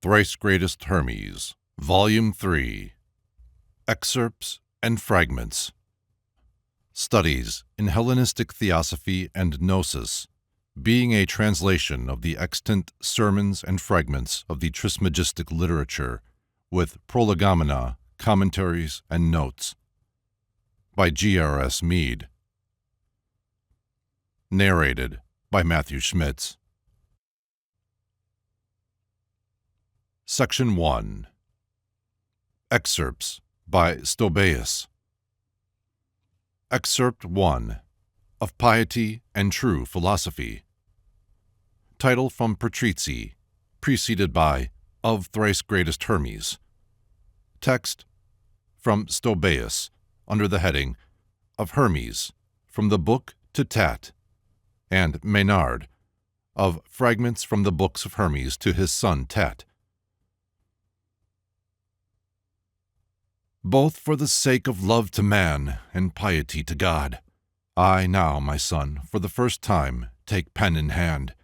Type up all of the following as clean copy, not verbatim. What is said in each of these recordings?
Thrice-Greatest Hermes, Volume 3, Excerpts and Fragments. Studies in Hellenistic Theosophy and Gnosis, being a translation of the extant sermons and fragments of the Trismegistic literature, with Prolegomena, commentaries, and notes. By G.R.S. Mead. Narrated by Matthew Schmitz. Section 1. Excerpts by Stobaeus. Excerpt 1. Of Piety and True Philosophy. Title from Patrizii, preceded by Of Thrice-Greatest Hermes. Text from Stobaeus, under the heading of Hermes, from the Book to Tat, and Maynard, of Fragments from the Books of Hermes to his son Tat. Both for the sake of love to man and piety to God, I now, my son, for the first time, take pen in hand.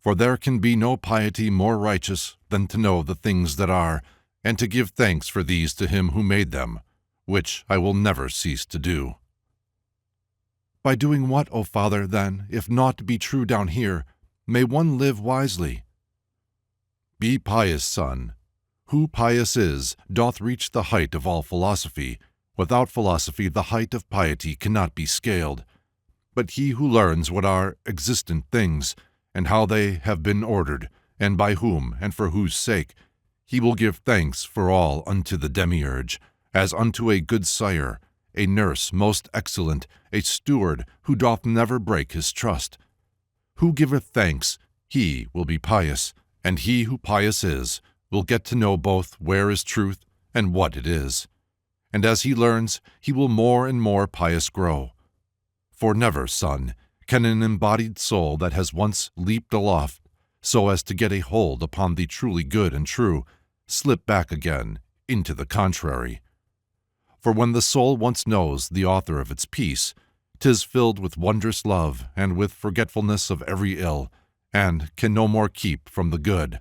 For there can be no piety more righteous than to know the things that are, and to give thanks for these to him who made them, which I will never cease to do. By doing what, O Father, then, if naught be true down here, may one live wisely? Be pious, son. Who pious is, doth reach the height of all philosophy. Without philosophy the height of piety cannot be scaled. But he who learns what are existent things, and how they have been ordered, and by whom, and for whose sake, he will give thanks for all unto the demiurge, as unto a good sire, a nurse most excellent, a steward who doth never break his trust. Who giveth thanks, he will be pious, and he who pious is, will get to know both where is truth and what it is. And as he learns, he will more and more pious grow. For never, son, can an embodied soul that has once leaped aloft, so as to get a hold upon the truly good and true, slip back again into the contrary. For when the soul once knows the author of its peace, 'tis filled with wondrous love and with forgetfulness of every ill, and can no more keep from the good.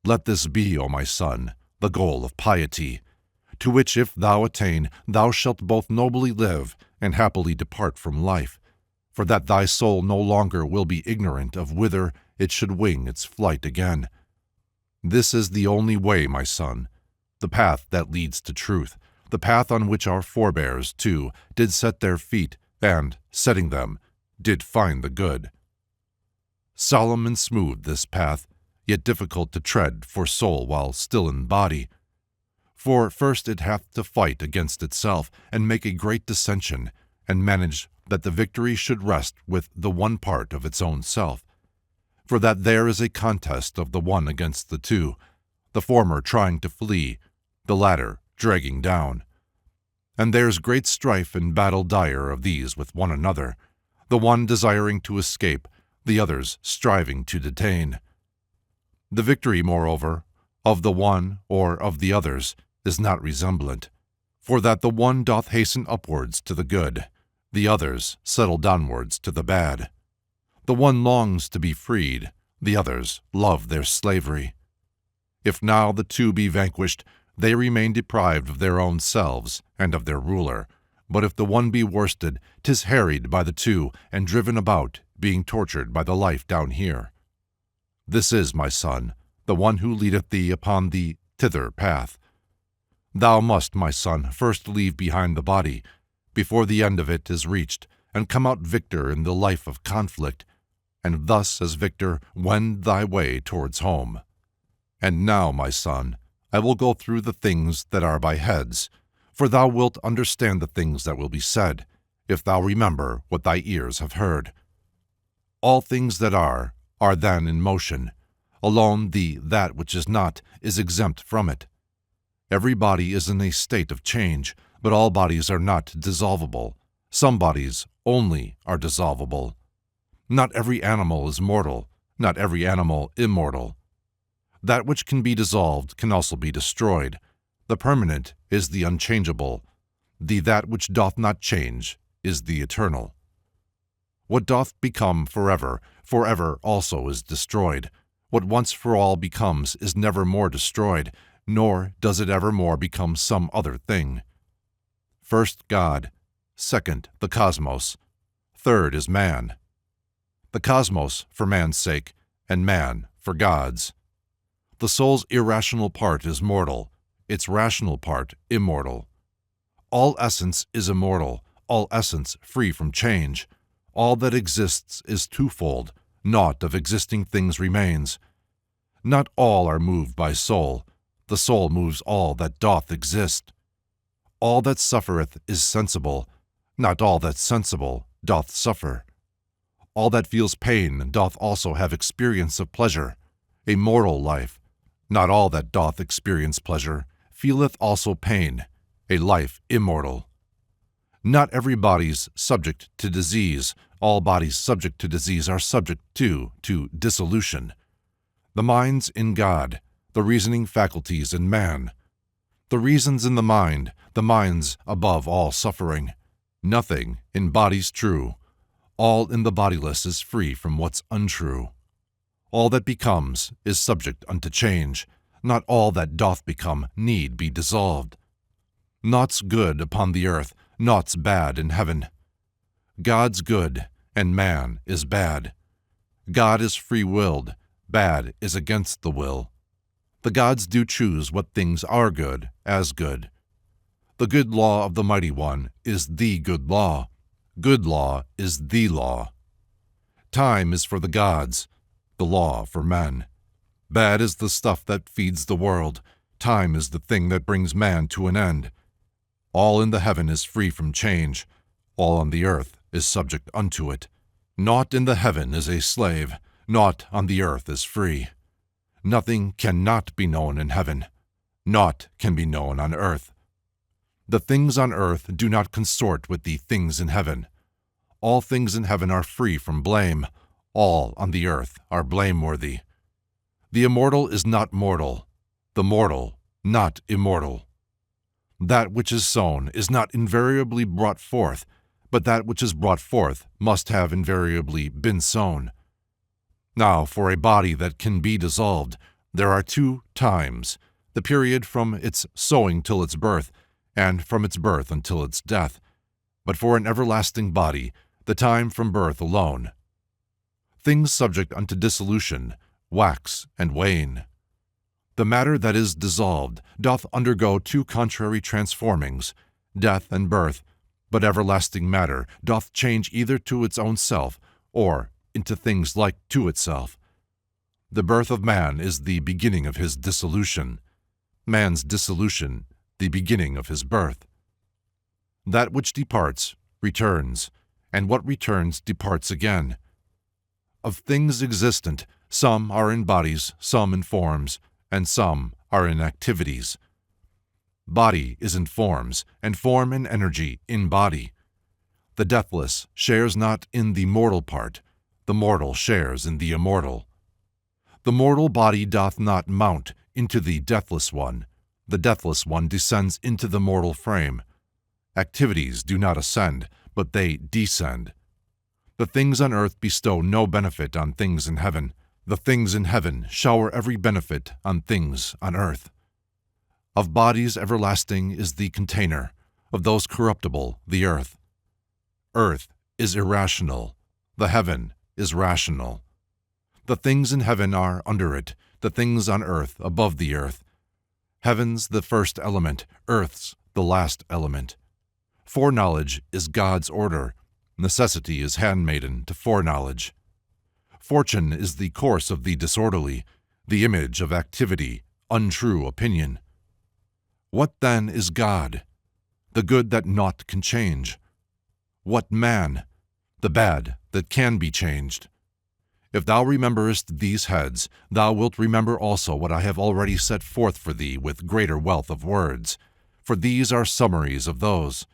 Let this be, O my son, the goal of piety, to which if thou attain, thou shalt both nobly live and happily depart from life, for that thy soul no longer will be ignorant of whither it should wing its flight again. This is the only way, my son, the path that leads to truth, the path on which our forebears, too, did set their feet, and, setting them, did find the good. Solemn and smooth this path, yet difficult to tread for soul while still in body. For first it hath to fight against itself, and make a great dissension, and manage that the victory should rest with the one part of its own self. For that there is a contest of the one against the two, the former trying to flee, the latter dragging down. And there's great strife and battle dire of these with one another, the one desiring to escape, the others striving to detain. The victory, moreover, of the one or of the others is not resemblant, for that the one doth hasten upwards to the good, the others settle downwards to the bad. The one longs to be freed, the others love their slavery. If now the two be vanquished, they remain deprived of their own selves and of their ruler. But if the one be worsted, 'tis harried by the two, and driven about, being tortured by the life down here. This is, my son, the one who leadeth thee upon the thither path. Thou must, my son, first leave behind the body, before the end of it is reached, and come out victor in the life of conflict, and thus as victor wend thy way towards home. And now, my son, I will go through the things that are by heads, for thou wilt understand the things that will be said, if thou remember what thy ears have heard. All things that are are then in motion. Alone that which is not is exempt from it. Every body is in a state of change, but all bodies are not dissolvable. Some bodies only are dissolvable. Not every animal is mortal, not every animal immortal. That which can be dissolved can also be destroyed. The permanent is the unchangeable. That which doth not change is the eternal. What doth become forever, forever also is destroyed. What once for all becomes is never more destroyed, nor does it ever more become some other thing. First, God. Second, the cosmos. Third is man. The cosmos for man's sake, and man for God's. The soul's irrational part is mortal, its rational part immortal. All essence is immortal, all essence free from change. All that exists is twofold, naught of existing things remains. Not all are moved by soul, the soul moves all that doth exist. All that suffereth is sensible, not all that's sensible doth suffer. All that feels pain doth also have experience of pleasure, a mortal life. Not all that doth experience pleasure feeleth also pain, a life immortal. Not every body's subject to disease, all bodies subject to disease are subject to dissolution. The mind's in God, the reasoning faculties in man. The reason's in the mind's above all suffering. Nothing in body's true, all in the bodiless is free from what's untrue. All that becomes is subject unto change, not all that doth become need be dissolved. Naught's good upon the earth, naught's bad in heaven. God's good, and man is bad. God is free-willed, bad is against the will. The gods do choose what things are good as good. The good law of the Mighty One is the good law. Good law is the law. Time is for the gods, the law for men. Bad is the stuff that feeds the world. Time is the thing that brings man to an end. All in the heaven is free from change. All on the earth is subject unto it. Naught in the heaven is a slave. Naught on the earth is free. Nothing cannot be known in heaven. Naught can be known on earth. The things on earth do not consort with the things in heaven. All things in heaven are free from blame. All on the earth are blameworthy. The immortal is not mortal. The mortal not immortal. That which is sown is not invariably brought forth, but that which is brought forth must have invariably been sown. Now, for a body that can be dissolved, there are 2 times, the period from its sowing till its birth, and from its birth until its death. But for an everlasting body, the time from birth alone. Things subject unto dissolution wax and wane. The matter that is dissolved doth undergo 2 contrary transformings, death and birth, but everlasting matter doth change either to its own self or into things like to itself. The birth of man is the beginning of his dissolution, man's dissolution the beginning of his birth. That which departs returns, and what returns departs again. Of things existent, some are in bodies, some in forms, and some are in activities. Body is in forms, and form and energy in body. The deathless shares not in the mortal part, the mortal shares in the immortal. The mortal body doth not mount into the deathless one, the deathless one descends into the mortal frame. Activities do not ascend, but they descend. The things on earth bestow no benefit on things in heaven. The things in heaven shower every benefit on things on earth. Of bodies everlasting is the container, of those corruptible the earth. Earth is irrational, the heaven is rational. The things in heaven are under it, the things on earth above the earth. Heaven's the first element, earth's the last element. Foreknowledge is God's order, necessity is handmaiden to foreknowledge. Fortune is the course of the disorderly, the image of activity, untrue opinion. What then is God? The good that naught can change. What man? The bad that can be changed. If thou rememberest these heads, thou wilt remember also what I have already set forth for thee with greater wealth of words, for these are summaries of those.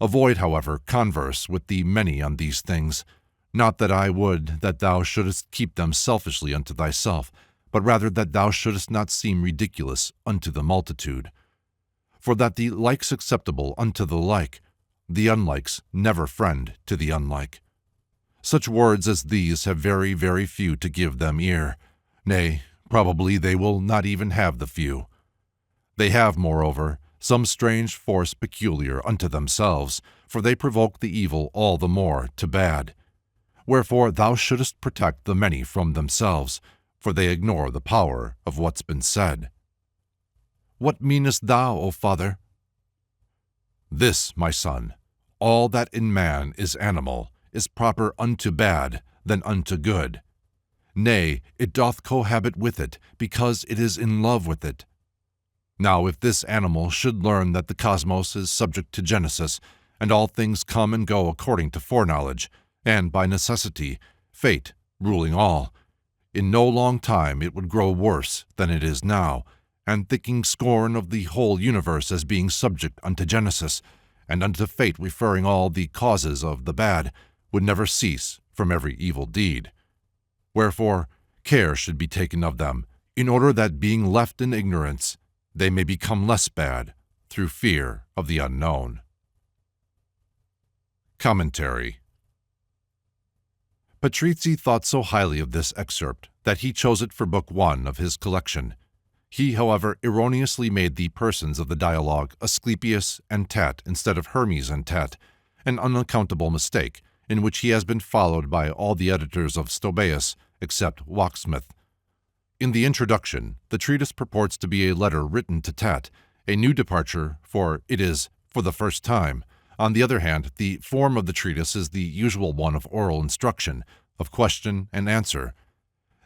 Avoid, however, converse with the many on these things, not that I would that thou shouldest keep them selfishly unto thyself, but rather that thou shouldest not seem ridiculous unto the multitude. For that the like's acceptable unto the like, the unlike's never friend to the unlike. Such words as these have very, very few to give them ear. Nay, probably they will not even have the few. They have, moreover, some strange force peculiar unto themselves, for they provoke the evil all the more to bad. Wherefore thou shouldest protect the many from themselves, for they ignore the power of what's been said. What meanest thou, O Father? This, my son, all that in man is animal, is proper unto bad than unto good. Nay, it doth cohabit with it, because it is in love with it. Now if this animal should learn that the cosmos is subject to Genesis, and all things come and go according to foreknowledge, and by necessity, fate ruling all, in no long time it would grow worse than it is now, and thinking scorn of the whole universe as being subject unto Genesis, and unto fate referring all the causes of the bad, would never cease from every evil deed. Wherefore, care should be taken of them, in order that being left in ignorance, they may become less bad through fear of the unknown. Commentary. Patrizzi thought so highly of this excerpt that he chose it for Book 1 of his collection. He, however, erroneously made the persons of the dialogue Asclepius and Tat instead of Hermes and Tat, an unaccountable mistake, in which he has been followed by all the editors of Stobaeus, except Wachsmuth. In the introduction, the treatise purports to be a letter written to Tat, a new departure, for it is for the first time. On the other hand, the form of the treatise is the usual one of oral instruction, of question and answer.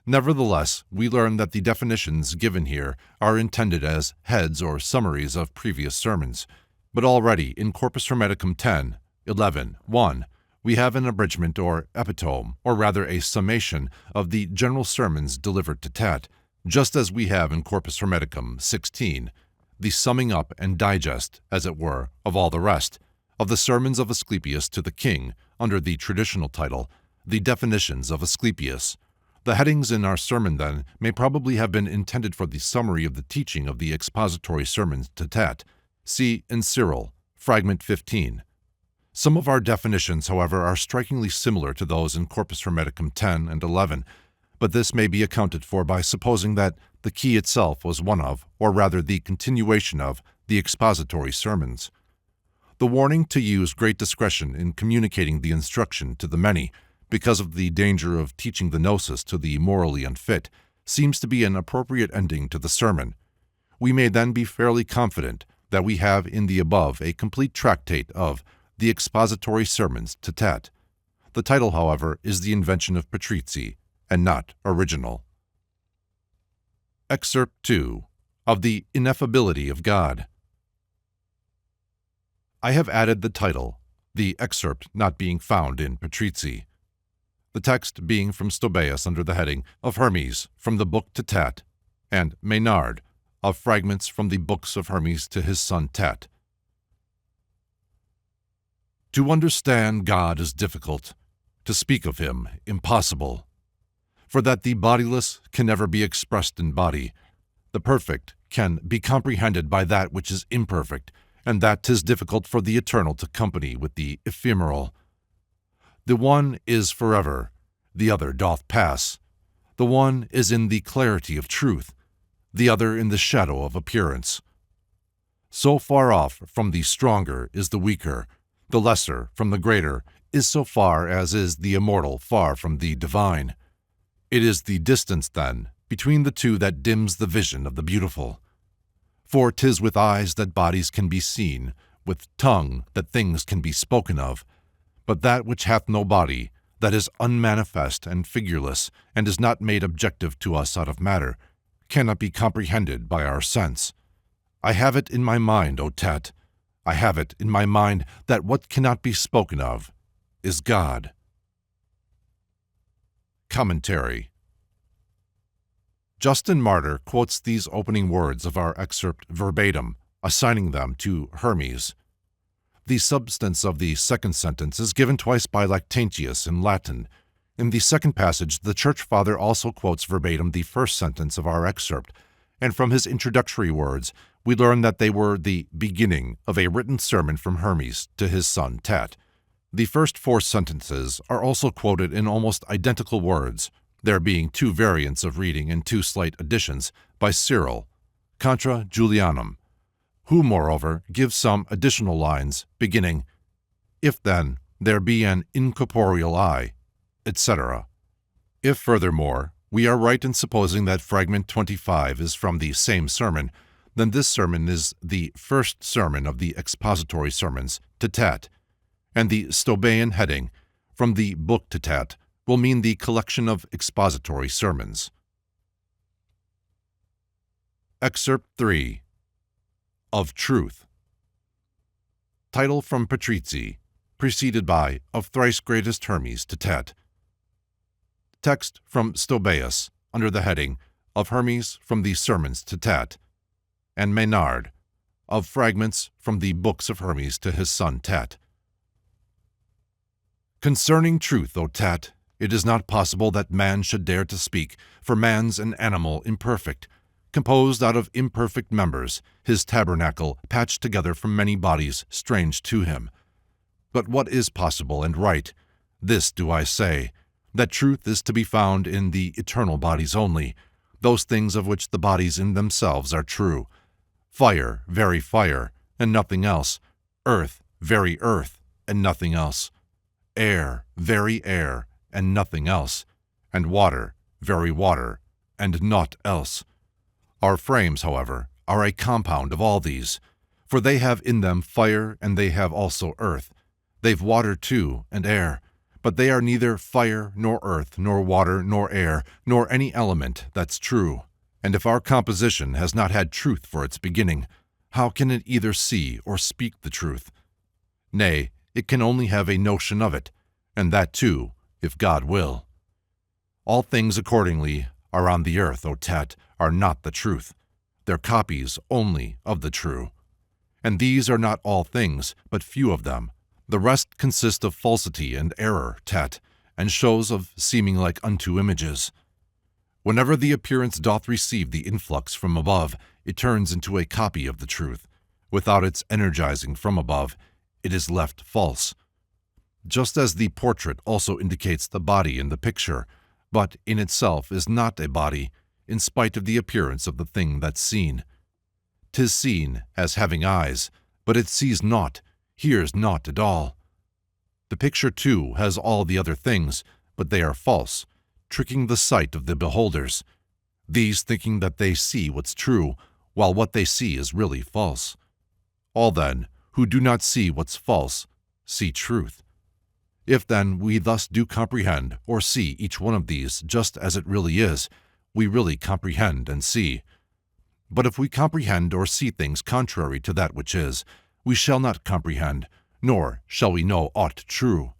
Nevertheless, we learn that the definitions given here are intended as heads or summaries of previous sermons. But already in Corpus Hermeticum 10, 11, 1, we have an abridgment or epitome, or rather a summation, of the general sermons delivered to Tat, just as we have in Corpus Hermeticum 16, the summing up and digest, as it were, of all the rest, of the sermons of Asclepius to the king, under the traditional title, The Definitions of Asclepius. The headings in our sermon, then, may probably have been intended for the summary of the teaching of the expository sermons to Tat. See in Cyril, fragment 15. Some of our definitions, however, are strikingly similar to those in Corpus Hermeticum 10 and 11, but this may be accounted for by supposing that the key itself was one of, or rather the continuation of, the expository sermons. The warning to use great discretion in communicating the instruction to the many, because of the danger of teaching the gnosis to the morally unfit, seems to be an appropriate ending to the sermon. We may then be fairly confident that we have in the above a complete tractate of the expository sermons to Tat. The title, however, is the invention of Patrizzi, and not original. Excerpt 2 of the Ineffability of God. I have added the title, the excerpt not being found in Patrizzi. The text being from Stobaeus under the heading of Hermes from the book to Tat, and Maynard of fragments from the books of Hermes to his son Tat. To understand God is difficult, to speak of him impossible. For that the bodiless can never be expressed in body, the perfect can be comprehended by that which is imperfect, and that 'tis difficult for the eternal to company with the ephemeral. The one is forever, the other doth pass. The one is in the clarity of truth, the other in the shadow of appearance. So far off from the stronger is the weaker, the lesser from the greater is so far as is the immortal far from the divine. It is the distance, then, between the two that dims the vision of the beautiful. For 'tis with eyes that bodies can be seen, with tongue that things can be spoken of. But that which hath no body, that is unmanifest and figureless, and is not made objective to us out of matter, cannot be comprehended by our sense. I have it in my mind, O Tat, I have it in my mind that what cannot be spoken of is God. Commentary. Justin Martyr quotes these opening words of our excerpt verbatim, assigning them to Hermes. The substance of the second sentence is given twice by Lactantius in Latin. In the second passage, the Church Father also quotes verbatim the first sentence of our excerpt, and from his introductory words, we learn that they were the beginning of a written sermon from Hermes to his son Tat. The first 4 sentences are also quoted in almost identical words, there being 2 variants of reading and 2 slight additions by Cyril, Contra Julianum, who, moreover, gives some additional lines beginning, "If then there be an incorporeal eye," etc. If, furthermore, we are right in supposing that fragment 25 is from the same sermon, then this sermon is the first sermon of the expository sermons to Tat, and the Stobaean heading, from the book to Tat, will mean the collection of expository sermons. Excerpt 3. Of Truth. Title from Patrizii, preceded by Of Thrice-Greatest Hermes to Tat. Text from Stobaeus, under the heading Of Hermes from the Sermons to Tat, and Maynard, of Fragments from the Books of Hermes to his son Tat. Concerning truth, O Tat, it is not possible that man should dare to speak, for man's an animal imperfect, composed out of imperfect members, his tabernacle patched together from many bodies strange to him. But what is possible and right, this do I say, that truth is to be found in the eternal bodies only, those things of which the bodies in themselves are true. Fire, very fire, and nothing else. Earth, very earth, and nothing else. Air, very air, and nothing else. And water, very water, and naught else. Our frames, however, are a compound of all these, for they have in them fire, and they have also earth. They've water too, and air, but they are neither fire, nor earth, nor water, nor air, nor any element that's true. And if our composition has not had truth for its beginning, how can it either see or speak the truth? Nay, it can only have a notion of it, and that too, if God will. All things accordingly are on the earth, O Tat, are not the truth. They're copies only of the true. And these are not all things, but few of them. The rest consist of falsity and error, Tat, and shows of seeming like unto images. Whenever the appearance doth receive the influx from above, it turns into a copy of the truth. Without its energizing from above, it is left false. Just as the portrait also indicates the body in the picture, but in itself is not a body, in spite of the appearance of the thing that's seen. 'Tis seen as having eyes, but it sees naught, hears naught at all. The picture, too, has all the other things, but they are false, tricking the sight of the beholders, these thinking that they see what's true, while what they see is really false. All, then, who do not see what's false, see truth. If, then, we thus do comprehend or see each one of these just as it really is, we really comprehend and see. But if we comprehend or see things contrary to that which is, we shall not comprehend, nor shall we know aught true.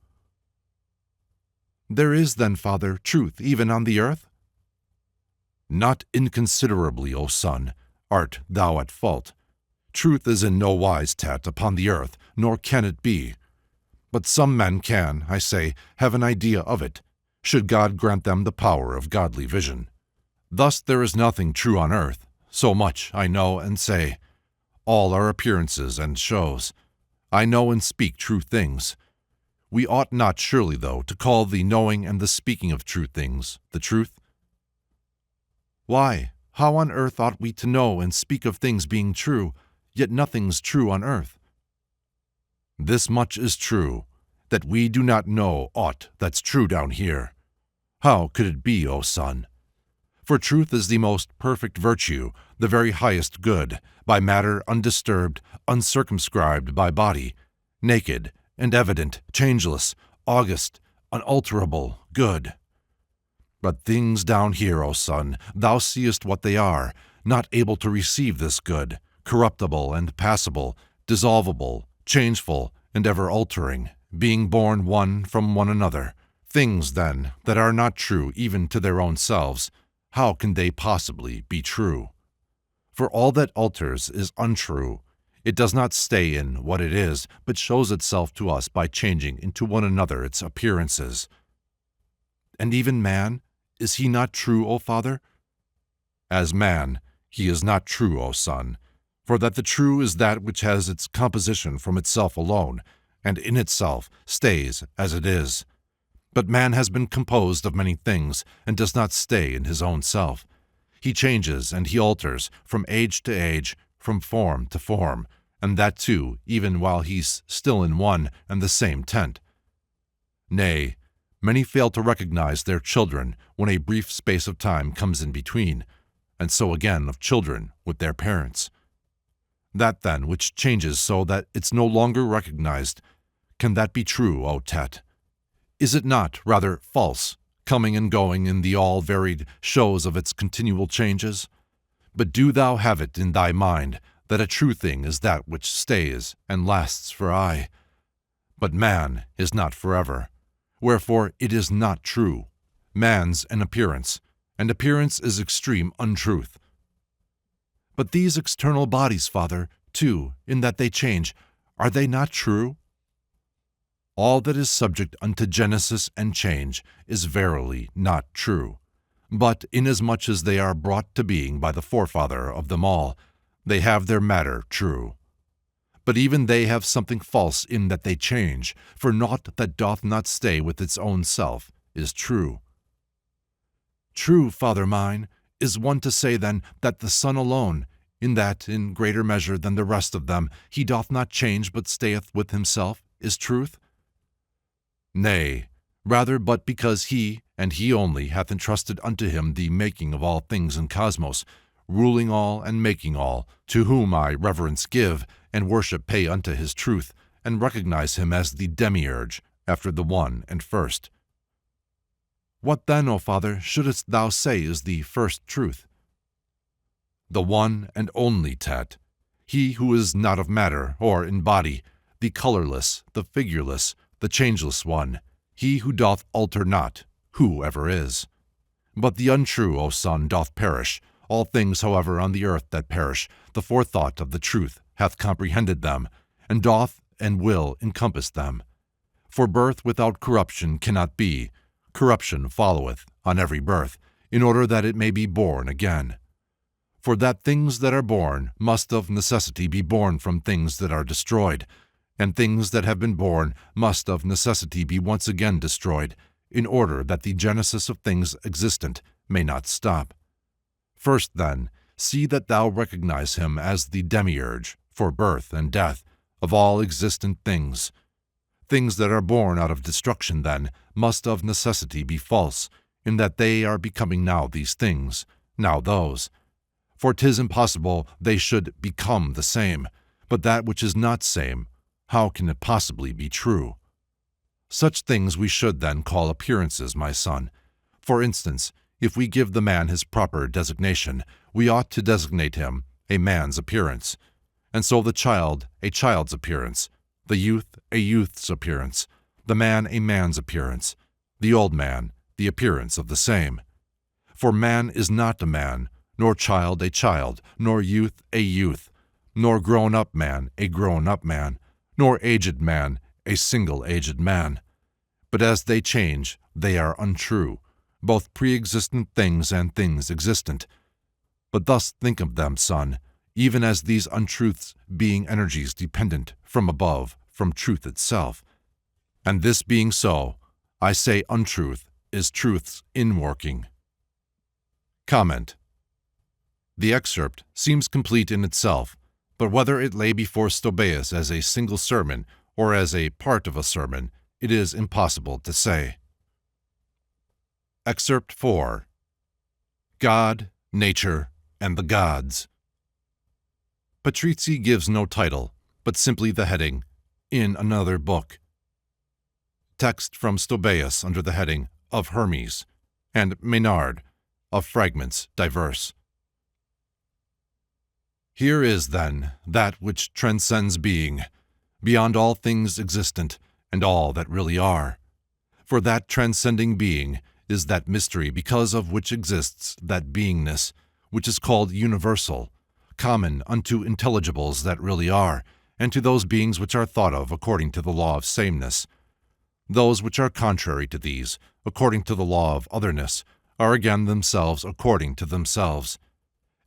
There is then, Father, truth even on the earth? Not inconsiderably, O son, art thou at fault. Truth is in no wise, Tat, upon the earth, nor can it be. But some men can, I say, have an idea of it, should God grant them the power of godly vision. Thus there is nothing true on earth, so much I know and say. All are appearances and shows. I know and speak true things. We ought not surely, though, to call the knowing and the speaking of true things the truth? Why, how on earth ought we to know and speak of things being true, yet nothing's true on earth? This much is true, that we do not know aught that's true down here. How could it be, O son? For truth is the most perfect virtue, the very highest good, by matter undisturbed, uncircumscribed by body, naked and evident, changeless, august, unalterable, good. But things down here, O son, thou seest what they are, not able to receive this good, corruptible and passable, dissolvable, changeful, and ever altering, being born one from one another, Things, then, that are not true even to their own selves, how can they possibly be true? For all that alters is untrue. It does not stay in what it is, but shows itself to us by changing into one another its appearances. And even man, is he not true, O Father? As man, he is not true, O Son, for that the true is that which has its composition from itself alone, and in itself stays as it is. But man has been composed of many things, and does not stay in his own self. He changes and he alters from age to age, from form to form, and that too, even while he's still in one and the same tent. Nay, many fail to recognize their children when a brief space of time comes in between, and so again of children with their parents. That then which changes so that it's no longer recognized, can that be true, O Tet? Is it not rather false, coming and going in the all-varied shows of its continual changes? But do thou have it in thy mind that a true thing is that which stays and lasts for aye. But man is not forever, wherefore it is not true. Man's an appearance, and appearance is extreme untruth. But these external bodies, Father, too, in that they change, are they not true? All that is subject unto genesis and change is verily not true. But inasmuch as they are brought to being by the forefather of them all, they have their matter true. But even they have something false in that they change, for naught that doth not stay with its own self is true. True, Father mine, is one to say then that the Son alone, in that, in greater measure than the rest of them, he doth not change but stayeth with himself, is truth? Nay, rather but because he, and he only, hath entrusted unto him the making of all things in cosmos, ruling all and making all, to whom I reverence give, and worship pay unto his truth, and recognize him as the demiurge, after the one and first. What then, O Father, shouldest thou say is the first truth? The one and only Tet, he who is not of matter or in body, the colorless, the figureless, the changeless one, he who doth alter not, who ever is. But the untrue, O Son, doth perish. All things, however, on the earth that perish, the forethought of the truth hath comprehended them, and doth and will encompass them. For birth without corruption cannot be. Corruption followeth on every birth, in order that it may be born again. For that things that are born must of necessity be born from things that are destroyed, and things that have been born must of necessity be once again destroyed, in order that the genesis of things existent may not stop. First, then, see that thou recognize him as the demiurge, for birth and death, of all existent things. Things that are born out of destruction, then, must of necessity be false, in that they are becoming now these things, now those. For 'tis impossible they should become the same, but that which is not same, how can it possibly be true? Such things we should then call appearances, my son. For instance, if we give the man his proper designation, we ought to designate him a man's appearance, and so the child a child's appearance, the youth a youth's appearance, the man a man's appearance, the old man the appearance of the same. For man is not a man, nor child a child, nor youth a youth, nor grown-up man a grown-up man, nor aged man a single aged man. But as they change, they are untrue, both pre-existent things and things existent. But thus think of them, son, even as these untruths being energies dependent from above, from truth itself. And this being so, I say untruth is truth's inworking. Comment. The excerpt seems complete in itself, but whether it lay before Stobaeus as a single sermon or as a part of a sermon, it is impossible to say. Excerpt 4. God, Nature, and the Gods. Patrizzi gives no title, but simply the heading, In Another Book. Text from Stobaeus under the heading of Hermes, and Maynard, of Fragments Diverse. Here is, then, that which transcends being, beyond all things existent and all that really are. For that transcending being is that mystery because of which exists that beingness, which is called universal, common unto intelligibles that really are, and to those beings which are thought of according to the law of sameness. Those which are contrary to these, according to the law of otherness, are again themselves according to themselves.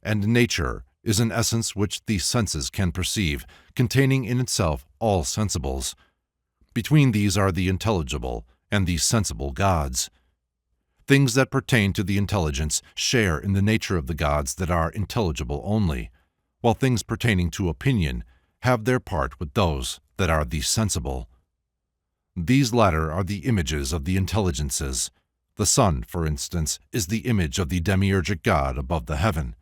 And nature is an essence which the senses can perceive, containing in itself all sensibles. Between these are the intelligible and the sensible gods. Things that pertain to the intelligence share in the nature of the gods that are intelligible only, while things pertaining to opinion have their part with those that are the sensible. These latter are the images of the intelligences. The sun, for instance, is the image of the demiurgic God above the heaven.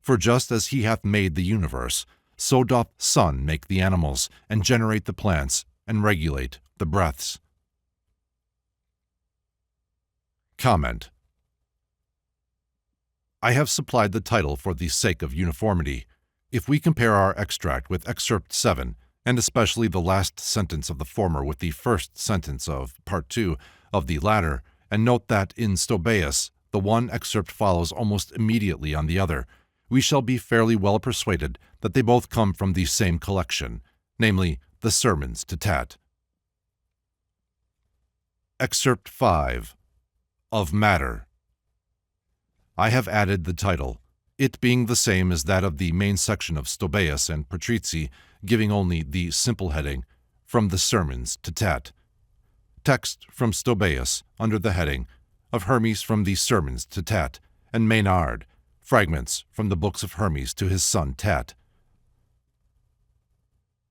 For just as he hath made the universe, so doth sun make the animals, and generate the plants, and regulate the breaths. Comment. I have supplied the title for the sake of uniformity. If we compare our extract with Excerpt 7, and especially the last sentence of the former with the first sentence of Part 2 of the latter, and note that in Stobaeus the one excerpt follows almost immediately on the other, we shall be fairly well persuaded that they both come from the same collection, namely the Sermons to Tat. Excerpt 5 of Matter. I have added the title, it being the same as that of the main section of Stobaeus and Patrizi, giving only the simple heading, From the Sermons to Tat. Text from Stobaeus under the heading of Hermes from the Sermons to Tat, and Maynard, fragments from the books of Hermes to his son Tat.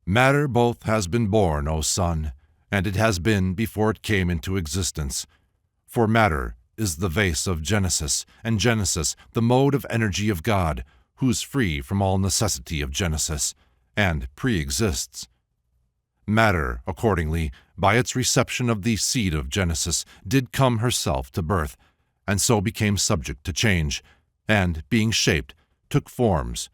Matter both has been born, O son, and it has been before it came into existence. For matter is the vase of Genesis, and Genesis the mode of energy of God, who is free from all necessity of Genesis, and pre-exists. Matter, accordingly, by its reception of the seed of Genesis, did come herself to birth, and so became subject to change, and, being shaped, took forms.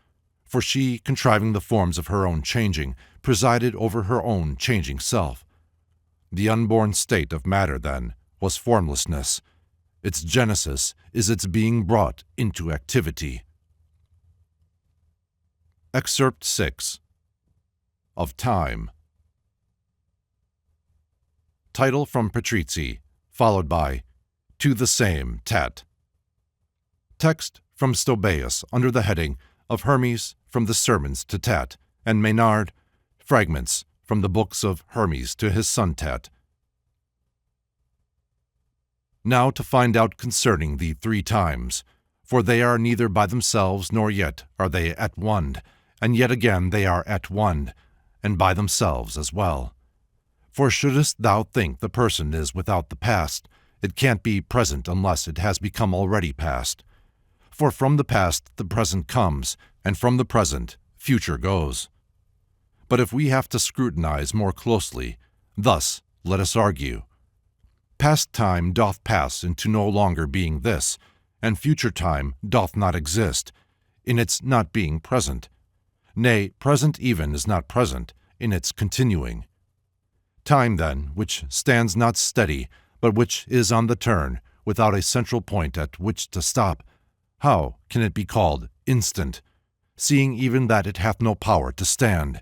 For she, contriving the forms of her own changing, presided over her own changing self. The unborn state of matter, then, was formlessness. Its genesis is its being brought into activity. Excerpt 6 of Time. Title from Patrizi, followed by To the Same Tat. Text from Stobaeus under the heading of Hermes from the Sermons to Tat, and Maynard, fragments from the books of Hermes to his son Tat. Now to find out concerning the 3 times, for they are neither by themselves nor yet are they at one, and yet again they are at one, and by themselves as well. For shouldest thou think the person is without the past, it can't be present unless it has become already past. For from the past the present comes, and from the present future goes. But if we have to scrutinize more closely, thus let us argue. Past time doth pass into no longer being this, and future time doth not exist, in its not being present. Nay, present even is not present, in its continuing. Time, then, which stands not steady, but which is on the turn, without a central point at which to stop, how can it be called instant, seeing even that it hath no power to stand?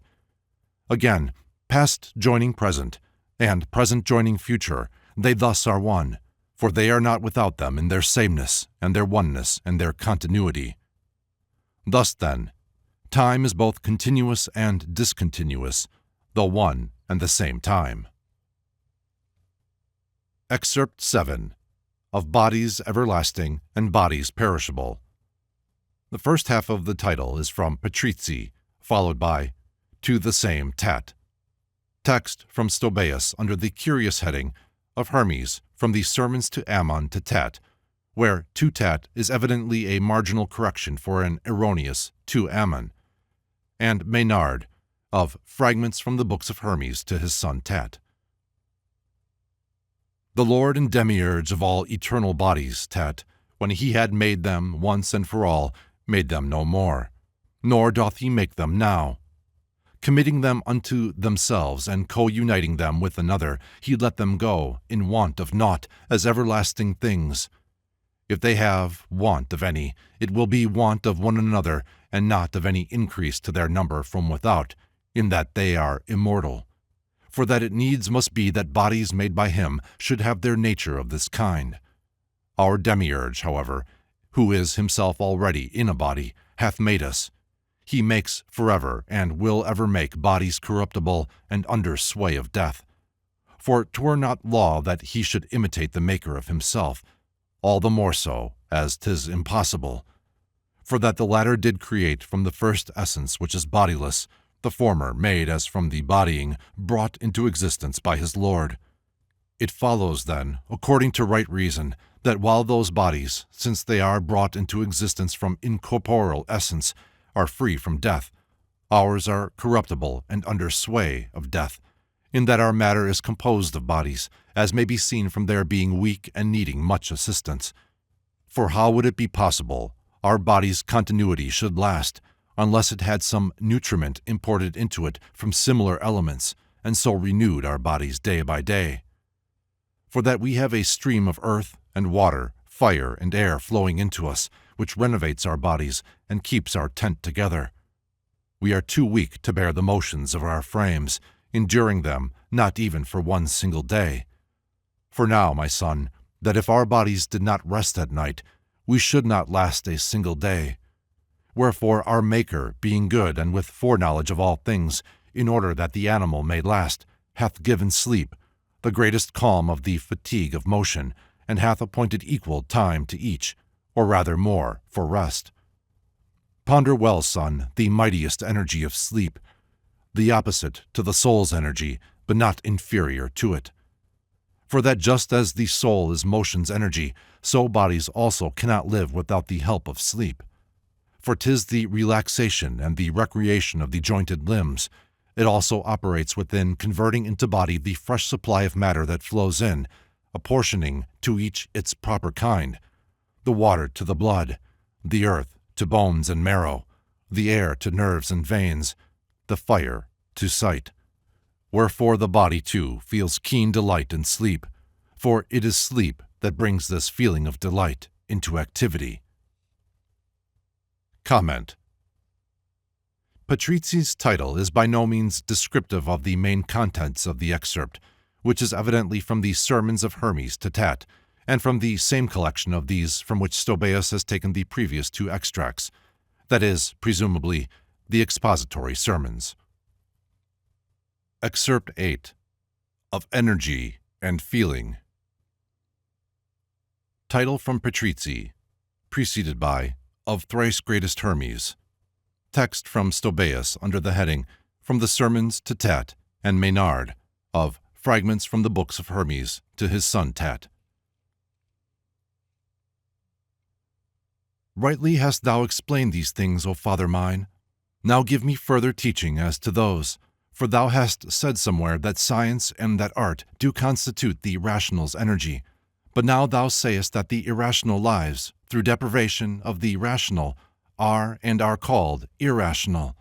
Again, past joining present, and present joining future, they thus are one, for they are not without them in their sameness, and their oneness, and their continuity. Thus, then, time is both continuous and discontinuous, though one and the same time. Excerpt 7 of Bodies Everlasting and Bodies Perishable. The first half of the title is from Patrizi, followed by To the Same Tat. Text from Stobaeus under the curious heading of Hermes from the Sermons to Ammon to Tat, where to Tat is evidently a marginal correction for an erroneous to Ammon, and Maynard of Fragments from the Books of Hermes to his son Tat. The Lord and Demiurge of all eternal bodies, Tat, when he had made them once and for all, made them no more, nor doth he make them now. committing them unto themselves, and co-uniting them with another, he let them go, in want of naught, as everlasting things. If they have want of any, it will be want of one another, and not of any increase to their number from without, in that they are immortal. For that it needs must be that bodies made by him should have their nature of this kind. Our demiurge, however, who is himself already in a body, hath made us. He makes forever, and will ever make bodies corruptible and under sway of death. For 'twere not law that he should imitate the maker of himself, all the more so, as 'tis impossible. For that the latter did create from the first essence which is bodiless, the former made as from the bodying, brought into existence by his Lord. It follows, then, according to right reason, that while those bodies, since they are brought into existence from incorporeal essence, are free from death, ours are corruptible and under sway of death, in that our matter is composed of bodies, as may be seen from their being weak and needing much assistance. For how would it be possible our body's continuity should last, unless it had some nutriment imported into it from similar elements, and so renewed our bodies day by day? For that we have a stream of earth and water, fire and air flowing into us, which renovates our bodies and keeps our tent together. We are too weak to bear the motions of our frames, enduring them not even for one single day. For now, my son, that if our bodies did not rest at night, we should not last a single day. Wherefore our Maker, being good and with foreknowledge of all things, in order that the animal may last, hath given sleep, the greatest calm of the fatigue of motion, and hath appointed equal time to each, or rather more, for rest. Ponder well, son, the mightiest energy of sleep, the opposite to the soul's energy, but not inferior to it. For that just as the soul is motion's energy, so bodies also cannot live without the help of sleep. For 'tis the relaxation and the recreation of the jointed limbs. It also operates within, converting into body the fresh supply of matter that flows in, apportioning to each its proper kind, the water to the blood, the earth to bones and marrow, the air to nerves and veins, the fire to sight. Wherefore the body, too, feels keen delight in sleep, for it is sleep that brings this feeling of delight into activity. Comment. Patrizzi's title is by no means descriptive of the main contents of the excerpt, which is evidently from the Sermons of Hermes to Tat, and from the same collection of these from which Stobaeus has taken the previous two extracts, that is, presumably, the expository sermons. Excerpt 8. Of Energy and Feeling. Title from Patrizzi, preceded by Of Thrice-Greatest Hermes. Text from Stobaeus under the heading From the Sermons to Tat and Maynard of Fragments from the Books of Hermes to his son Tat. Rightly hast thou explained these things, O father mine. Now give me further teaching as to those. For thou hast said somewhere that science and that art do constitute the rational's energy, but now thou sayest that the irrational lives, through deprivation of the rational, are and are called irrational.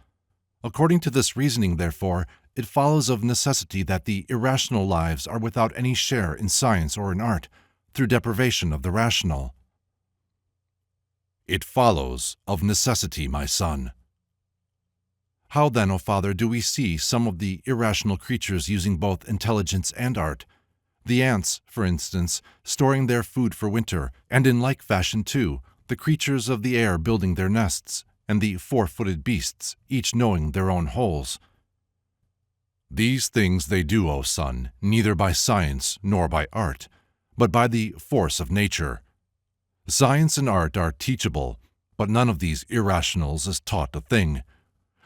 According to this reasoning, therefore, it follows of necessity that the irrational lives are without any share in science or in art, through deprivation of the rational. It follows of necessity, my son. How then, O Father, do we see some of the irrational creatures using both intelligence and art? The ants, for instance, storing their food for winter, and in like fashion, too, the creatures of the air building their nests, and the four-footed beasts, each knowing their own holes. These things they do, O son, neither by science nor by art, but by the force of nature. Science and art are teachable, but none of these irrationals is taught a thing.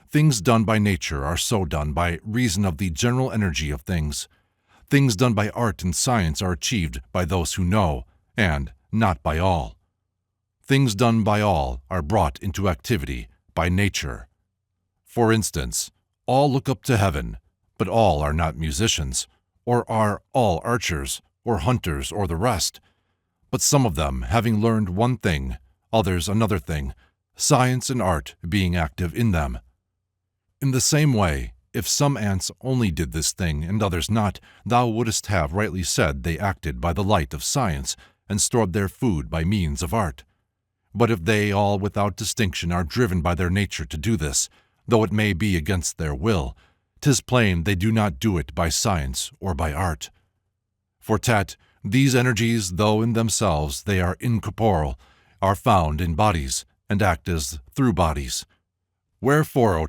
Things done by nature are so done by reason of the general energy of things. Things done by art and science are achieved by those who know, and not by all. Things done by all are brought into activity by nature. For instance, all look up to heaven, but all are not musicians, or are all archers, or hunters, or the rest. But some of them, having learned one thing, others another thing, science and art being active in them. In the same way, if some ants only did this thing and others not, thou wouldst have rightly said they acted by the light of science, and stored their food by means of art. But if they all without distinction are driven by their nature to do this, though it may be against their will, 'tis plain they do not do it by science or by art. For these energies, though in themselves they are incorporeal, are found in bodies, and act as through bodies. Wherefore, O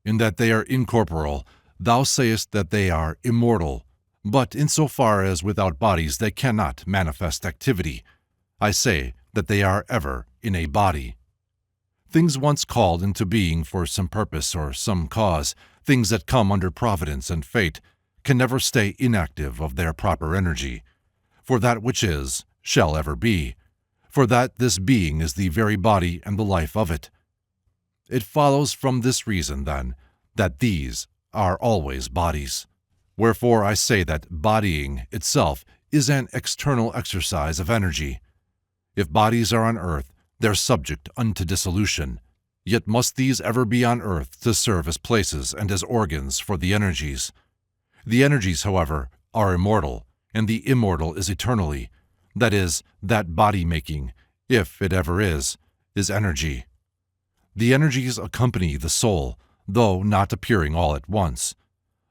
in that they are incorporeal, thou sayest that they are immortal, but in so far as without bodies they cannot manifest activity, I say that they are ever in a body. Things once called into being for some purpose or some cause, things that come under providence and fate, can never stay inactive of their proper energy. For that which is, shall ever be, for that this being is the very body and the life of it. It follows from this reason, then, that these are always bodies. Wherefore I say that bodying itself is an external exercise of energy. If bodies are on earth, they're subject unto dissolution, yet must these ever be on earth to serve as places and as organs for the energies. The energies, however, are immortal, and the immortal is eternally, that is, that body-making, if it ever is energy. The energies accompany the soul, though not appearing all at once.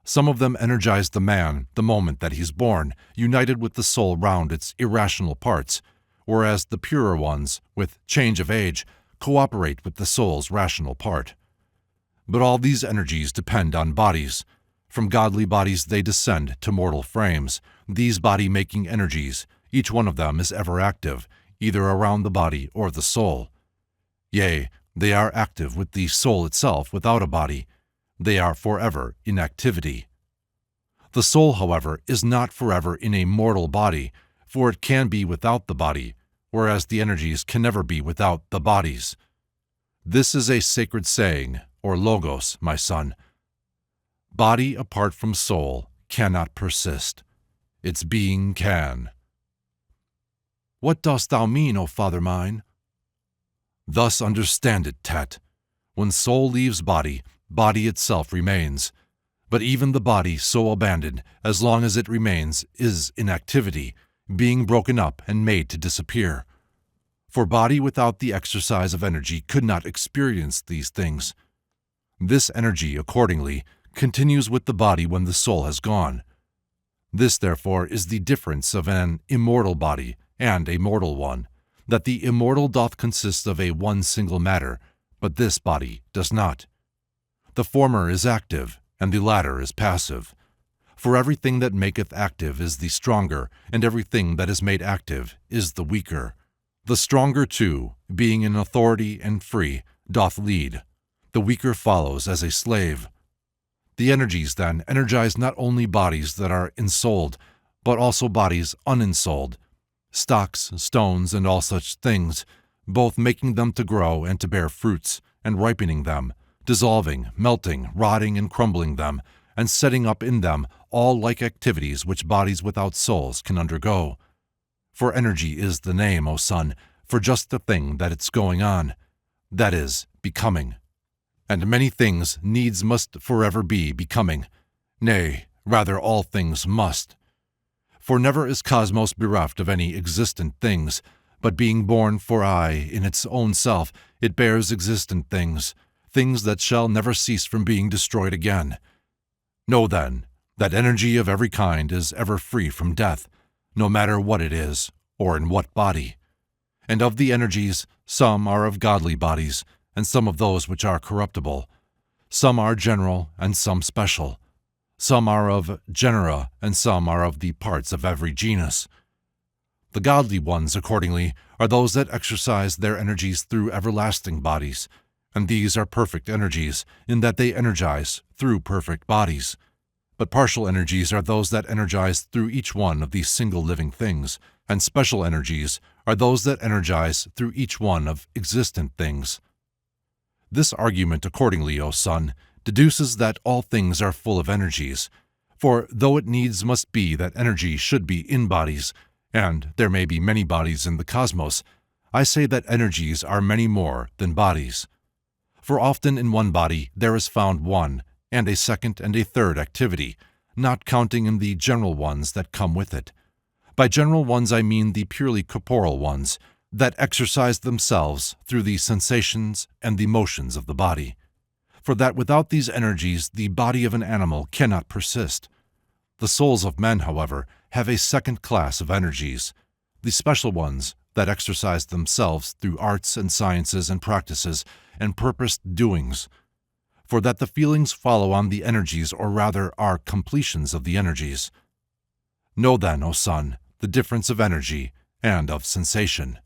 Some of them energize the man the moment that he's born, united with the soul round its irrational parts, whereas the purer ones, with change of age, cooperate with the soul's rational part. But all these energies depend on bodies. From godly bodies they descend to mortal frames. These body-making energies, each one of them is ever active, either around the body or the soul. Yea, they are active with the soul itself without a body. They are forever in activity. The soul, however, is not forever in a mortal body, for it can be without the body, whereas the energies can never be without the bodies. This is a sacred saying, or logos, my son. Body apart from soul cannot persist. Its being can. What dost thou mean, O father mine? Thus understand it, When soul leaves body, body itself remains. But even the body so abandoned, as long as it remains, is in activity, being broken up and made to disappear. For body without the exercise of energy could not experience these things. This energy, accordingly, continues with the body when the soul has gone. This, therefore, is the difference of an immortal body and a mortal one, that the immortal doth consist of a one single matter, but this body does not. The former is active, and the latter is passive. For everything that maketh active is the stronger, and everything that is made active is the weaker. The stronger, too, being in authority and free, doth lead. The weaker follows as a slave. The energies, then, energize not only bodies that are ensouled, but also bodies unensouled, stocks, stones, and all such things, both making them to grow and to bear fruits, and ripening them, dissolving, melting, rotting, and crumbling them, and setting up in them all like activities which bodies without souls can undergo. For energy is the name, O son, for just the thing that it's going on, that is, becoming. And many things needs must forever be becoming, nay, rather all things must. For never is cosmos bereft of any existent things, but being born for aye in its own self, it bears existent things, things that shall never cease from being destroyed again. Know then, that energy of every kind is ever free from death, no matter what it is, or in what body. And of the energies, some are of godly bodies, and some of those which are corruptible. Some are general, and some special. Some are of genera, and some are of the parts of every genus. The godly ones, accordingly, are those that exercise their energies through everlasting bodies, and these are perfect energies, in that they energize through perfect bodies. But partial energies are those that energize through each one of these single living things, and special energies are those that energize through each one of existent things. This argument, accordingly, O son, deduces that all things are full of energies, for though it needs must be that energy should be in bodies, and there may be many bodies in the cosmos, I say that energies are many more than bodies. For often in one body there is found one, and a second and a third activity, not counting in the general ones that come with it. By general ones I mean the purely corporal ones, that exercise themselves through the sensations and the motions of the body. For that without these energies the body of an animal cannot persist. The souls of men, however, have a second class of energies, the special ones that exercise themselves through arts and sciences and practices and purposed doings. For that the feelings follow on the energies, or rather are completions of the energies. Know then, O son, the difference of energy and of sensation.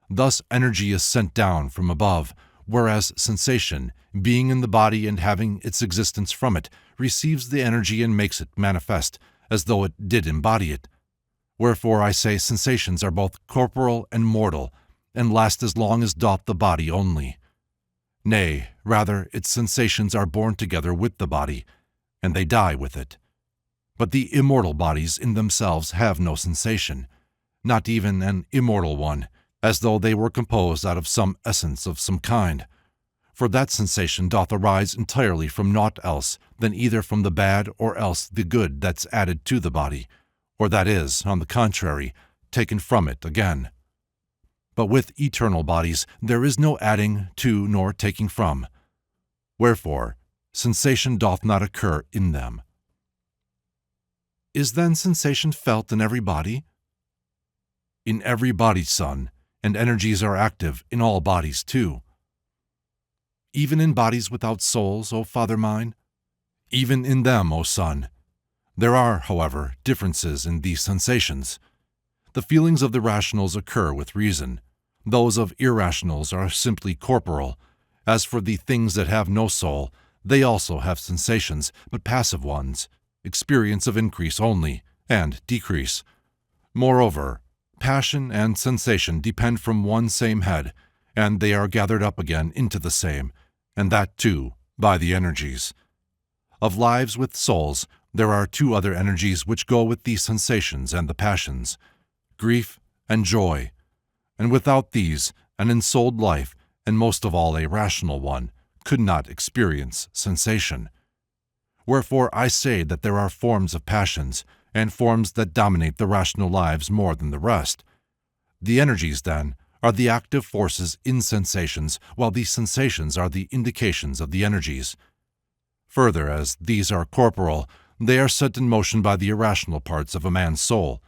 Thus energy is sent down from above, whereas sensation, being in the body and having its existence from it, receives the energy and makes it manifest, as though it did embody it. Wherefore I say sensations are both corporal and mortal, and last as long as doth the body only. Nay, rather, its sensations are born together with the body, and they die with it. But the immortal bodies in themselves have no sensation, not even an immortal one, as though they were composed out of some essence of some kind. For that sensation doth arise entirely from naught else than either from the bad or else the good that's added to the body, or that is, on the contrary, taken from it again. But with eternal bodies there is no adding to nor taking from. Wherefore, sensation doth not occur in them. Is then sensation felt in every body? In every body, son, and energies are active in all bodies too. Even in bodies without souls, O father mine? Even in them, O son. There are, however, differences in these sensations. The feelings of the rationals occur with reason. Those of irrationals are simply corporal. As for the things that have no soul, they also have sensations, but passive ones, experience of increase only, and decrease. Moreover, passion and sensation depend from one same head, and they are gathered up again into the same, and that too by the energies. Of lives with souls, there are two other energies which go with the sensations and the passions, grief and joy. And without these, an ensouled life, and most of all a rational one, could not experience sensation. Wherefore I say that there are forms of passions, and forms that dominate the rational lives more than the rest. The energies, then, are the active forces in sensations, while the sensations are the indications of the energies. Further, as these are corporal, they are set in motion by the irrational parts of a man's soul.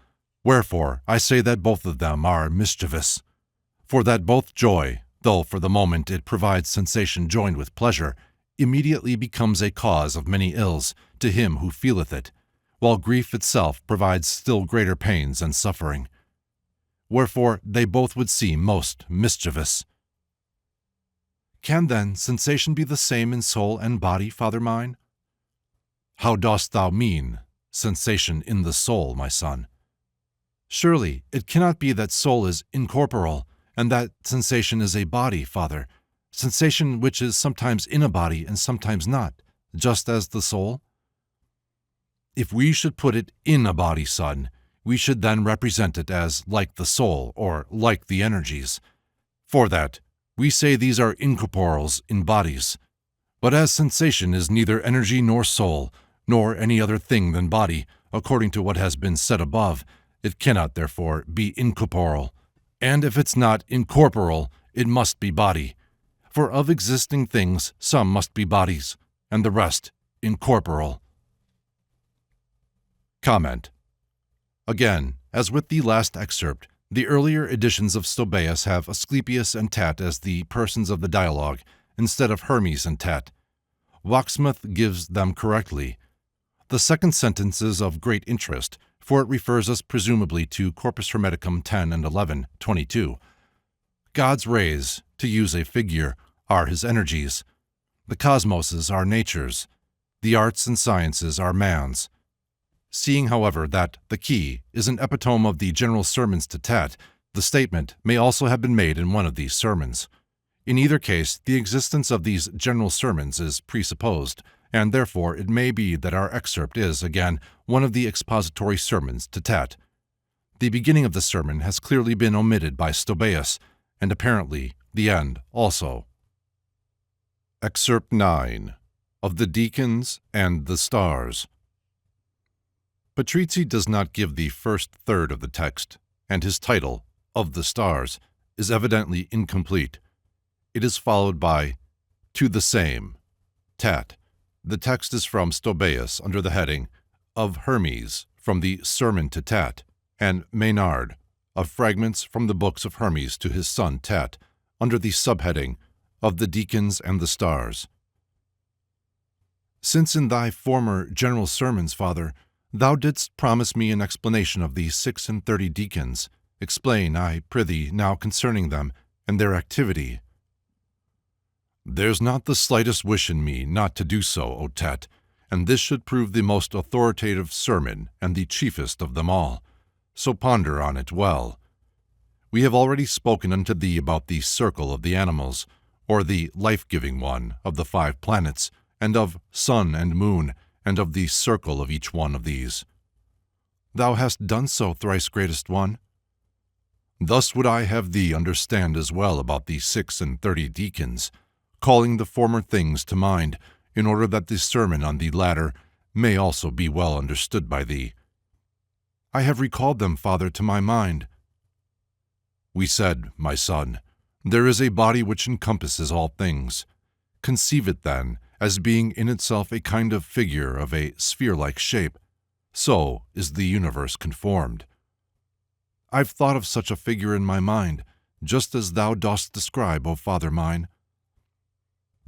Wherefore I say that both of them are mischievous. For that both joy, though for the moment it provides sensation joined with pleasure, immediately becomes a cause of many ills to him who feeleth it, while grief itself provides still greater pains and suffering. Wherefore they both would seem most mischievous. Can then sensation be the same in soul and body, father mine? How dost thou mean, sensation in the soul, my son? Surely it cannot be that soul is incorporeal, and that sensation is a body, father, sensation which is sometimes in a body and sometimes not, just as the soul? If we should put it in a body, son, we should then represent it as like the soul, or like the energies. For that, we say these are incorporeals in bodies. But as sensation is neither energy nor soul, nor any other thing than body, according to what has been said above, it cannot, therefore, be incorporeal. And if it's not incorporeal, it must be body. For of existing things some must be bodies, and the rest incorporeal. Comment. Again, as with the last excerpt, the earlier editions of Stobaeus have Asclepius and Tat as the persons of the dialogue, instead of Hermes and Tat. Wachsmuth gives them correctly. The second sentence is of great interest, for it refers us presumably to Corpus Hermeticum 10 and 11, 22. God's rays, to use a figure, are his energies. The cosmoses are nature's. The arts and sciences are man's. Seeing, however, that the key is an epitome of the general sermons to Tat, the statement may also have been made in one of these sermons. In either case, the existence of these general sermons is presupposed, and therefore it may be that our excerpt is, again, one of the expository sermons to Tat. The beginning of the sermon has clearly been omitted by Stobaeus, and apparently the end also. Excerpt 9. of the deacons and the stars. Patrizzi does not give the first third of the text, and his title, Of the Stars, is evidently incomplete. It is followed by To the Same, Tat. The text is from Stobaeus under the heading of Hermes from the Sermon to Tat, and Maynard of fragments from the books of Hermes to his son Tat under the subheading of the deacons and the stars. Since in thy former general sermons, Father, thou didst promise me an explanation of the 36 deacons, explain, I prithee, now concerning them and their activity. There's not the slightest wish in me not to do so, O Tat, and this should prove the most authoritative sermon and the chiefest of them all. So ponder on it well. We have already spoken unto thee about the circle of the animals, or the life-giving one of the 5 planets, and of sun and moon, and of the circle of each one of these. Thou hast done so, thrice-greatest one. Thus would I have thee understand as well about the 36 deacons, calling the former things to mind, in order that the sermon on the latter may also be well understood by thee. I have recalled them, Father, to my mind. We said, my son, there is a body which encompasses all things. Conceive it, then, as being in itself a kind of figure of a sphere-like shape. So is the universe conformed. I've thought of such a figure in my mind, just as thou dost describe, O Father mine.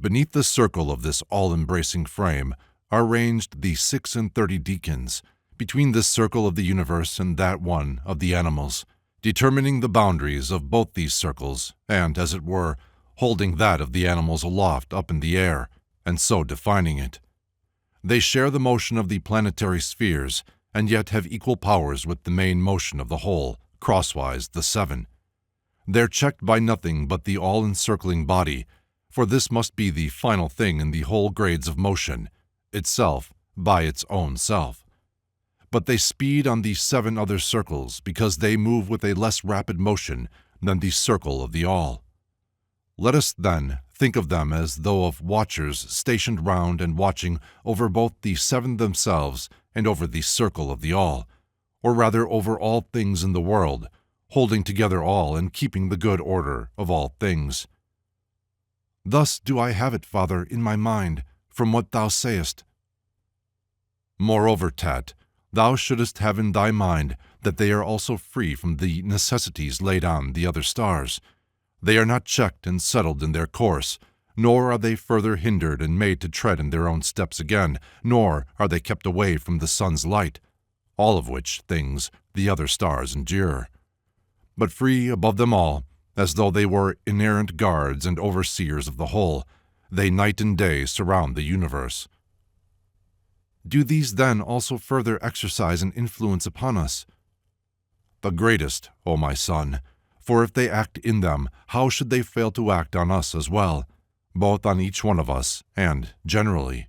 Beneath the circle of this all-embracing frame are ranged the 36 deacons, between this circle of the universe and that one of the animals, determining the boundaries of both these circles, and, as it were, holding that of the animals aloft up in the air, and so defining it. They share the motion of the planetary spheres, and yet have equal powers with the main motion of the whole, crosswise the 7. They're checked by nothing but the all-encircling body, for this must be the final thing in the whole grades of motion, itself by its own self. But they speed on the 7 other circles because they move with a less rapid motion than the circle of the all. Let us, then, think of them as though of watchers stationed round and watching over both the 7 themselves and over the circle of the all, or rather over all things in the world, holding together all and keeping the good order of all things. Thus do I have it, Father, in my mind, from what thou sayest. Moreover, Tat, thou shouldest have in thy mind that they are also free from the necessities laid on the other stars. They are not checked and settled in their course, nor are they further hindered and made to tread in their own steps again, nor are they kept away from the sun's light, all of which things the other stars endure. But free above them all, as though they were inerrant guards and overseers of the whole, they night and day surround the universe. Do these then also further exercise an influence upon us? The greatest, O my son, for if they act in them, how should they fail to act on us as well, both on each one of us and generally?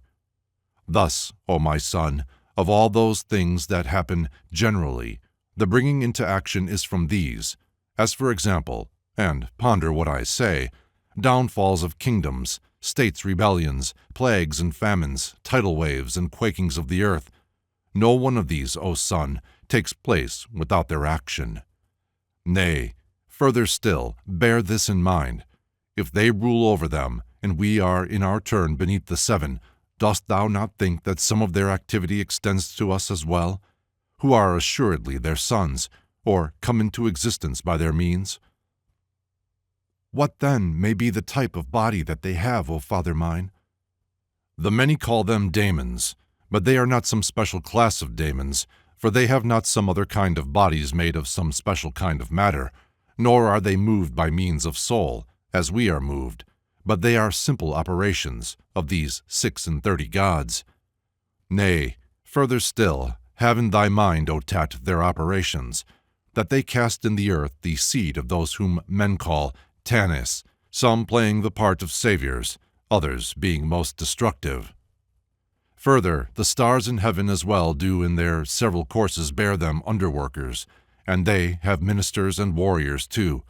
Thus, O my son, of all those things that happen generally, the bringing into action is from these, as for example, and ponder what I say, downfalls of kingdoms, states' rebellions, plagues and famines, tidal waves and quakings of the earth. No one of these, O son, takes place without their action. Nay, further still, bear this in mind. If they rule over them, and we are in our turn beneath the 7, dost thou not think that some of their activity extends to us as well, who are assuredly their sons, or come into existence by their means? What then may be the type of body that they have, O Father mine? The many call them daemons, but they are not some special class of daemons, for they have not some other kind of bodies made of some special kind of matter, nor are they moved by means of soul, as we are moved, but they are simple operations of these 36 gods. Nay, further still, have in thy mind, O Tat, their operations, that they cast in the earth the seed of those whom men call Tanis, some playing the part of saviors, others being most destructive. Further, the stars in heaven as well do in their several courses bear them underworkers, and they have ministers and warriors too,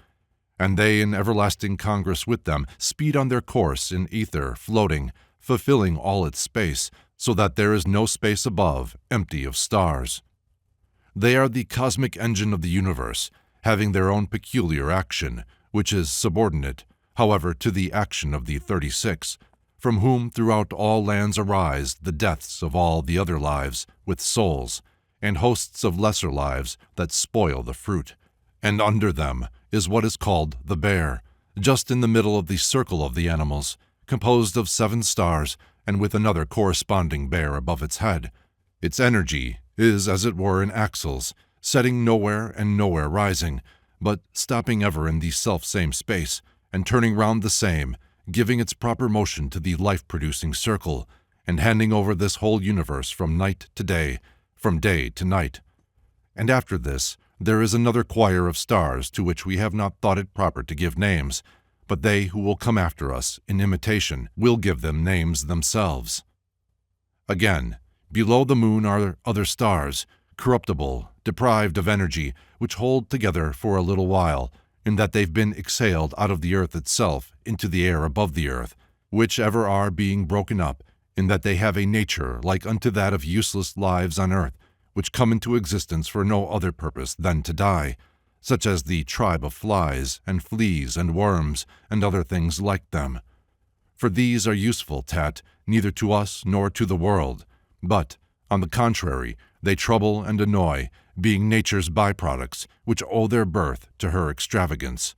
and they in everlasting congress with them speed on their course in ether, floating, fulfilling all its space, so that there is no space above empty of stars. They are the cosmic engine of the universe, having their own peculiar action, which is subordinate, however, to the action of the 36, from whom throughout all lands arise the deaths of all the other lives with souls, and hosts of lesser lives that spoil the fruit. And under them is what is called the bear, just in the middle of the circle of the animals, composed of 7 stars, and with another corresponding bear above its head. Its energy is as it were in axles, setting nowhere and nowhere rising, but stopping ever in the self-same space, and turning round the same, giving its proper motion to the life-producing circle, and handing over this whole universe from night to day, from day to night. And after this, there is another choir of stars to which we have not thought it proper to give names, but they who will come after us in imitation will give them names themselves. Again, below the moon are other stars, corruptible, deprived of energy, which hold together for a little while, in that they've been exhaled out of the earth itself into the air above the earth, which ever are being broken up, in that they have a nature like unto that of useless lives on earth, which come into existence for no other purpose than to die, such as the tribe of flies, and fleas, and worms, and other things like them. For these are useful, neither to us nor to the world, but, on the contrary, they trouble and annoy, being nature's byproducts, which owe their birth to her extravagance.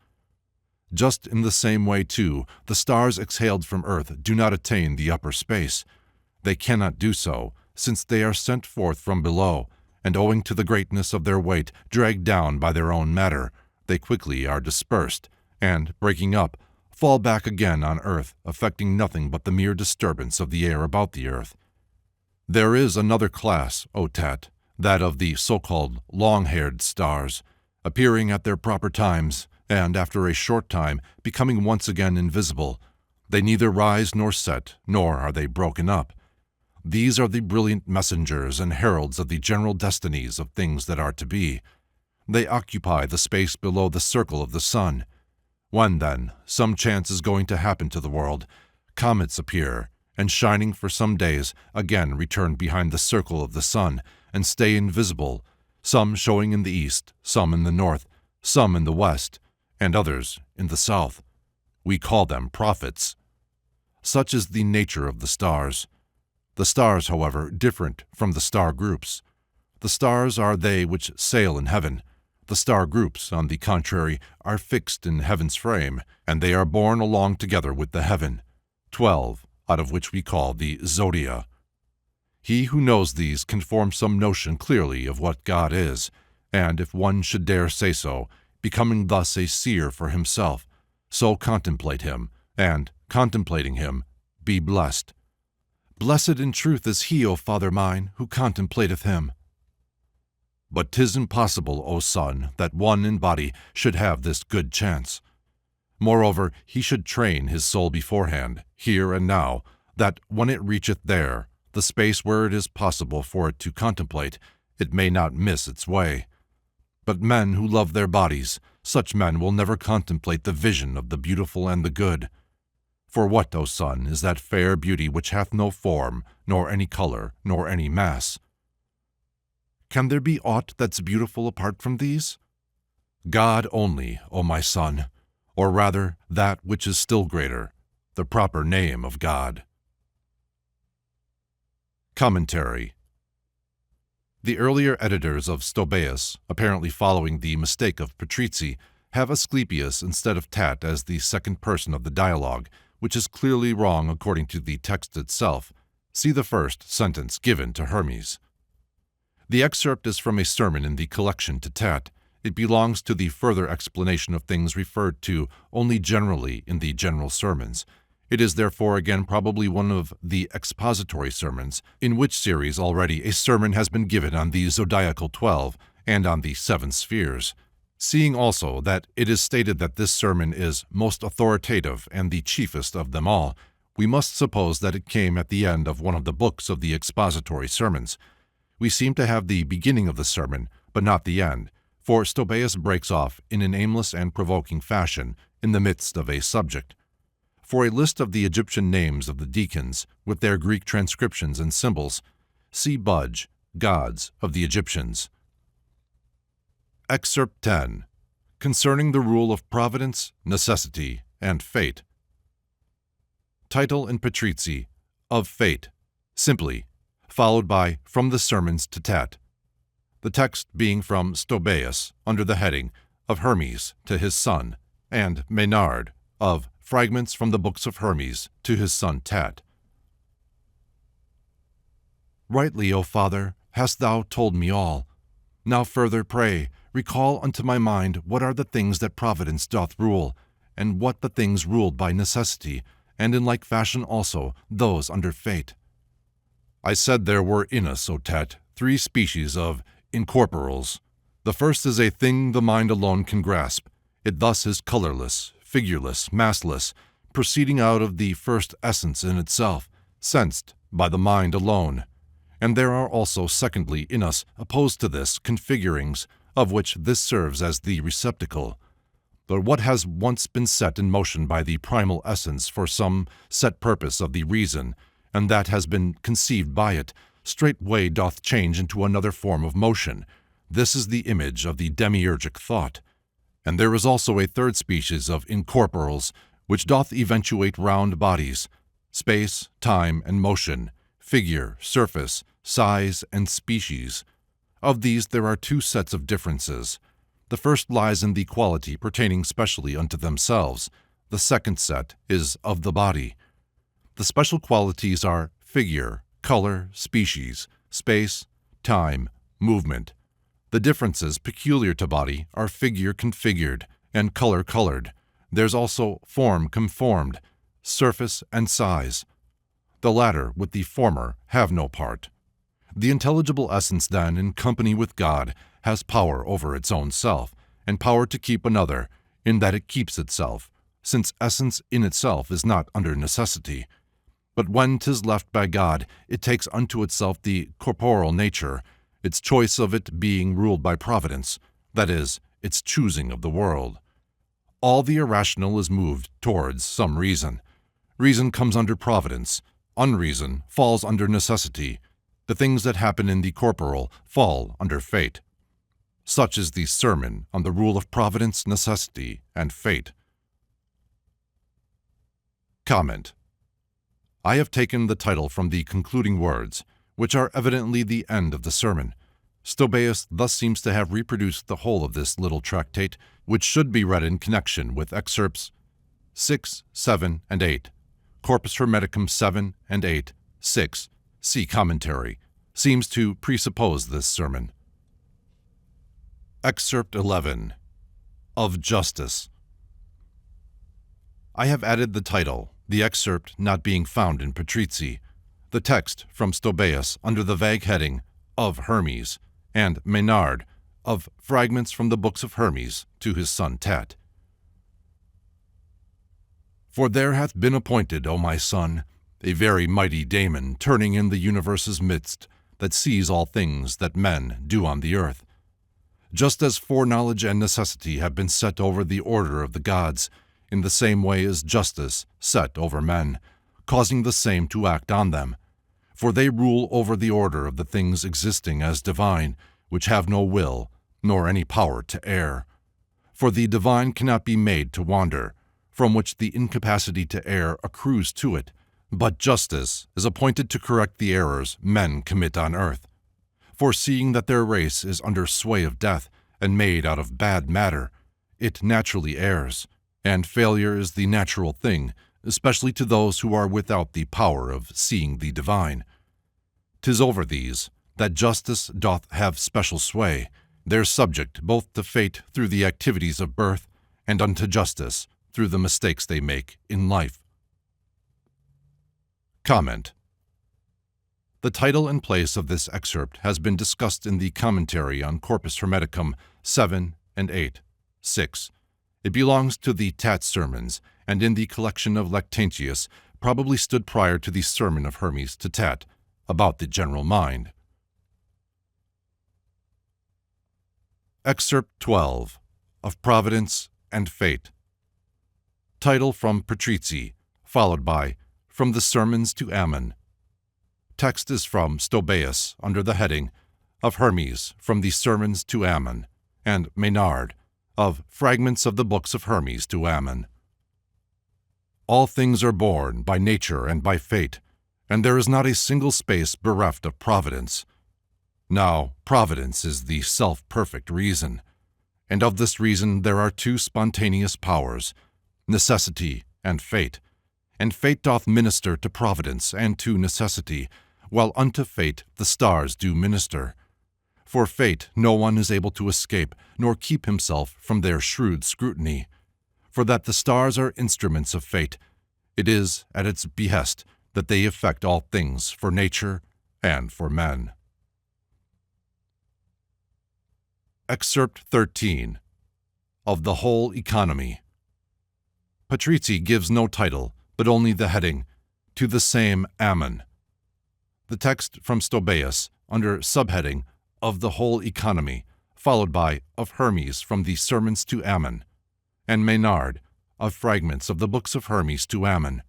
Just in the same way, too, the stars exhaled from earth do not attain the upper space. They cannot do so, since they are sent forth from below, and owing to the greatness of their weight, dragged down by their own matter, they quickly are dispersed, and, breaking up, fall back again on earth, affecting nothing but the mere disturbance of the air about the earth. There is another class, O Tat, that of the so-called long-haired stars, appearing at their proper times, and after a short time becoming once again invisible. They neither rise nor set, nor are they broken up. These are the brilliant messengers and heralds of the general destinies of things that are to be. They occupy the space below the circle of the sun. When, then, some chance is going to happen to the world, comets appear, and shining for some days, again return behind the circle of the sun, and stay invisible, some showing in the east, some in the north, some in the west, and others in the south. We call them prophets. Such is the nature of the stars. The stars, however, different from the star groups. The stars are they which sail in heaven. The star groups, on the contrary, are fixed in heaven's frame, and they are borne along together with the heaven, 12, out of which we call the zodia. He who knows these can form some notion clearly of what God is, and if one should dare say so, becoming thus a seer for himself, so contemplate him, and, contemplating him, be blessed. Blessed in truth is he, O Father mine, who contemplateth him. But 'tis impossible, O son, that one in body should have this good chance. Moreover, he should train his soul beforehand, here and now, that when it reacheth there, the space where it is possible for it to contemplate, it may not miss its way. But men who love their bodies, such men will never contemplate the vision of the beautiful and the good. For what, O son, is that fair beauty which hath no form, nor any color, nor any mass? Can there be aught that's beautiful apart from these? God only, O my son, or rather that which is still greater, the proper name of God. Commentary. The earlier editors of Stobaeus, apparently following the mistake of Patrizzi, have Asclepius instead of Tat as the second person of the dialogue, which is clearly wrong according to the text itself. See the first sentence given to Hermes. The excerpt is from a sermon in the collection to Tat. It belongs to the further explanation of things referred to only generally in the general sermons. It is therefore again probably one of the expository sermons, in which series already a sermon has been given on the zodiacal 12 and on the 7 spheres. Seeing also that it is stated that this sermon is most authoritative and the chiefest of them all, we must suppose that it came at the end of one of the books of the expository sermons. We seem to have the beginning of the sermon, but not the end, for Stobaeus breaks off in an aimless and provoking fashion in the midst of a subject. For a list of the Egyptian names of the deacons, with their Greek transcriptions and symbols, see Budge, Gods of the Egyptians. Excerpt 10. Concerning the rule of providence, necessity, and fate. Title in Patrizi, Of Fate, simply, followed by From the Sermons to Tat. The text being from Stobaeus, under the heading of Hermes to his son, and Maynard, of Fragments from the Books of Hermes to his son Tat. Rightly, O Father, hast thou told me all. Now further, pray, recall unto my mind what are the things that providence doth rule, and what the things ruled by necessity, and in like fashion also those under fate. I said there were in us, O Tat, 3 species of incorporals. The first is a thing the mind alone can grasp. It thus is colorless, figureless, massless, proceeding out of the first essence in itself, sensed by the mind alone. And there are also, secondly, in us, opposed to this, configurings, of which this serves as the receptacle. But what has once been set in motion by the primal essence for some set purpose of the reason, and that has been conceived by it, straightway doth change into another form of motion. This is the image of the demiurgic thought. And there is also a third species of incorporals, which doth eventuate round bodies, space, time, and motion, figure, surface, size, and species. Of these there are 2 sets of differences. The first lies in the quality pertaining specially unto themselves. The second set is of the body. The special qualities are figure, color, species, space, time, movement. The differences peculiar to body are figure configured and color colored. There's also form conformed, surface and size. The latter with the former have no part. The intelligible essence then, in company with God, has power over its own self, and power to keep another, in that it keeps itself, since essence in itself is not under necessity. But when 'tis left by God, it takes unto itself the corporal nature, its choice of it being ruled by providence, that is, its choosing of the world. All the irrational is moved towards some reason. Reason comes under providence. Unreason falls under necessity. The things that happen in the corporal fall under fate. Such is the sermon on the rule of providence, necessity, and fate. Comment. I have taken the title from the concluding words, which are evidently the end of the sermon. Stobaeus thus seems to have reproduced the whole of this little tractate, which should be read in connection with Excerpts 6, 7, and 8, Corpus Hermeticum 7 and 8, 6, see commentary, seems to presuppose this sermon. Excerpt 11. Of Justice. I have added the title, the excerpt not being found in Patrizi, the text from Stobaeus under the vague heading of Hermes, and Maynard of Fragments from the Books of Hermes to his son Tat. For there hath been appointed, O my son, a very mighty daemon turning in the universe's midst, that sees all things that men do on the earth. Just as foreknowledge and necessity have been set over the order of the gods, in the same way is justice set over men, causing the same to act on them. For they rule over the order of the things existing as divine, which have no will, nor any power to err. For the divine cannot be made to wander, from which the incapacity to err accrues to it, but justice is appointed to correct the errors men commit on earth. For seeing that their race is under sway of death, and made out of bad matter, it naturally errs, and failure is the natural thing, especially to those who are without the power of seeing the divine. 'Tis over these that justice doth have special sway. They're subject both to fate through the activities of birth, and unto justice through the mistakes they make in life. Comment. The title and place of this excerpt has been discussed in the commentary on Corpus Hermeticum 7 and 8, 6. It belongs to the Tat sermons, and in the collection of Lactantius probably stood prior to the sermon of Hermes to Tat, about the general mind. Excerpt 12. Of Providence and Fate. Title from Patrizi, followed by From the Sermons to Ammon. Text is from Stobaeus under the heading of Hermes from the Sermons to Ammon, and Maynard of Fragments of the Books of Hermes to Ammon. All things are born by nature and by fate, and there is not a single space bereft of providence. Now, providence is the self-perfect reason, and of this reason there are two spontaneous powers, necessity and fate doth minister to providence and to necessity, while unto fate the stars do minister. For fate no one is able to escape, nor keep himself from their shrewd scrutiny. For that the stars are instruments of fate, it is at its behest that they effect all things for nature and for men. Excerpt 13 of the Whole Economy. Patrizzi gives no title, but only the heading, To the Same Ammon. The text from Stobaeus under subheading of the Whole Economy, followed by of Hermes from the Sermons to Ammon, and Maynard of Fragments of the Books of Hermes to Ammon.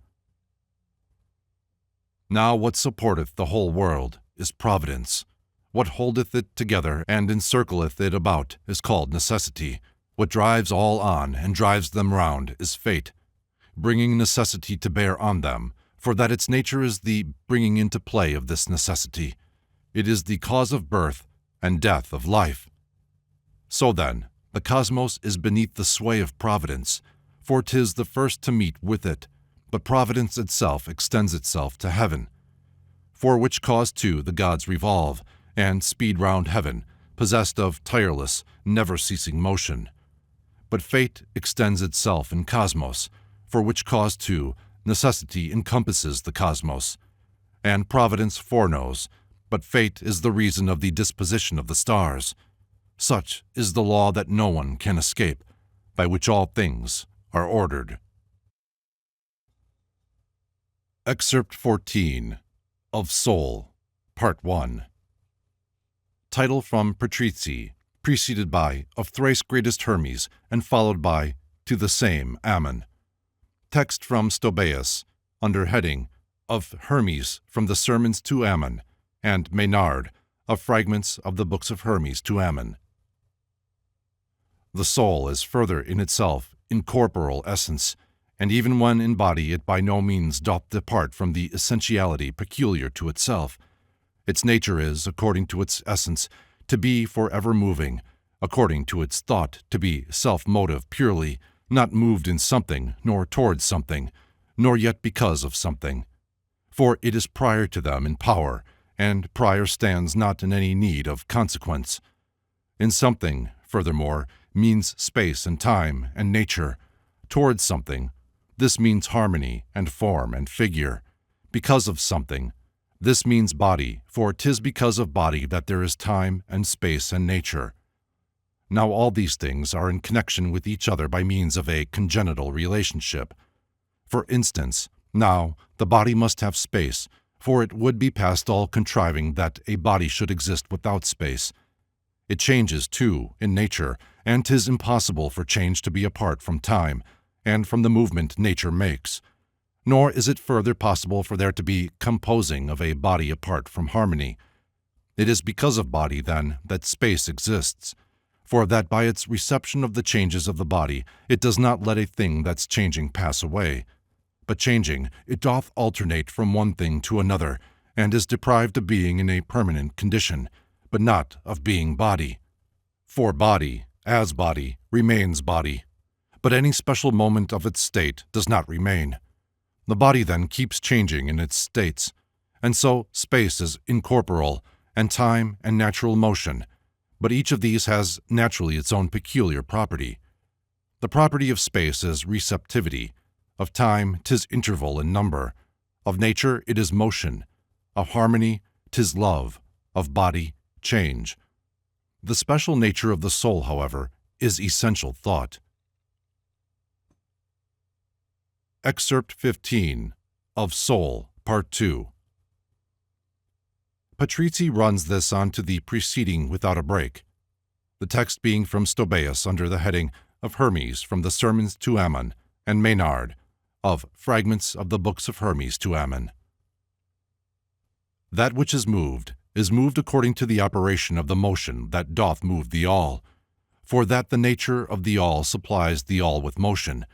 Now what supporteth the whole world is providence. What holdeth it together and encircleth it about is called necessity. What drives all on and drives them round is fate, bringing necessity to bear on them, for that its nature is the bringing into play of this necessity. It is the cause of birth and death of life. So then, the cosmos is beneath the sway of providence, for 'tis the first to meet with it, but providence itself extends itself to heaven. For which cause too the gods revolve, and speed round heaven, possessed of tireless, never-ceasing motion. But fate extends itself in cosmos, for which cause too necessity encompasses the cosmos, and providence foreknows, but fate is the reason of the disposition of the stars. Such is the law that no one can escape, by which all things are ordered. Excerpt 14 of Soul, Part 1. Title from Patrizzi, preceded by Of Thrice-Greatest Hermes, and followed by To the Same Ammon. Text from Stobaeus, under heading of Hermes from the Sermons to Ammon, and Maynard of Fragments of the Books of Hermes to Ammon. The soul is further in itself incorporeal essence, and even when in body it by no means doth depart from the essentiality peculiar to itself. Its nature is, according to its essence, to be for ever moving, according to its thought to be self-motive purely, not moved in something, nor towards something, nor yet because of something. For it is prior to them in power, and prior stands not in any need of consequence. In something, furthermore, means space and time and nature. Towards something, this means harmony and form and figure. Because of something, this means body, for 'tis because of body that there is time and space and nature. Now all these things are in connection with each other by means of a congenital relationship. For instance, now the body must have space, for it would be past all contriving that a body should exist without space. It changes, too, in nature, and 'tis impossible for change to be apart from time, and from the movement nature makes. Nor is it further possible for there to be composing of a body apart from harmony. It is because of body, then, that space exists, for that by its reception of the changes of the body it does not let a thing that's changing pass away. But changing, it doth alternate from one thing to another, and is deprived of being in a permanent condition, but not of being body. For body, as body, remains body, but any special moment of its state does not remain. The body then keeps changing in its states, and so space is incorporeal, and time and natural motion, but each of these has naturally its own peculiar property. The property of space is receptivity, of time 'tis interval and number, of nature it is motion, of harmony 'tis love, of body change. The special nature of the soul, however, is essential thought. Excerpt 15 of Soul, Part 2. Patrizzi runs this on to the preceding without a break, the text being from Stobaeus under the heading of Hermes from the Sermons to Ammon, and Maynard of Fragments of the Books of Hermes to Ammon. That which is moved according to the operation of the motion that doth move the all, for that the nature of the all supplies the all with motion,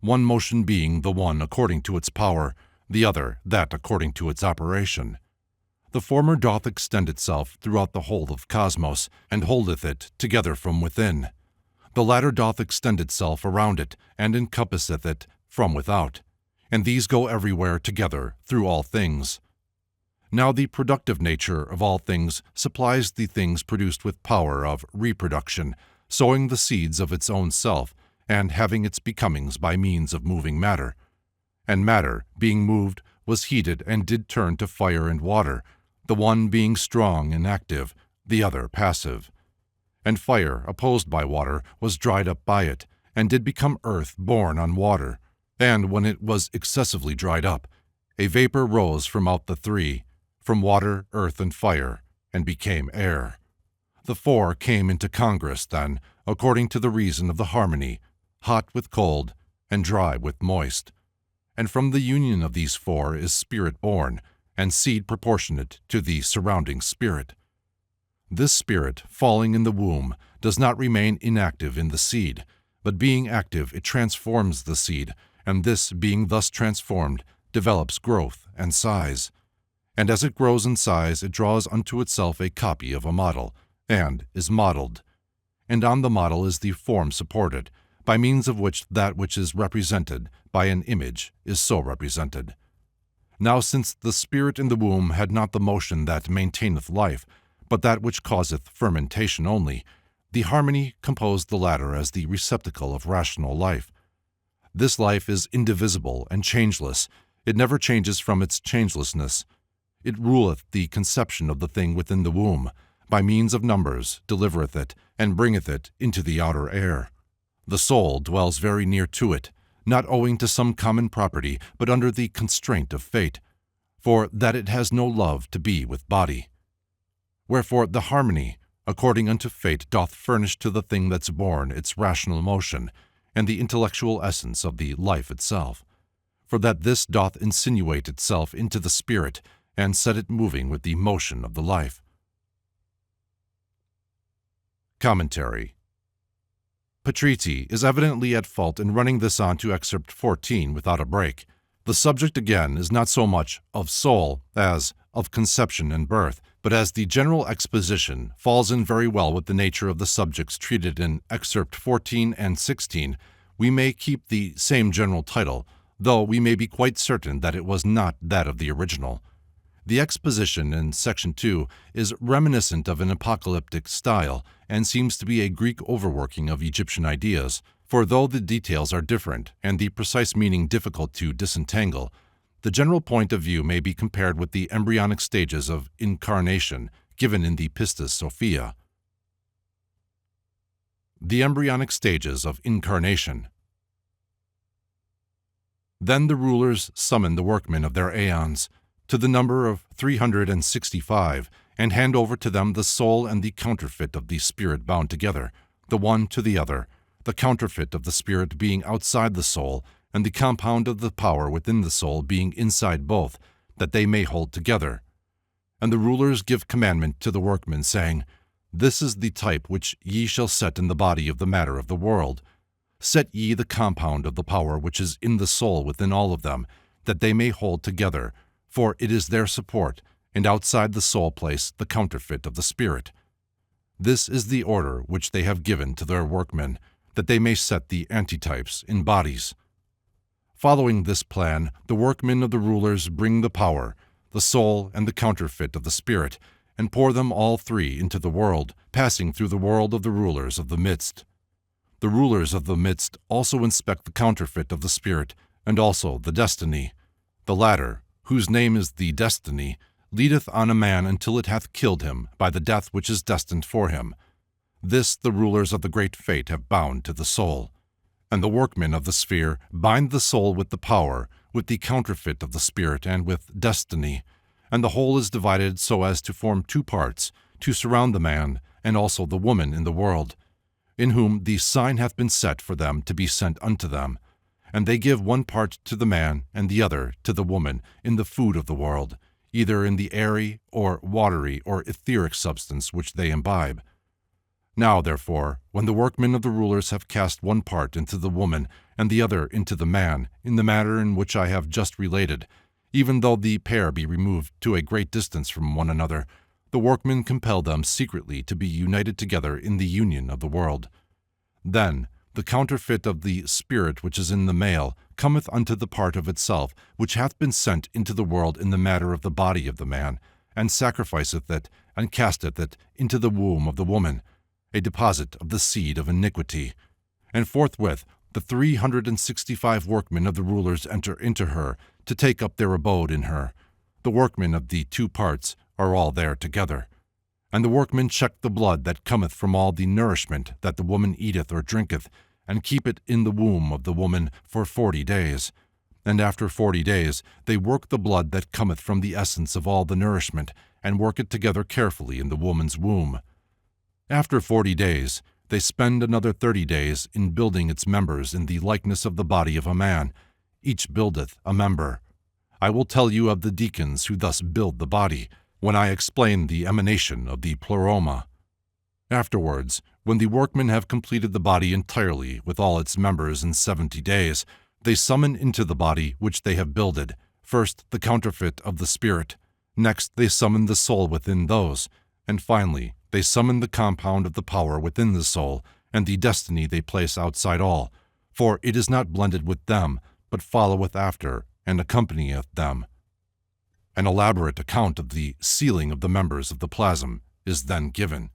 one motion being the one according to its power, the other that according to its operation. The former doth extend itself throughout the whole of cosmos, and holdeth it together from within. The latter doth extend itself around it, and encompasseth it from without, and these go everywhere together through all things. Now the productive nature of all things supplies the things produced with power of reproduction, sowing the seeds of its own self, and having its becomings by means of moving matter. And matter, being moved, was heated and did turn to fire and water, the one being strong and active, the other passive. And fire, opposed by water, was dried up by it, and did become earth borne on water. And when it was excessively dried up, a vapor rose from out the three, from water, earth, and fire, and became air. The four came into congress then, according to the reason of the harmony, hot with cold, and dry with moist. And from the union of these four is spirit born, and seed proportionate to the surrounding spirit. This spirit, falling in the womb, does not remain inactive in the seed, but being active it transforms the seed, and this, being thus transformed, develops growth and size. And as it grows in size, it draws unto itself a copy of a model, and is modeled. And on the model is the form supported, by means of which that which is represented by an image is so represented. Now since the spirit in the womb had not the motion that maintaineth life, but that which causeth fermentation only, the harmony composed the latter as the receptacle of rational life. This life is indivisible and changeless. It never changes from its changelessness. It ruleth the conception of the thing within the womb, by means of numbers delivereth it, and bringeth it into the outer air. The soul dwells very near to it, not owing to some common property, but under the constraint of fate, for that it has no love to be with body. Wherefore the harmony, according unto fate, doth furnish to the thing that's born its rational motion, and the intellectual essence of the life itself, for that this doth insinuate itself into the spirit, and set it moving with the motion of the life. Commentary. Patrizi is evidently at fault in running this on to Excerpt 14 without a break. The subject again is not so much of soul as of conception and birth, but as the general exposition falls in very well with the nature of the subjects treated in Excerpt 14 and 16, we may keep the same general title, though we may be quite certain that it was not that of the original. The exposition in Section 2 is reminiscent of an apocalyptic style and seems to be a Greek overworking of Egyptian ideas, for though the details are different and the precise meaning difficult to disentangle, the general point of view may be compared with the embryonic stages of incarnation given in the Pistis Sophia. The embryonic stages of incarnation. Then the rulers summon the workmen of their aeons, to the number of 365, and hand over to them the soul and the counterfeit of the spirit bound together, the one to the other, the counterfeit of the spirit being outside the soul, and the compound of the power within the soul being inside both, that they may hold together. And the rulers give commandment to the workmen, saying, This is the type which ye shall set in the body of the matter of the world. Set ye the compound of the power which is in the soul within all of them, that they may hold together, for it is their support, and outside the soul place the counterfeit of the spirit. This is the order which they have given to their workmen, that they may set the antitypes in bodies. Following this plan, the workmen of the rulers bring the power, the soul, and the counterfeit of the spirit, and pour them all three into the world, passing through the world of the rulers of the midst. The rulers of the midst also inspect the counterfeit of the spirit, and also the destiny. The latter, whose name is the destiny, leadeth on a man until it hath killed him by the death which is destined for him. This the rulers of the great fate have bound to the soul. And the workmen of the sphere bind the soul with the power, with the counterfeit of the spirit, and with destiny, and the whole is divided so as to form two parts, to surround the man, and also the woman in the world, in whom the sign hath been set for them to be sent unto them. and they give one part to the man and the other to the woman in the food of the world, either in the airy or watery or etheric substance which they imbibe. Now, therefore, when the workmen of the rulers have cast one part into the woman and the other into the man, in the manner in which I have just related, even though the pair be removed to a great distance from one another, the workmen compel them secretly to be united together in the union of the world. Then the counterfeit of the spirit which is in the male cometh unto the part of itself which hath been sent into the world in the matter of the body of the man, and sacrificeth it, and casteth it into the womb of the woman, a deposit of the seed of iniquity. And forthwith the 365 workmen of the rulers enter into her, to take up their abode in her. The workmen of the two parts are all there together. And the workmen check the blood that cometh from all the nourishment that the woman eateth or drinketh, and keep it in the womb of the woman for 40 days. And after 40 days they work the blood that cometh from the essence of all the nourishment, and work it together carefully in the woman's womb. After 40 days they spend another 30 days in building its members in the likeness of the body of a man. Each buildeth a member. I will tell you of the deacons who thus build the body, when I explain the emanation of the pleroma. Afterwards, when the workmen have completed the body entirely with all its members in 70 days, they summon into the body which they have builded, first the counterfeit of the spirit, next they summon the soul within those, and finally they summon the compound of the power within the soul, and the destiny they place outside all, for it is not blended with them, but followeth after, and accompanieth them. An elaborate account of the sealing of the members of the plasm is then given.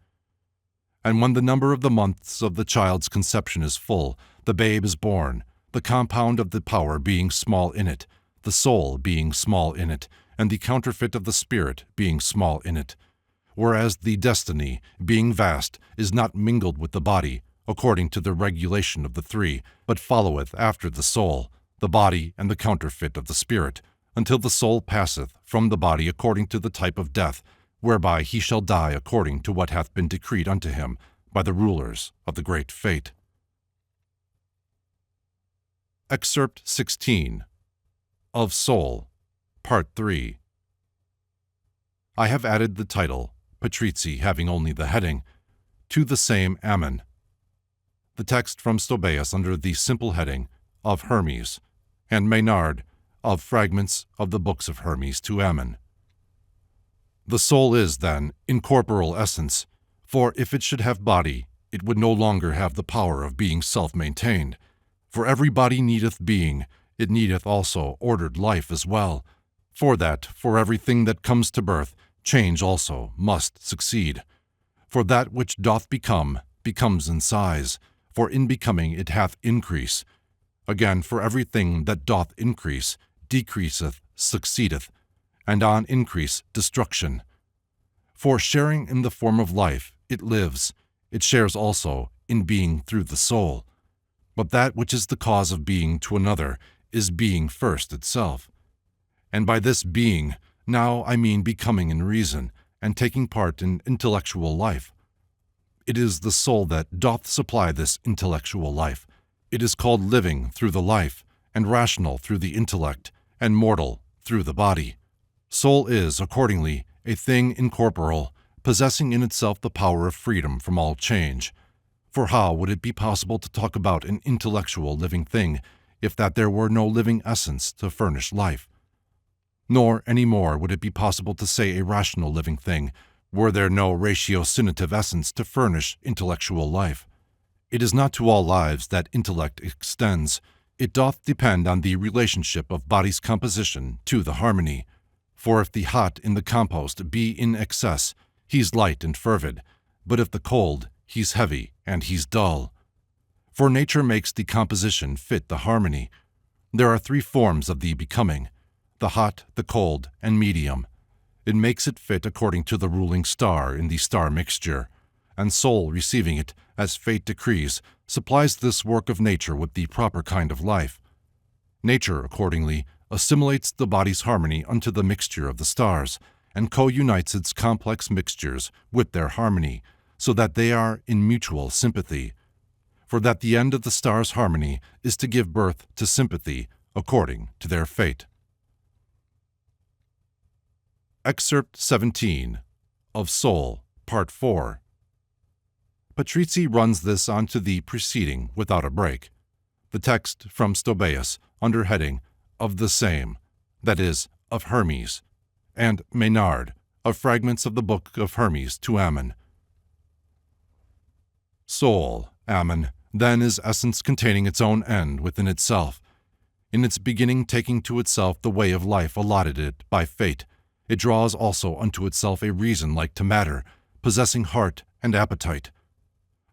And when the number of the months of the child's conception is full, the babe is born, the compound of the power being small in it, the soul being small in it, and the counterfeit of the spirit being small in it. Whereas the destiny, being vast, is not mingled with the body, according to the regulation of the three, but followeth after the soul, the body, and the counterfeit of the spirit, until the soul passeth from the body according to the type of death, whereby he shall die according to what hath been decreed unto him by the rulers of the great fate. Excerpt 16 of Soul, Part 3. I have added the title, Patrizii having only the heading, to the same Ammon. The text from Stobaeus under the simple heading of Hermes, and Maynard of Fragments of the Books of Hermes to Ammon. The soul is, then, incorporeal essence, for if it should have body, it would no longer have the power of being self-maintained. For every body needeth being, it needeth also ordered life as well, for that, for everything that comes to birth, change also must succeed. For that which doth become, becomes in size, for in becoming it hath increase. Again, for everything that doth increase, decreaseth, succeedeth, and on increase destruction. For sharing in the form of life, it lives, it shares also in being through the soul. But that which is the cause of being to another is being first itself. And by this being, now I mean becoming in reason, and taking part in intellectual life. It is the soul that doth supply this intellectual life. It is called living through the life, and rational through the intellect, and mortal through the body. Soul is, accordingly, a thing incorporeal, possessing in itself the power of freedom from all change. For how would it be possible to talk about an intellectual living thing if that there were no living essence to furnish life? Nor any more would it be possible to say a rational living thing were there no ratiocinative essence to furnish intellectual life. It is not to all lives that intellect extends. It doth depend on the relationship of body's composition to the harmony. For if the hot in the compost be in excess, he's light and fervid, but if the cold, he's heavy and he's dull. For nature makes the composition fit the harmony. There are three forms of the becoming, the hot, the cold, and medium. It makes it fit according to the ruling star in the star mixture, and soul receiving it, as fate decrees, supplies this work of nature with the proper kind of life. Nature, accordingly, assimilates the body's harmony unto the mixture of the stars, and co-unites its complex mixtures with their harmony, so that they are in mutual sympathy. for that the end of the stars' harmony is to give birth to sympathy according to their fate. Excerpt 17 of Soul, Part 4. Patrizzi runs this onto the preceding without a break. The text from Stobaeus, under heading of the same, that is, of Hermes, and Maynard, of fragments of the book of Hermes to Ammon. Soul, Ammon, then is essence containing its own end within itself. In its beginning taking to itself the way of life allotted it by fate, it draws also unto itself a reason like to matter, possessing heart and appetite.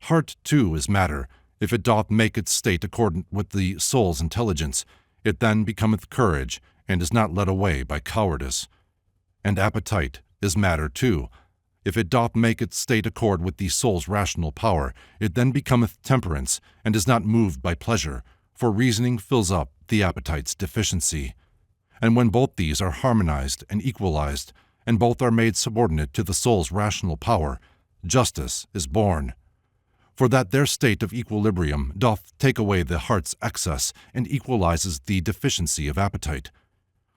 Heart, too, is matter. If it doth make its state accordant with the soul's intelligence, it then becometh courage, and is not led away by cowardice. And appetite is matter, too. If it doth make its state accord with the soul's rational power, it then becometh temperance, and is not moved by pleasure, for reasoning fills up the appetite's deficiency. And when both these are harmonized and equalized, and both are made subordinate to the soul's rational power, justice is born. For that their state of equilibrium doth take away the heart's excess and equalizes the deficiency of appetite.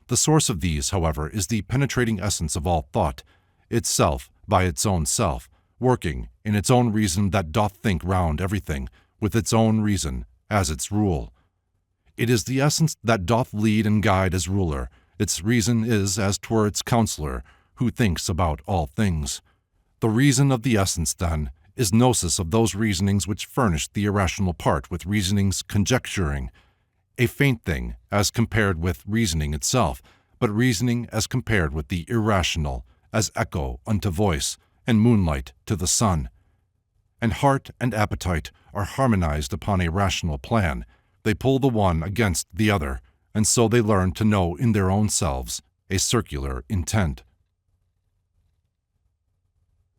The source of these, however, is the penetrating essence of all thought, itself by its own self, working in its own reason that doth think round everything, with its own reason as its rule. It is the essence that doth lead and guide as ruler. Its reason is as 'twere its counselor, who thinks about all things. The reason of the essence, then, is gnosis of those reasonings which furnish the irrational part with reasonings conjecturing, a faint thing as compared with reasoning itself, but reasoning as compared with the irrational, as echo unto voice, and moonlight to the sun. And heart and appetite are harmonized upon a rational plan. They pull the one against the other, and so they learn to know in their own selves a circular intent.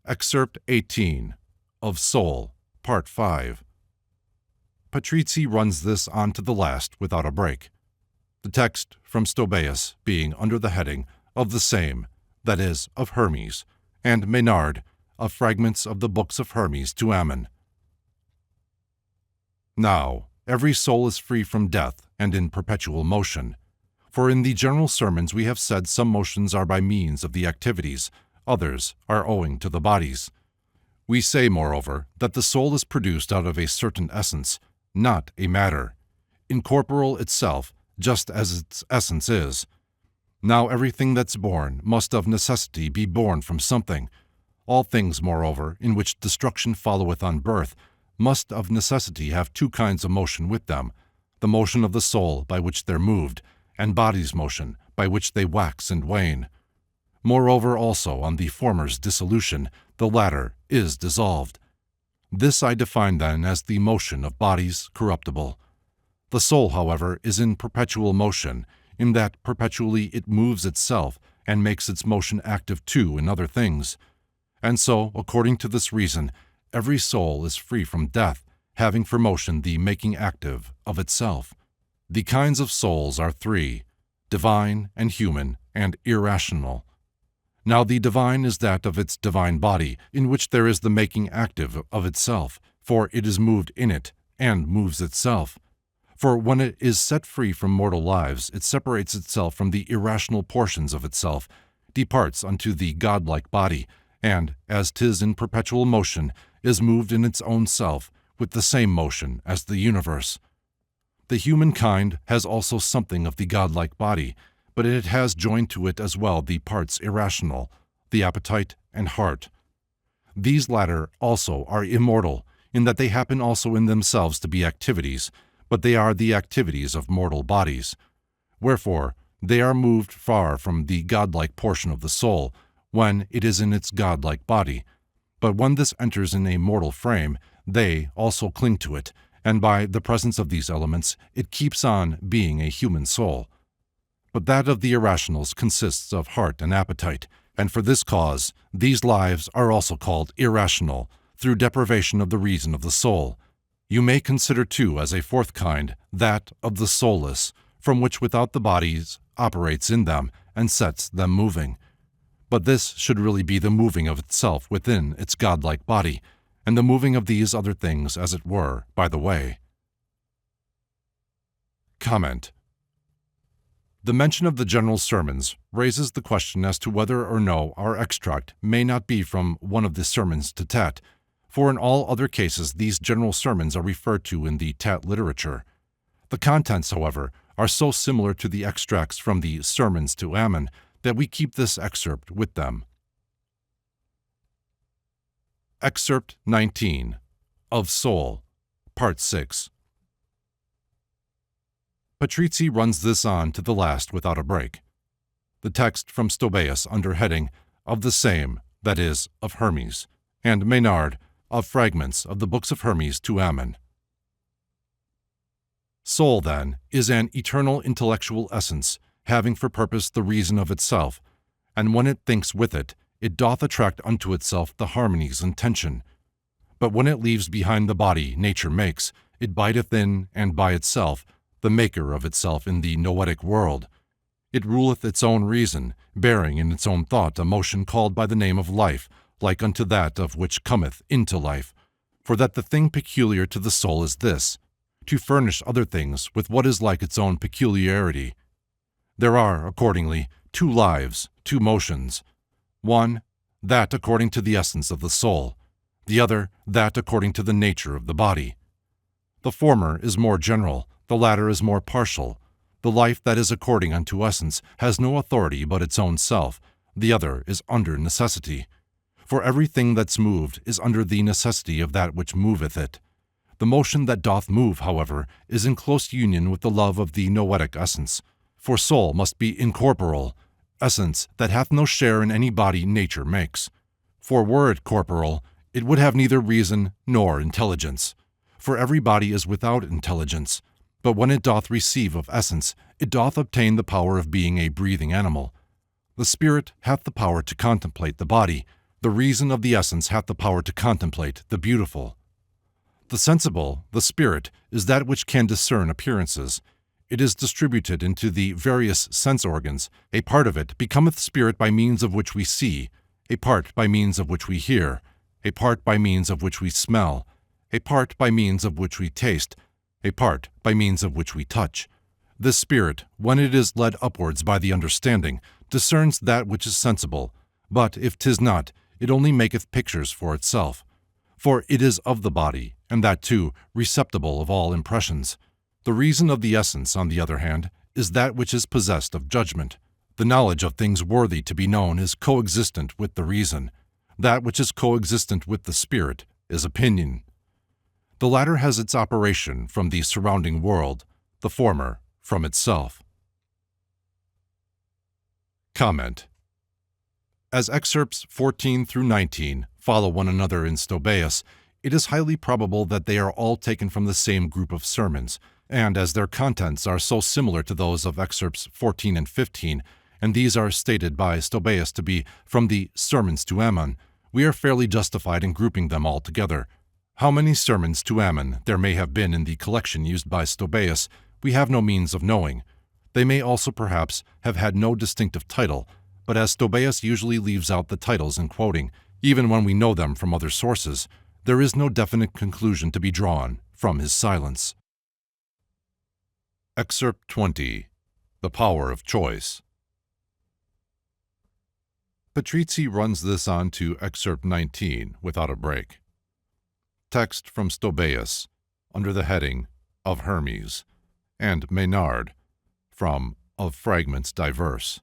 Excerpt 18 of Soul, Part 5. Patrizzi runs this on to the last without a break. The text from Stobaeus being under the heading of the same, that is, of Hermes, and Maynard, of fragments of the books of Hermes to Ammon. Now, every soul is free from death and in perpetual motion. For in the general sermons we have said some motions are by means of the activities, others are owing to the bodies. We say, moreover, that the soul is produced out of a certain essence, not a matter, incorporeal itself, just as its essence is. Now everything that's born must of necessity be born from something. All things, moreover, in which destruction followeth on birth, must of necessity have two kinds of motion with them, the motion of the soul by which they're moved, and body's motion by which they wax and wane. Moreover also on the former's dissolution, the latter is dissolved. This I define then as the motion of bodies corruptible. The soul, however, is in perpetual motion, in that perpetually it moves itself and makes its motion active too in other things. And so, according to this reason, every soul is free from death, having for motion the making active of itself. The kinds of souls are three: divine and human and irrational. Now the divine is that of its divine body, in which there is the making active of itself, for it is moved in it, and moves itself. For when it is set free from mortal lives, it separates itself from the irrational portions of itself, departs unto the godlike body, and, as 'tis in perpetual motion, is moved in its own self, with the same motion as the universe. The human kind has also something of the godlike body, but it has joined to it as well the parts irrational, the appetite and heart. These latter also are immortal, in that they happen also in themselves to be activities, but they are the activities of mortal bodies. Wherefore, they are moved far from the godlike portion of the soul, when it is in its godlike body. But when this enters in a mortal frame, they also cling to it, and by the presence of these elements it keeps on being a human soul. But that of the irrationals consists of heart and appetite, and for this cause these lives are also called irrational, through deprivation of the reason of the soul. You may consider too as a fourth kind that of the soulless, from which without the bodies operates in them and sets them moving. But this should really be the moving of itself within its godlike body, and the moving of these other things, as it were, by the way. Comment. The mention of the general sermons raises the question as to whether or no our extract may not be from one of the sermons to Tat, for in all other cases these general sermons are referred to in the Tat literature. The contents, however, are so similar to the extracts from the sermons to Ammon that we keep this excerpt with them. Excerpt 19, of Soul, Part 6. Patrizzi runs this on to the last without a break. The text from Stobaeus under heading of the same, that is, of Hermes, and Maynard of fragments of the books of Hermes to Ammon. Soul, then, is an eternal intellectual essence, having for purpose the reason of itself, and when it thinks with it, it doth attract unto itself the harmonies and tension. But when it leaves behind the body nature makes, it bideth in, and by itself, the maker of itself in the noetic world. It ruleth its own reason, bearing in its own thought a motion called by the name of life, like unto that of which cometh into life. For that the thing peculiar to the soul is this, to furnish other things with what is like its own peculiarity. There are, accordingly, two lives, two motions. One, that according to the essence of the soul. The other, that according to the nature of the body. The former is more general, the latter is more partial. The life that is according unto essence has no authority but its own self. The other is under necessity. For everything that's moved is under the necessity of that which moveth it. The motion that doth move, however, is in close union with the love of the noetic essence. For soul must be incorporeal, essence that hath no share in any body nature makes. For were it corporeal, it would have neither reason nor intelligence. For every body is without intelligence. But when it doth receive of essence, it doth obtain the power of being a breathing animal. The spirit hath the power to contemplate the body. The reason of the essence hath the power to contemplate the beautiful. The sensible, the spirit, is that which can discern appearances. It is distributed into the various sense organs. A part of it becometh spirit by means of which we see, a part by means of which we hear, a part by means of which we smell, a part by means of which we taste, a part by means of which we touch. This spirit, when it is led upwards by the understanding, discerns that which is sensible, but if 'tis not, it only maketh pictures for itself. For it is of the body, and that too, receptible of all impressions. The reason of the essence, on the other hand, is that which is possessed of judgment. The knowledge of things worthy to be known is coexistent with the reason. That which is coexistent with the spirit is opinion. The latter has its operation from the surrounding world, the former from itself. Comment. As excerpts 14 through 19 follow one another in Stobaeus, it is highly probable that they are all taken from the same group of sermons, and as their contents are so similar to those of excerpts 14 and 15, and these are stated by Stobaeus to be from the Sermons to Ammon, we are fairly justified in grouping them all together. How many sermons to Ammon there may have been in the collection used by Stobaeus, we have no means of knowing. They may also perhaps have had no distinctive title, but as Stobaeus usually leaves out the titles in quoting, even when we know them from other sources, there is no definite conclusion to be drawn from his silence. Excerpt 20. The Power of Choice. Patrizzi runs this on to Excerpt 19 without a break. Text from Stobaeus, under the heading of Hermes, and Maynard, from Of Fragments Diverse.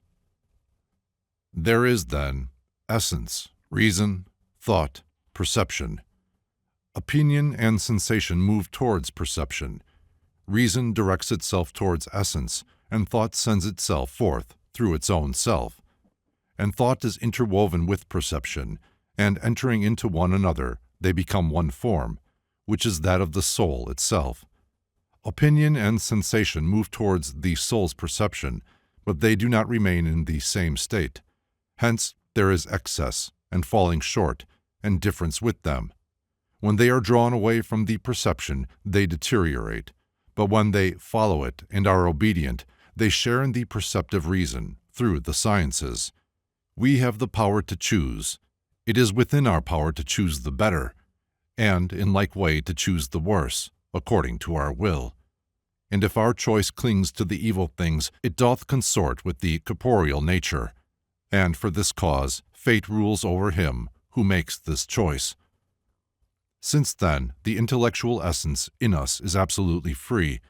There is, then, essence, reason, thought, perception. Opinion and sensation move towards perception. Reason directs itself towards essence, and thought sends itself forth through its own self. And thought is interwoven with perception, and entering into one another, they become one form, which is that of the soul itself. Opinion and sensation move towards the soul's perception, but they do not remain in the same state. Hence, there is excess, and falling short, and difference with them. When they are drawn away from the perception, they deteriorate, but when they follow it and are obedient, they share in the perceptive reason through the sciences. We have the power to choose. It is within our power to choose the better. and in like way to choose the worse, according to our will. And if our choice clings to the evil things, it doth consort with the corporeal nature, and for this cause fate rules over him who makes this choice. Since then the intellectual essence in us is absolutely free,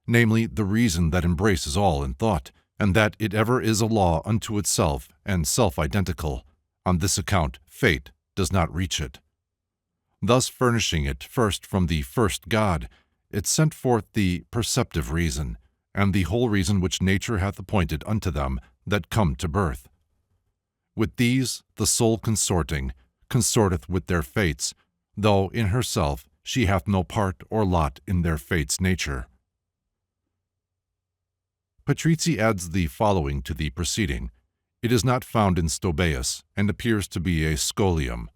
namely the reason that embraces all in thought, and that it ever is a law unto itself and self-identical, on this account fate does not reach it. Thus furnishing it first from the first God, it sent forth the perceptive reason, and the whole reason which nature hath appointed unto them that come to birth. With these the soul consorteth with their fates, though in herself she hath no part or lot in their fates' nature. Patrizzi adds the following to the preceding. It is not found in Stobaeus, and appears to be a scholium.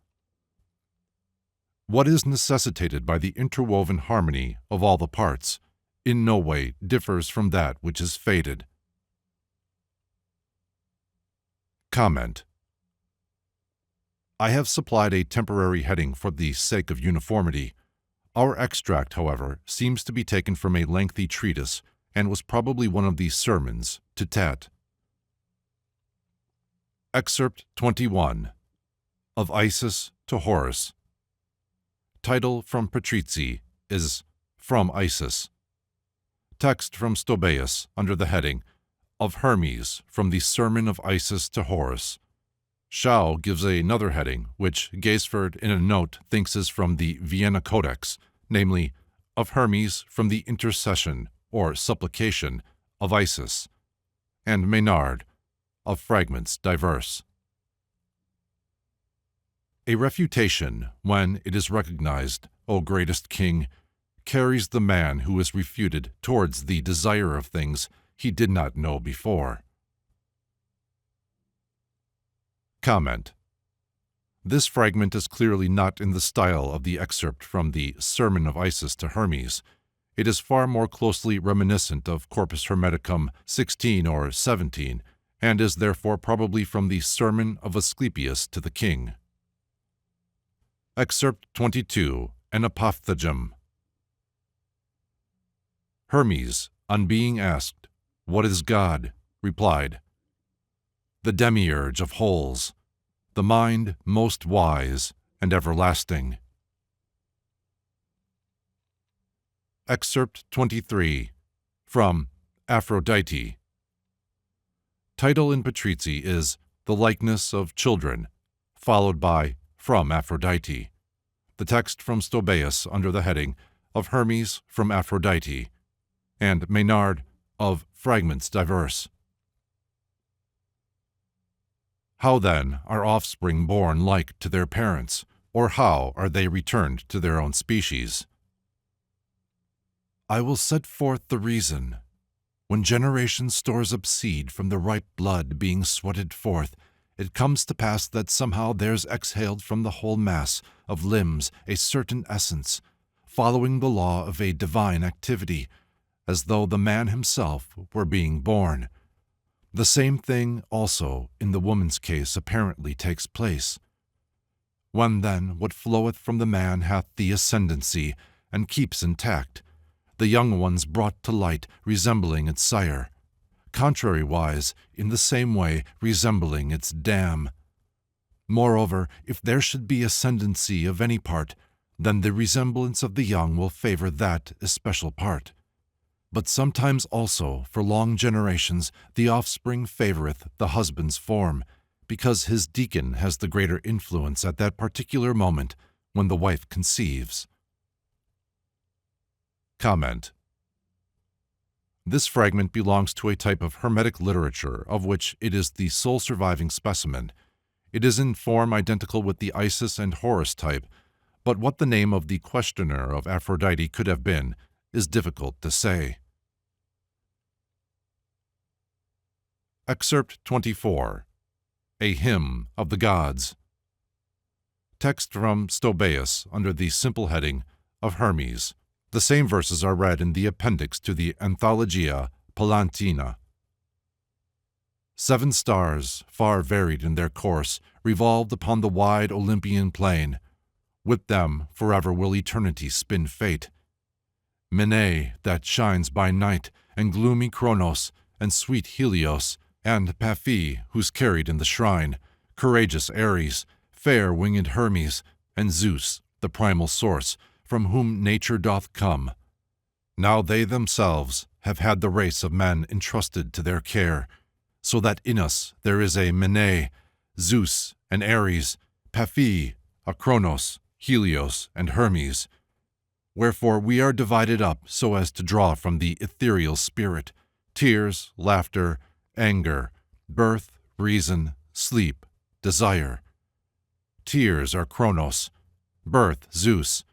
What is necessitated by the interwoven harmony of all the parts in no way differs from that which is fated. Comment. I have supplied a temporary heading for the sake of uniformity. Our extract, however, seems to be taken from a lengthy treatise, and was probably one of the sermons to Tat. Excerpt 21. Of Isis to Horus. Title from Patrizzi is From Isis. Text from Stobaeus under the heading Of Hermes from the Sermon of Isis to Horus. Schau gives another heading, which Gaisford in a note thinks is from the Vienna Codex, namely, Of Hermes from the Intercession, or Supplication, of Isis, and Maynard, of Fragments Diverse. A refutation, when it is recognized, O greatest king, carries the man who is refuted towards the desire of things he did not know before. Comment. This fragment is clearly not in the style of the excerpt from the Sermon of Isis to Hermes. It is far more closely reminiscent of Corpus Hermeticum 16 or 17, and is therefore probably from the Sermon of Asclepius to the king. Excerpt 22, an apophthegm. Hermes, on being asked, "What is God?" replied, "The demiurge of wholes, the mind most wise and everlasting." Excerpt 23, from Aphrodite. Title in Patrizzi is The Likeness of Children, followed by From Aphrodite. The text from Stobaeus under the heading Of Hermes from Aphrodite, and Maynard of Fragments Diverse. How then are offspring born like to their parents, or how are they returned to their own species? I will set forth the reason. When generation stores up seed from the ripe blood being sweated forth, it comes to pass that somehow there's exhaled from the whole mass of limbs a certain essence, following the law of a divine activity, as though the man himself were being born. The same thing also in the woman's case apparently takes place. When then what floweth from the man hath the ascendancy, and keeps intact, the young one's brought to light resembling its sire, contrariwise, in the same way resembling its dam. Moreover, if there should be ascendancy of any part, then the resemblance of the young will favor that especial part. But sometimes also, for long generations, the offspring favoreth the husband's form, because his deacon has the greater influence at that particular moment when the wife conceives. Comment. This fragment belongs to a type of Hermetic literature of which it is the sole surviving specimen. It is in form identical with the Isis and Horus type, but what the name of the questioner of Aphrodite could have been is difficult to say. Excerpt 24. A Hymn of the Gods. Text from Stobaeus under the simple heading of Hermes. The same verses are read in the appendix to the Anthologia Palantina. 7 stars, far varied in their course, revolved upon the wide Olympian plain. With them forever will eternity spin fate. Mene, that shines by night, and gloomy Kronos, and sweet Helios, and Paphi, who's carried in the shrine, courageous Ares, fair winged Hermes, and Zeus, the primal source, from whom nature doth come. Now they themselves have had the race of men entrusted to their care, so that in us there is a Mene, Zeus, and Ares, Paphi, a Kronos, Helios, and Hermes. Wherefore we are divided up so as to draw from the ethereal spirit tears, laughter, anger, birth, reason, sleep, desire. Tears are Kronos, birth Zeus,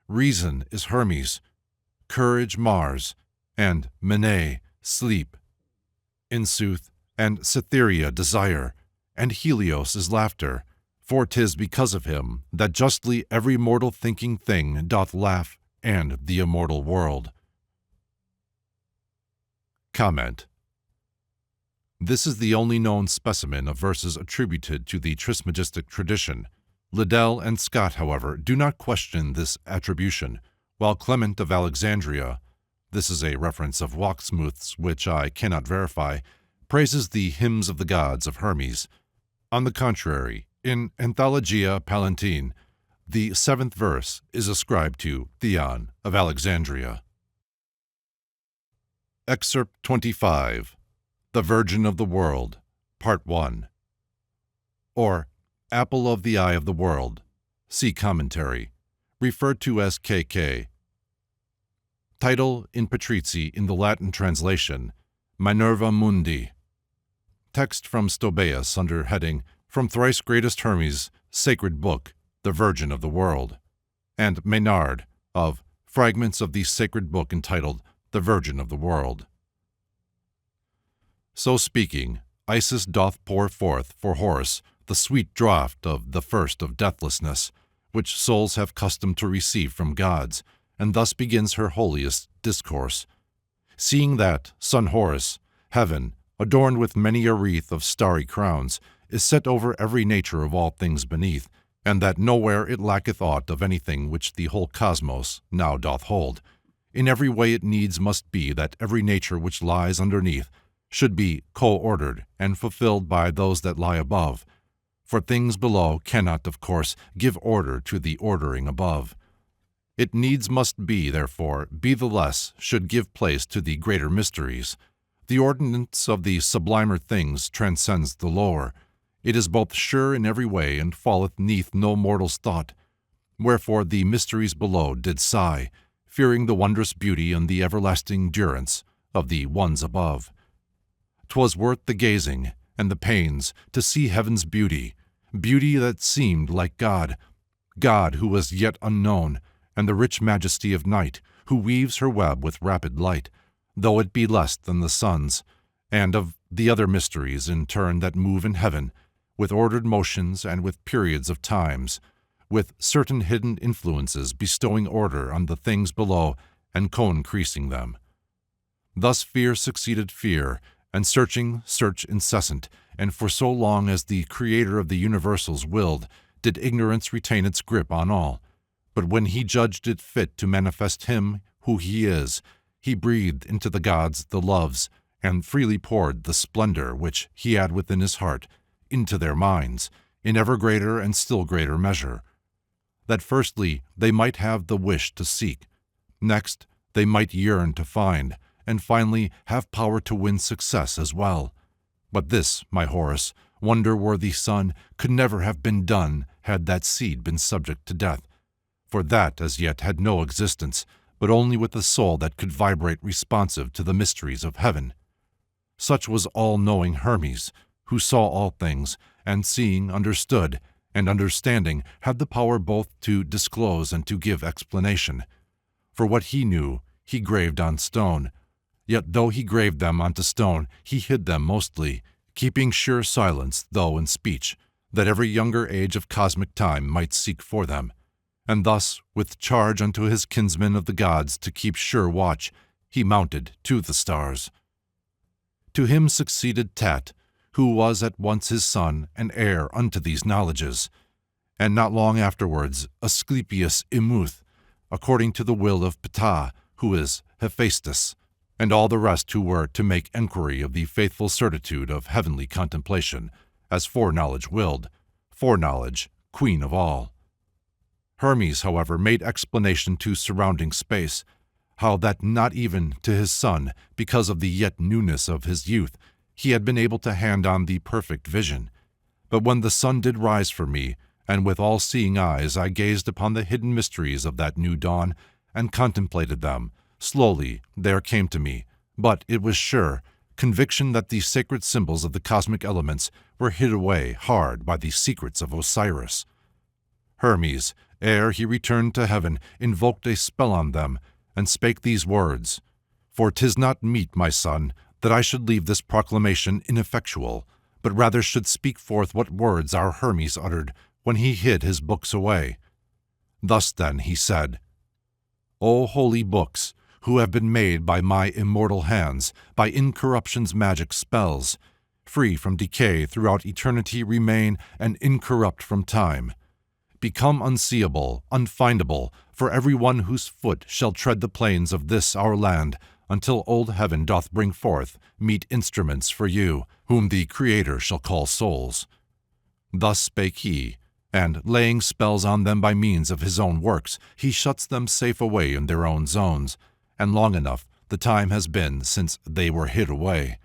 reason is Hermes, courage Mars, and Mene, sleep. In sooth, and Cytherea desire, and Helios is laughter, for 'tis because of him that justly every mortal thinking thing doth laugh, and the immortal world. Comment. This is the only known specimen of verses attributed to the Trismegistic tradition. Liddell and Scott, however, do not question this attribution, while Clement of Alexandria, this is a reference of Wachsmuth's which I cannot verify, praises the hymns of the gods of Hermes. On the contrary, in Anthologia Palantine, the 7th verse is ascribed to Theon of Alexandria. Excerpt 25. The Virgin of the World, Part 1. Or, Apple of the Eye of the World, see commentary, referred to as KK. Title in Patrizii in the Latin translation, Minerva Mundi. Text from Stobaeus under heading, From Thrice-Greatest Hermes, Sacred Book, The Virgin of the World, and Maynard of Fragments of the Sacred Book entitled The Virgin of the World. So speaking, Isis doth pour forth for Horus the sweet draught of the first of deathlessness, which souls have custom to receive from gods, and thus begins her holiest discourse. Seeing that, son Horus, heaven, adorned with many a wreath of starry crowns, is set over every nature of all things beneath, and that nowhere it lacketh aught of anything which the whole cosmos now doth hold. In every way it needs must be that every nature which lies underneath should be co-ordered and fulfilled by those that lie above, for things below cannot, of course, give order to the ordering above. It needs must be, therefore, be the less should give place to the greater mysteries. The ordinance of the sublimer things transcends the lower. It is both sure in every way and falleth neath no mortal's thought. Wherefore the mysteries below did sigh, fearing the wondrous beauty and the everlasting durance of the ones above. 'Twas worth the gazing and the pains to see heaven's beauty, beauty that seemed like God, God who was yet unknown, and the rich majesty of night, who weaves her web with rapid light, though it be less than the sun's, and of the other mysteries in turn that move in heaven, with ordered motions and with periods of times, with certain hidden influences bestowing order on the things below and co-increasing them. Thus fear succeeded fear, and searching search incessant, and for so long as the Creator of the universals willed, did ignorance retain its grip on all. But when he judged it fit to manifest him who he is, he breathed into the gods the loves, and freely poured the splendor which he had within his heart into their minds, in ever greater and still greater measure. That firstly they might have the wish to seek, next they might yearn to find, and finally have power to win success as well. But this, my Horus, wonder-worthy son, could never have been done had that seed been subject to death, for that as yet had no existence, but only with a soul that could vibrate responsive to the mysteries of heaven. Such was all-knowing Hermes, who saw all things, and seeing understood, and understanding had the power both to disclose and to give explanation. For what he knew, he graved on stone. Yet though he graved them onto stone, he hid them mostly, keeping sure silence, though in speech, that every younger age of cosmic time might seek for them. And thus, with charge unto his kinsmen of the gods to keep sure watch, he mounted to the stars. To him succeeded Tat, who was at once his son and heir unto these knowledges. and not long afterwards Asclepius Imuth, according to the will of Ptah, who is Hephaestus, and all the rest who were to make enquiry of the faithful certitude of heavenly contemplation, as foreknowledge willed, foreknowledge, queen of all. Hermes, however, made explanation to surrounding space, how that not even to his son, because of the yet newness of his youth, he had been able to hand on the perfect vision. But when the sun did rise for me, and with all-seeing eyes I gazed upon the hidden mysteries of that new dawn, and contemplated them, slowly there came to me, but it was sure, conviction that the sacred symbols of the cosmic elements were hid away hard by the secrets of Osiris. Hermes, ere he returned to heaven, invoked a spell on them, and spake these words, "For 'tis not meet, my son, that I should leave this proclamation ineffectual, but rather should speak forth what words our Hermes uttered when he hid his books away. Thus then he said, O holy books, who have been made by my immortal hands, by incorruption's magic spells, free from decay throughout eternity remain and incorrupt from time. Become unseeable, unfindable, for every one whose foot shall tread the plains of this our land, until old heaven doth bring forth meet instruments for you, whom the Creator shall call souls." Thus spake he, and laying spells on them by means of his own works, he shuts them safe away in their own zones, and long enough the time has been since they were hid away.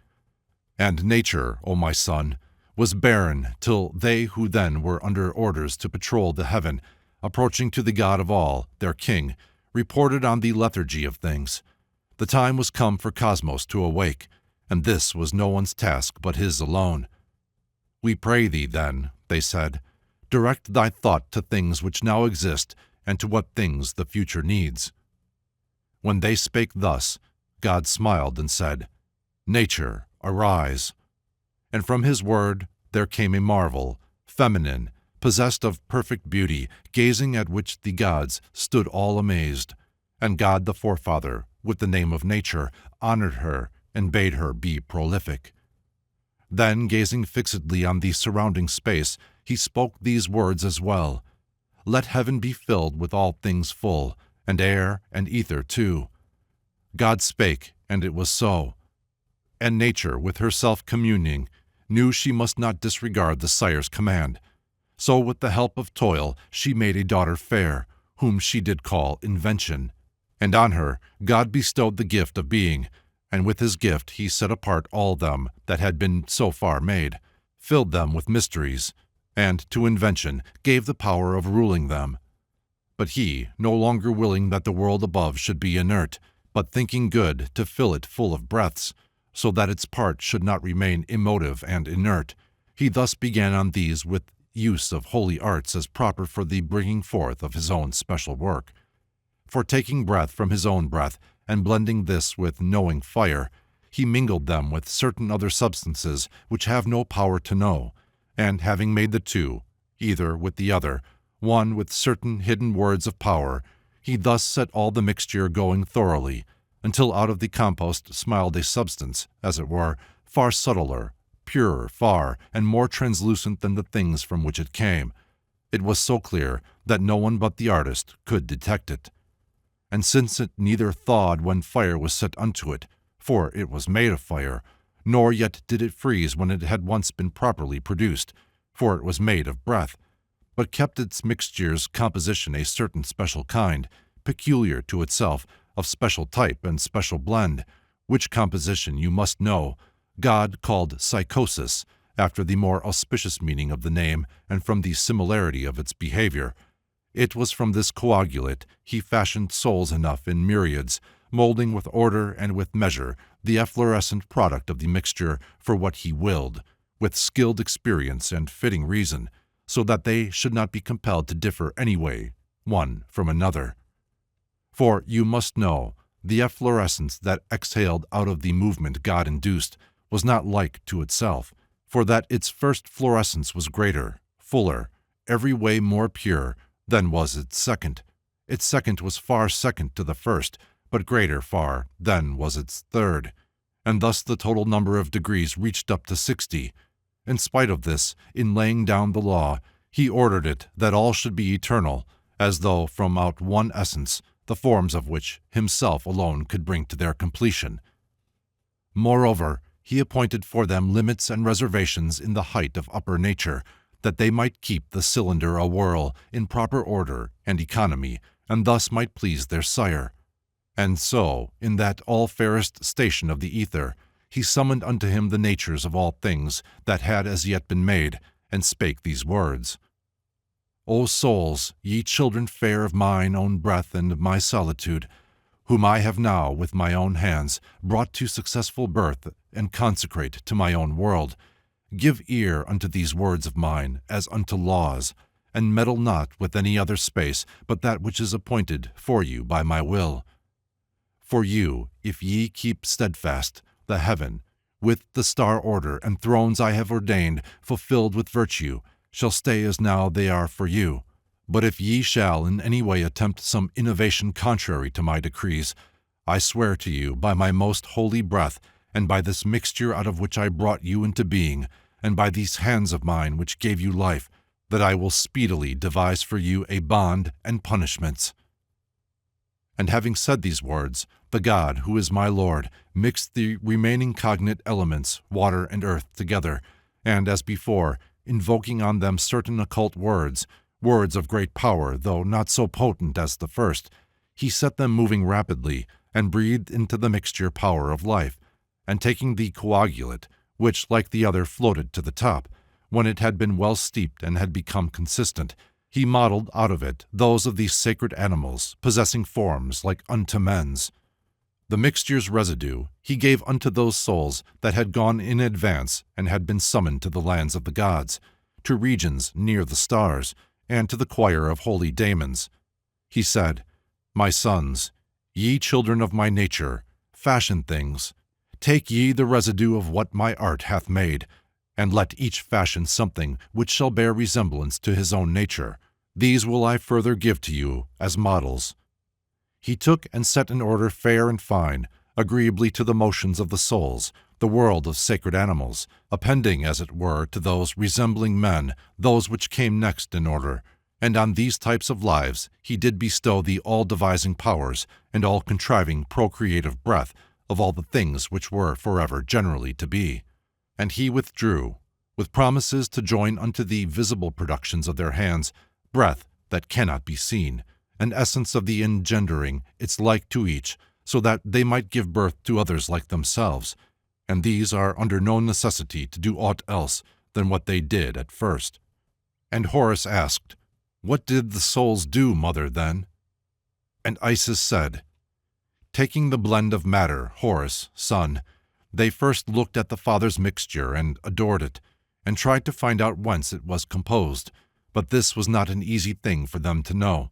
And nature, O my son, was barren till they who then were under orders to patrol the heaven, approaching to the God of all, their king, reported on the lethargy of things. The time was come for Cosmos to awake, and this was no one's task but his alone. "We pray thee, then," they said, "direct thy thought to things which now exist and to what things the future needs." When they spake thus, God smiled and said, "Nature, arise." And from his word there came a marvel, feminine, possessed of perfect beauty, gazing at which the gods stood all amazed. And God the forefather, with the name of Nature, honored her and bade her be prolific. Then, gazing fixedly on the surrounding space, he spoke these words as well, "Let heaven be filled with all things full, and air and ether too." God spake, and it was so. And Nature, with herself communing, knew she must not disregard the sire's command. So with the help of toil she made a daughter fair, whom she did call Invention. And on her God bestowed the gift of being, and with his gift he set apart all them that had been so far made, filled them with mysteries, and to Invention gave the power of ruling them. But he, no longer willing that the world above should be inert, but thinking good to fill it full of breaths, so that its part should not remain immotive and inert, he thus began on these with use of holy arts as proper for the bringing forth of his own special work. For taking breath from his own breath, and blending this with knowing fire, he mingled them with certain other substances which have no power to know, and having made the two, either with the other, one with certain hidden words of power, he thus set all the mixture going thoroughly, until out of the compost smiled a substance, as it were, far subtler, purer far, and more translucent than the things from which it came. It was so clear that no one but the artist could detect it. And since it neither thawed when fire was set unto it, for it was made of fire, nor yet did it freeze when it had once been properly produced, for it was made of breath, but kept its mixture's composition a certain special kind, peculiar to itself, of special type and special blend, which composition you must know, God called psychosis, after the more auspicious meaning of the name and from the similarity of its behavior. It was from this coagulate he fashioned souls enough in myriads, molding with order and with measure the efflorescent product of the mixture for what he willed, with skilled experience and fitting reason, so that they should not be compelled to differ any way, one from another. For you must know, the efflorescence that exhaled out of the movement God induced was not like to itself, for that its first fluorescence was greater, fuller, every way more pure, than was its second. Its second was far second to the first, but greater far than was its third, and thus the total number of degrees reached up to 60. In spite of this, in laying down the law, he ordered it that all should be eternal, as though from out one essence, the forms of which himself alone could bring to their completion. Moreover, he appointed for them limits and reservations in the height of upper nature, that they might keep the cylinder a-whirl in proper order and economy, and thus might please their sire. And so, in that all-fairest station of the ether, he summoned unto him the natures of all things that had as yet been made, and spake these words: O souls, ye children fair of mine own breath and my solitude, whom I have now with my own hands brought to successful birth and consecrate to my own world, give ear unto these words of mine as unto laws, and meddle not with any other space but that which is appointed for you by my will. For you, if ye keep steadfast the heaven, with the star order and thrones I have ordained, fulfilled with virtue, shall stay as now they are for you. But if ye shall in any way attempt some innovation contrary to my decrees, I swear to you by my most holy breath, and by this mixture out of which I brought you into being, and by these hands of mine which gave you life, that I will speedily devise for you a bond and punishments. And having said these words, the God, who is my Lord, mixed the remaining cognate elements, water and earth, together, and, as before, invoking on them certain occult words of great power, though not so potent as the first, he set them moving rapidly, and breathed into the mixture power of life, and taking the coagulate, which, like the other, floated to the top, when it had been well steeped and had become consistent, he modeled out of it those of these sacred animals, possessing forms like unto men's. The mixture's residue he gave unto those souls that had gone in advance and had been summoned to the lands of the gods, to regions near the stars, and to the choir of holy daemons. He said, My sons, ye children of my nature, fashion things. Take ye the residue of what my art hath made, and let each fashion something which shall bear resemblance to his own nature. These will I further give to you as models. He took and set in order fair and fine, agreeably to the motions of the souls, the world of sacred animals, appending, as it were, to those resembling men, those which came next in order. And on these types of lives he did bestow the all-devising powers and all-contriving procreative breath of all the things which were forever generally to be. And he withdrew, with promises to join unto the visible productions of their hands breath that cannot be seen, an essence of the engendering its like to each, so that they might give birth to others like themselves, and these are under no necessity to do aught else than what they did at first. And Horus asked, What did the souls do, mother, then? And Isis said, Taking the blend of matter, Horus, son, they first looked at the Father's mixture and adored it, and tried to find out whence it was composed, but this was not an easy thing for them to know.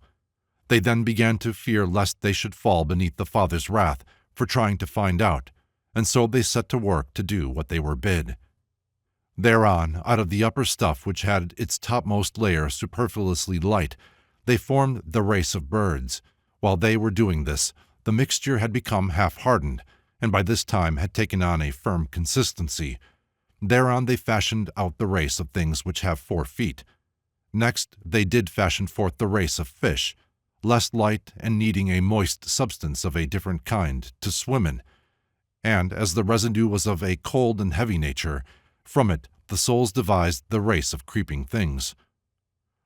They then began to fear lest they should fall beneath the Father's wrath for trying to find out, and so they set to work to do what they were bid. Thereon, out of the upper stuff which had its topmost layer superfluously light, they formed the race of birds. While they were doing this, the mixture had become half-hardened, and by this time had taken on a firm consistency. Thereon they fashioned out the race of things which have 4 feet. Next they did fashion forth the race of fish, less light and needing a moist substance of a different kind to swim in. And as the residue was of a cold and heavy nature, from it the souls devised the race of creeping things.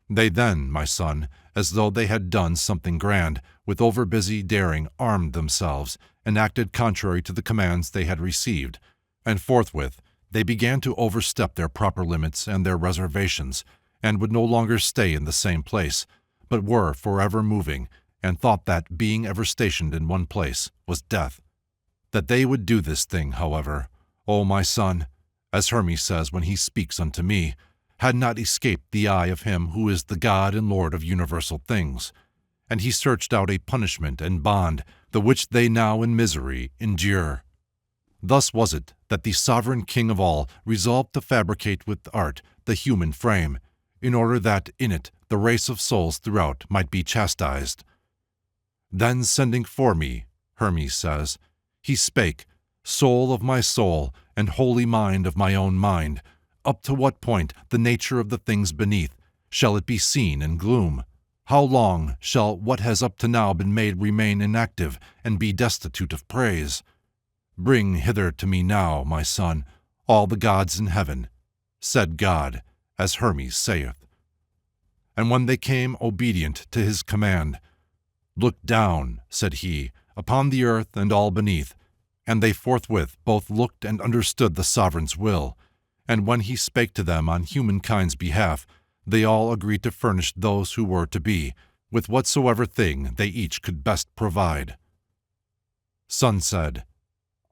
They then, my son, as though they had done something grand, with overbusy daring armed themselves, and acted contrary to the commands they had received, and forthwith they began to overstep their proper limits and their reservations, and would no longer stay in the same place, but were forever moving, and thought that, being ever stationed in one place, was death. That they would do this thing, however, O my son, as Hermes says when he speaks unto me, had not escaped the eye of him who is the God and Lord of universal things, and he searched out a punishment and bond, the which they now in misery endure. Thus was it that the sovereign King of all resolved to fabricate with art the human frame, in order that in it the race of souls throughout might be chastised. Then sending for me, Hermes says, he spake, soul of my soul, and holy mind of my own mind, up to what point the nature of the things beneath, shall it be seen in gloom? How long shall what has up to now been made remain inactive and be destitute of praise? Bring hither to me now, my son, all the gods in heaven, said God, as Hermes saith. And when they came obedient to his command, look down, said he, upon the earth and all beneath. And they forthwith both looked and understood the sovereign's will. And when he spake to them on humankind's behalf, they all agreed to furnish those who were to be, with whatsoever thing they each could best provide. Sun said,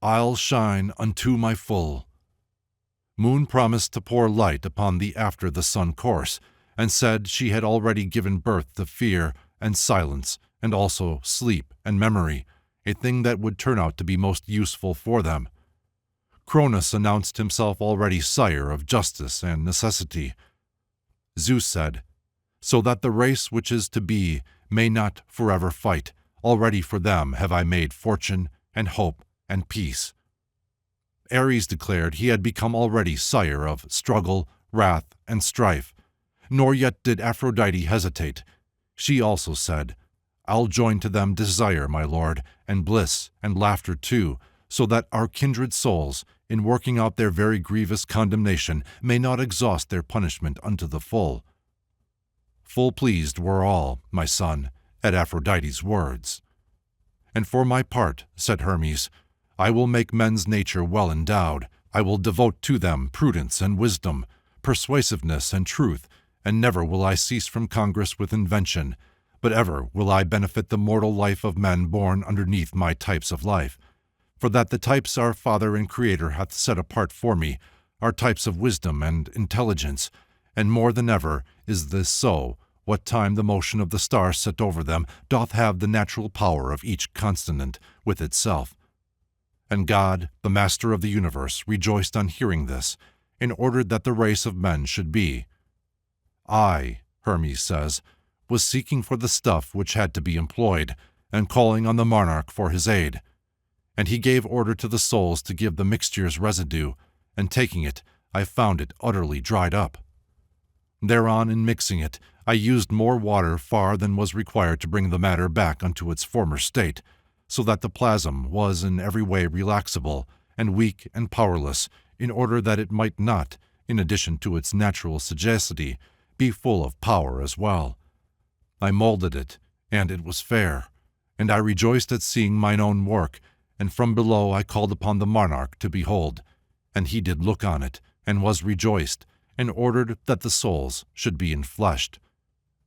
I'll shine unto my full. Moon promised to pour light upon the after the sun course, and said she had already given birth to fear and silence, and also sleep and memory, a thing that would turn out to be most useful for them. Cronus announced himself already sire of justice and necessity. Zeus said, so that the race which is to be may not forever fight, already for them have I made fortune and hope and peace. Ares declared he had become already sire of struggle, wrath, and strife, nor yet did Aphrodite hesitate. She also said, I'll join to them desire, my lord, and bliss, and laughter too, so that our kindred souls, in working out their very grievous condemnation, may not exhaust their punishment unto the full. Full pleased were all, my son, at Aphrodite's words. And for my part, said Hermes, I will make men's nature well endowed. I will devote to them prudence and wisdom, persuasiveness and truth, and never will I cease from congress with invention, but ever will I benefit the mortal life of men born underneath my types of life. For that the types our Father and Creator hath set apart for me are types of wisdom and intelligence, and more than ever is this so, what time the motion of the stars set over them doth have the natural power of each consonant with itself. And God, the Master of the universe, rejoiced on hearing this, and ordered that the race of men should be. I, Hermes says, was seeking for the stuff which had to be employed, and calling on the monarch for his aid. And he gave order to the souls to give the mixture's residue, and taking it, I found it utterly dried up. Thereon, in mixing it, I used more water far than was required to bring the matter back unto its former state, so that the plasm was in every way relaxable, and weak and powerless, in order that it might not, in addition to its natural sagacity, be full of power as well. I molded it, and it was fair, and I rejoiced at seeing mine own work, and from below I called upon the monarch to behold, and he did look on it, and was rejoiced, and ordered that the souls should be enfleshed.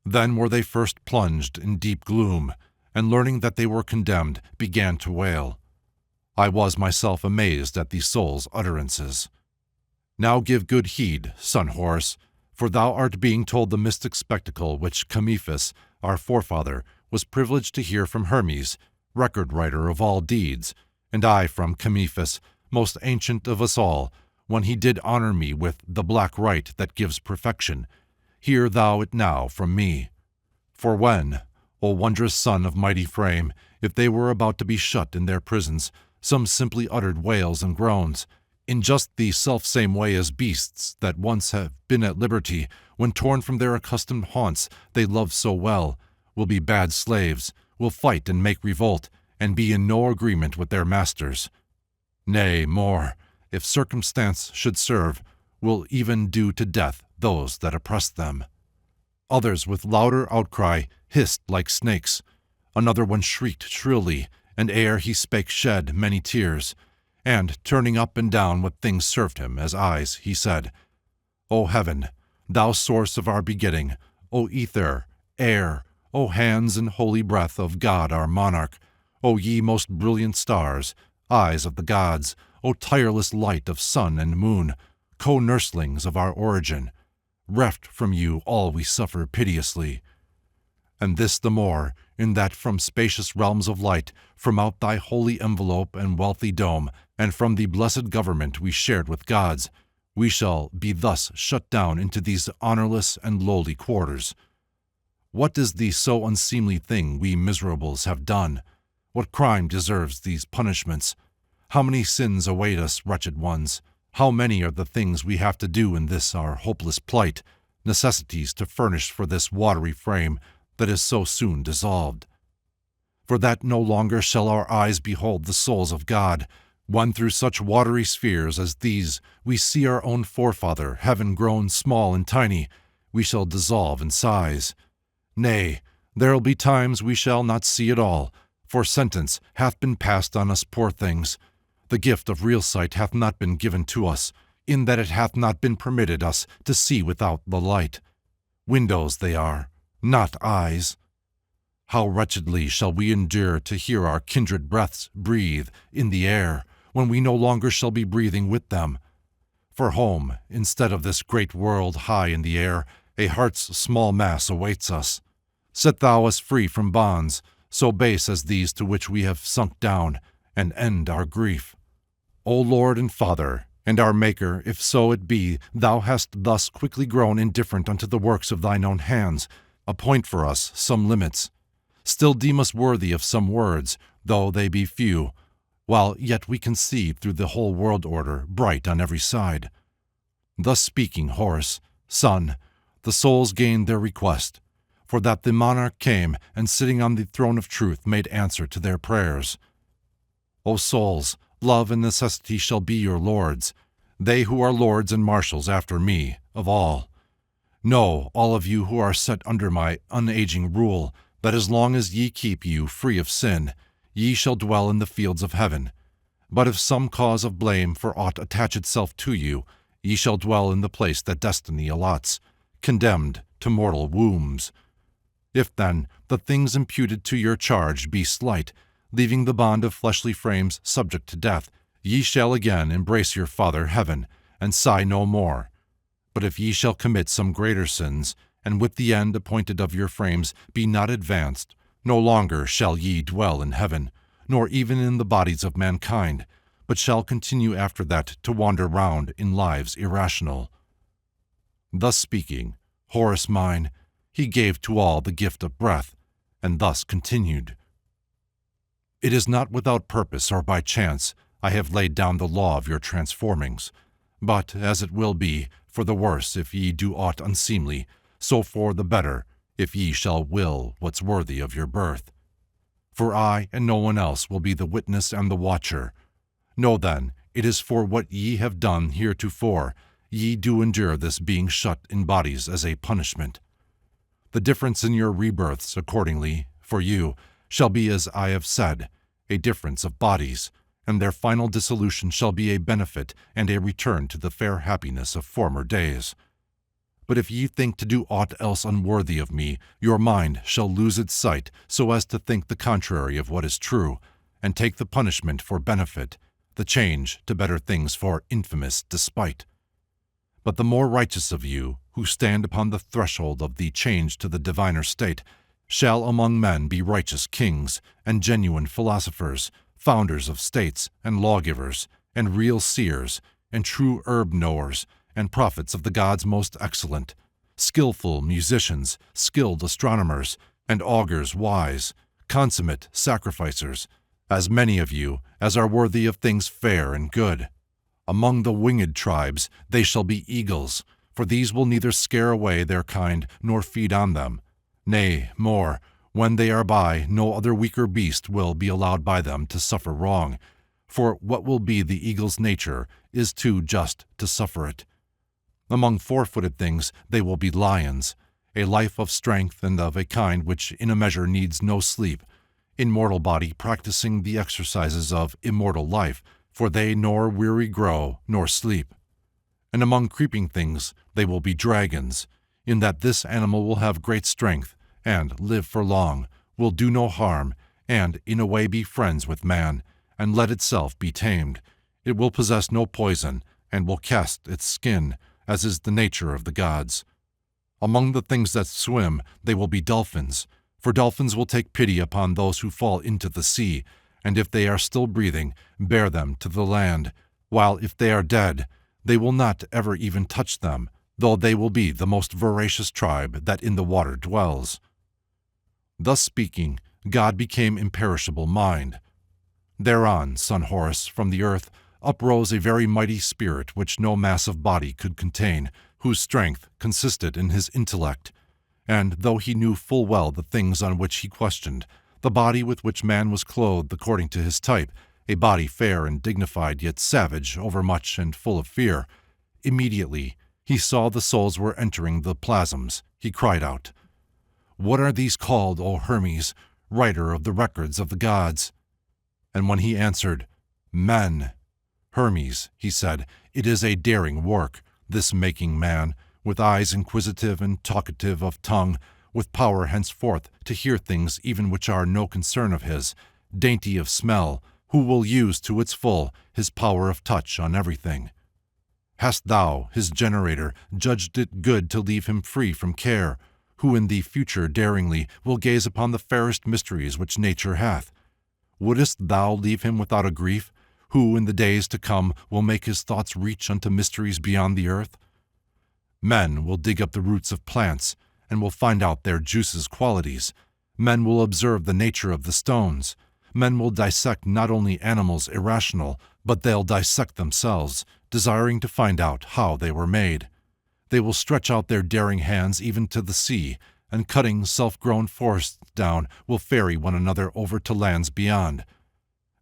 Then were they first plunged in deep gloom, and learning that they were condemned, began to wail. I was myself amazed at these souls' utterances. Now give good heed, son Horus, for thou art being told the mystic spectacle which Camiphus, our forefather, was privileged to hear from Hermes, record writer of all deeds, and I from Camiphus, most ancient of us all, when he did honor me with the black right that gives perfection. Hear thou it now from me. For when, O wondrous son of mighty frame, if they were about to be shut in their prisons, some simply uttered wails and groans, in just the self-same way as beasts that once have been at liberty, when torn from their accustomed haunts they love so well, will be bad slaves, will fight and make revolt, and be in no agreement with their masters. Nay, more, if circumstance should serve, will even do to death those that oppress them. Others with louder outcry hissed like snakes. Another one shrieked shrilly, and ere he spake shed many tears. And, turning up and down what things served him as eyes, he said, O heaven, thou source of our begetting, O ether, air, O hands and holy breath of God our monarch, O ye most brilliant stars, eyes of the gods, O tireless light of sun and moon, co-nurslings of our origin, reft from you all we suffer piteously. And this the more, in that from spacious realms of light, from out thy holy envelope and wealthy dome, and from the blessed government we shared with gods, we shall be thus shut down into these honorless and lowly quarters. What is the so unseemly thing we miserables have done? What crime deserves these punishments? How many sins await us, wretched ones? How many are the things we have to do in this our hopeless plight? necessities to furnish for this watery frame that is so soon dissolved. For that no longer shall our eyes behold the souls of God, when through such watery spheres as these we see our own forefather, heaven grown small and tiny, we shall dissolve in size. Nay, there'll be times we shall not see at all, for sentence hath been passed on us poor things. The gift of real sight hath not been given to us, in that it hath not been permitted us to see without the light. Windows they are, not eyes. How wretchedly shall we endure to hear our kindred breaths breathe in the air, when we no longer shall be breathing with them. For home, instead of this great world high in the air, a heart's small mass awaits us. Set thou us free from bonds, so base as these to which we have sunk down, and end our grief. O Lord and Father, and our Maker, if so it be thou hast thus quickly grown indifferent unto the works of thine own hands, appoint for us some limits. Still deem us worthy of some words, though they be few, while yet we conceive through the whole world order bright on every side. Thus speaking, Horus, son, the souls gained their request, for that the monarch came and sitting on the throne of truth made answer to their prayers. O souls, love and necessity shall be your lords, they who are lords and marshals after me, of all. Know, all of you who are set under my unaging rule, that as long as ye keep you free of sin, ye shall dwell in the fields of heaven. But if some cause of blame for aught attach itself to you, ye shall dwell in the place that destiny allots, condemned to mortal wombs. If then the things imputed to your charge be slight, leaving the bond of fleshly frames subject to death, ye shall again embrace your Father heaven, and sigh no more. But if ye shall commit some greater sins, and with the end appointed of your frames be not advanced, no longer shall ye dwell in heaven, nor even in the bodies of mankind, but shall continue after that to wander round in lives irrational. Thus speaking, Horus mine, he gave to all the gift of breath, and thus continued. It is not without purpose or by chance I have laid down the law of your transformings, but as it will be, for the worse if ye do aught unseemly, so for the better, if ye shall will what's worthy of your birth. For I and no one else will be the witness and the watcher. Know then, it is for what ye have done heretofore, ye do endure this being shut in bodies as a punishment. The difference in your rebirths, accordingly, for you, shall be as I have said, a difference of bodies, and their final dissolution shall be a benefit and a return to the fair happiness of former days. But if ye think to do aught else unworthy of me, your mind shall lose its sight so as to think the contrary of what is true, and take the punishment for benefit, the change to better things for infamous despite. But the more righteous of you, who stand upon the threshold of the change to the diviner state, shall among men be righteous kings, and genuine philosophers, founders of states, and lawgivers, and real seers, and true herb-knowers, and prophets of the gods most excellent, skillful musicians, skilled astronomers, and augurs wise, consummate sacrificers, as many of you as are worthy of things fair and good. Among the winged tribes they shall be eagles, for these will neither scare away their kind nor feed on them. Nay, more, when they are by, no other weaker beast will be allowed by them to suffer wrong, for what will be the eagle's nature is too just to suffer it. Among four-footed things they will be lions, a life of strength and of a kind which in a measure needs no sleep, in mortal body practicing the exercises of immortal life, for they nor weary grow nor sleep. And among creeping things they will be dragons, in that this animal will have great strength, and live for long, will do no harm, and in a way be friends with man, and let itself be tamed. It will possess no poison, and will cast its skin, as is the nature of the gods. Among the things that swim they will be dolphins, for dolphins will take pity upon those who fall into the sea, and if they are still breathing, bear them to the land, while if they are dead, they will not ever even touch them, though they will be the most voracious tribe that in the water dwells. Thus speaking, God became imperishable mind. Thereon, son Horus, from the earth, uprose a very mighty spirit which no mass of body could contain, whose strength consisted in his intellect, and though he knew full well the things on which he questioned, the body with which man was clothed according to his type, a body fair and dignified, yet savage, overmuch and full of fear, immediately he saw the souls were entering the plasms. He cried out, "What are these called, O Hermes, writer of the records of the gods?" And when he answered, "Men," Hermes, he said, "it is a daring work, this making man, with eyes inquisitive and talkative of tongue, with power henceforth to hear things even which are no concern of his, dainty of smell, who will use to its full his power of touch on everything. Hast thou, his generator, judged it good to leave him free from care, who in the future daringly will gaze upon the fairest mysteries which nature hath? Wouldest thou leave him without a grief, who in the days to come will make his thoughts reach unto mysteries beyond the earth? Men will dig up the roots of plants, and will find out their juices' qualities. Men will observe the nature of the stones. Men will dissect not only animals irrational, but they'll dissect themselves, desiring to find out how they were made. They will stretch out their daring hands even to the sea, and cutting self-grown forests down will ferry one another over to lands beyond.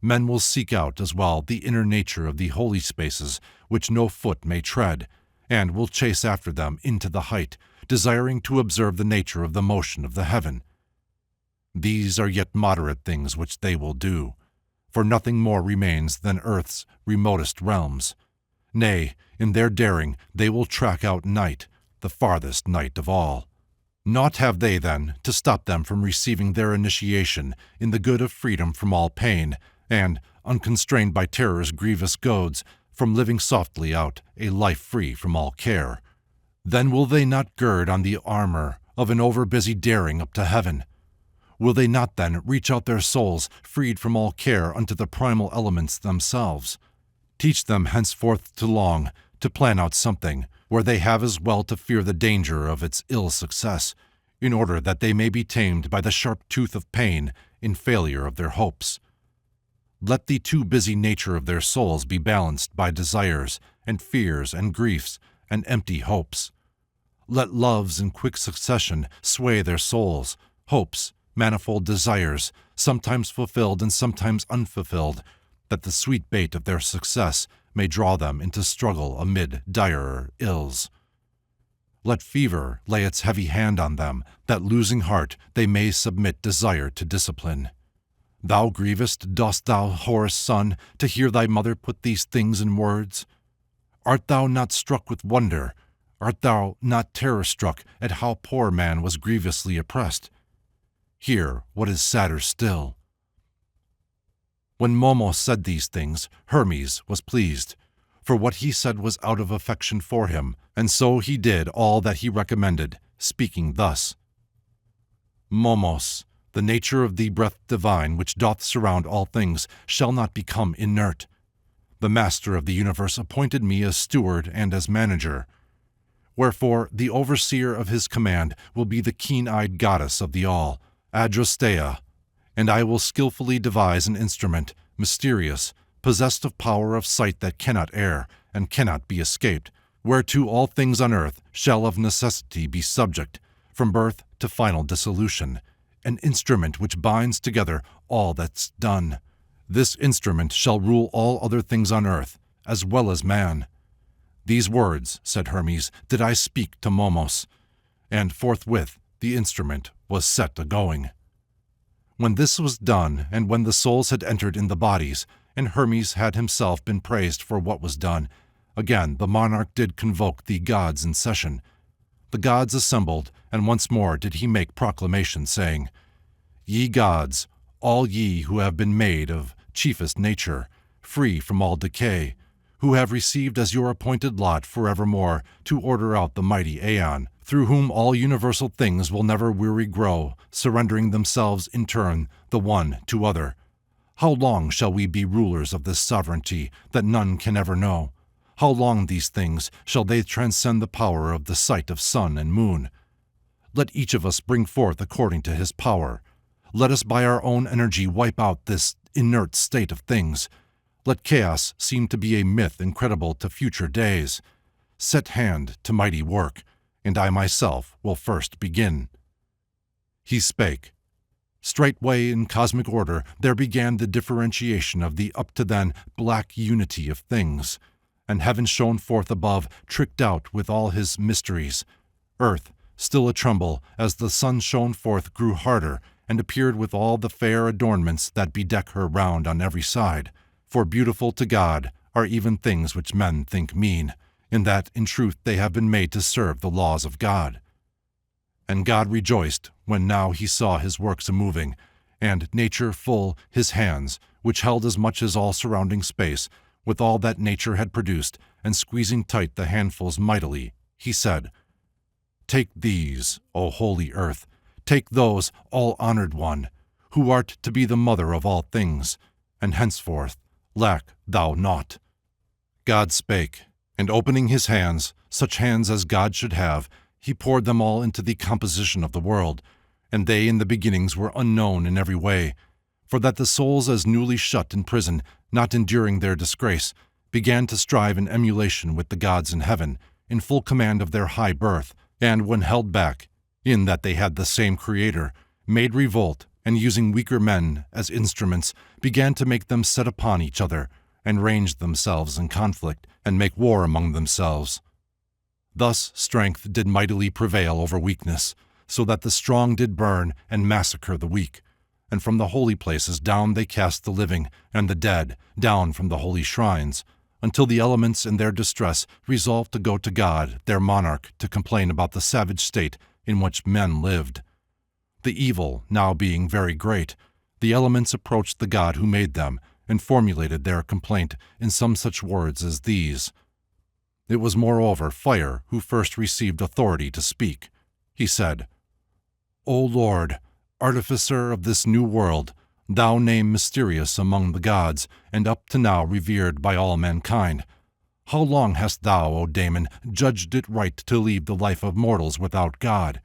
Men will seek out as well the inner nature of the holy spaces which no foot may tread, and will chase after them into the height, desiring to observe the nature of the motion of the heaven. These are yet moderate things which they will do, for nothing more remains than earth's remotest realms. Nay, in their daring they will track out night, the farthest night of all. Naught have they, then, to stop them from receiving their initiation in the good of freedom from all pain, and, unconstrained by terror's grievous goads, from living softly out a life free from all care. Then will they not gird on the armor of an over-busy daring up to heaven? Will they not then reach out their souls, freed from all care, unto the primal elements themselves? Teach them henceforth to long, to plan out something, where they have as well to fear the danger of its ill success, in order that they may be tamed by the sharp tooth of pain in failure of their hopes. Let the too busy nature of their souls be balanced by desires, and fears, and griefs, and empty hopes. Let loves in quick succession sway their souls, hopes, manifold desires, sometimes fulfilled and sometimes unfulfilled, that the sweet bait of their success may draw them into struggle amid direr ills. Let fever lay its heavy hand on them, that losing heart they may submit desire to discipline. Thou grievest, dost thou, Horus' son, to hear thy mother put these things in words? Art thou not struck with wonder? Art thou not terror-struck at how poor man was grievously oppressed? Hear what is sadder still. When Momo said these things, Hermes was pleased, for what he said was out of affection for him, and so he did all that he recommended, speaking thus: Momos, the nature of the breath divine which doth surround all things shall not become inert. The Master of the universe appointed me as steward and as manager. Wherefore the overseer of his command will be the keen-eyed goddess of the all, Adrastea, and I will skillfully devise an instrument, mysterious, possessed of power of sight that cannot err, and cannot be escaped, whereto all things on earth shall of necessity be subject, from birth to final dissolution, an instrument which binds together all that's done. This instrument shall rule all other things on earth, as well as man. These words, said Hermes, did I speak to Momos, and forthwith the instrument was set a-going. When this was done, and when the souls had entered in the bodies, and Hermes had himself been praised for what was done, again the monarch did convoke the gods in session. The gods assembled, and once more did he make proclamation, saying, Ye gods, all ye who have been made of chiefest nature, free from all decay, who have received as your appointed lot forevermore to order out the mighty Aeon, through whom all universal things will never weary grow, surrendering themselves in turn the one to other. How long shall we be rulers of this sovereignty that none can ever know? How long these things shall they transcend the power of the sight of sun and moon? Let each of us bring forth according to his power. Let us by our own energy wipe out this inert state of things. Let chaos seem to be a myth incredible to future days. set hand to mighty work, and I myself will first begin." He spake. Straightway in cosmic order there began the differentiation of the up to then black unity of things, and heaven shone forth above, tricked out with all his mysteries. Earth, still a tremble, as the sun shone forth, grew harder, and appeared with all the fair adornments that bedeck her round on every side. For beautiful to God are even things which men think mean, in that in truth they have been made to serve the laws of God. And God rejoiced when now he saw his works a-moving, and nature full his hands, which held as much as all surrounding space, with all that nature had produced, and squeezing tight the handfuls mightily, he said, "Take these, O holy earth, take those, all-honored one, who art to be the mother of all things, and henceforth lack thou naught." God spake, and opening his hands, such hands as God should have, he poured them all into the composition of the world, and they in the beginnings were unknown in every way, for that the souls as newly shut in prison, not enduring their disgrace, began to strive in emulation with the gods in heaven, in full command of their high birth, and when held back, in that they had the same Creator, made revolt, and using weaker men as instruments, began to make them set upon each other, and range themselves in conflict, and make war among themselves. Thus strength did mightily prevail over weakness, so that the strong did burn and massacre the weak, and from the holy places down they cast the living, and the dead down from the holy shrines, until the elements in their distress resolved to go to God, their monarch, to complain about the savage state in which men lived. The evil now being very great, the elements approached the God who made them, and formulated their complaint in some such words as these. It was moreover fire who first received authority to speak. He said, "O Lord, artificer of this new world, thou name mysterious among the gods, and up to now revered by all mankind, how long hast thou, O Daemon, judged it right to leave the life of mortals without God?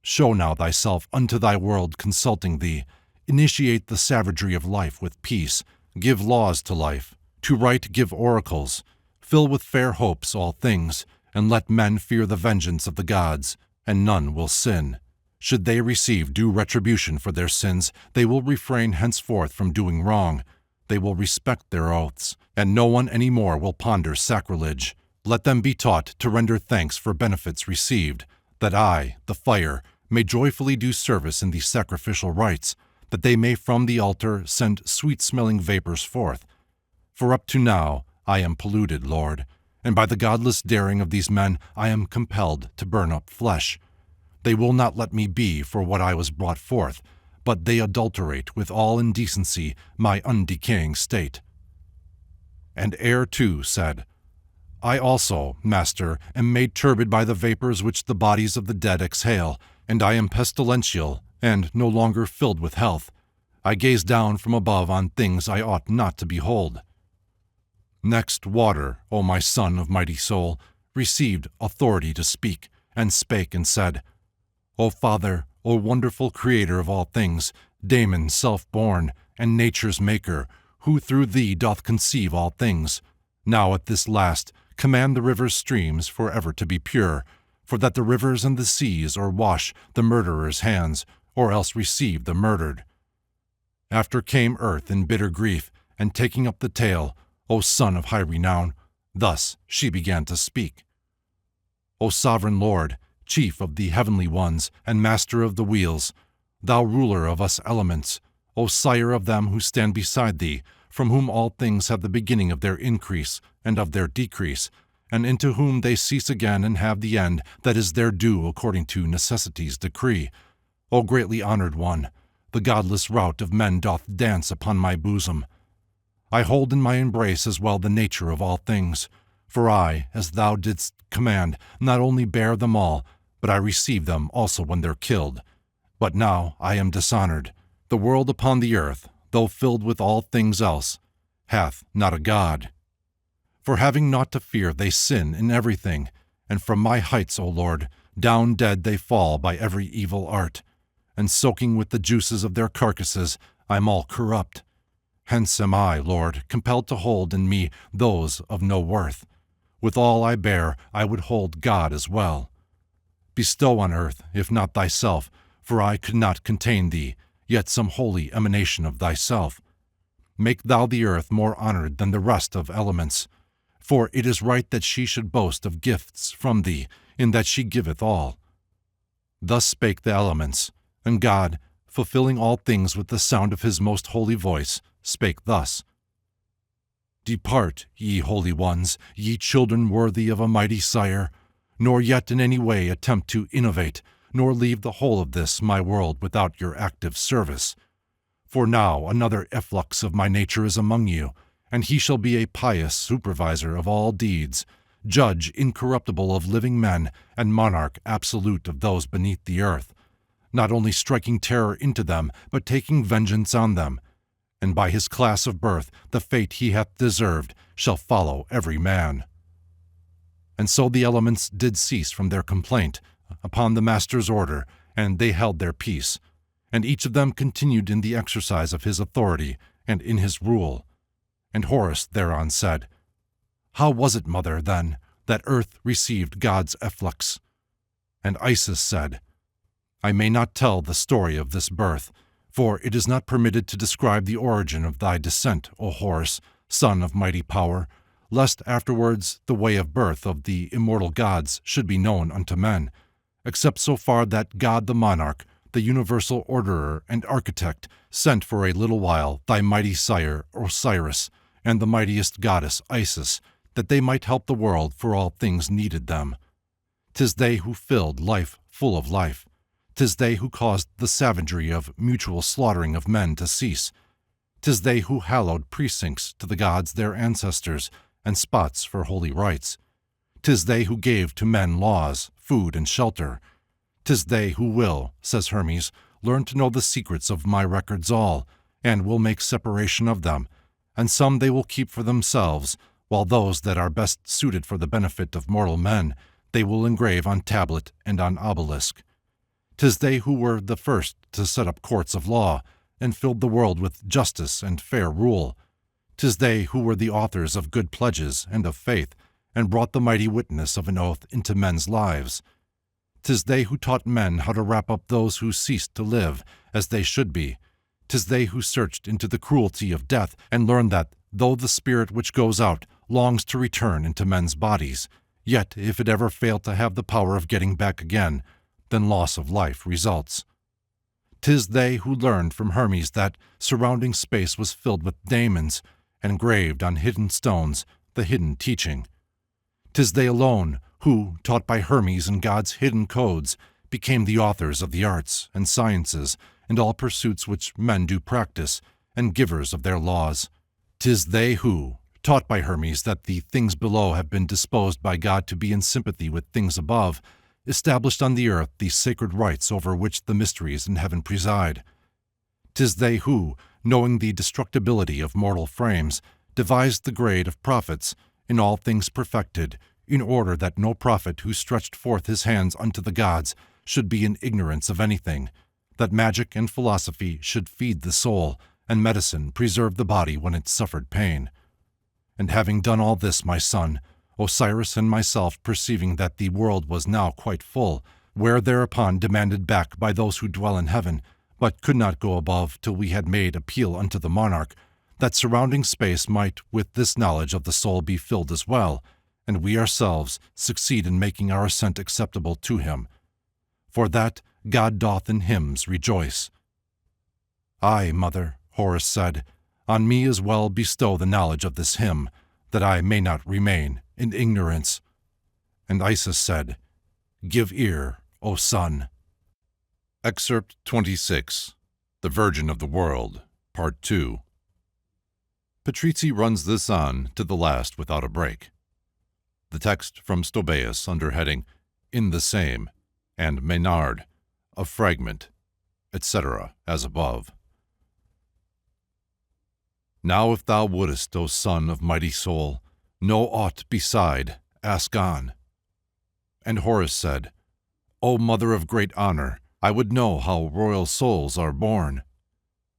Show now thyself unto thy world consulting thee, initiate the savagery of life with peace, give laws to life, to right give oracles, fill with fair hopes all things, and let men fear the vengeance of the gods, and none will sin. Should they receive due retribution for their sins, they will refrain henceforth from doing wrong. They will respect their oaths, and no one any more will ponder sacrilege. Let them be taught to render thanks for benefits received, that I, the fire, may joyfully do service in these sacrificial rites, that they may from the altar send sweet-smelling vapors forth. For up to now I am polluted, Lord, and by the godless daring of these men I am compelled to burn up flesh. They will not let me be for what I was brought forth, but they adulterate with all indecency my undecaying state." And Air too said, "I also, Master, am made turbid by the vapors which the bodies of the dead exhale, and I am pestilential, and no longer filled with health. I gaze down from above on things I ought not to behold." Next Water, O my son of mighty soul, received authority to speak, and spake and said, "O Father, O wonderful Creator of all things, Daemon self-born, and nature's maker, who through thee doth conceive all things, now at this last command the rivers' streams for ever to be pure, for that the rivers and the seas or wash the murderer's hands, or else receive the murdered." After came earth in bitter grief, and taking up the tale, O son of high renown, thus she began to speak. "O sovereign Lord, chief of the heavenly ones, and master of the wheels, thou ruler of us elements, O sire of them who stand beside thee, from whom all things have the beginning of their increase and of their decrease, and into whom they cease again and have the end that is their due according to necessity's decree. O greatly honored one, the godless rout of men doth dance upon my bosom. I hold in my embrace as well the nature of all things, for I, as thou didst command, not only bear them all, but I receive them also when they're killed. But now I am dishonored. The world upon the earth, though filled with all things else, hath not a God. For having naught to fear, they sin in everything, and from my heights, O Lord, down dead they fall by every evil art, and soaking with the juices of their carcasses, I am all corrupt. Hence am I, Lord, compelled to hold in me those of no worth. With all I bear, I would hold God as well. Bestow on earth, if not thyself, for I could not contain thee, yet some holy emanation of thyself. Make thou the earth more honored than the rest of elements, for it is right that she should boast of gifts from thee, in that she giveth all. Thus spake the elements, and God, fulfilling all things with the sound of his most holy voice, spake thus: Depart, ye holy ones, ye children worthy of a mighty sire, nor yet in any way attempt to innovate, nor leave the whole of this my world without your active service. For now another efflux of my nature is among you, and he shall be a pious supervisor of all deeds, judge incorruptible of living men, and monarch absolute of those beneath the earth, not only striking terror into them, but taking vengeance on them. And by his class of birth the fate he hath deserved shall follow every man. And so the elements did cease from their complaint, upon the master's order, and they held their peace, and each of them continued in the exercise of his authority and in his rule. And Horus thereon said, How was it, mother, then, that earth received God's efflux? And Isis said, I may not tell the story of this birth, for it is not permitted to describe the origin of thy descent, O Horus, son of mighty power, lest afterwards the way of birth of the immortal gods should be known unto men, except so far that God the monarch, the universal orderer and architect, sent for a little while thy mighty sire Osiris and the mightiest goddess Isis, that they might help the world, for all things needed them. 'Tis they who filled life full of life. 'Tis they who caused the savagery of mutual slaughtering of men to cease. 'Tis they who hallowed precincts to the gods their ancestors, and spots for holy rites. 'Tis they who gave to men laws, food, and shelter. 'Tis they who will, says Hermes, learn to know the secrets of my records all, and will make separation of them, and some they will keep for themselves, while those that are best suited for the benefit of mortal men they will engrave on tablet and on obelisk. 'Tis they who were the first to set up courts of law, and filled the world with justice and fair rule. 'Tis they who were the authors of good pledges and of faith, and brought the mighty witness of an oath into men's lives. 'Tis they who taught men how to wrap up those who ceased to live, as they should be. 'Tis they who searched into the cruelty of death, and learned that, though the spirit which goes out longs to return into men's bodies, yet if it ever fail to have the power of getting back again, then loss of life results. 'Tis they who learned from Hermes that surrounding space was filled with daemons, and engraved on hidden stones the hidden teaching. 'Tis they alone who, taught by Hermes and God's hidden codes, became the authors of the arts and sciences and all pursuits which men do practice, and givers of their laws. 'Tis they who, taught by Hermes that the things below have been disposed by God to be in sympathy with things above, established on the earth the sacred rites over which the mysteries in heaven preside. 'Tis they who, knowing the destructibility of mortal frames, devised the grade of prophets, in all things perfected, in order that no prophet who stretched forth his hands unto the gods should be in ignorance of anything, that magic and philosophy should feed the soul, and medicine preserve the body when it suffered pain. And having done all this, my son, Osiris and myself, perceiving that the world was now quite full, were thereupon demanded back by those who dwell in heaven, but could not go above till we had made appeal unto the monarch, that surrounding space might with this knowledge of the soul be filled as well, and we ourselves succeed in making our assent acceptable to him. For that God doth in hymns rejoice. Ay, mother, Horus said, on me as well bestow the knowledge of this hymn, that I may not remain in ignorance. And Isis said, Give ear, O son. Excerpt 26. The Virgin of the World, Part 2. Patrizzi runs this on to the last without a break. The text from Stobaeus under heading In the Same, and Maynard, a fragment, etc., as above. Now if thou wouldest, O son of mighty soul, know aught beside, ask on. And Horus said, O mother of great honor, I would know how royal souls are born.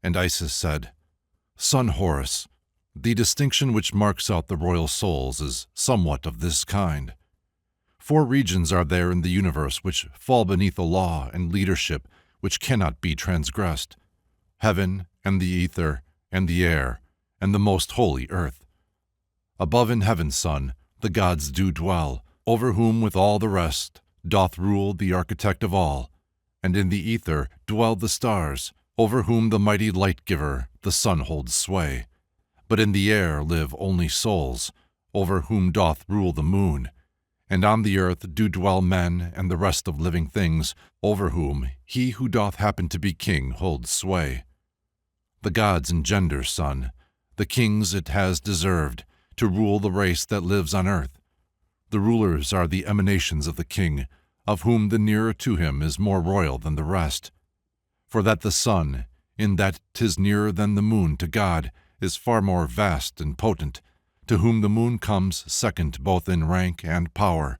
And Isis said, Son Horus, The distinction which marks out the royal souls is somewhat of this kind. 4 regions are there in the universe which fall beneath a law and leadership which cannot be transgressed: heaven, and the ether, and the air, and the most holy earth. Above in heaven, son, the gods do dwell, over whom with all the rest doth rule the architect of all, and in the ether dwell the stars, over whom the mighty light-giver, the sun, holds sway. But in the air live only souls, over whom doth rule the moon, and on the earth do dwell men and the rest of living things, over whom he who doth happen to be king holds sway. The gods engender, son, the kings it has deserved, to rule the race that lives on earth. The rulers are the emanations of the king, of whom the nearer to him is more royal than the rest. For that the sun, in that 'tis nearer than the moon to God, is far more vast and potent, to whom the moon comes second both in rank and power.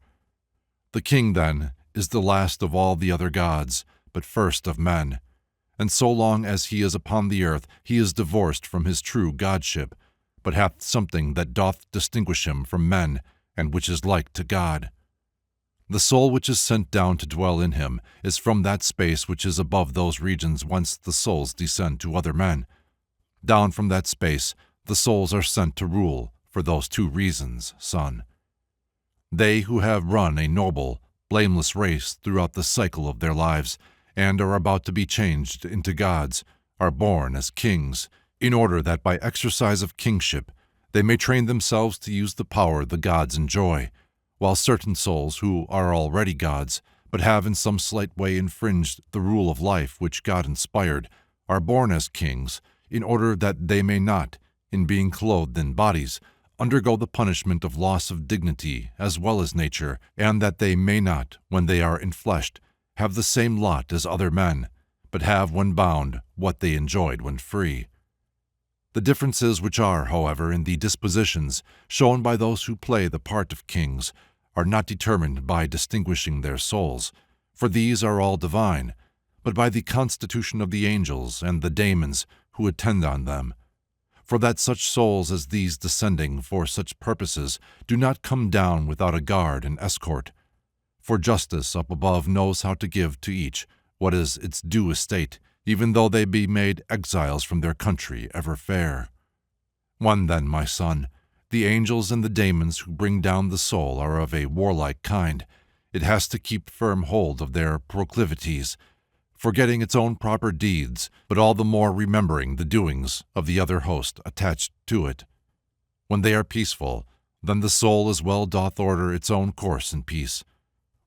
The king, then, is the last of all the other gods, but first of men, and so long as he is upon the earth he is divorced from his true godship, but hath something that doth distinguish him from men, and which is like to God. The soul which is sent down to dwell in him is from that space which is above those regions whence the souls descend to other men. Down from that space the souls are sent to rule for those 2 reasons, son. They who have run a noble, blameless race throughout the cycle of their lives, and are about to be changed into gods, are born as kings, in order that by exercise of kingship they may train themselves to use the power the gods enjoy, while certain souls who are already gods, but have in some slight way infringed the rule of life which God inspired, are born as kings, in order that they may not, in being clothed in bodies, undergo the punishment of loss of dignity as well as nature, and that they may not, when they are enfleshed, have the same lot as other men, but have when bound what they enjoyed when free. The differences which are, however, in the dispositions shown by those who play the part of kings are not determined by distinguishing their souls, for these are all divine, but by the constitution of the angels and the daemons who attend on them. For that such souls as these descending for such purposes do not come down without a guard and escort. For justice up above knows how to give to each what is its due estate, even though they be made exiles from their country ever fair. When then, my son, the angels and the daemons who bring down the soul are of a warlike kind, it has to keep firm hold of their proclivities, forgetting its own proper deeds, but all the more remembering the doings of the other host attached to it. When they are peaceful, then the soul as well doth order its own course in peace.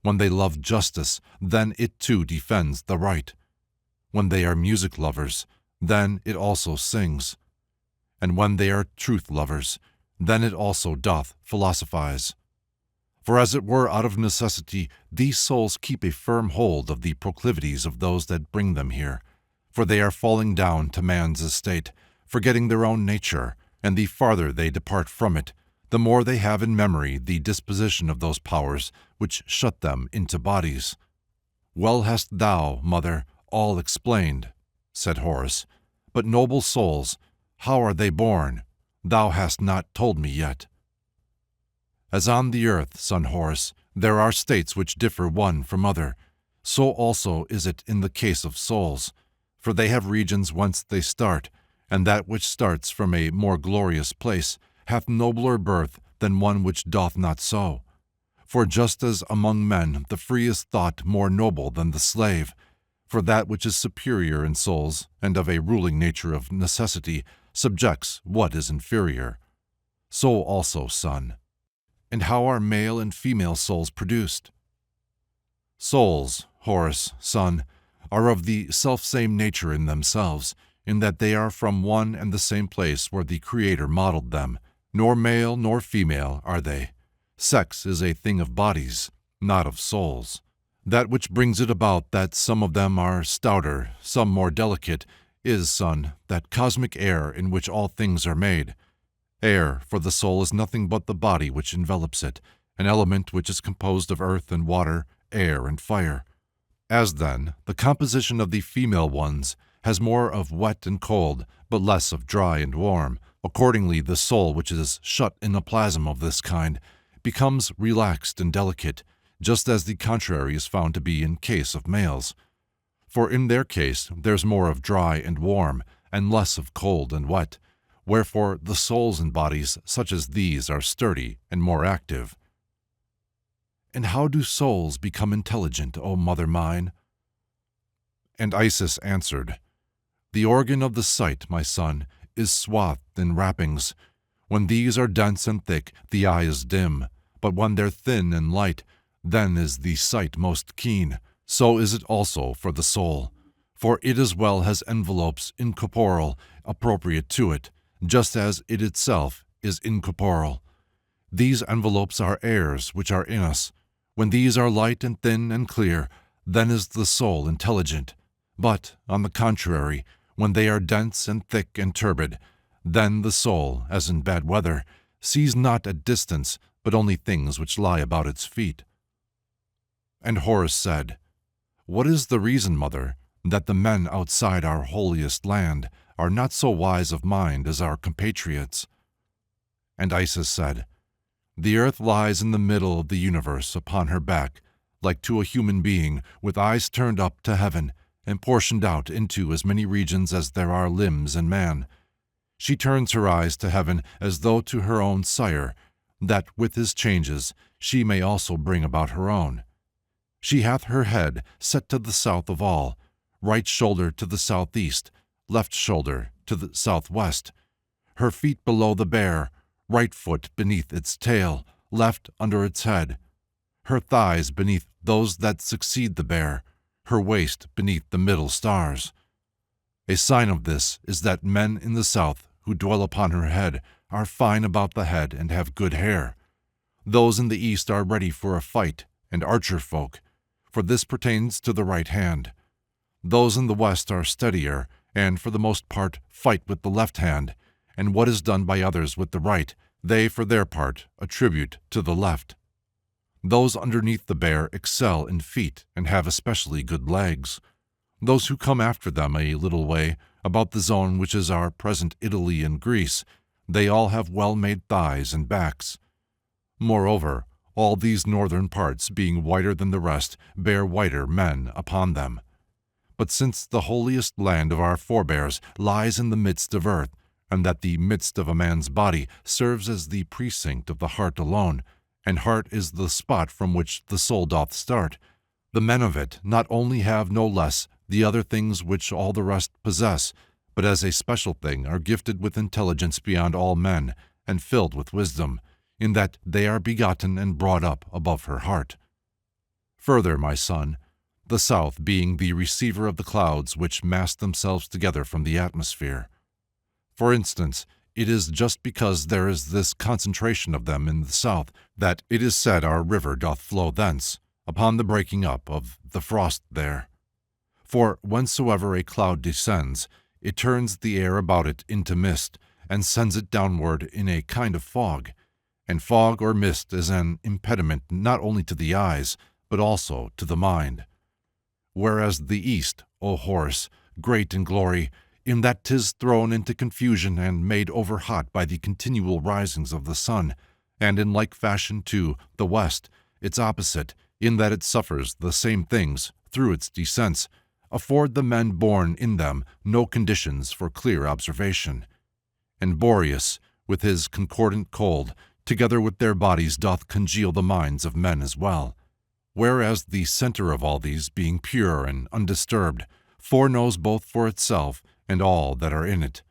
When they love justice, then it too defends the right. When they are music lovers, then it also sings. And when they are truth lovers, then it also doth philosophize. For as it were out of necessity, these souls keep a firm hold of the proclivities of those that bring them here, for they are falling down to man's estate, forgetting their own nature, and the farther they depart from it, the more they have in memory the disposition of those powers which shut them into bodies. Well hast thou, mother, all explained, said Horace, but noble souls, how are they born? Thou hast not told me yet. As on the earth, son Horace, there are states which differ one from other, so also is it in the case of souls, for they have regions whence they start, and that which starts from a more glorious place hath nobler birth than one which doth not so. For just as among men the free is thought more noble than the slave, for that which is superior in souls and of a ruling nature of necessity subjects what is inferior, so also, son. And how are male and female souls produced? Souls, Horace, son, are of the selfsame nature in themselves, in that they are from one and the same place where the Creator modeled them. Nor male nor female are they. Sex is a thing of bodies, not of souls. That which brings it about that some of them are stouter, some more delicate, is, son, that cosmic air in which all things are made. Air, for the soul, is nothing but the body which envelops it, an element which is composed of earth and water, air and fire. As, then, the composition of the female ones has more of wet and cold, but less of dry and warm, Accordingly, the soul which is shut in a plasm of this kind becomes relaxed and delicate, just as the contrary is found to be in case of males. For in their case there's more of dry and warm, and less of cold and wet, wherefore the souls in bodies such as these are sturdy and more active. And how do souls become intelligent, O mother mine? And Isis answered, The organ of the sight, my son, is swathed in wrappings. When these are dense and thick, the eye is dim, but when they're thin and light, then is the sight most keen. So is it also for the soul, for it as well has envelopes incorporeal appropriate to it, just as it itself is incorporeal. These envelopes are airs which are in us. When these are light and thin and clear, then is the soul intelligent. But, on the contrary, when they are dense and thick and turbid, then the soul, as in bad weather, sees not at distance, but only things which lie about its feet. And Horus said, What is the reason, mother, that the men outside our holiest land are not so wise of mind as our compatriots? And Isis said, The earth lies in the middle of the universe upon her back, like to a human being, with eyes turned up to heaven, and portioned out into as many regions as there are limbs in man. She turns her eyes to heaven as though to her own sire, that with his changes she may also bring about her own. She hath her head set to the south of all, right shoulder to the southeast, left shoulder to the southwest, her feet below the bear, right foot beneath its tail, left under its head, her thighs beneath those that succeed the bear, her waist beneath the middle stars. A sign of this is that men in the south who dwell upon her head are fine about the head and have good hair. Those in the east are ready for a fight and archer folk, for this pertains to the right hand. Those in the west are steadier, and for the most part fight with the left hand, and what is done by others with the right, they for their part attribute to the left. Those underneath the bear excel in feet and have especially good legs. Those who come after them a little way, about the zone which is our present Italy and Greece, they all have well-made thighs and backs. Moreover, all these northern parts, being whiter than the rest, bear whiter men upon them. But since the holiest land of our forebears lies in the midst of earth, and that the midst of a man's body serves as the precinct of the heart alone, and heart is the spot from which the soul doth start, the men of it not only have no less the other things which all the rest possess, but as a special thing are gifted with intelligence beyond all men, and filled with wisdom, in that they are begotten and brought up above her heart. Further, my son, the south being the receiver of the clouds which mass themselves together from the atmosphere. For instance, it is just because there is this concentration of them in the south that it is said our river doth flow thence, upon the breaking up of the frost there. For whensoever a cloud descends, it turns the air about it into mist, and sends it downward in a kind of fog. And fog or mist is an impediment not only to the eyes, but also to the mind. Whereas the east, O Horus, great in glory, in that 'tis thrown into confusion and made over-hot by the continual risings of the sun, and in like fashion, too, the west, its opposite, in that it suffers the same things, through its descents, afford the men born in them no conditions for clear observation. And Boreas, with his concordant cold, together with their bodies doth congeal the minds of men as well. Whereas the center of all these, being pure and undisturbed, foreknows both for itself and all that are in it.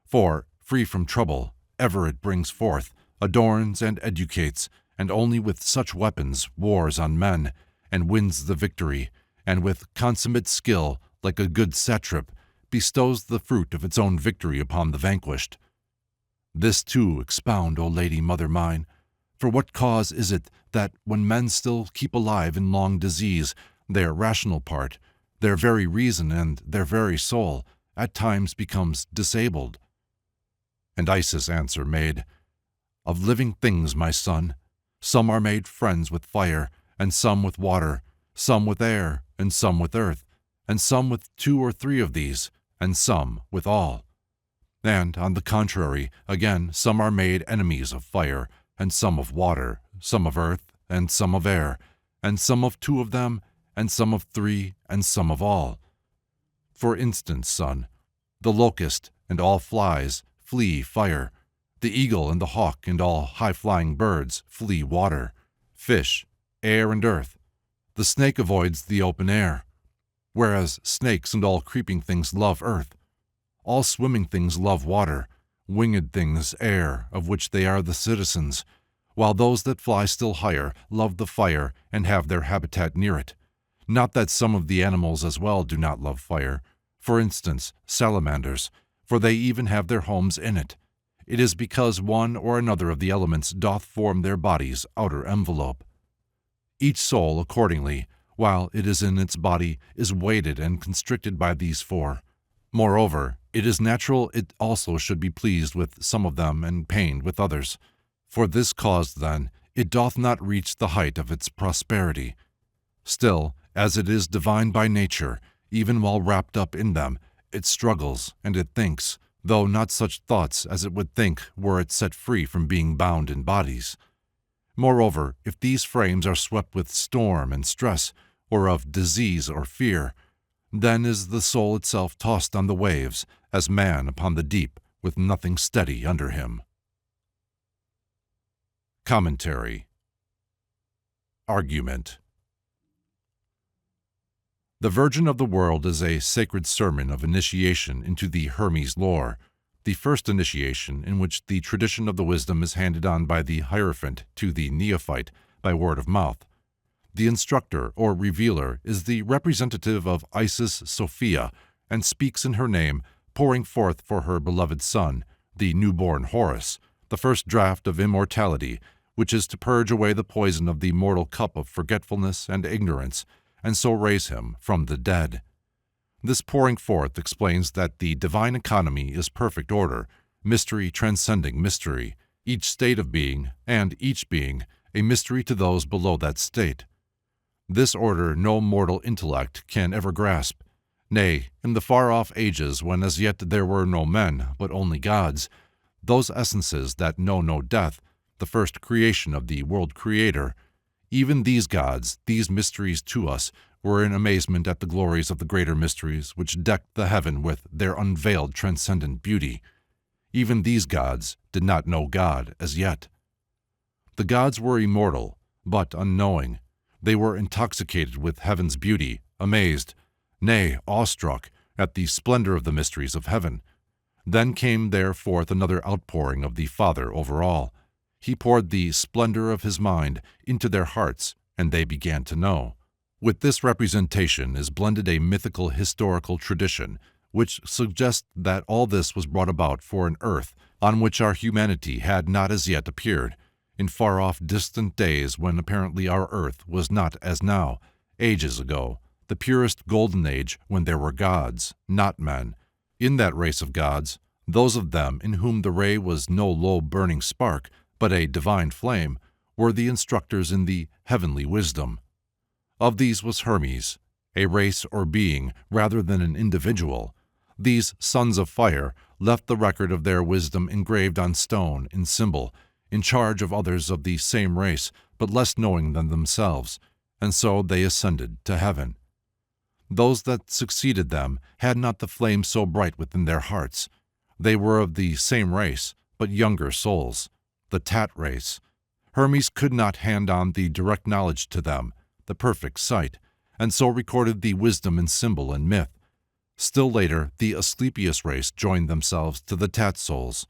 For, free from trouble, ever it brings forth, adorns and educates, and only with such weapons wars on men, and wins the victory, and with consummate skill, like a good satrap, bestows the fruit of its own victory upon the vanquished. This too expound, O lady mother mine, for what cause is it that when men still keep alive in long disease, their rational part, their very reason and their very soul, at times becomes disabled? And Isis answer made, Of living things, my son, some are made friends with fire, and some with water, some with air, and some with earth, and some with 2 or 3 of these, and some with all. And, on the contrary, again, some are made enemies of fire, and some of water, some of earth, and some of air, and some of two of them, and some of three, and some of all. For instance, son, the locust and all flies flee fire. The eagle and the hawk and all high-flying birds flee water, fish, air, and earth. The snake avoids the open air, whereas snakes and all creeping things love earth. All swimming things love water, winged things air, of which they are the citizens, while those that fly still higher love the fire and have their habitat near it. Not that some of the animals as well do not love fire, for instance, salamanders, for they even have their homes in it. It is because one or another of the elements doth form their body's outer envelope. Each soul, accordingly, while it is in its body, is weighted and constricted by these four. Moreover, it is natural it also should be pleased with some of them and pained with others. For this cause, then, it doth not reach the height of its prosperity. Still, as it is divine by nature, even while wrapped up in them, it struggles and it thinks, though not such thoughts as it would think were it set free from being bound in bodies. Moreover, if these frames are swept with storm and stress, or of disease or fear, then is the soul itself tossed on the waves, as man upon the deep, with nothing steady under him. Commentary. Argument. The Virgin of the World is a sacred sermon of initiation into the Hermes lore, the first initiation in which the tradition of the wisdom is handed on by the hierophant to the neophyte by word of mouth. The instructor, or revealer, is the representative of Isis Sophia, and speaks in her name, pouring forth for her beloved son, the newborn Horus, the first draught of immortality, which is to purge away the poison of the mortal cup of forgetfulness and ignorance, and so raise him from the dead. This pouring forth explains that the divine economy is perfect order, mystery transcending mystery, each state of being, and each being, a mystery to those below that state. This order no mortal intellect can ever grasp. Nay, in the far-off ages when as yet there were no men, but only gods, those essences that know no death, the first creation of the world creator, even these gods, these mysteries to us, were in amazement at the glories of the greater mysteries which decked the heaven with their unveiled transcendent beauty. Even these gods did not know God as yet. The gods were immortal, but unknowing. They were intoxicated with heaven's beauty, amazed, nay, awestruck, at the splendor of the mysteries of heaven. Then came there forth another outpouring of the Father over all. He poured the splendor of his mind into their hearts, and they began to know. With this representation is blended a mythical historical tradition, which suggests that all this was brought about for an earth on which our humanity had not as yet appeared, in far-off distant days when apparently our earth was not as now, ages ago, the purest golden age when there were gods, not men. In that race of gods, those of them in whom the ray was no low burning spark, but a divine flame, were the instructors in the heavenly wisdom. Of these was Hermes, a race or being rather than an individual. These sons of fire left the record of their wisdom engraved on stone in symbol, in charge of others of the same race, but less knowing than themselves, and so they ascended to heaven. Those that succeeded them had not the flame so bright within their hearts. They were of the same race, but younger souls, the Tat race. Hermes could not hand on the direct knowledge to them, the perfect sight, and so recorded the wisdom in symbol and myth. Still later, the Asclepius race joined themselves to the Tat souls.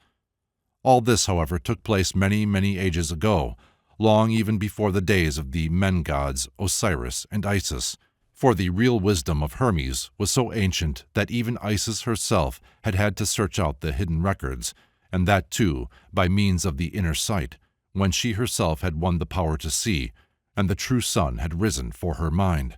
All this, however, took place many, many ages ago, long even before the days of the men-gods Osiris and Isis, for the real wisdom of Hermes was so ancient that even Isis herself had had to search out the hidden records, and that too by means of the inner sight, when she herself had won the power to see, and the true sun had risen for her mind.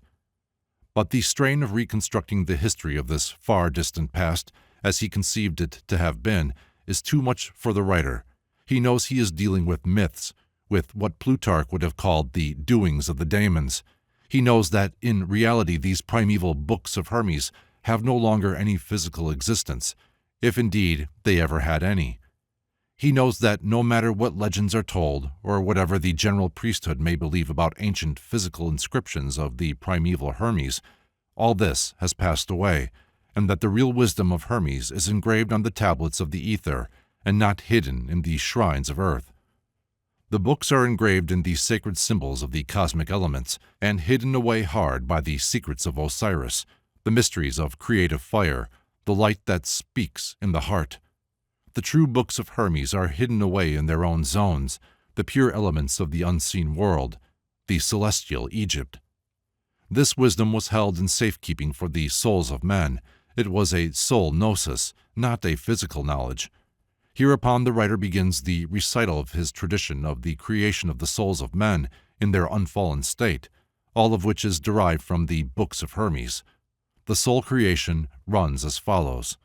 But the strain of reconstructing the history of this far distant past, as he conceived it to have been, is too much for the writer. He knows he is dealing with myths, with what Plutarch would have called the doings of the daemons. He knows that in reality these primeval books of Hermes have no longer any physical existence. if indeed they ever had any. He knows that no matter what legends are told, or whatever the general priesthood may believe about ancient physical inscriptions of the primeval Hermes, all this has passed away, and that the real wisdom of Hermes is engraved on the tablets of the ether, and not hidden in the shrines of earth. The books are engraved in the sacred symbols of the cosmic elements, and hidden away hard by the secrets of Osiris, the mysteries of creative fire, the light that speaks in the heart. The true books of Hermes are hidden away in their own zones, the pure elements of the unseen world, the celestial Egypt. This wisdom was held in safekeeping for the souls of men. It was a soul gnosis, not a physical knowledge. Hereupon the writer begins the recital of his tradition of the creation of the souls of men in their unfallen state, all of which is derived from the books of Hermes. The soul creation runs as follows.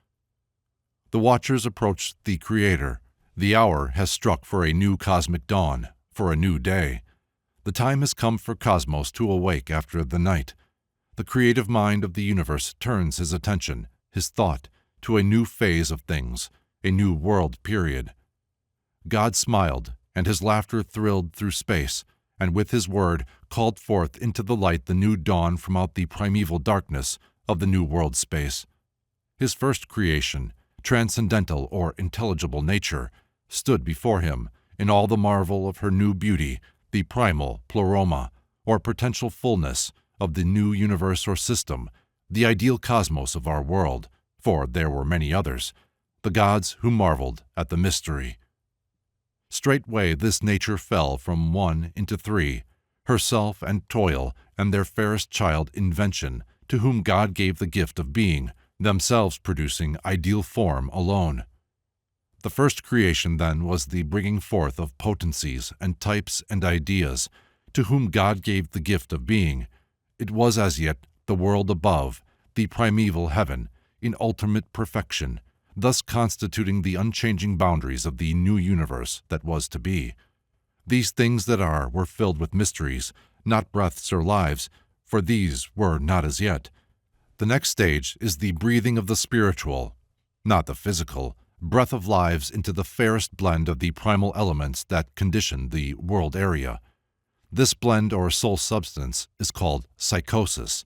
The watchers approach the Creator. The hour has struck for a new cosmic dawn, for a new day. The time has come for cosmos to awake after the night. The creative mind of the universe turns his attention, his thought, to a new phase of things, a new world period. God smiled, and his laughter thrilled through space, and with his word called forth into the light the new dawn from out the primeval darkness of the new world space. His first creation, transcendental or intelligible nature, stood before him in all the marvel of her new beauty, the primal pleroma, or potential fullness, of the new universe or system, the ideal cosmos of our world, for there were many others, the gods who marveled at the mystery. Straightway this nature fell from one into three, herself and toil, and their fairest child invention, to whom God gave the gift of being, themselves producing ideal form alone. The first creation, then, was the bringing forth of potencies and types and ideas, to whom God gave the gift of being. It was as yet the world above, the primeval heaven, in ultimate perfection, thus constituting the unchanging boundaries of the new universe that was to be. These things that are were filled with mysteries, not breaths or lives, for these were not as yet. The next stage is the breathing of the spiritual, not the physical, breath of lives into the fairest blend of the primal elements that condition the world area. This blend or soul substance is called psychosis.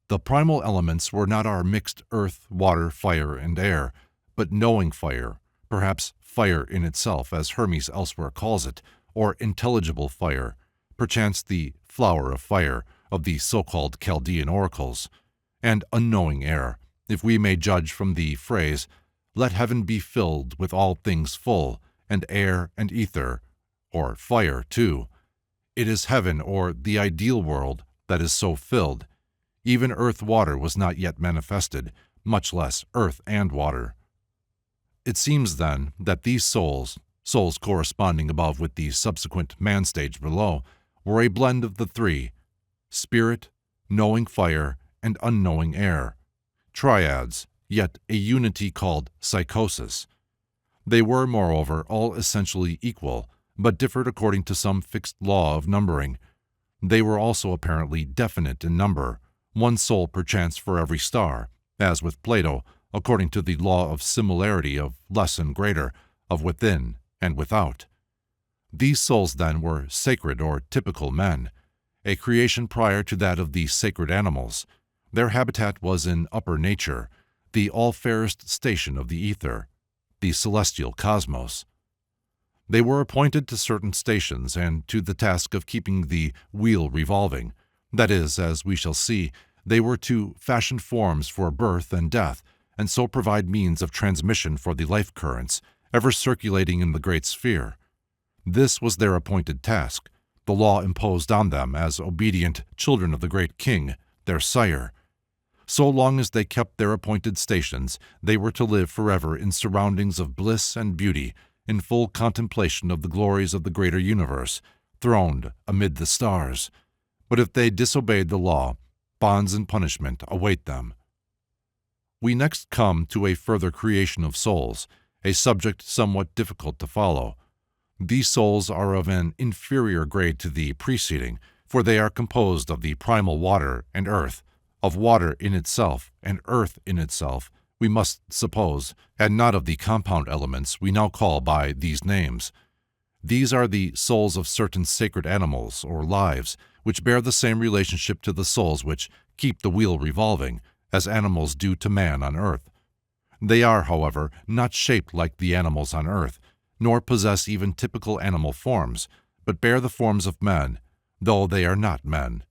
The primal elements were not our mixed earth, water, fire, and air, but knowing fire, perhaps fire in itself, as Hermes elsewhere calls it, or intelligible fire, perchance the flower of fire of the so-called Chaldean oracles, and unknowing air, if we may judge from the phrase, "Let heaven be filled with all things full, and air and ether," or fire too. It is heaven, or the ideal world, that is so filled. Even earth-water was not yet manifested, much less earth and water. It seems, then, that these souls corresponding above with the subsequent man-stage below, were a blend of the three: spirit, knowing fire, and unknowing air, triads, yet a unity called psychosis. They were, moreover, all essentially equal, but differed according to some fixed law of numbering. They were also apparently definite in number, one soul perchance for every star, as with Plato, according to the law of similarity of less and greater, of within and without. These souls, then, were sacred or typical men, a creation prior to that of the sacred animals. Their habitat was in upper nature, the all-fairest station of the ether, the celestial cosmos. They were appointed to certain stations and to the task of keeping the wheel revolving. That is, as we shall see, they were to fashion forms for birth and death, and so provide means of transmission for the life currents, ever circulating in the great sphere. This was their appointed task, the law imposed on them as obedient children of the great king, their sire. So long as they kept their appointed stations, they were to live forever in surroundings of bliss and beauty, in full contemplation of the glories of the greater universe, throned amid the stars. But if they disobeyed the law, bonds and punishment await them. We next come to a further creation of souls, a subject somewhat difficult to follow. These souls are of an inferior grade to the preceding, for they are composed of the primal water and earth, of water in itself and earth in itself, we must suppose, and not of the compound elements we now call by these names. These are the souls of certain sacred animals or lives, which bear the same relationship to the souls which keep the wheel revolving, as animals do to man on earth. They are, however, not shaped like the animals on earth, nor possess even typical animal forms, but bear the forms of men, though they are not men.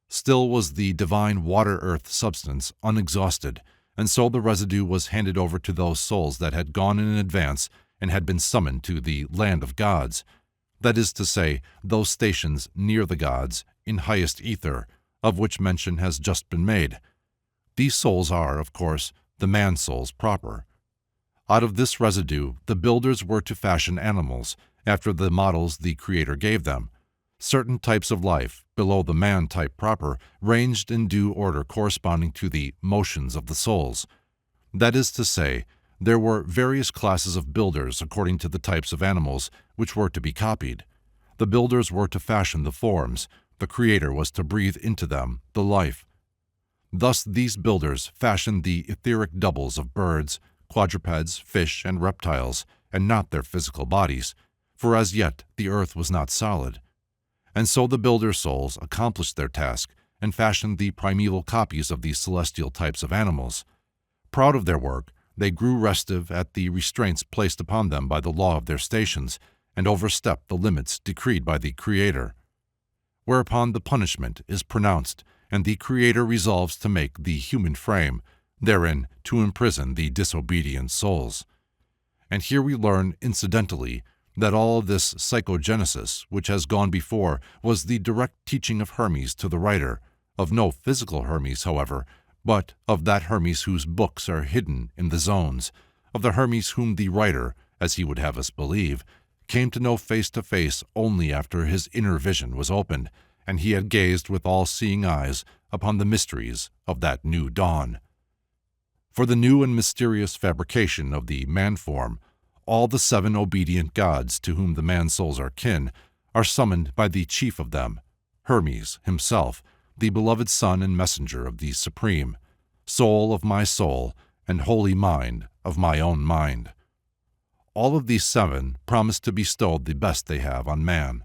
Still was the divine water-earth substance unexhausted, and so the residue was handed over to those souls that had gone in advance and had been summoned to the land of gods, that is to say, those stations near the gods, in highest ether, of which mention has just been made. These souls are, of course, the man-souls proper. Out of this residue, the builders were to fashion animals, after the models the Creator gave them. Certain types of life, below the man-type proper, ranged in due order corresponding to the motions of the souls. That is to say, there were various classes of builders according to the types of animals which were to be copied. The builders were to fashion the forms, the Creator was to breathe into them the life. Thus these builders fashioned the etheric doubles of birds, quadrupeds, fish, and reptiles, and not their physical bodies, for as yet the earth was not solid. And so the builder souls accomplished their task and fashioned the primeval copies of these celestial types of animals. Proud of their work, they grew restive at the restraints placed upon them by the law of their stations, and overstepped the limits decreed by the Creator. Whereupon the punishment is pronounced, and the Creator resolves to make the human frame, therein to imprison the disobedient souls. And here we learn, incidentally, that all this psychogenesis, which has gone before, was the direct teaching of Hermes to the writer, of no physical Hermes, however, but of that Hermes whose books are hidden in the zones, of the Hermes whom the writer, as he would have us believe, came to know face to face only after his inner vision was opened, and he had gazed with all-seeing eyes upon the mysteries of that new dawn. For the new and mysterious fabrication of the man-form, all the 7 obedient gods to whom the man-souls are kin are summoned by the chief of them, Hermes himself, the beloved son and messenger of the Supreme, soul of my soul, and holy mind of my own mind. All of these 7 promise to bestow the best they have on man.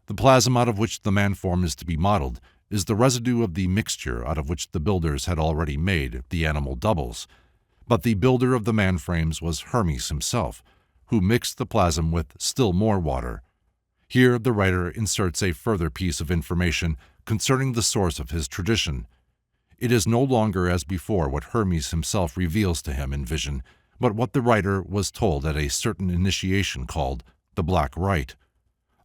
The plasm out of which the man-form is to be modeled is the residue of the mixture out of which the builders had already made the animal doubles, but the builder of the man-frames was Hermes himself, who mixed the plasm with still more water. Here the writer inserts a further piece of information concerning the source of his tradition. It is no longer as before what Hermes himself reveals to him in vision, but what the writer was told at a certain initiation called the Black Rite.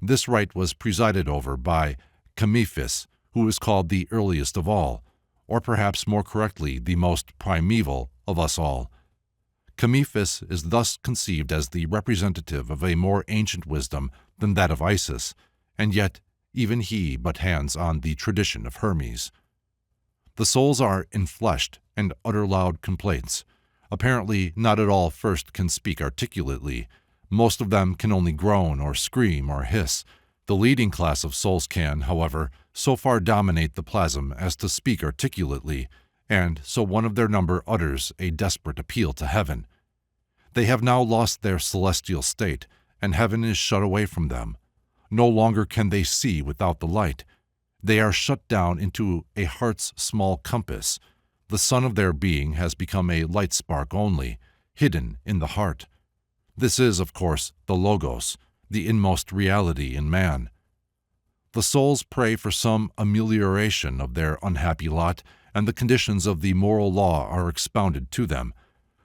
This rite was presided over by Chamaephis, who is called the earliest of all, or perhaps more correctly the most primeval of us all. Chamaephis is thus conceived as the representative of a more ancient wisdom than that of Isis, and yet even he but hands on the tradition of Hermes. The souls are enfleshed and utter loud complaints. Apparently not at all first can speak articulately. Most of them can only groan or scream or hiss. The leading class of souls can, however, so far dominate the plasm as to speak articulately, and so one of their number utters a desperate appeal to heaven. They have now lost their celestial state, and heaven is shut away from them. No longer can they see without the light. They are shut down into a heart's small compass. The sun of their being has become a light spark only, hidden in the heart. This is, of course, the Logos, the inmost reality in man. The souls pray for some amelioration of their unhappy lot, and the conditions of the moral law are expounded to them.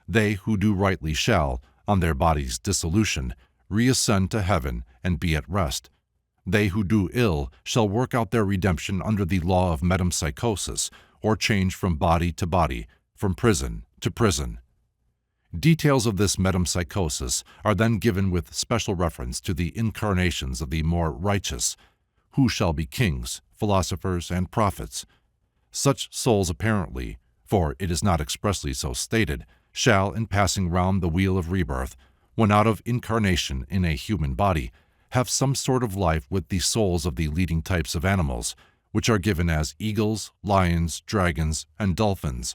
They who do rightly shall, on their body's dissolution, reascend to heaven and be at rest. They who do ill shall work out their redemption under the law of metempsychosis, or change from body to body, from prison to prison. Details of this metempsychosis are then given with special reference to the incarnations of the more righteous, who shall be kings, philosophers, and prophets. Such souls apparently, for it is not expressly so stated, shall, in passing round the wheel of rebirth, when out of incarnation in a human body, have some sort of life with the souls of the leading types of animals, which are given as eagles, lions, dragons, and dolphins.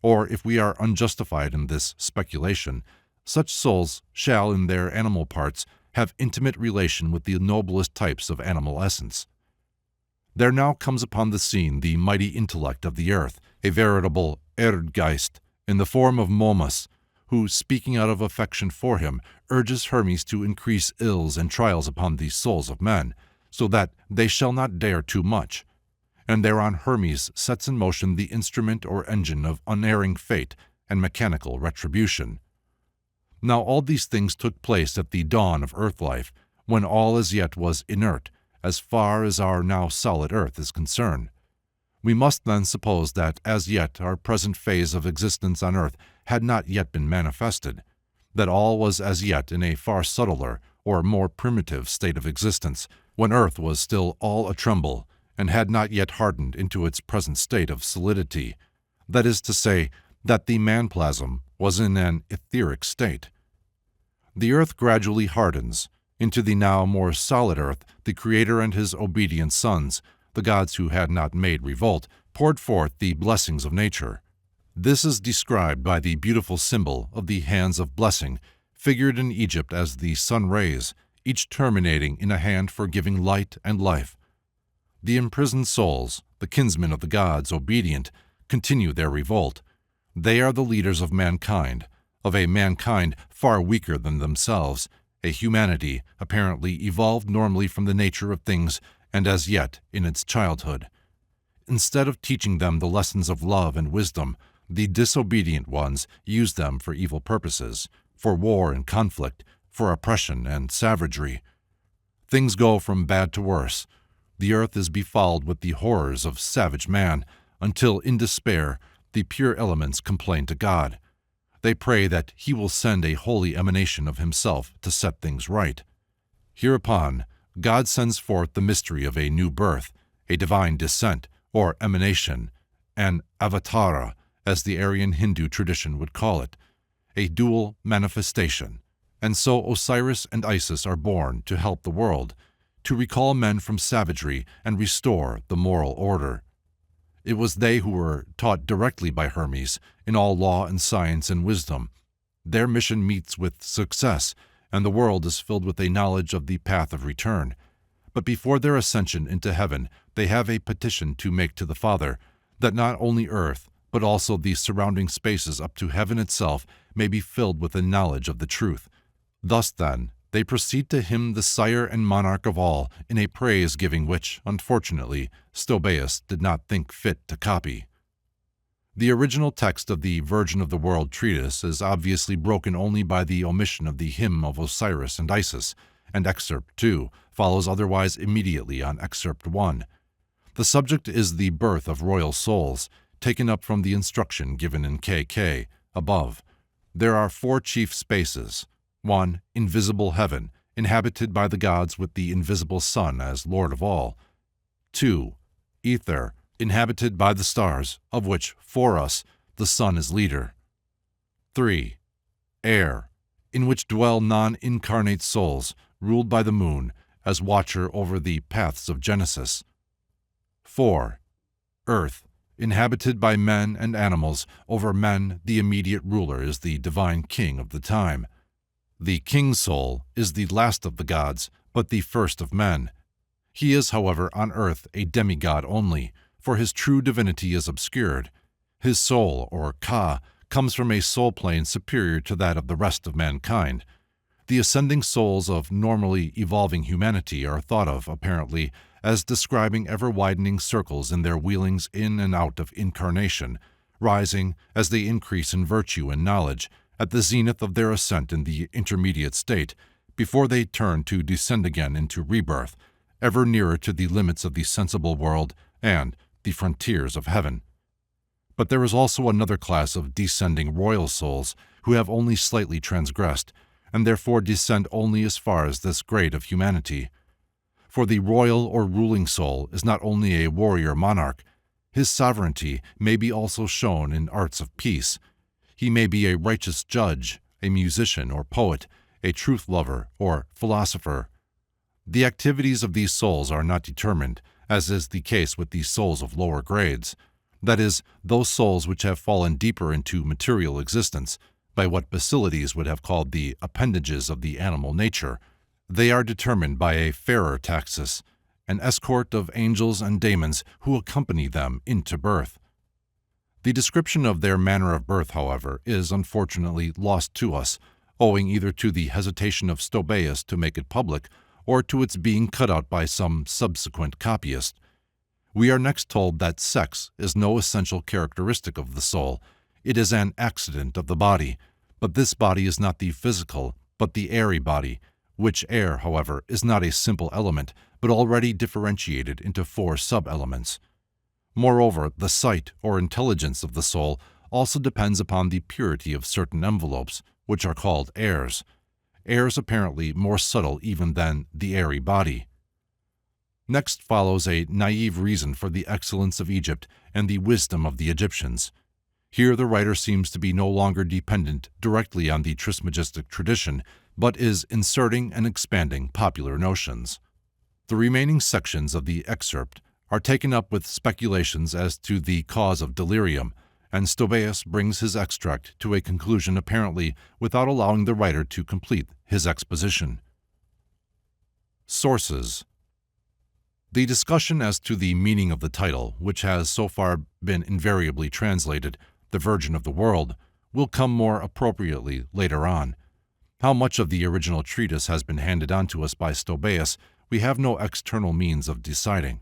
Or if we are unjustified in this speculation, such souls shall in their animal parts have intimate relation with the noblest types of animal essence. There now comes upon the scene the mighty intellect of the earth, a veritable Erdgeist, in the form of Momus, who, speaking out of affection for him, urges Hermes to increase ills and trials upon the souls of men, so that they shall not dare too much. And thereon Hermes sets in motion the instrument or engine of unerring fate and mechanical retribution. Now all these things took place at the dawn of earth life, when all as yet was inert, as far as our now solid earth is concerned. We must then suppose that as yet our present phase of existence on earth had not yet been manifested, that all was as yet in a far subtler or more primitive state of existence, when earth was still all a-tremble, and had not yet hardened into its present state of solidity, that is to say, that the man-plasm was in an etheric state. The earth gradually hardens. Into the now more solid earth the Creator and his obedient sons, the gods who had not made revolt, poured forth the blessings of nature. This is described by the beautiful symbol of the hands of blessing, figured in Egypt as the sun rays, each terminating in a hand for giving light and life. The imprisoned souls, the kinsmen of the gods obedient, continue their revolt. They are the leaders of a mankind far weaker than themselves, a humanity apparently evolved normally from the nature of things and as yet in its childhood. Instead of teaching them the lessons of love and wisdom, the disobedient ones use them for evil purposes, for war and conflict, for oppression and savagery. Things go from bad to worse. The earth is befouled with the horrors of savage man, until in despair the pure elements complain to God. They pray that he will send a holy emanation of himself to set things right. Hereupon, God sends forth the mystery of a new birth, a divine descent, or emanation, an avatara, as the Aryan Hindu tradition would call it, a dual manifestation. And so Osiris and Isis are born to help the world, to recall men from savagery and restore the moral order. It was they who were taught directly by Hermes in all law and science and wisdom. Their mission meets with success, and the world is filled with a knowledge of the path of return. But before their ascension into heaven, they have a petition to make to the Father, that not only earth, but also the surrounding spaces up to heaven itself may be filled with a knowledge of the truth. Thus, then, they proceed to hymn the sire and monarch of all in a praise-giving which, unfortunately, Stobaeus did not think fit to copy. The original text of the Virgin of the World treatise is obviously broken only by the omission of the hymn of Osiris and Isis, and Excerpt 2 follows otherwise immediately on Excerpt 1. The subject is the birth of royal souls, taken up from the instruction given in KK above. There are 4 chief spaces. 1. Invisible heaven, inhabited by the gods with the invisible sun as lord of all. 2. Ether, inhabited by the stars, of which, for us, the sun is leader. 3. Air, in which dwell non-incarnate souls, ruled by the moon, as watcher over the paths of Genesis. 4. Earth, inhabited by men and animals, over men the immediate ruler is the divine king of the time. The king soul is the last of the gods, but the first of men. He is, however, on earth a demigod only, for his true divinity is obscured. His soul, or Ka, comes from a soul plane superior to that of the rest of mankind. The ascending souls of normally evolving humanity are thought of, apparently, as describing ever-widening circles in their wheelings in and out of incarnation, rising, as they increase in virtue and knowledge, at the zenith of their ascent in the intermediate state, before they turn to descend again into rebirth, ever nearer to the limits of the sensible world and the frontiers of heaven. But there is also another class of descending royal souls who have only slightly transgressed, and therefore descend only as far as this grade of humanity. For the royal or ruling soul is not only a warrior monarch, his sovereignty may be also shown in arts of peace. He may be a righteous judge, a musician or poet, a truth lover or philosopher. The activities of these souls are not determined, as is the case with the souls of lower grades. That is, those souls which have fallen deeper into material existence, by what Basilides would have called the appendages of the animal nature, they are determined by a fairer taxis, an escort of angels and daemons who accompany them into birth. The description of their manner of birth, however, is unfortunately lost to us, owing either to the hesitation of Stobaeus to make it public, or to its being cut out by some subsequent copyist. We are next told that sex is no essential characteristic of the soul. It is an accident of the body, but this body is not the physical, but the airy body, which air, however, is not a simple element, but already differentiated into 4 sub-elements. Moreover, the sight or intelligence of the soul also depends upon the purity of certain envelopes, which are called airs apparently more subtle even than the airy body. Next follows a naive reason for the excellence of Egypt and the wisdom of the Egyptians. Here the writer seems to be no longer dependent directly on the Trismegistic tradition, but is inserting and expanding popular notions. The remaining sections of the excerpt are taken up with speculations as to the cause of delirium, and Stobaeus brings his extract to a conclusion apparently without allowing the writer to complete his exposition. Sources. The discussion as to the meaning of the title, which has so far been invariably translated "the Virgin of the World," will come more appropriately later on. How much of the original treatise has been handed on to us by Stobaeus, we have no external means of deciding.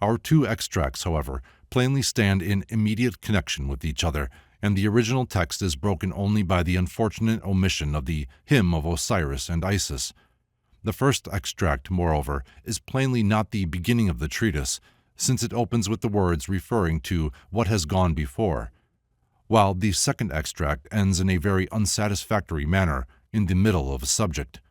Our 2 extracts, however, plainly stand in immediate connection with each other, and the original text is broken only by the unfortunate omission of the hymn of Osiris and Isis. The first extract, moreover, is plainly not the beginning of the treatise, since it opens with the words referring to what has gone before, while the second extract ends in a very unsatisfactory manner in the middle of a subject.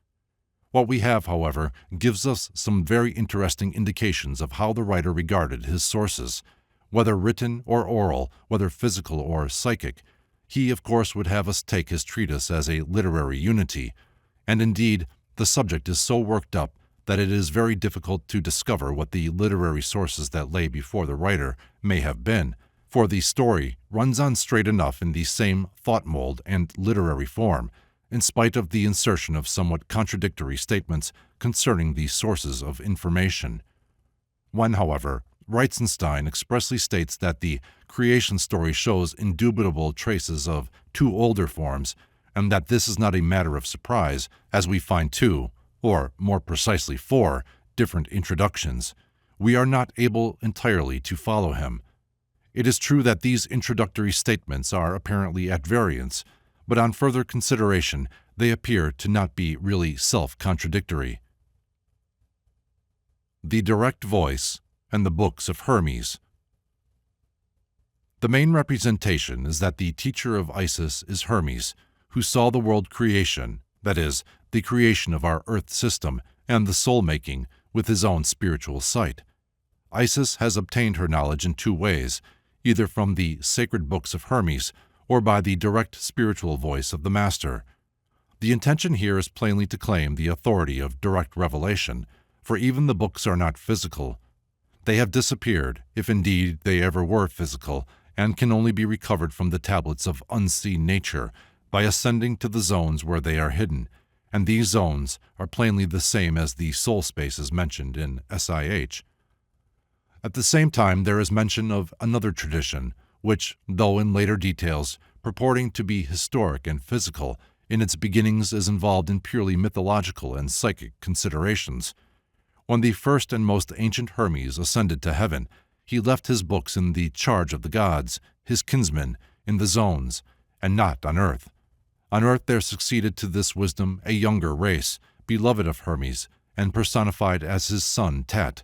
What we have, however, gives us some very interesting indications of how the writer regarded his sources. Whether written or oral, whether physical or psychic, he, of course, would have us take his treatise as a literary unity, and indeed, the subject is so worked up that it is very difficult to discover what the literary sources that lay before the writer may have been, for the story runs on straight enough in the same thought mold and literary form, in spite of the insertion of somewhat contradictory statements concerning the sources of information. When, however, Reitzenstein expressly states that the creation story shows indubitable traces of 2 older forms, and that this is not a matter of surprise, as we find 2, or more precisely 4, different introductions, we are not able entirely to follow him. It is true that these introductory statements are apparently at variance, but on further consideration they appear to not be really self-contradictory. The direct voice and the books of Hermes. The main representation is that the teacher of Isis is Hermes, who saw the world creation, that is, the creation of our earth system and the soul-making, with his own spiritual sight. Isis has obtained her knowledge in 2 ways, either from the sacred books of Hermes or by the direct spiritual voice of the Master. The intention here is plainly to claim the authority of direct revelation, for even the books are not physical. They have disappeared, if indeed they ever were physical, and can only be recovered from the tablets of unseen nature by ascending to the zones where they are hidden, and these zones are plainly the same as the soul spaces mentioned in SIH. At the same time, there is mention of another tradition, which, though in later details purporting to be historic and physical, in its beginnings is involved in purely mythological and psychic considerations. When the first and most ancient Hermes ascended to heaven, he left his books in the charge of the gods, his kinsmen, in the zones, and not on earth. On earth there succeeded to this wisdom a younger race, beloved of Hermes, and personified as his son Tat.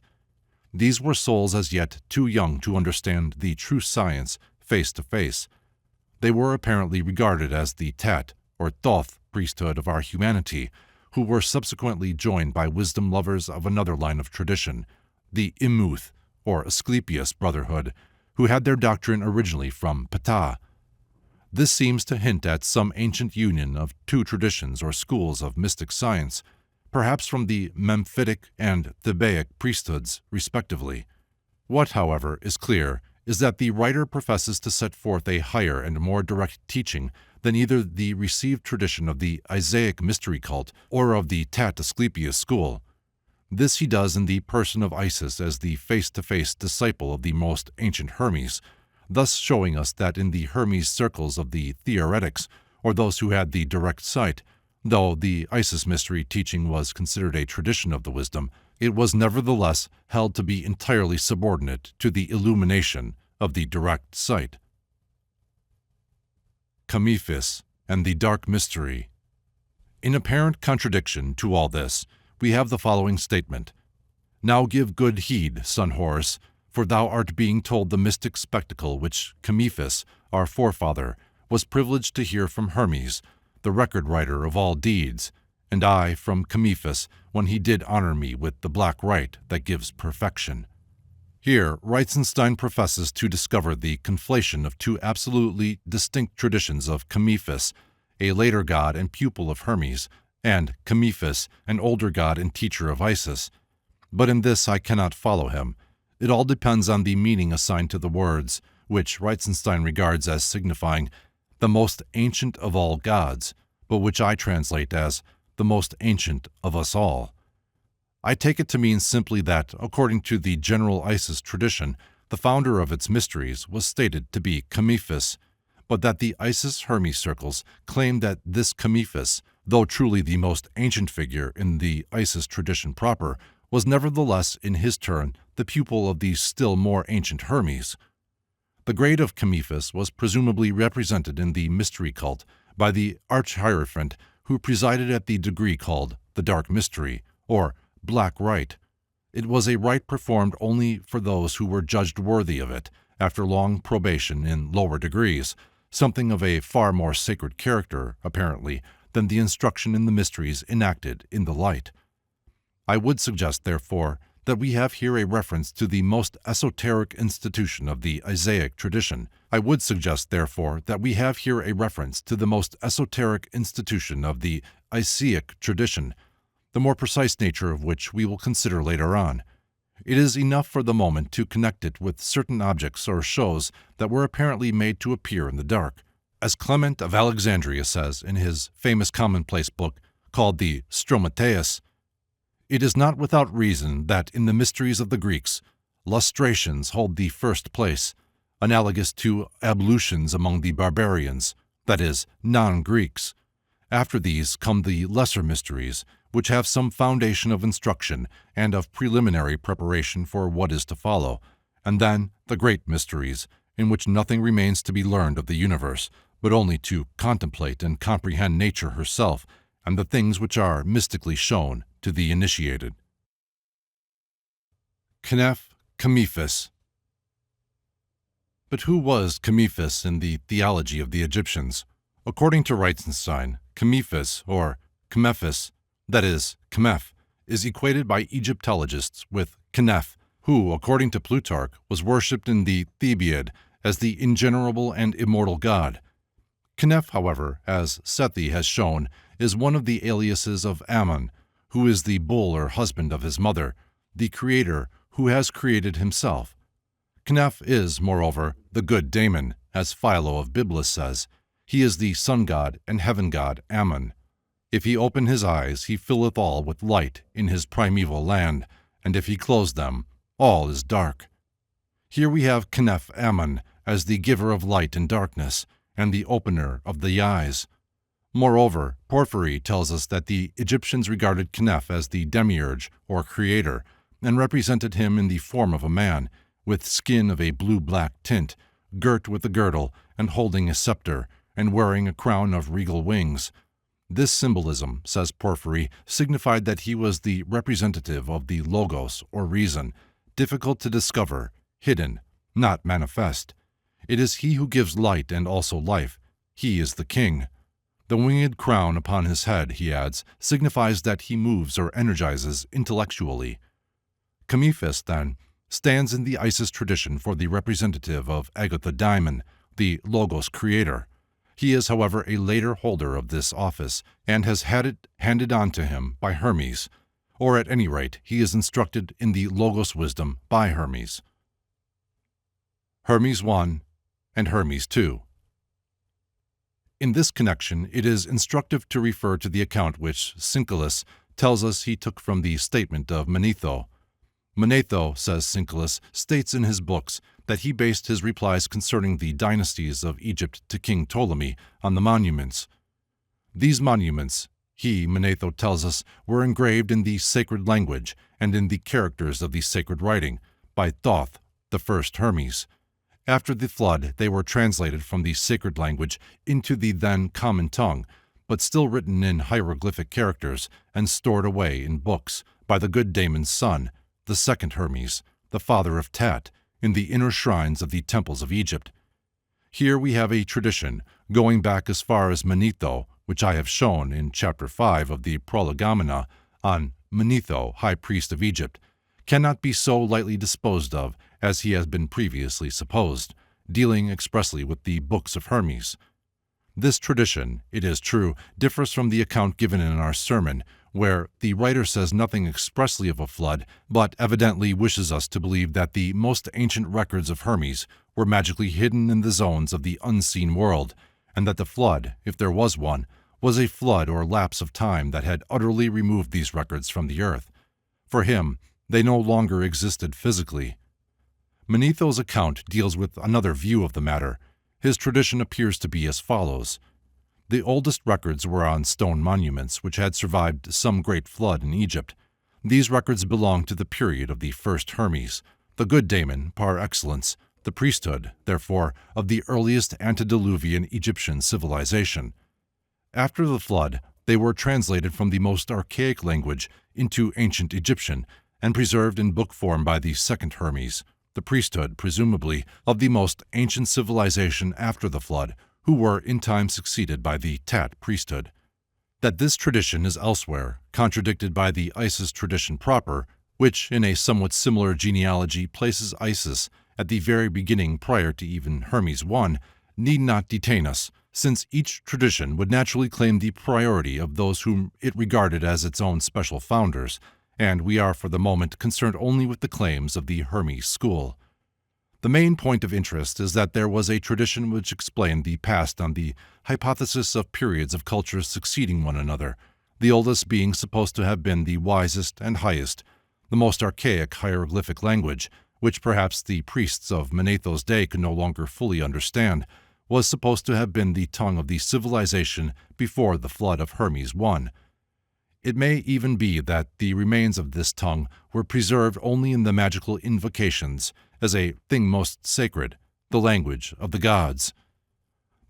These were souls as yet too young to understand the true science face to face. They were apparently regarded as the Tat, or Thoth, priesthood of our humanity, who were subsequently joined by wisdom lovers of another line of tradition, the Imuth, or Asclepius brotherhood, who had their doctrine originally from Ptah. This seems to hint at some ancient union of 2 traditions or schools of mystic science, perhaps from the Memphitic and Thebaic priesthoods, respectively. What, however, is clear is that the writer professes to set forth a higher and more direct teaching than either the received tradition of the Isaic mystery cult or of the Tat Asclepius school. This he does in the person of Isis as the face-to-face disciple of the most ancient Hermes, thus showing us that in the Hermes circles of the theoretics, or those who had the direct sight, though the Isis mystery teaching was considered a tradition of the wisdom, it was nevertheless held to be entirely subordinate to the illumination of the direct sight. Caiaphas and the Dark Mystery. In apparent contradiction to all this, we have the following statement: "Now give good heed, son Horus, for thou art being told the mystic spectacle which Caiaphas, our forefather, was privileged to hear from Hermes, the record writer of all deeds, and I from Caiaphas, when he did honor me with the black rite that gives perfection." Here, Reitzenstein professes to discover the conflation of two absolutely distinct traditions of Caiaphas, a later god and pupil of Hermes, and Caiaphas, an older god and teacher of Isis. But in this I cannot follow him. It all depends on the meaning assigned to the words, which Reitzenstein regards as signifying the most ancient of all gods, but which I translate as the most ancient of us all. I take it to mean simply that, according to the general Isis tradition, the founder of its mysteries was stated to be Caiaphas, but that the Isis Hermes circles claim that this Caiaphas, though truly the most ancient figure in the Isis tradition proper, was nevertheless in his turn the pupil of the still more ancient Hermes. The grade of Caiaphas was presumably represented in the mystery cult by the arch-hierophant who presided at the degree called the Dark Mystery, or Black Rite. It was a rite performed only for those who were judged worthy of it after long probation in lower degrees, something of a far more sacred character, apparently, than the instruction in the mysteries enacted in the light. I would suggest, therefore, that we have here a reference to the most esoteric institution of the Isaic tradition. I would suggest, therefore, that we have here a reference to the most esoteric institution of the Isaic tradition, the more precise nature of which we will consider later on. It is enough for the moment to connect it with certain objects or shows that were apparently made to appear in the dark. As Clement of Alexandria says in his famous commonplace book called the Stobaeus, "It is not without reason that in the mysteries of the Greeks, lustrations hold the first place, analogous to ablutions among the barbarians, that is, non-Greeks. After these come the lesser mysteries, which have some foundation of instruction and of preliminary preparation for what is to follow, and then the great mysteries, in which nothing remains to be learned of the universe, but only to contemplate and comprehend nature herself, and the things which are mystically shown to the initiated." Caiaphas. But who was Caiaphas in the theology of the Egyptians? According to Reitzenstein, Caiaphas, or Caiaphas, that is, Kemeth, is equated by Egyptologists with Kneph, who, according to Plutarch, was worshipped in the Thebaid as the ingenerable and immortal god. Kneph, however, as Sethi has shown, is one of the aliases of Ammon, who is the bull or husband of his mother, the creator who has created himself. Kneph is, moreover, the good daemon, as Philo of Byblus says. He is the sun god and heaven god Ammon. If he open his eyes, he filleth all with light in his primeval land, and if he close them, all is dark. Here we have Kneph Ammon as the giver of light and darkness, and the opener of the eyes. Moreover, Porphyry tells us that the Egyptians regarded Kneph as the demiurge, or creator, and represented him in the form of a man, with skin of a blue-black tint, girt with a girdle, and holding a scepter, and wearing a crown of regal wings. This symbolism, says Porphyry, signified that he was the representative of the Logos, or reason, difficult to discover, hidden, not manifest. It is he who gives light and also life. He is the king. The winged crown upon his head, he adds, signifies that he moves or energizes intellectually. Caiaphas, then, stands in the Isis tradition for the representative of Agathodaimon, the Logos creator. He is, however, a later holder of this office, and has had it handed on to him by Hermes, or at any rate he is instructed in the Logos wisdom by Hermes. Hermes I, and Hermes II. In this connection, it is instructive to refer to the account which Synchilus tells us he took from the statement of Manetho. Manetho, says Synchilus, states in his books that he based his replies concerning the dynasties of Egypt to King Ptolemy on the monuments. These monuments, Manetho tells us, were engraved in the sacred language and in the characters of the sacred writing by Thoth, the first Hermes. After the flood, they were translated from the sacred language into the then common tongue, but still written in hieroglyphic characters and stored away in books by the good daemon's son, the second Hermes, the father of Tat, in the inner shrines of the temples of Egypt. Here we have a tradition going back as far as Manetho, which I have shown in Chapter 5 of the Prolegomena on Manetho, high priest of Egypt, cannot be so lightly disposed of as he has been previously supposed, dealing expressly with the books of Hermes. This tradition, it is true, differs from the account given in our sermon, where the writer says nothing expressly of a flood, but evidently wishes us to believe that the most ancient records of Hermes were magically hidden in the zones of the unseen world, and that the flood, if there was one, was a flood or lapse of time that had utterly removed these records from the earth. For him, they no longer existed physically. Manetho's account deals with another view of the matter. His tradition appears to be as follows. The oldest records were on stone monuments which had survived some great flood in Egypt. These records belong to the period of the first Hermes, the good daemon par excellence, the priesthood, therefore, of the earliest antediluvian Egyptian civilization. After the flood, they were translated from the most archaic language into ancient Egyptian and preserved in book form by the second Hermes, the priesthood, presumably, of the most ancient civilization after the flood, who were in time succeeded by the Tat priesthood. That this tradition is elsewhere contradicted by the Isis tradition proper, which, in a somewhat similar genealogy, places Isis at the very beginning prior to even Hermes I, need not detain us, since each tradition would naturally claim the priority of those whom it regarded as its own special founders, and we are for the moment concerned only with the claims of the Hermes school. The main point of interest is that there was a tradition which explained the past on the hypothesis of periods of cultures succeeding one another, the oldest being supposed to have been the wisest and highest, the most archaic hieroglyphic language, which perhaps the priests of Manetho's day could no longer fully understand, was supposed to have been the tongue of the civilization before the flood of Hermes I. It may even be that the remains of this tongue were preserved only in the magical invocations as a thing most sacred, the language of the gods.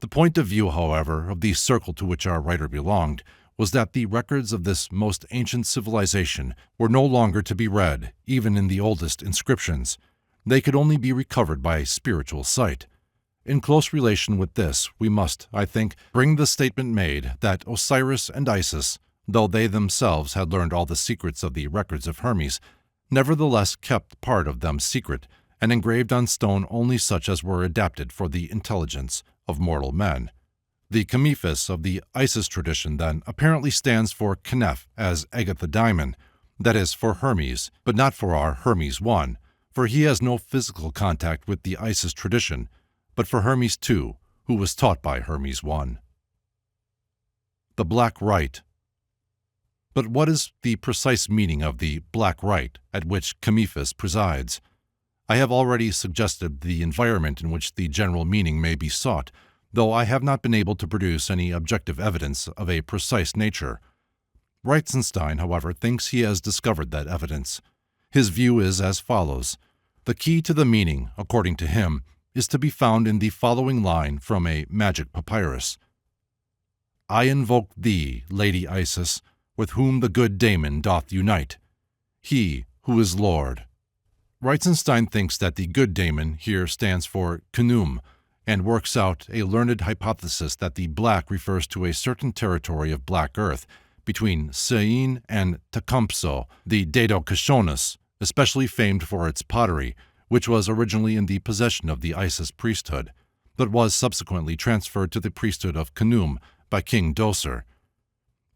The point of view, however, of the circle to which our writer belonged was that the records of this most ancient civilization were no longer to be read, even in the oldest inscriptions. They could only be recovered by spiritual sight. In close relation with this, we must, I think, bring the statement made that Osiris and Isis, though they themselves had learned all the secrets of the records of Hermes, nevertheless kept part of them secret, and engraved on stone only such as were adapted for the intelligence of mortal men. The Chemiphis of the Isis tradition, then, apparently stands for Kneph as Agathodaimon, that is, for Hermes, but not for our Hermes I, for he has no physical contact with the Isis tradition, but for Hermes II, who was taught by Hermes I. The Black Rite. But what is the precise meaning of the Black Rite at which Chemiphis presides? I have already suggested the environment in which the general meaning may be sought, though I have not been able to produce any objective evidence of a precise nature. Reitzenstein, however, thinks he has discovered that evidence. His view is as follows. The key to the meaning, according to him, is to be found in the following line from a magic papyrus. I invoke thee, Lady Isis, with whom the good daemon doth unite, he who is Lord. Reitzenstein thinks that the good daemon here stands for Khnum, and works out a learned hypothesis that the black refers to a certain territory of black earth between Syene and Tecumseh, the Dato-Kashonus, especially famed for its pottery, which was originally in the possession of the Isis priesthood, but was subsequently transferred to the priesthood of Khnum by King Dosir.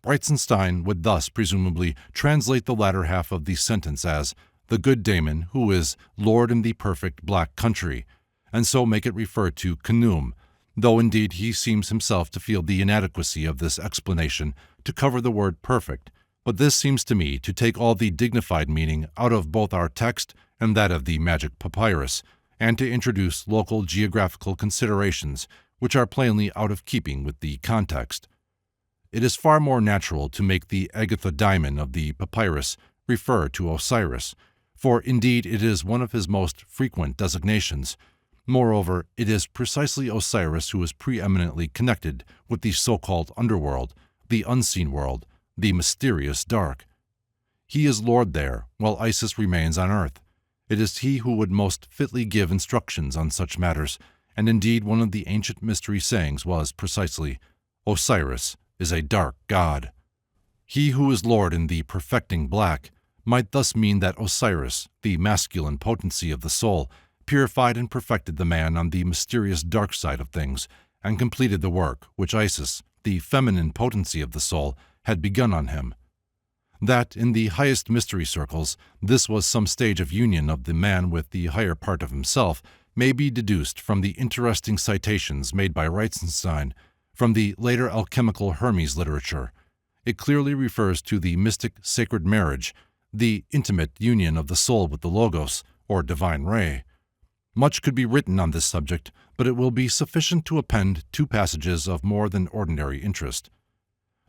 Reitzenstein would thus presumably translate the latter half of the sentence as the good daemon who is Lord in the perfect black country, and so make it refer to Khnum, though indeed he seems himself to feel the inadequacy of this explanation to cover the word perfect. But this seems to me to take all the dignified meaning out of both our text and that of the magic papyrus, and to introduce local geographical considerations which are plainly out of keeping with the context. It is far more natural to make the agathodiamon of the papyrus refer to Osiris, for indeed it is one of his most frequent designations. Moreover, it is precisely Osiris who is preeminently connected with the so-called underworld, the unseen world, the mysterious dark. He is Lord there, while Isis remains on earth. It is he who would most fitly give instructions on such matters, and indeed one of the ancient mystery sayings was precisely, Osiris is a dark god. He who is Lord in the perfecting black might thus mean that Osiris, the masculine potency of the soul, purified and perfected the man on the mysterious dark side of things, and completed the work which Isis, the feminine potency of the soul, had begun on him. That, in the highest mystery circles, this was some stage of union of the man with the higher part of himself may be deduced from the interesting citations made by Reitzenstein from the later alchemical Hermes literature. It clearly refers to the mystic sacred marriage, the intimate union of the soul with the Logos, or divine ray. Much could be written on this subject, but it will be sufficient to append two passages of more than ordinary interest.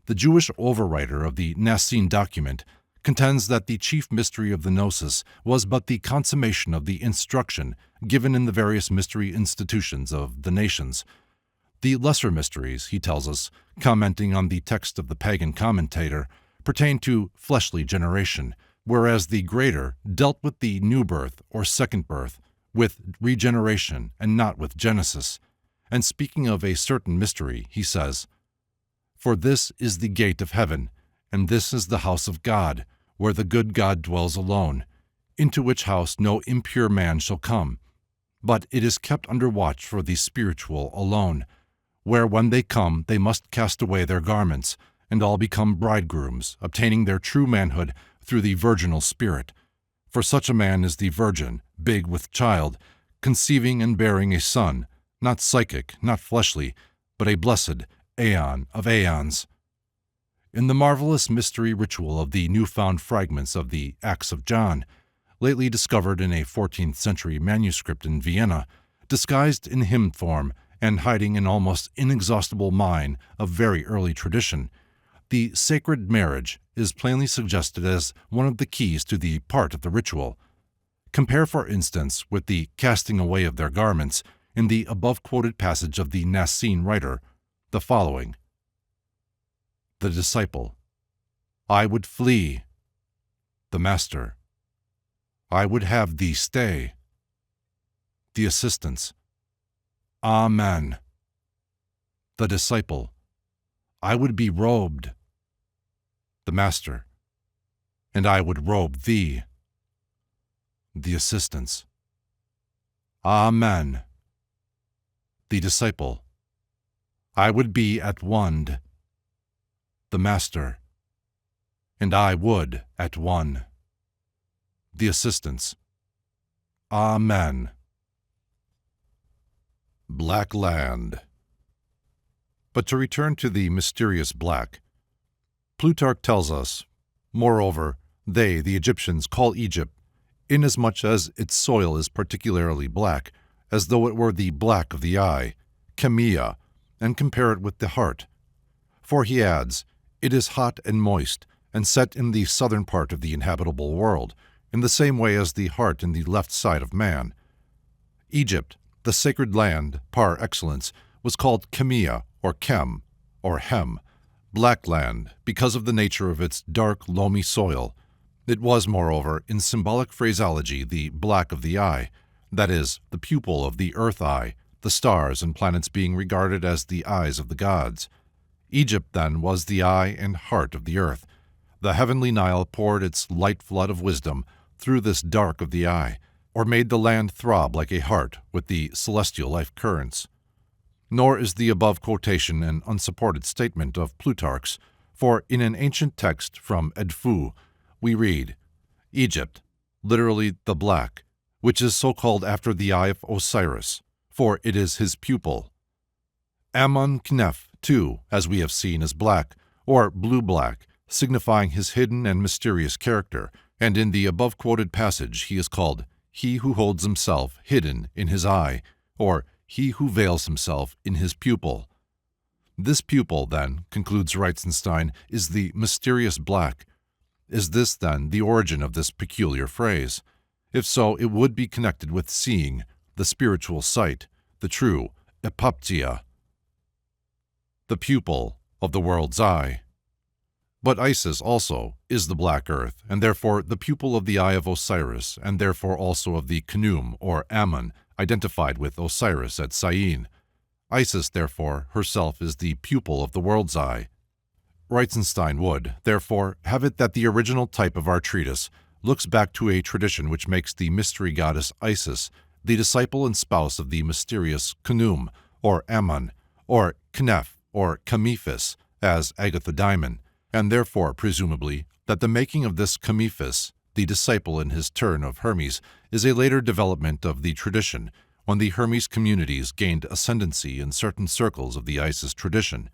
The Jewish overwriter of the Nicene document contends that the chief mystery of the Gnosis was but the consummation of the instruction given in the various mystery institutions of the nations. The lesser mysteries, he tells us, commenting on the text of the pagan commentator, pertain to fleshly generation, whereas the greater dealt with the new birth or second birth, with regeneration and not with Genesis. And speaking of a certain mystery, he says, For this is the gate of heaven, and this is the house of God, where the good God dwells alone, into which house no impure man shall come. But it is kept under watch for the spiritual alone, where when they come they must cast away their garments, and all become bridegrooms, obtaining their true manhood through the virginal spirit. For such a man is the virgin, big with child, conceiving and bearing a son, not psychic, not fleshly, but a blessed aeon of aeons. In the marvelous mystery ritual of the newfound fragments of the Acts of John, lately discovered in a 14th century manuscript in Vienna, disguised in hymn form and hiding an almost inexhaustible mine of very early tradition, the sacred marriage is plainly suggested as one of the keys to the part of the ritual. Compare, for instance, with the casting away of their garments in the above-quoted passage of the Nicene writer, the following. The disciple, I would flee. The master, I would have thee stay. The assistants, Amen. The disciple, I would be robed. The master, and I would robe thee. The assistants, Amen. The disciple, I would be at one. The master, and I would at one. The assistants, Amen. Black land. But to return to the mysterious black, Plutarch tells us, moreover, they, the Egyptians, call Egypt, inasmuch as its soil is particularly black, as though it were the black of the eye, chemia, and compare it with the heart. For he adds, it is hot and moist, and set in the southern part of the inhabitable world, in the same way as the heart in the left side of man. Egypt, the sacred land, par excellence, was called chemia, or chem, or hem, black land, because of the nature of its dark, loamy soil. It was, moreover, in symbolic phraseology the black of the eye, that is, the pupil of the earth eye, the stars and planets being regarded as the eyes of the gods. Egypt, then, was the eye and heart of the earth. The heavenly Nile poured its light flood of wisdom through this dark of the eye, or made the land throb like a heart with the celestial life currents. Nor is the above quotation an unsupported statement of Plutarch's, for in an ancient text from Edfu, we read, Egypt, literally the black, which is so called after the eye of Osiris, for it is his pupil. Ammon Kneph, too, as we have seen, is black, or blue-black, signifying his hidden and mysterious character, and in the above-quoted passage he is called he who holds himself hidden in his eye, or he who veils himself in his pupil. This pupil, then, concludes Reitzenstein, is the mysterious black. Is this, then, the origin of this peculiar phrase? If so, it would be connected with seeing, the spiritual sight, the true epoptia, the pupil of the world's eye. But Isis also is the black earth, and therefore the pupil of the eye of Osiris, and therefore also of the Khnum, or Ammon, identified with Osiris at Syene. Isis, therefore, herself is the pupil of the world's eye. Reitzenstein would, therefore, have it that the original type of our treatise looks back to a tradition which makes the mystery goddess Isis the disciple and spouse of the mysterious Khnum, or Ammon, or Kneph, or Kamiphis, as Agathodimon, and therefore, presumably, that the making of this Kamiphis, the disciple in his turn of Hermes, is a later development of the tradition, when the Hermes communities gained ascendancy in certain circles of the Isis tradition.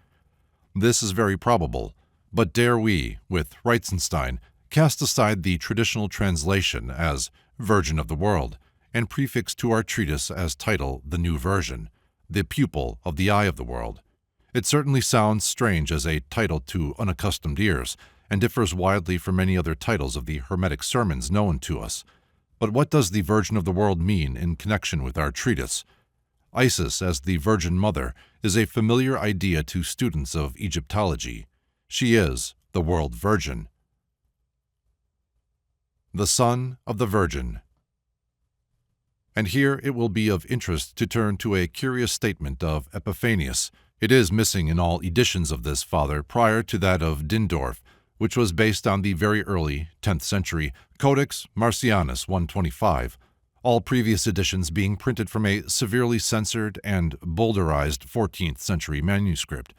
This is very probable, but dare we, with Reitzenstein, cast aside the traditional translation as Virgin of the World, and prefix to our treatise as title the new version, the pupil of the eye of the world. It certainly sounds strange as a title to unaccustomed ears, and differs widely from many other titles of the Hermetic sermons known to us. But what does the Virgin of the World mean in connection with our treatise? Isis as the Virgin Mother is a familiar idea to students of Egyptology. She is the World Virgin. The Son of the Virgin. And here it will be of interest to turn to a curious statement of Epiphanius. It is missing in all editions of this father prior to that of Dindorf, which was based on the very early 10th century Codex Marcianus 125, all previous editions being printed from a severely censored and boulderized 14th century manuscript.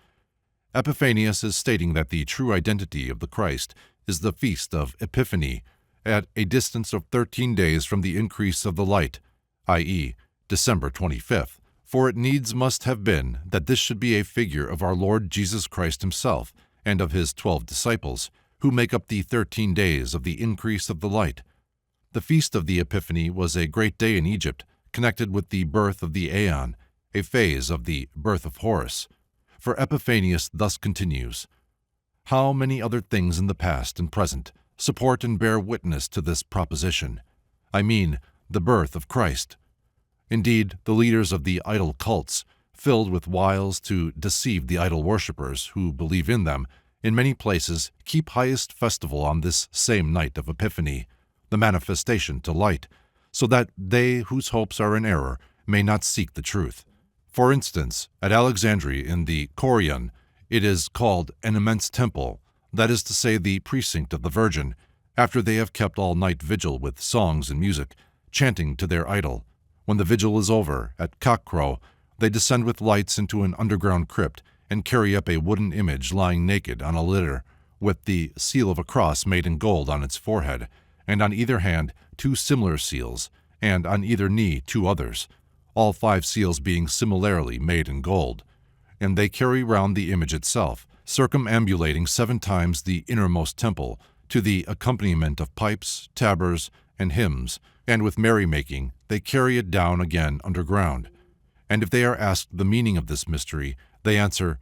Epiphanius is stating that the true identity of the Christ is the feast of Epiphany, at a distance of 13 days from the increase of the light, i.e., December 25th, for it needs must have been that this should be a figure of our Lord Jesus Christ himself and of his 12 disciples, who make up the 13 days of the increase of the light. The feast of the Epiphany was a great day in Egypt, connected with the birth of the Aeon, a phase of the birth of Horus. For Epiphanius thus continues, "How many other things in the past and present support and bear witness to this proposition? I mean, the birth of Christ. Indeed, the leaders of the idol cults, filled with wiles to deceive the idol worshippers who believe in them, in many places keep highest festival on this same night of Epiphany, the manifestation to light, so that they whose hopes are in error may not seek the truth. For instance, at Alexandria in the Chorion, it is called an immense temple, that is to say the precinct of the Virgin, after they have kept all night vigil with songs and music, chanting to their idol. When the vigil is over, at cockcrow, they descend with lights into an underground crypt and carry up a wooden image lying naked on a litter, with the seal of a cross made in gold on its forehead, and on either hand 2 similar seals, and on either knee 2 others, all 5 seals being similarly made in gold. And they carry round the image itself, circumambulating 7 times the innermost temple, to the accompaniment of pipes, tabrets, and hymns, and with merrymaking they carry it down again underground. And if they are asked the meaning of this mystery, they answer,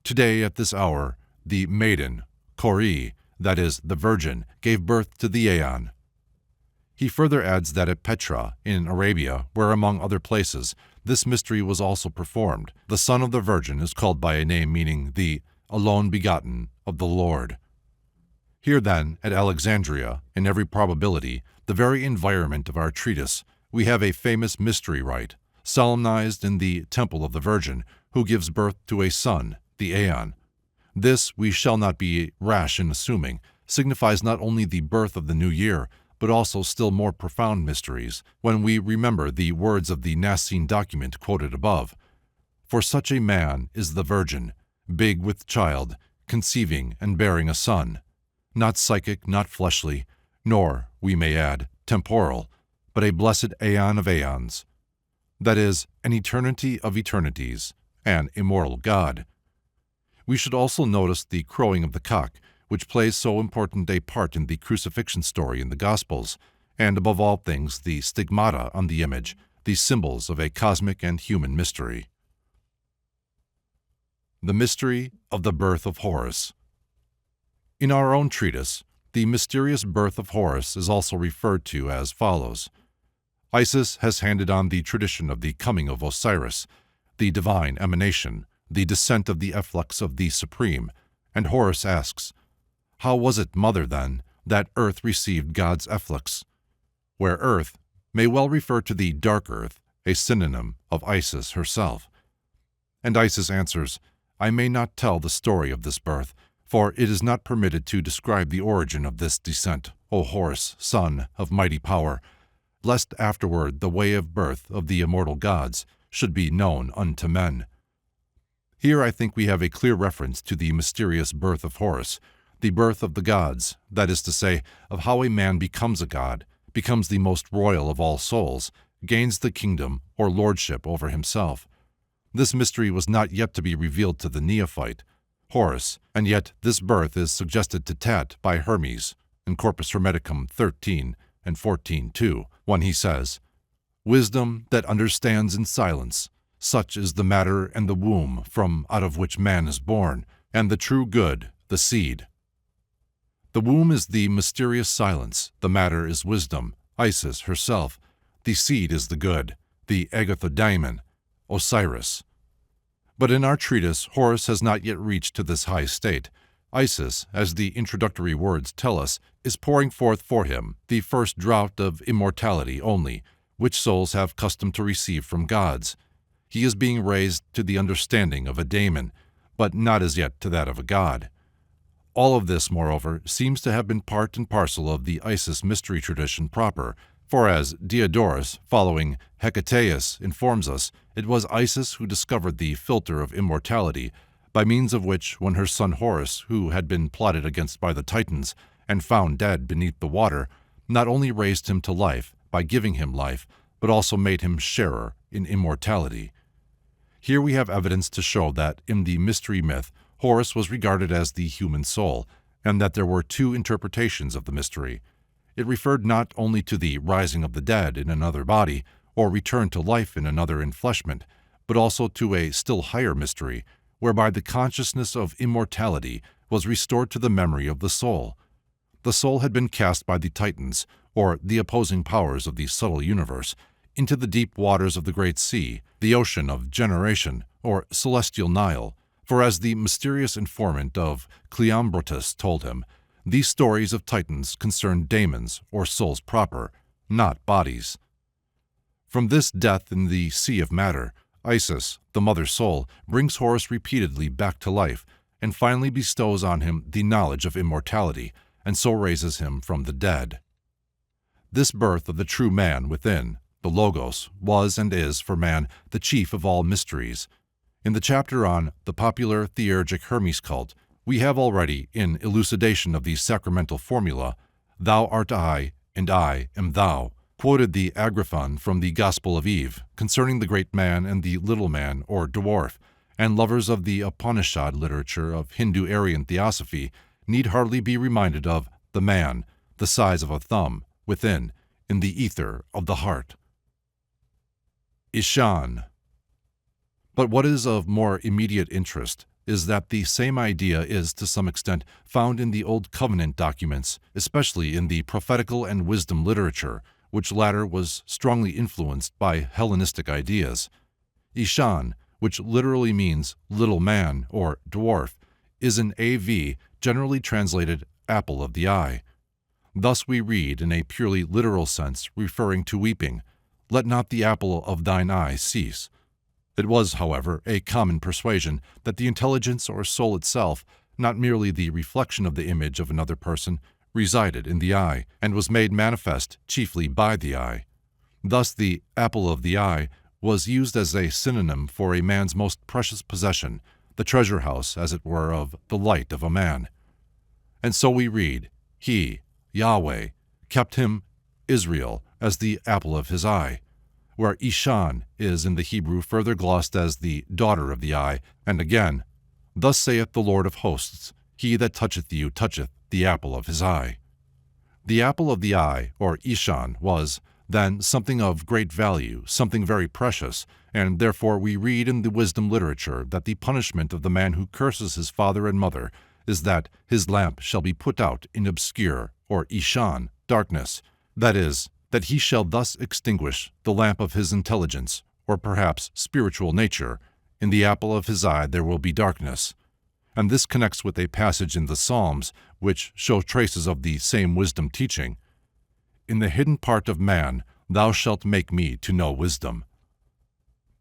'Today at this hour, the maiden, Kori, that is, the Virgin, gave birth to the Aeon.'" He further adds that at Petra, in Arabia, where among other places, this mystery was also performed, the Son of the Virgin is called by a name meaning the alone begotten of the Lord. Here then, at Alexandria, in every probability, the very environment of our treatise, we have a famous mystery rite, solemnized in the temple of the Virgin, who gives birth to a son, the Aeon. This, we shall not be rash in assuming, signifies not only the birth of the new year, but also still more profound mysteries, when we remember the words of the Nicene document quoted above. "For such a man is the Virgin, big with child, conceiving and bearing a son, not psychic, not fleshly, nor, we may add, temporal, but a blessed Aeon of aeons." that is, an eternity of eternities, an immortal God. We should also notice the crowing of the cock, which plays so important a part in the crucifixion story in the Gospels, and above all things the stigmata on the image, these symbols of a cosmic and human mystery. The mystery of the birth of Horus. In our own treatise, the mysterious birth of Horus is also referred to as follows. Isis has handed on the tradition of the coming of Osiris, the divine emanation, the descent of the efflux of the Supreme, and Horus asks, how was it, Mother, then, that Earth received God's efflux? Where Earth may well refer to the dark Earth, a synonym of Isis herself. And Isis answers, I may not tell the story of this birth, for it is not permitted to describe the origin of this descent, O Horus, son of mighty power, lest afterward the way of birth of the immortal gods should be known unto men. Here I think we have a clear reference to the mysterious birth of Horus, the birth of the gods, that is to say, of how a man becomes a god, becomes the most royal of all souls, gains the kingdom or lordship over himself. This mystery was not yet to be revealed to the neophyte, Horus, and yet this birth is suggested to Tat by Hermes in Corpus Hermeticum 13 and 14:2, when he says, Wisdom that understands in silence, such is the matter and the womb from out of which man is born, and the true good, the seed. The womb is the mysterious silence, the matter is wisdom, Isis herself, the seed is the good, the agathodaimon, Osiris. But in our treatise, Horus has not yet reached to this high state. Isis, as the introductory words tell us, is pouring forth for him the first draught of immortality only, which souls have custom to receive from gods. He is being raised to the understanding of a daemon, but not as yet to that of a god. All of this, moreover, seems to have been part and parcel of the Isis mystery tradition proper, for as Diodorus, following Hecataeus, informs us, it was Isis who discovered the filter of immortality, by means of which, when her son Horus, who had been plotted against by the Titans, and found dead beneath the water, not only raised him to life by giving him life, but also made him sharer in immortality. Here we have evidence to show that in the mystery myth, Horus was regarded as the human soul, and that there were two interpretations of the mystery. It referred not only to the rising of the dead in another body, or return to life in another enfleshment, but also to a still higher mystery, whereby the consciousness of immortality was restored to the memory of the soul. The soul had been cast by the Titans, or the opposing powers of the subtle universe, into the deep waters of the great sea, the ocean of generation, or celestial Nile, for as the mysterious informant of Cleombrotus told him, these stories of Titans concern daemons, or souls proper, not bodies. From this death in the sea of matter, Isis, the mother soul, brings Horus repeatedly back to life, and finally bestows on him the knowledge of immortality, and so raises him from the dead. This birth of the true man within, the Logos, was and is for man the chief of all mysteries. In the chapter on the popular theurgic Hermes-Cult, we have already, in elucidation of the sacramental formula, Thou art I, and I am Thou, quoted the agraphon from the Gospel of Eve concerning the great man and the little man or dwarf, and lovers of the Upanishad literature of Hindu-Aryan theosophy need hardly be reminded of the man, the size of a thumb, within, in the ether of the heart. Ishan. But what is of more immediate interest is that the same idea is, to some extent, found in the Old Covenant documents, especially in the prophetical and wisdom literature, which latter was strongly influenced by Hellenistic ideas. Ishan, which literally means little man or dwarf, is an AV generally translated apple of the eye. Thus we read, in a purely literal sense, referring to weeping, Let not the apple of thine eye cease. It was, however, a common persuasion that the intelligence or soul itself, not merely the reflection of the image of another person, resided in the eye, and was made manifest chiefly by the eye. Thus the apple of the eye was used as a synonym for a man's most precious possession, the treasure house, as it were, of the light of a man. And so we read, He, Yahweh, kept him, Israel, as the apple of his eye. where Ishan is in the Hebrew further glossed as the daughter of the eye, and again, Thus saith the Lord of hosts, He that toucheth you toucheth the apple of his eye. The apple of the eye, or Ishan, was, then, something of great value, something very precious, and therefore we read in the wisdom literature that the punishment of the man who curses his father and mother is that his lamp shall be put out in obscure, or Ishan, darkness, that is, that he shall thus extinguish the lamp of his intelligence, or perhaps spiritual nature. In the apple of his eye there will be darkness. And this connects with a passage in the Psalms which show traces of the same wisdom teaching. In the hidden part of man thou shalt make me to know wisdom.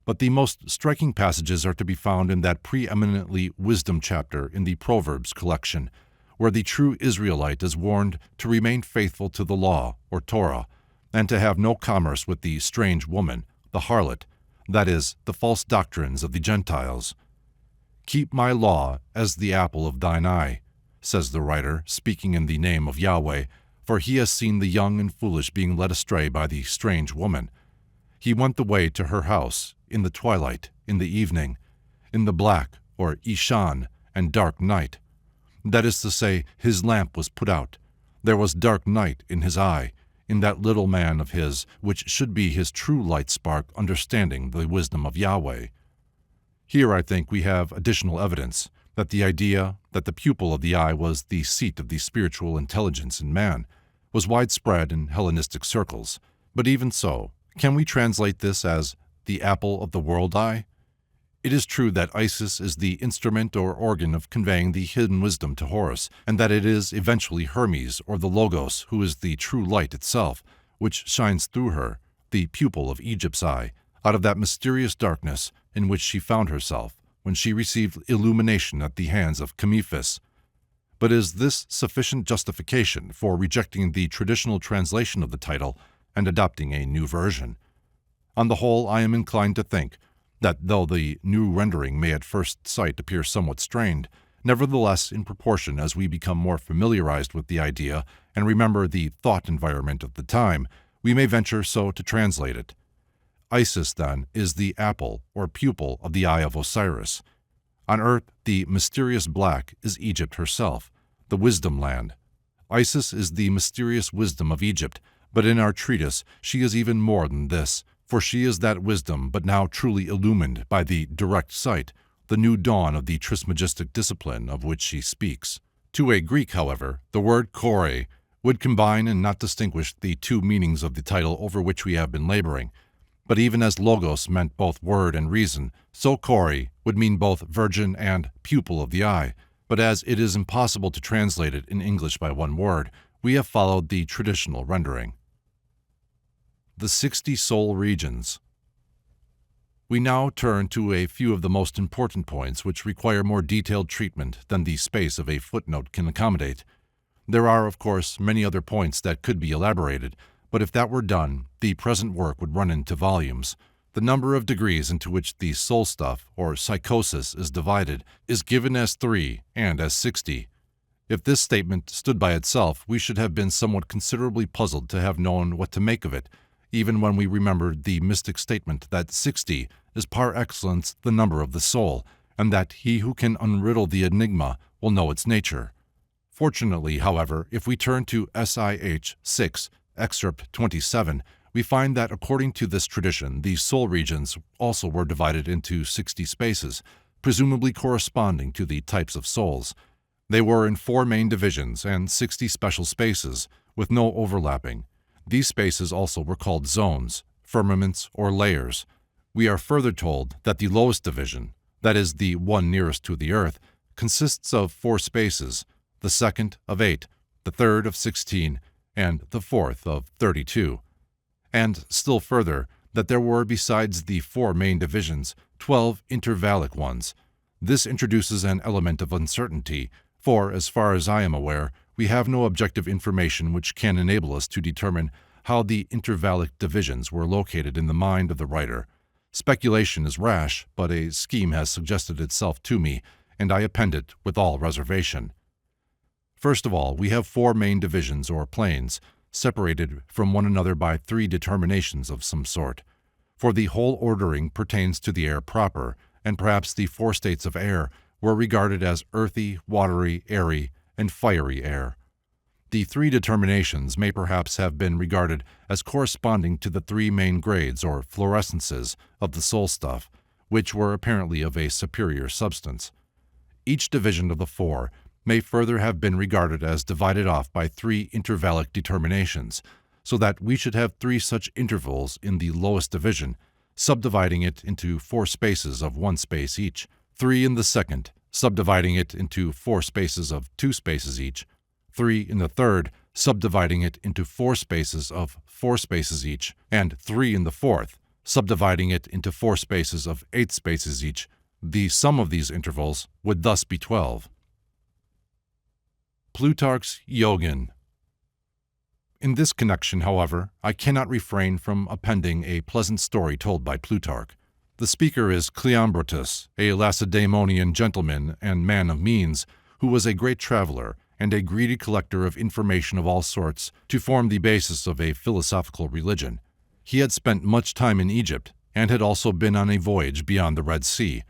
But the most striking passages are to be found in that preeminently wisdom chapter in the Proverbs collection, where the true Israelite is warned to remain faithful to the law, or Torah, and to have no commerce with the strange woman, the harlot, that is, the false doctrines of the Gentiles. Keep my law as the apple of thine eye, says the writer, speaking in the name of Yahweh, for he has seen the young and foolish being led astray by the strange woman. He went the way to her house, in the twilight, in the evening, in the black, or Ishan, and dark night. That is to say, his lamp was put out. There was dark night in his eye, in that little man of his, which should be his true light spark, understanding the wisdom of Yahweh. Here, I think, we have additional evidence that the idea that the pupil of the eye was the seat of the spiritual intelligence in man was widespread in Hellenistic circles. But even so, can we translate this as the apple of the world eye? It is true that Isis is the instrument or organ of conveying the hidden wisdom to Horus, and that it is eventually Hermes, or the Logos, who is the true light itself, which shines through her, the pupil of Egypt's eye, out of that mysterious darkness in which she found herself when she received illumination at the hands of Chemiphis. But is this sufficient justification for rejecting the traditional translation of the title and adopting a new version? On the whole, I am inclined to think that though the new rendering may at first sight appear somewhat strained, nevertheless, in proportion as we become more familiarized with the idea and remember the thought environment of the time, we may venture so to translate it. Isis, then, is the apple or pupil of the eye of Osiris. On earth, the mysterious black is Egypt herself, the wisdom land. Isis is the mysterious wisdom of Egypt, but in our treatise she is even more than this, for she is that wisdom but now truly illumined by the direct sight, the new dawn of the Trismegistic discipline of which she speaks. To a Greek, however, the word kore would combine and not distinguish the two meanings of the title over which we have been laboring. But even as logos meant both word and reason, so kore would mean both virgin and pupil of the eye. But as it is impossible to translate it in English by one word, we have followed the traditional rendering. The 60 soul regions. We now turn to a few of the most important points which require more detailed treatment than the space of a footnote can accommodate. There are, of course, many other points that could be elaborated, but if that were done, the present work would run into volumes. The number of degrees into which the soul stuff, or psychosis, is divided is given as 3 and as 60. If this statement stood by itself, we should have been somewhat considerably puzzled to have known what to make of it, even when we remembered the mystic statement that 60 is par excellence the number of the soul, and that he who can unriddle the enigma will know its nature. Fortunately, however, if we turn to SIH 6, Excerpt 27, we find that according to this tradition, the soul regions also were divided into 60 spaces, presumably corresponding to the types of souls. They were in 4 main divisions and 60 special spaces, with no overlapping. These spaces also were called zones, firmaments, or layers. We are further told that the lowest division, that is the one nearest to the earth, consists of 4 spaces, the second of 8, the third of 16, and the fourth of 32. And still further, that there were, besides the 4 main divisions, 12 intervallic ones. This introduces an element of uncertainty, for, as far as I am aware, we have no objective information which can enable us to determine how the intervallic divisions were located in the mind of the writer. Speculation is rash, but a scheme has suggested itself to me, and I append it with all reservation. First of all, we have 4 main divisions or planes, separated from one another by 3 determinations of some sort. for the whole ordering pertains to the air proper, and perhaps the four states of air were regarded as earthy, watery, airy, and fiery air. The three determinations may perhaps have been regarded as corresponding to the three main grades or fluorescences of the soul stuff, which were apparently of a superior substance. Each division of the four may further have been regarded as divided off by three intervallic determinations, so that we should have three such intervals in the lowest division, subdividing it into four spaces of one space each, three in the second, subdividing it into four spaces of two spaces each, three in the third, subdividing it into four spaces of four spaces each, and three in the fourth, subdividing it into four spaces of 8 spaces each. The sum of these intervals would thus be 12. Plutarch's Yogin. In this connection, however, I cannot refrain from appending a pleasant story told by Plutarch. The speaker is Cleombrotus, a Lacedaemonian gentleman and man of means, who was a great traveler and a greedy collector of information of all sorts to form the basis of a philosophical religion. He had spent much time in Egypt, and had also been on a voyage beyond the Red Sea.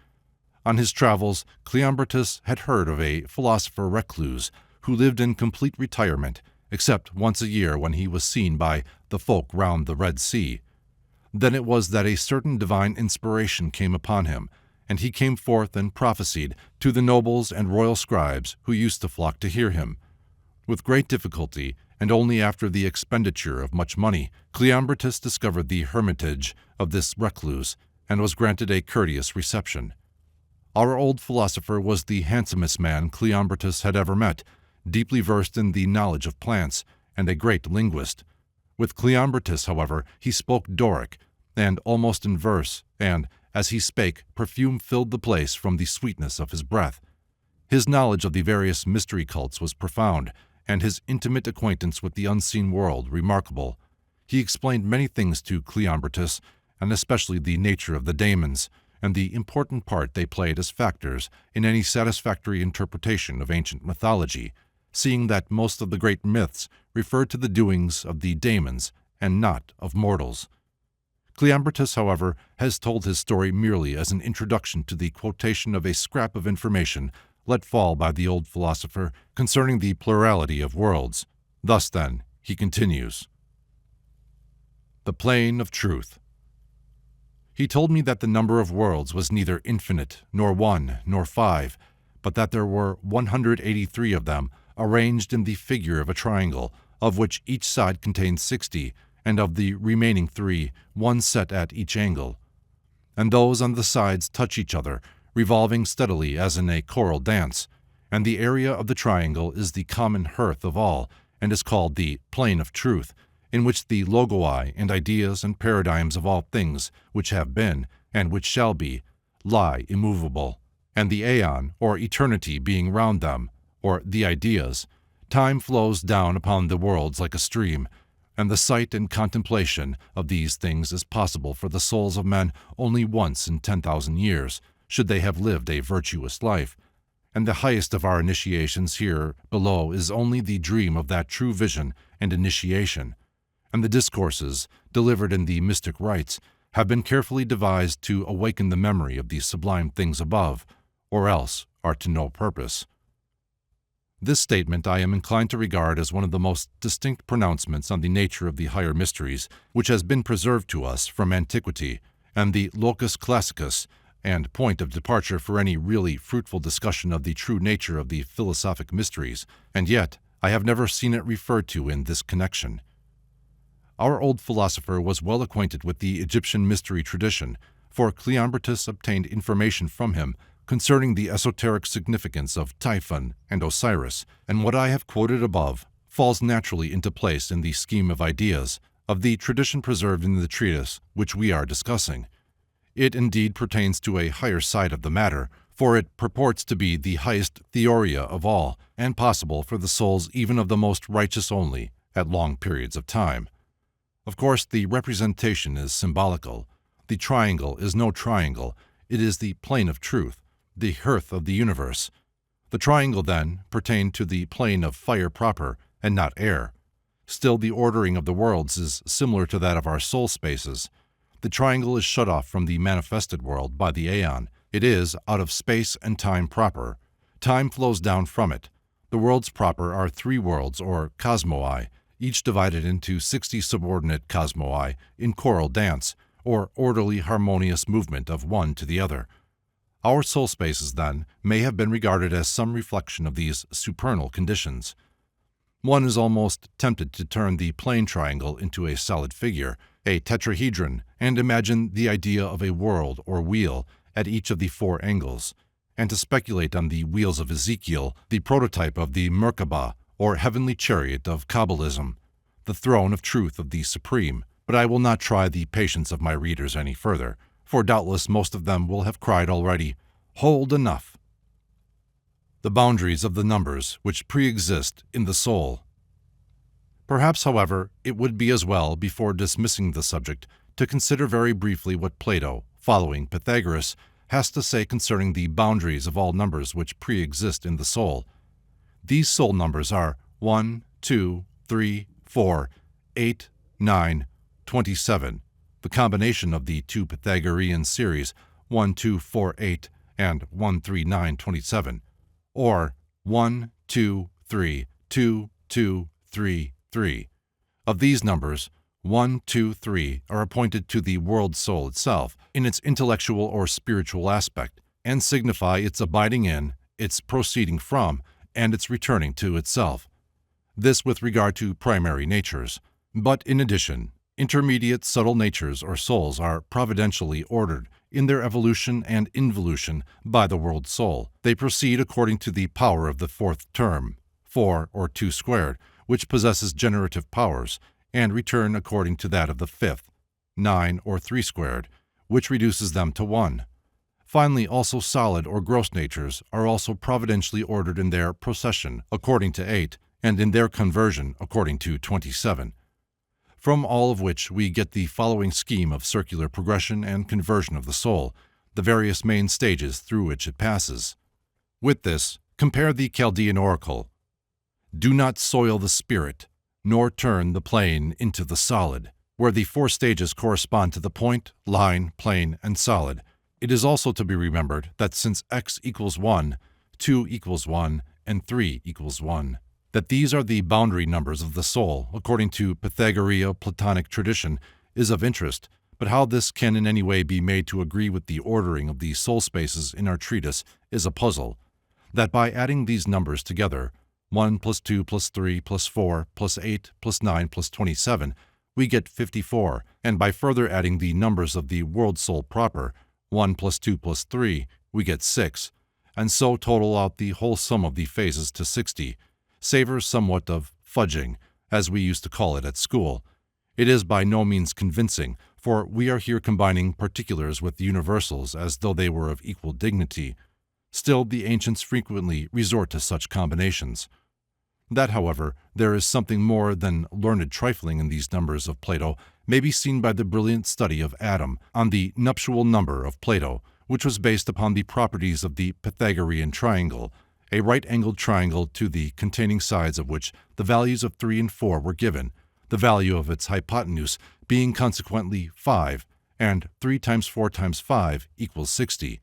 On his travels, Cleombrotus had heard of a philosopher recluse who lived in complete retirement, except once a year when he was seen by the folk round the Red Sea. Then it was that a certain divine inspiration came upon him, and he came forth and prophesied to the nobles and royal scribes who used to flock to hear him. With great difficulty, and only after the expenditure of much money, Cleombrotus discovered the hermitage of this recluse, and was granted a courteous reception. Our old philosopher was the handsomest man Cleombrotus had ever met, deeply versed in the knowledge of plants, and a great linguist. With Cleombrotus, however, he spoke Doric, and almost in verse, and, as he spake, perfume filled the place from the sweetness of his breath. His knowledge of the various mystery cults was profound, and his intimate acquaintance with the unseen world remarkable. He explained many things to Cleombrotus, and especially the nature of the daemons, and the important part they played as factors in any satisfactory interpretation of ancient mythology, seeing that most of the great myths referred to the doings of the daemons and not of mortals. Cleombrotus, however, has told his story merely as an introduction to the quotation of a scrap of information let fall by the old philosopher concerning the plurality of worlds. Thus, then, he continues. The plane of truth. He told me that the number of worlds was neither infinite, nor 1, nor 5, but that there were 183 of them, arranged in the figure of a triangle, of which each side contained 60, and of the remaining 3, one set at each angle. And those on the sides touch each other, revolving steadily as in a choral dance, and the area of the triangle is the common hearth of all, and is called the plane of truth, in which the logoi and ideas and paradigms of all things which have been, and which shall be, lie immovable, and the aeon, or eternity, being round them, or the ideas. Time flows down upon the worlds like a stream, and the sight and contemplation of these things is possible for the souls of men only once in 10,000 years, should they have lived a virtuous life. And the highest of our initiations here below is only the dream of that true vision and initiation. And the discourses, delivered in the mystic rites, have been carefully devised to awaken the memory of these sublime things above, or else are to no purpose. This statement I am inclined to regard as one of the most distinct pronouncements on the nature of the higher mysteries which has been preserved to us from antiquity, and the locus classicus, and point of departure for any really fruitful discussion of the true nature of the philosophic mysteries, and yet I have never seen it referred to in this connection. Our old philosopher was well acquainted with the Egyptian mystery tradition, for Cleombrotus obtained information from him concerning the esoteric significance of Typhon and Osiris, and what I have quoted above falls naturally into place in the scheme of ideas of the tradition preserved in the treatise which we are discussing. It indeed pertains to a higher side of the matter, for it purports to be the highest theoria of all, and possible for the souls even of the most righteous only, at long periods of time. Of course, the representation is symbolical. The triangle is no triangle, it is the plane of truth, the hearth of the universe. The triangle, then, pertained to the plane of fire proper, and not air. Still, the ordering of the worlds is similar to that of our soul spaces. The triangle is shut off from the manifested world by the aeon. It is out of space and time proper. Time flows down from it. The worlds proper are three worlds, or cosmoi, each divided into 60 subordinate cosmoi in choral dance, or orderly harmonious movement of one to the other. Our soul spaces, then, may have been regarded as some reflection of these supernal conditions. One is almost tempted to turn the plane triangle into a solid figure, a tetrahedron, and imagine the idea of a world or wheel at each of the four angles, and to speculate on the wheels of Ezekiel, the prototype of the Merkabah, or heavenly chariot of Kabbalism, the throne of truth of the Supreme. But I will not try the patience of my readers any further, for doubtless most of them will have cried already, "Hold enough!" The boundaries of the numbers which pre-exist in the soul. Perhaps, however, it would be as well, before dismissing the subject, to consider very briefly what Plato, following Pythagoras, has to say concerning the boundaries of all numbers which pre-exist in the soul. These soul numbers are 1, 2, 3, 4, 8, 9, 27, the combination of the two Pythagorean series 1, 2, 4, 8 and 1, 3, 9, 27, or 1, 2, 3, 2, 2, 3, 3. Of these numbers, 1, 2, 3 are appointed to the world soul itself in its intellectual or spiritual aspect, and signify its abiding in, its proceeding from, and its returning to itself. This with regard to primary natures. But in addition, intermediate subtle natures or souls are providentially ordered in their evolution and involution by the world soul. They proceed according to the power of the fourth term, 4 or 2 squared, which possesses generative powers, and return according to that of the fifth, 9 or 3 squared, which reduces them to 1. Finally, also solid or gross natures are also providentially ordered in their procession according to 8, and in their conversion according to 27. From all of which we get the following scheme of circular progression and conversion of the soul, the various main stages through which it passes. With this, compare the Chaldean oracle. Do not soil the spirit, nor turn the plane into the solid, where the 4 stages correspond to the point, line, plane, and solid. It is also to be remembered that since x equals 1, 2 equals 1, and 3 equals 1, that these are the boundary numbers of the soul, according to Pythagorean-Platonic tradition, is of interest, but how this can in any way be made to agree with the ordering of the soul spaces in our treatise is a puzzle. That by adding these numbers together, 1 plus 2 plus 3 plus 4 plus 8 plus 9 plus 27, we get 54, and by further adding the numbers of the world soul proper, 1 plus 2 plus 3, we get 6, and so total out the whole sum of the phases to 60, savors somewhat of fudging, as we used to call it at school. It is by no means convincing, for we are here combining particulars with universals as though they were of equal dignity. Still, the ancients frequently resort to such combinations. That, however, there is something more than learned trifling in these numbers of Plato may be seen by the brilliant study of Adam on the nuptial number of Plato, which was based upon the properties of the Pythagorean triangle, a right-angled triangle to the containing sides of which the values of 3 and 4 were given, the value of its hypotenuse being consequently 5, and 3 times 4 times 5 equals 60.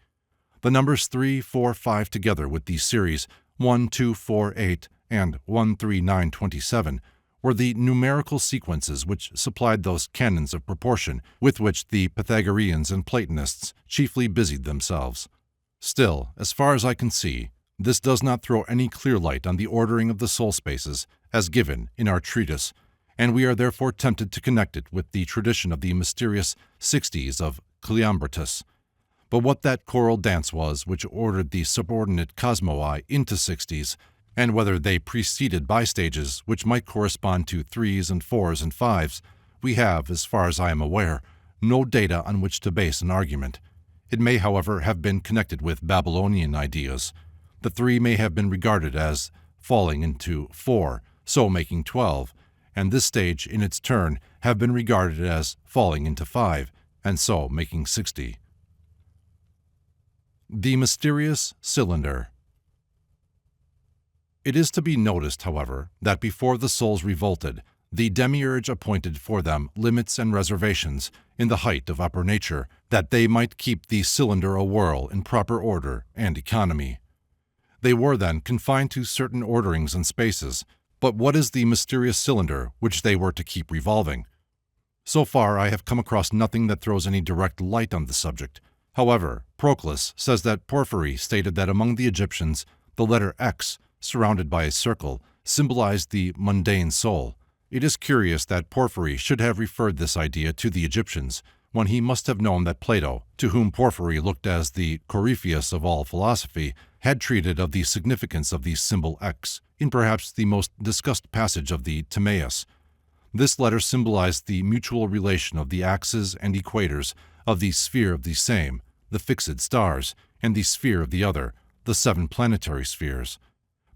The numbers 3, 4, 5 together with the series 1, 2, 4, 8, and 1, 3, 9, 27 were the numerical sequences which supplied those canons of proportion with which the Pythagoreans and Platonists chiefly busied themselves. Still, as far as I can see, this does not throw any clear light on the ordering of the soul spaces as given in our treatise, and we are therefore tempted to connect it with the tradition of the mysterious 60s of Cleombrotus. But what that choral dance was which ordered the subordinate cosmoi into 60s, and whether they preceded by stages which might correspond to 3s and 4s and 5s, we have, as far as I am aware, no data on which to base an argument. It may, however, have been connected with Babylonian ideas. The 3 may have been regarded as falling into 4, so making 12, and this stage, in its turn, have been regarded as falling into 5, and so making 60. The mysterious cylinder. It is to be noticed, however, that before the souls revolted, The demiurge appointed for them limits and reservations in the height of upper nature, that they might keep the cylinder a-whirl in proper order and economy. They were then confined to certain orderings and spaces, but what is the mysterious cylinder which they were to keep revolving? So far I have come across nothing that throws any direct light on the subject. However, Proclus says that Porphyry stated that among the Egyptians, the letter X, surrounded by a circle, symbolized the mundane soul. It is curious that Porphyry should have referred this idea to the Egyptians, when he must have known that Plato, to whom Porphyry looked as the Coryphaeus of all philosophy, had treated of the significance of the symbol X in perhaps the most discussed passage of the Timaeus. This letter symbolized the mutual relation of the axes and equators of the sphere of the same, the fixed stars, and the sphere of the other, the 7 planetary spheres.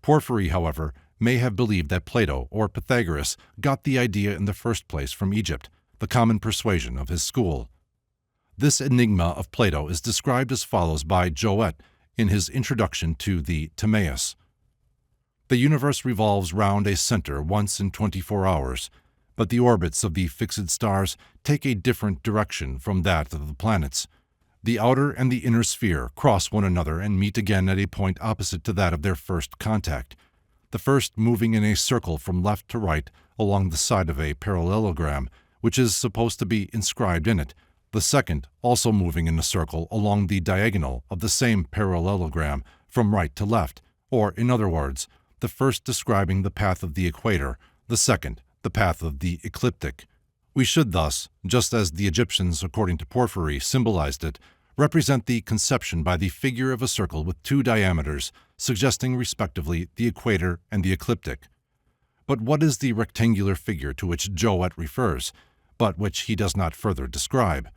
Porphyry, however, may have believed that Plato or Pythagoras got the idea in the first place from Egypt, the common persuasion of his school. This enigma of Plato is described as follows by Jowett in his introduction to the Timaeus. The universe revolves round a center once in 24 hours, but the orbits of the fixed stars take a different direction from that of the planets. The outer and the inner sphere cross one another and meet again at a point opposite to that of their first contact, the first moving in a circle from left to right along the side of a parallelogram, which is supposed to be inscribed in it, the second also moving in a circle along the diagonal of the same parallelogram from right to left, or, in other words, the first describing the path of the equator, the second the path of the ecliptic. We should thus, just as the Egyptians, according to Porphyry, symbolized it, represent the conception by the figure of a circle with 2 diameters, suggesting respectively the equator and the ecliptic. But what is the rectangular figure to which Jowett refers, but which he does not further describe?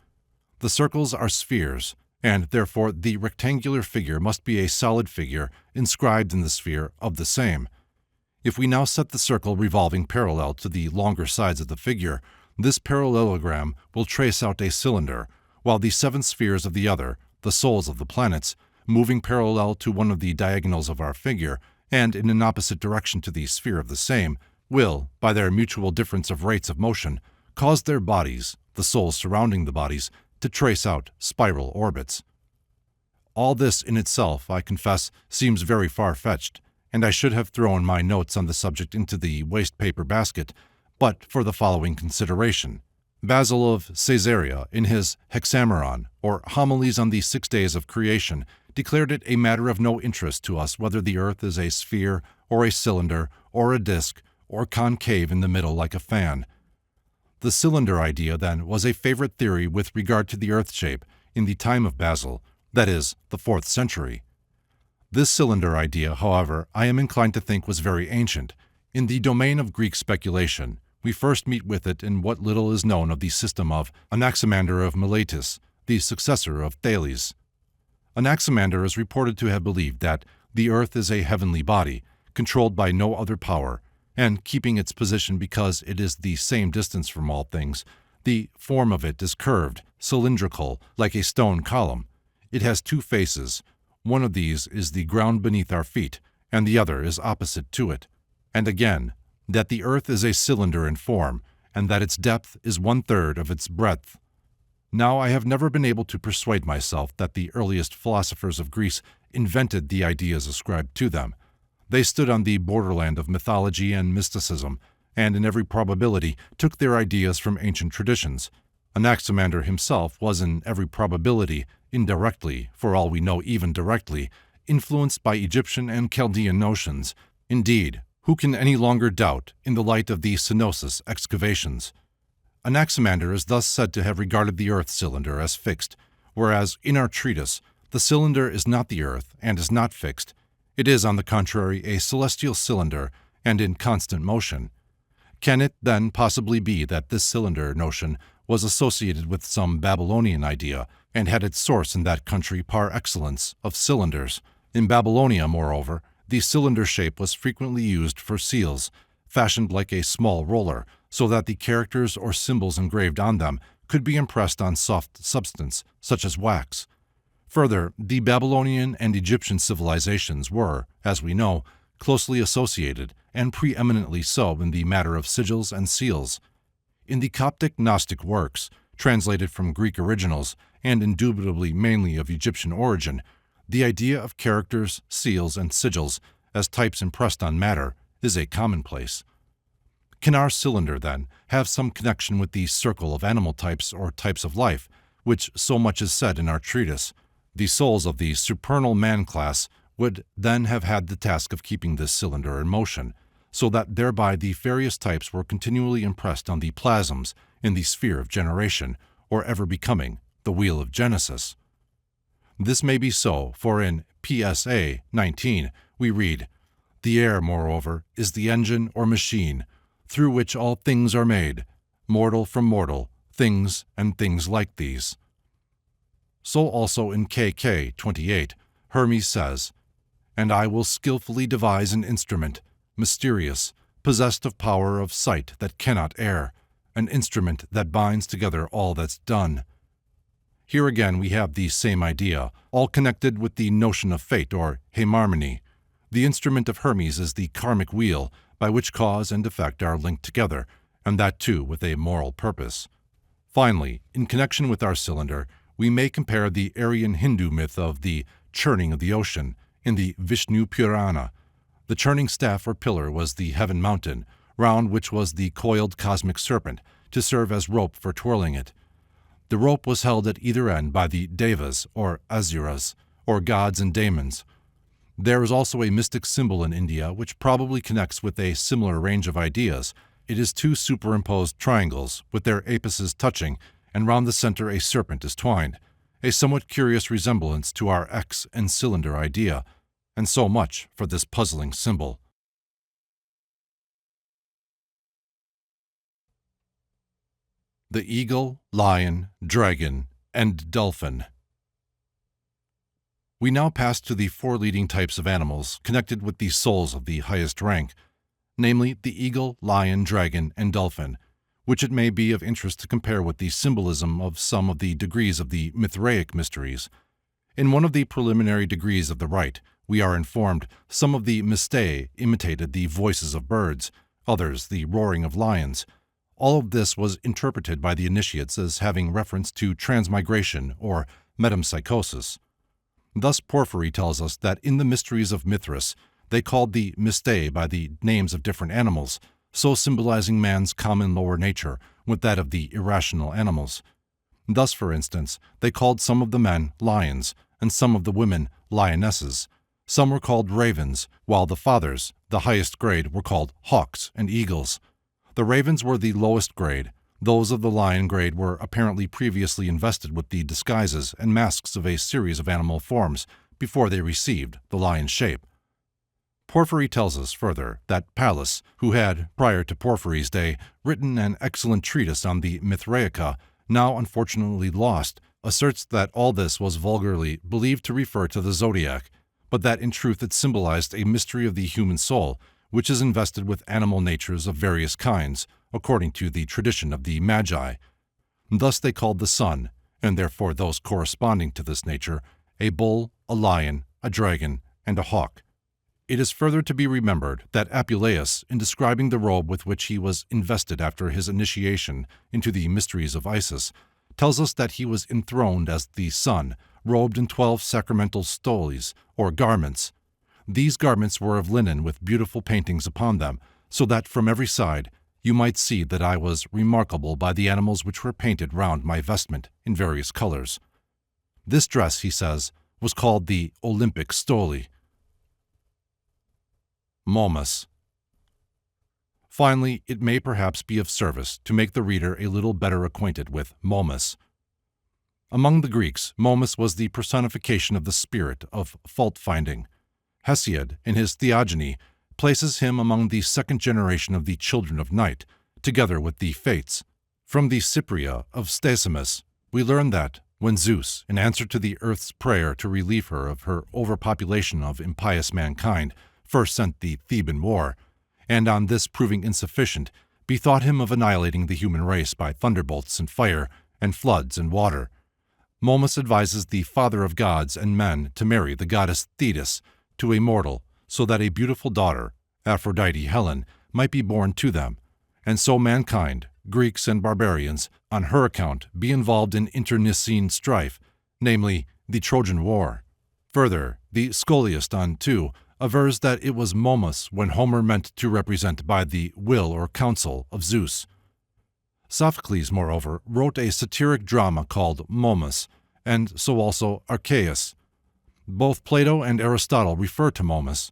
The circles are spheres, and therefore the rectangular figure must be a solid figure inscribed in the sphere of the same. If we now set the circle revolving parallel to the longer sides of the figure, this parallelogram will trace out a cylinder, while the 7 spheres of the other, the souls of the planets, moving parallel to one of the diagonals of our figure, and in an opposite direction to the sphere of the same, will, by their mutual difference of rates of motion, cause their bodies, the souls surrounding the bodies, to trace out spiral orbits. All this in itself, I confess, seems very far-fetched, and I should have thrown my notes on the subject into the waste-paper basket, but for the following consideration. Basil of Caesarea, in his Hexameron, or Homilies on the 6 Days of Creation, declared it a matter of no interest to us whether the earth is a sphere, or a cylinder, or a disk, or concave in the middle like a fan. The cylinder idea, then, was a favorite theory with regard to the earth shape in the time of Basil, that is, the 4th century. This cylinder idea, however, I am inclined to think was very ancient. In the domain of Greek speculation, we first meet with it in what little is known of the system of Anaximander of Miletus, the successor of Thales. Anaximander is reported to have believed that the earth is a heavenly body, controlled by no other power, and keeping its position because it is the same distance from all things. The form of it is curved, cylindrical, like a stone column. It has 2 faces. One of these is the ground beneath our feet, and the other is opposite to it. And again, that the earth is a cylinder in form, and that its depth is 1/3 of its breadth. Now I have never been able to persuade myself that the earliest philosophers of Greece invented the ideas ascribed to them. They stood on the borderland of mythology and mysticism, and in every probability took their ideas from ancient traditions. Anaximander himself was in every probability, indirectly, for all we know even directly, influenced by Egyptian and Chaldean notions. Indeed, who can any longer doubt in the light of the Cenosis excavations? Anaximander is thus said to have regarded the earth cylinder as fixed, whereas in our treatise, the cylinder is not the earth and is not fixed. It is, on the contrary, a celestial cylinder and in constant motion. Can it, then, possibly be that this cylinder notion was associated with some Babylonian idea and had its source in that country par excellence of cylinders? In Babylonia, moreover, the cylinder shape was frequently used for seals, fashioned like a small roller, so that the characters or symbols engraved on them could be impressed on soft substance, such as wax. Further, the Babylonian and Egyptian civilizations were, as we know, closely associated, and preeminently so in the matter of sigils and seals. In the Coptic Gnostic works, translated from Greek originals and indubitably mainly of Egyptian origin, the idea of characters, seals, and sigils as types impressed on matter is a commonplace. Can our cylinder, then, have some connection with the circle of animal types or types of life, which so much is said in our treatise? The souls of the supernal man class would then have had the task of keeping this cylinder in motion, so that thereby the various types were continually impressed on the plasms in the sphere of generation, or ever becoming the wheel of Genesis. This may be so, for in PSA 19 we read, "The air, moreover, is the engine or machine, through which all things are made, mortal from mortal, things and things like these." So also in KK 28, Hermes says, "And I will skillfully devise an instrument, mysterious, possessed of power of sight that cannot err, an instrument that binds together all that's done." Here again we have the same idea, all connected with the notion of fate or harmony. The instrument of Hermes is the karmic wheel by which cause and effect are linked together, and that too with a moral purpose. Finally, in connection with our cylinder, we may compare the Aryan Hindu myth of the churning of the ocean in the Vishnu Purana. The churning staff or pillar was the heaven mountain, round which was the coiled cosmic serpent to serve as rope for twirling it. The rope was held at either end by the devas or asuras, or gods and daemons. There is also a mystic symbol in India which probably connects with a similar range of ideas. It is two superimposed triangles with their apices touching, and round the center a serpent is twined, a somewhat curious resemblance to our X and cylinder idea, and so much for this puzzling symbol. The eagle, lion, dragon, and dolphin. We now pass to the four leading types of animals connected with the souls of the highest rank, namely the eagle, lion, dragon, and dolphin, which it may be of interest to compare with the symbolism of some of the degrees of the Mithraic mysteries. In one of the preliminary degrees of the rite, we are informed some of the Mystae imitated the voices of birds, others the roaring of lions. All of this was interpreted by the initiates as having reference to transmigration or metempsychosis. Thus Porphyry tells us that in the mysteries of Mithras, they called the Mystae by the names of different animals, so symbolizing man's common lower nature with that of the irrational animals. Thus, for instance, they called some of the men lions, and some of the women lionesses. Some were called ravens, while the fathers, the highest grade, were called hawks and eagles. The ravens were the lowest grade. Those of the lion grade were apparently previously invested with the disguises and masks of a series of animal forms before they received the lion's shape. Porphyry tells us further that Pallas, who had, prior to Porphyry's day, written an excellent treatise on the Mithraica, now unfortunately lost, asserts that all this was vulgarly believed to refer to the zodiac, but that in truth it symbolized a mystery of the human soul, which is invested with animal natures of various kinds, according to the tradition of the Magi. Thus they called the sun, and therefore those corresponding to this nature, a bull, a lion, a dragon, and a hawk. It is further to be remembered that Apuleius, in describing the robe with which he was invested after his initiation into the mysteries of Isis, tells us that he was enthroned as the sun, robed in 12 sacramental stoles, or garments. These garments were of linen with beautiful paintings upon them, so that from every side you might see that I was remarkable by the animals which were painted round my vestment in various colors. This dress, he says, was called the Olympic stole. Momus. Finally, it may perhaps be of service to make the reader a little better acquainted with Momus. Among the Greeks, Momus was the personification of the spirit of fault-finding. Hesiod, in his Theogony, places him among the second generation of the children of night, together with the Fates. From the Cypria of Stesimus, we learn that, when Zeus, in answer to the earth's prayer to relieve her of her overpopulation of impious mankind, first sent the Theban war, and on this proving insufficient, bethought him of annihilating the human race by thunderbolts and fire, and floods and water. Momus advises the father of gods and men to marry the goddess Thetis to a mortal, so that a beautiful daughter, Aphrodite Helen, might be born to them, and so mankind, Greeks and barbarians, on her account be involved in internecine strife, namely, the Trojan War. Further, the scholiast on 2 avers that it was Momus when Homer meant to represent by the will or counsel of Zeus. Sophocles, moreover, wrote a satiric drama called Momus, and so also Archaeus. Both Plato and Aristotle refer to Momus.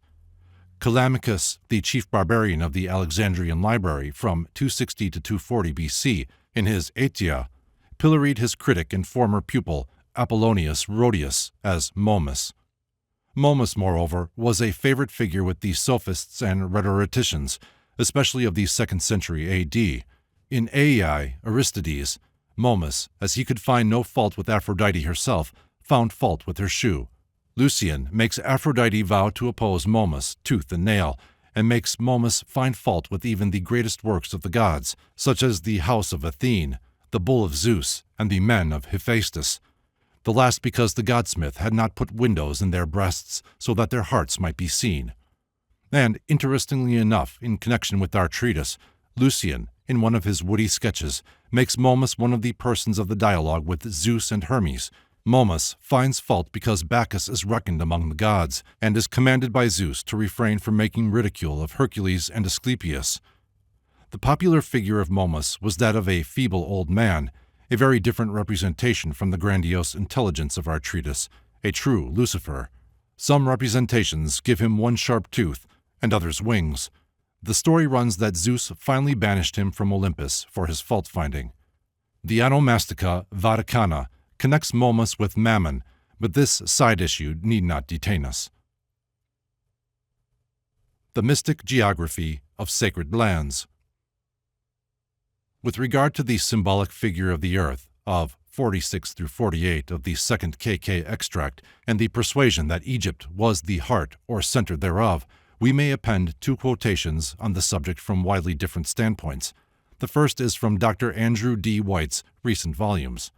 Callimachus, the chief barbarian of the Alexandrian library from 260 to 240 BC, in his Aetia, pilloried his critic and former pupil Apollonius Rhodius as Momus. Momus, moreover, was a favorite figure with the sophists and rhetoricians, especially of the 2nd century A.D. In Aei, Aristides, Momus, as he could find no fault with Aphrodite herself, found fault with her shoe. Lucian makes Aphrodite vow to oppose Momus tooth and nail, and makes Momus find fault with even the greatest works of the gods, such as the house of Athene, the bull of Zeus, and the men of Hephaestus, the last because the godsmith had not put windows in their breasts so that their hearts might be seen. And, interestingly enough, in connection with our treatise, Lucian, in one of his witty sketches, makes Momus one of the persons of the dialogue with Zeus and Hermes. Momus finds fault because Bacchus is reckoned among the gods, and is commanded by Zeus to refrain from making ridicule of Hercules and Asclepius. The popular figure of Momus was that of a feeble old man, a very different representation from the grandiose intelligence of our treatise, a true Lucifer. Some representations give him one sharp tooth, and others wings. The story runs that Zeus finally banished him from Olympus for his fault-finding. The Onomastica Vaticana connects Momus with Mammon, but this side issue need not detain us. The Mystic Geography of Sacred Lands. With regard to the symbolic figure of the earth, of 46 through 48 of the 2nd KK extract, and the persuasion that Egypt was the heart or center thereof, we may append 2 quotations on the subject from widely different standpoints. The first is from Dr. Andrew D. White's recent volumes.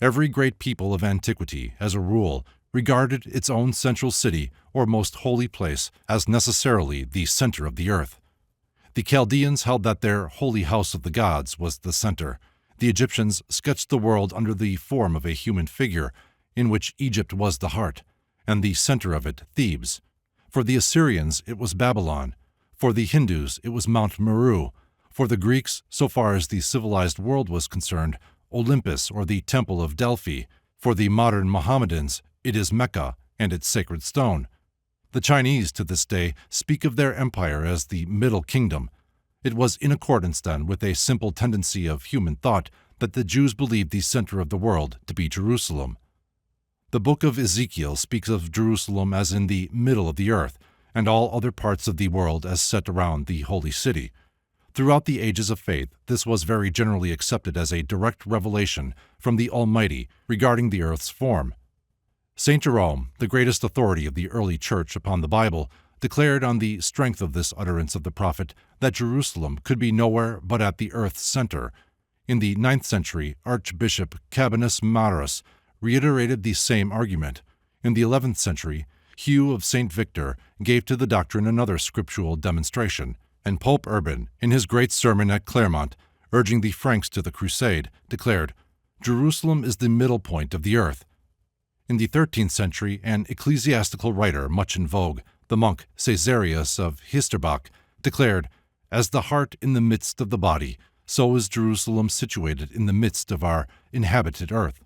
Every great people of antiquity, as a rule, regarded its own central city or most holy place as necessarily the center of the earth. The Chaldeans held that their holy house of the gods was the center. The Egyptians sketched the world under the form of a human figure, in which Egypt was the heart, and the center of it Thebes. For the Assyrians it was Babylon. For the Hindus it was Mount Meru. For the Greeks, so far as the civilized world was concerned, Olympus or the Temple of Delphi. For the modern Mohammedans, it is Mecca and its sacred stone. The Chinese, to this day, speak of their empire as the Middle Kingdom. It was in accordance, then, with a simple tendency of human thought that the Jews believed the center of the world to be Jerusalem. The book of Ezekiel speaks of Jerusalem as in the middle of the earth, and all other parts of the world as set around the holy city. Throughout the ages of faith, this was very generally accepted as a direct revelation from the Almighty regarding the earth's form. St. Jerome, the greatest authority of the early church upon the Bible, declared on the strength of this utterance of the prophet that Jerusalem could be nowhere but at the earth's center. In the 9th century, Archbishop Cabinus Maurus reiterated the same argument. In the 11th century, Hugh of St. Victor gave to the doctrine another scriptural demonstration, and Pope Urban, in his great sermon at Clermont, urging the Franks to the crusade, declared, "Jerusalem is the middle point of the earth." In the 13th century, an ecclesiastical writer much in vogue, the monk Caesarius of Histerbach, declared, "As the heart in the midst of the body, so is Jerusalem situated in the midst of our inhabited earth."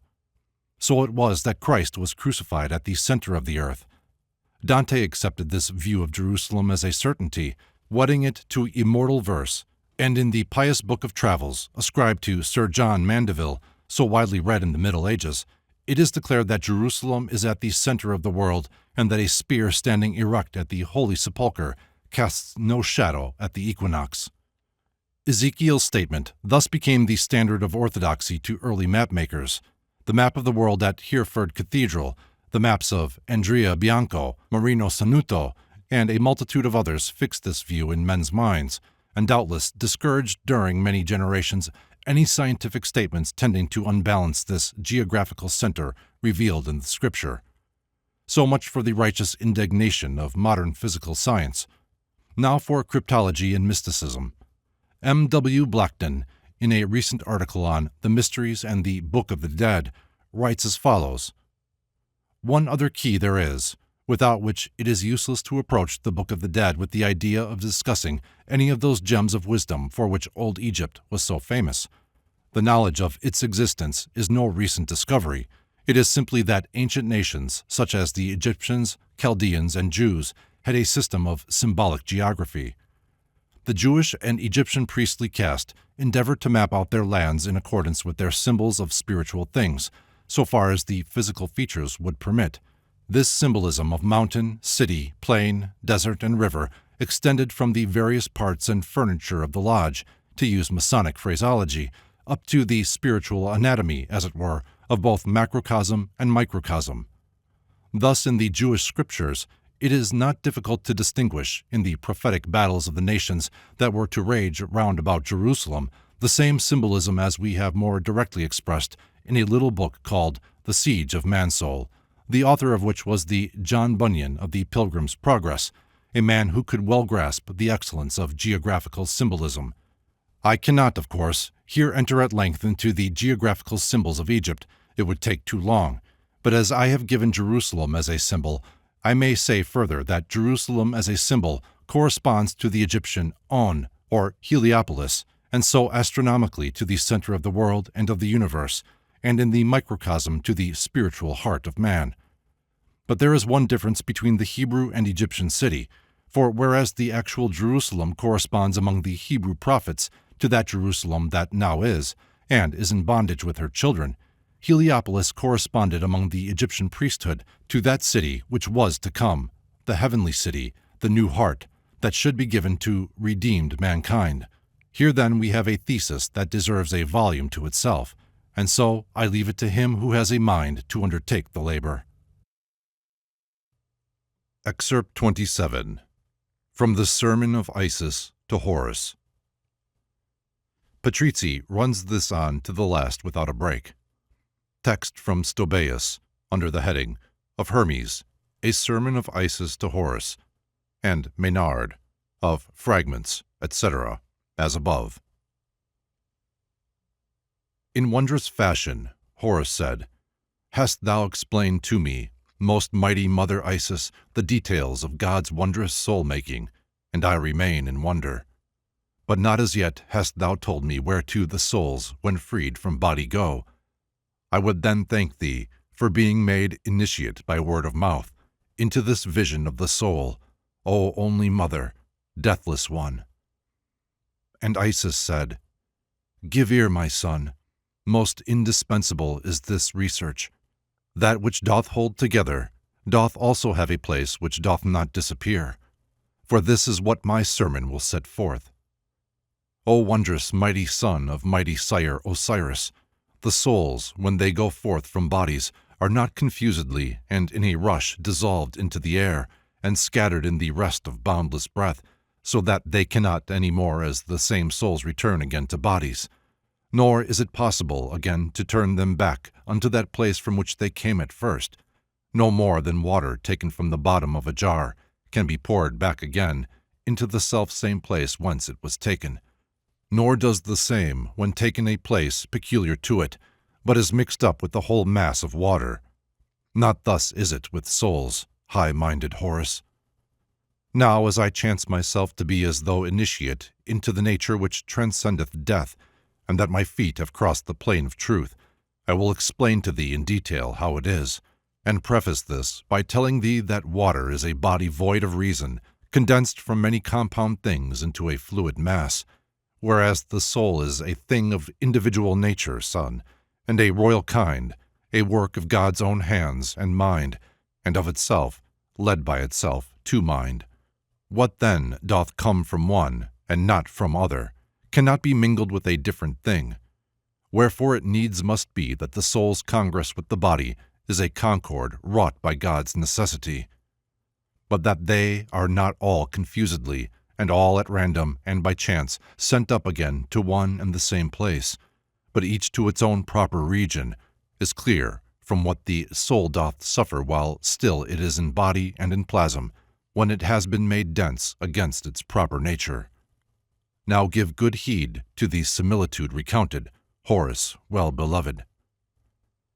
So it was that Christ was crucified at the center of the earth. Dante accepted this view of Jerusalem as a certainty, wedding it to immortal verse, and in the Pious Book of Travels, ascribed to Sir John Mandeville, so widely read in the Middle Ages, it is declared that Jerusalem is at the center of the world, and that a spear standing erect at the Holy Sepulchre casts no shadow at the equinox. Ezekiel's statement thus became the standard of orthodoxy to early mapmakers. The map of the world at Hereford Cathedral, the maps of Andrea Bianco, Marino Sanuto, and a multitude of others fixed this view in men's minds, and doubtless discouraged during many generations any scientific statements tending to unbalance this geographical center revealed in the Scripture. So much for the righteous indignation of modern physical science. Now for cryptology and mysticism. M. W. Blackton, in a recent article on The Mysteries and the Book of the Dead, writes as follows: "One other key there is, without which it is useless to approach the Book of the Dead with the idea of discussing any of those gems of wisdom for which old Egypt was so famous. The knowledge of its existence is no recent discovery. It is simply that ancient nations, such as the Egyptians, Chaldeans, and Jews, had a system of symbolic geography. The Jewish and Egyptian priestly caste endeavored to map out their lands in accordance with their symbols of spiritual things, so far as the physical features would permit. This symbolism of mountain, city, plain, desert, and river extended from the various parts and furniture of the lodge, to use Masonic phraseology, up to the spiritual anatomy, as it were, of both macrocosm and microcosm. Thus, in the Jewish scriptures, it is not difficult to distinguish, in the prophetic battles of the nations that were to rage round about Jerusalem, the same symbolism as we have more directly expressed in a little book called The Siege of Mansoul, the author of which was the John Bunyan of the Pilgrim's Progress, a man who could well grasp the excellence of geographical symbolism. I cannot, of course, here enter at length into the geographical symbols of Egypt. It would take too long, but as I have given Jerusalem as a symbol, I may say further that Jerusalem as a symbol corresponds to the Egyptian On, or Heliopolis, and so astronomically to the center of the world and of the universe, and in the microcosm to the spiritual heart of man. But there is one difference between the Hebrew and Egyptian city, for whereas the actual Jerusalem corresponds among the Hebrew prophets to that Jerusalem that now is, and is in bondage with her children, Heliopolis corresponded among the Egyptian priesthood to that city which was to come, the heavenly city, the new heart, that should be given to redeemed mankind. Here then we have a thesis that deserves a volume to itself, and so I leave it to him who has a mind to undertake the labor." Excerpt 27. From the Sermon of Isis to Horus. Patrizzi runs this on to the last without a break. Text from Stobaeus, under the heading of Hermes, a Sermon of Isis to Horus, and Maynard, of Fragments, etc., as above. In wondrous fashion, Horus said, "Hast thou explained to me, most mighty Mother Isis, the details of God's wondrous soul-making, and I remain in wonder. But not as yet hast thou told me whereto the souls, when freed from body, go. I would then thank thee for being made initiate by word of mouth into this vision of the soul, O only Mother, deathless one." And Isis said, "Give ear, my son. Most indispensable is this research. That which doth hold together doth also have a place which doth not disappear. For this is what my sermon will set forth. O wondrous mighty son of mighty sire Osiris, the souls, when they go forth from bodies, are not confusedly and in a rush dissolved into the air and scattered in the rest of boundless breath, so that they cannot any more as the same souls return again to bodies. Nor is it possible again to turn them back unto that place from which they came at first. No more than water taken from the bottom of a jar can be poured back again into the self-same place whence it was taken. Nor does the same when taken a place peculiar to it, but is mixed up with the whole mass of water. Not thus is it with souls, high-minded Horus. Now, as I chance myself to be as though initiate into the nature which transcendeth death, and that my feet have crossed the plane of truth, I will explain to thee in detail how it is, and preface this by telling thee that water is a body void of reason, condensed from many compound things into a fluid mass, whereas the soul is a thing of individual nature, son, and a royal kind, a work of God's own hands and mind, and of itself, led by itself to mind. What then doth come from one, and not from other, cannot be mingled with a different thing. Wherefore it needs must be that the soul's congress with the body is a concord wrought by God's necessity, but that they are not all confusedly, and all at random and by chance sent up again to one and the same place, but each to its own proper region, is clear from what the soul doth suffer while still it is in body and in plasm, when it has been made dense against its proper nature. Now give good heed to the similitude recounted, Horace, well beloved.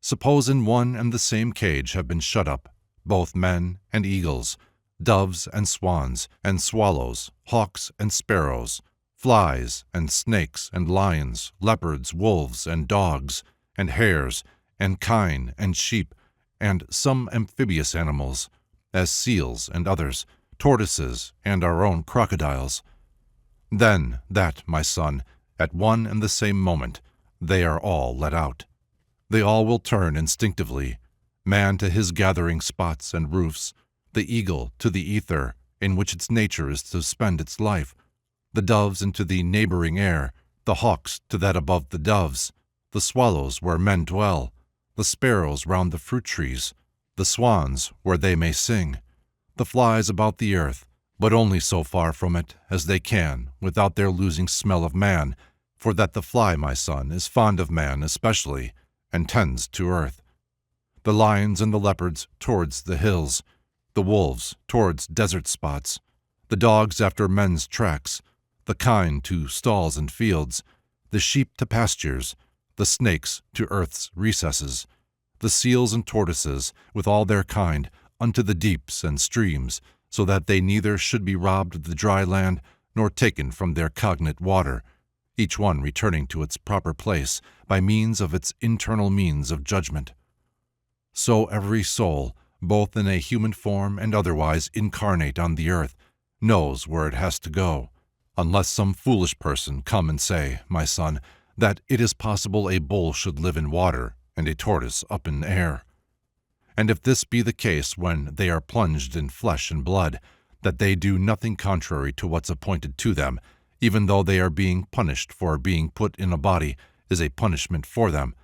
Suppose in one and the same cage have been shut up both men and eagles, doves and swans, and swallows, hawks and sparrows, flies and snakes and lions, leopards, wolves and dogs, and hares, and kine and sheep, and some amphibious animals, as seals and others, tortoises and our own crocodiles. Then that, my son, at one and the same moment, they are all let out. They all will turn instinctively, man to his gathering spots and roofs, the eagle to the ether, in which its nature is to spend its life, the doves into the neighboring air, the hawks to that above the doves, the swallows where men dwell, the sparrows round the fruit trees, the swans where they may sing, the flies about the earth, but only so far from it as they can without their losing smell of man, for that the fly, my son, is fond of man especially, and tends to earth. The lions and the leopards towards the hills, the wolves towards desert spots, the dogs after men's tracks, the kine to stalls and fields, the sheep to pastures, the snakes to earth's recesses, the seals and tortoises, with all their kind, unto the deeps and streams, so that they neither should be robbed of the dry land, nor taken from their cognate water, each one returning to its proper place by means of its internal means of judgment. So every soul, both in a human form and otherwise incarnate on the earth, knows where it has to go, unless some foolish person come and say, my son, that it is possible a bull should live in water and a tortoise up in air. And if this be the case when they are plunged in flesh and blood, that they do nothing contrary to what's appointed to them, even though they are being punished for being put in a body, is a punishment for them,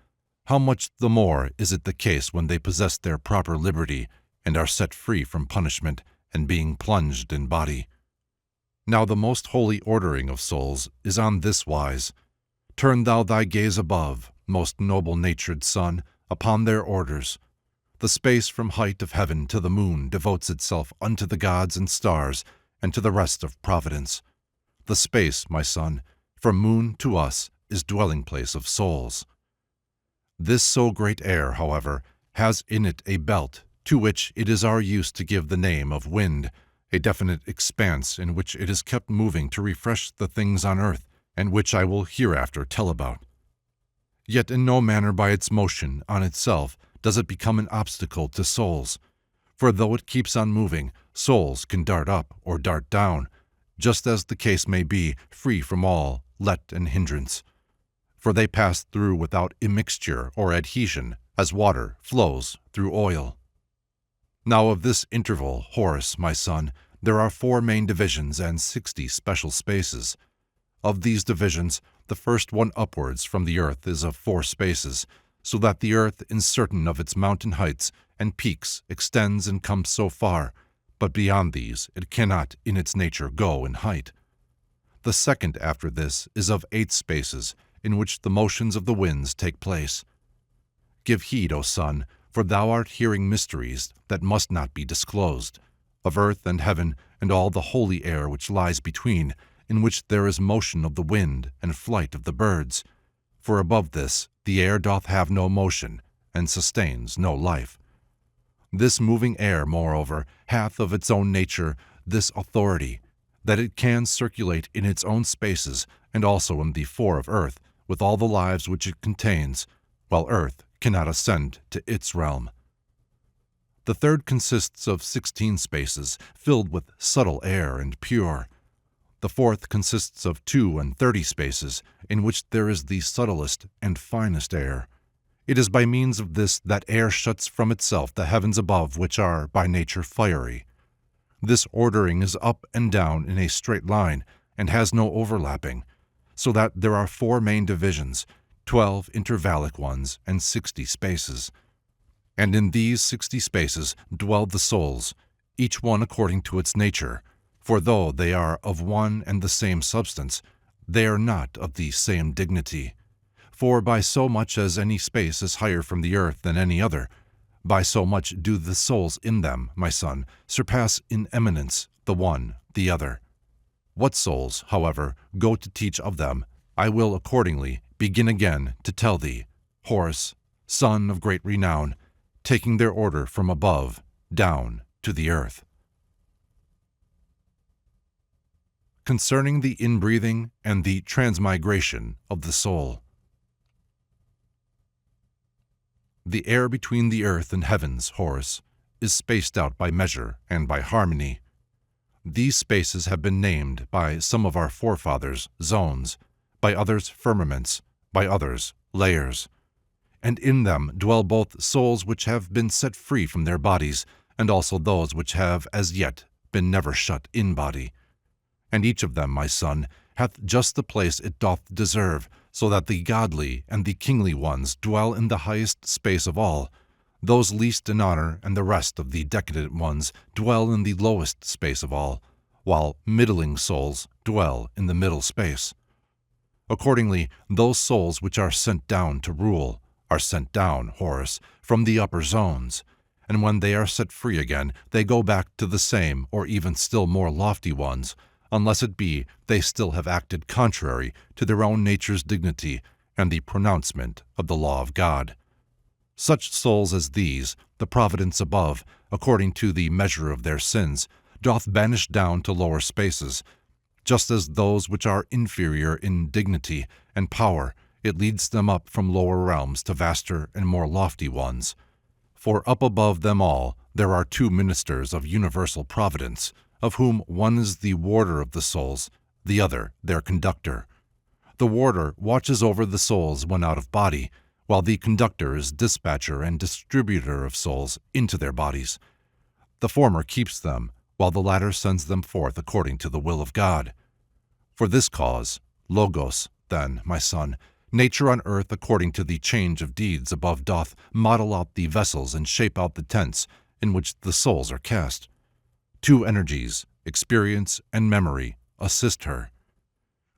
how much the more is it the case when they possess their proper liberty and are set free from punishment and being plunged in body? Now the most holy ordering of souls is on this wise. Turn thou thy gaze above, most noble-natured son, upon their orders. The space from height of heaven to the moon devotes itself unto the gods and stars and to the rest of providence. The space, my son, from moon to us is dwelling place of souls. This so great air, however, has in it a belt, to which it is our use to give the name of wind, a definite expanse in which it is kept moving to refresh the things on earth, and which I will hereafter tell about. Yet in no manner by its motion on itself does it become an obstacle to souls, for though it keeps on moving, souls can dart up or dart down, just as the case may be, free from all let and hindrance. For they pass through without immixture or adhesion, as water flows through oil. Now of this interval, Horace, my son, there are 4 main divisions and 60 special spaces. Of these divisions, the first one upwards from the earth is of 4 spaces, so that the earth in certain of its mountain heights and peaks extends and comes so far, but beyond these it cannot in its nature go in height. The second after this is of 8 spaces, in which the motions of the winds take place. Give heed, O son, for thou art hearing mysteries that must not be disclosed, of earth and heaven and all the holy air which lies between, in which there is motion of the wind and flight of the birds. For above this the air doth have no motion, and sustains no life. This moving air, moreover, hath of its own nature this authority, that it can circulate in its own spaces and also in the 4 of earth, with all the lives which it contains, while earth cannot ascend to its realm. The third consists of 16 spaces, filled with subtle air and pure. The fourth consists of 32 spaces, in which there is the subtlest and finest air. It is by means of this that air shuts from itself the heavens above, which are by nature fiery. This ordering is up and down in a straight line, and has no overlapping, so that there are 4 main divisions, 12 intervallic ones, and 60 spaces. And in these 60 spaces dwell the souls, each one according to its nature, for though they are of one and the same substance, they are not of the same dignity. For by so much as any space is higher from the earth than any other, By so much do the souls in them, my son, surpass in eminence the one, the other. What souls, however, go to teach of them, I will accordingly begin again to tell thee, Horus, son of great renown, taking their order from above down to the earth. Concerning the inbreathing and the transmigration of the soul. The air between the earth and heavens, Horus, is spaced out by measure and by harmony. These spaces have been named by some of our forefathers zones, by others firmaments, by others layers. And in them dwell both souls which have been set free from their bodies, and also those which have as yet been never shut in body. And each of them, my son, hath just the place it doth deserve, so that the godly and the kingly ones dwell in the highest space of all, those least in honor and the rest of the decadent ones dwell in the lowest space of all, while middling souls dwell in the middle space. Accordingly, those souls which are sent down to rule are sent down, Horus, from the upper zones, and when they are set free again, they go back to the same or even still more lofty ones, unless it be they still have acted contrary to their own nature's dignity and the pronouncement of the law of God. Such souls as these, the providence above, according to the measure of their sins, doth banish down to lower spaces, just as those which are inferior in dignity and power, it leads them up from lower realms to vaster and more lofty ones. For up above them all there are two ministers of universal providence, of whom one is the warder of the souls, the other their conductor. The warder watches over the souls when out of body, while the conductor is dispatcher and distributor of souls into their bodies. The former keeps them, while the latter sends them forth according to the will of God. For this cause, Logos, then, my son, nature on earth according to the change of deeds above doth model out the vessels and shape out the tents in which the souls are cast. Two energies, experience and memory, assist her.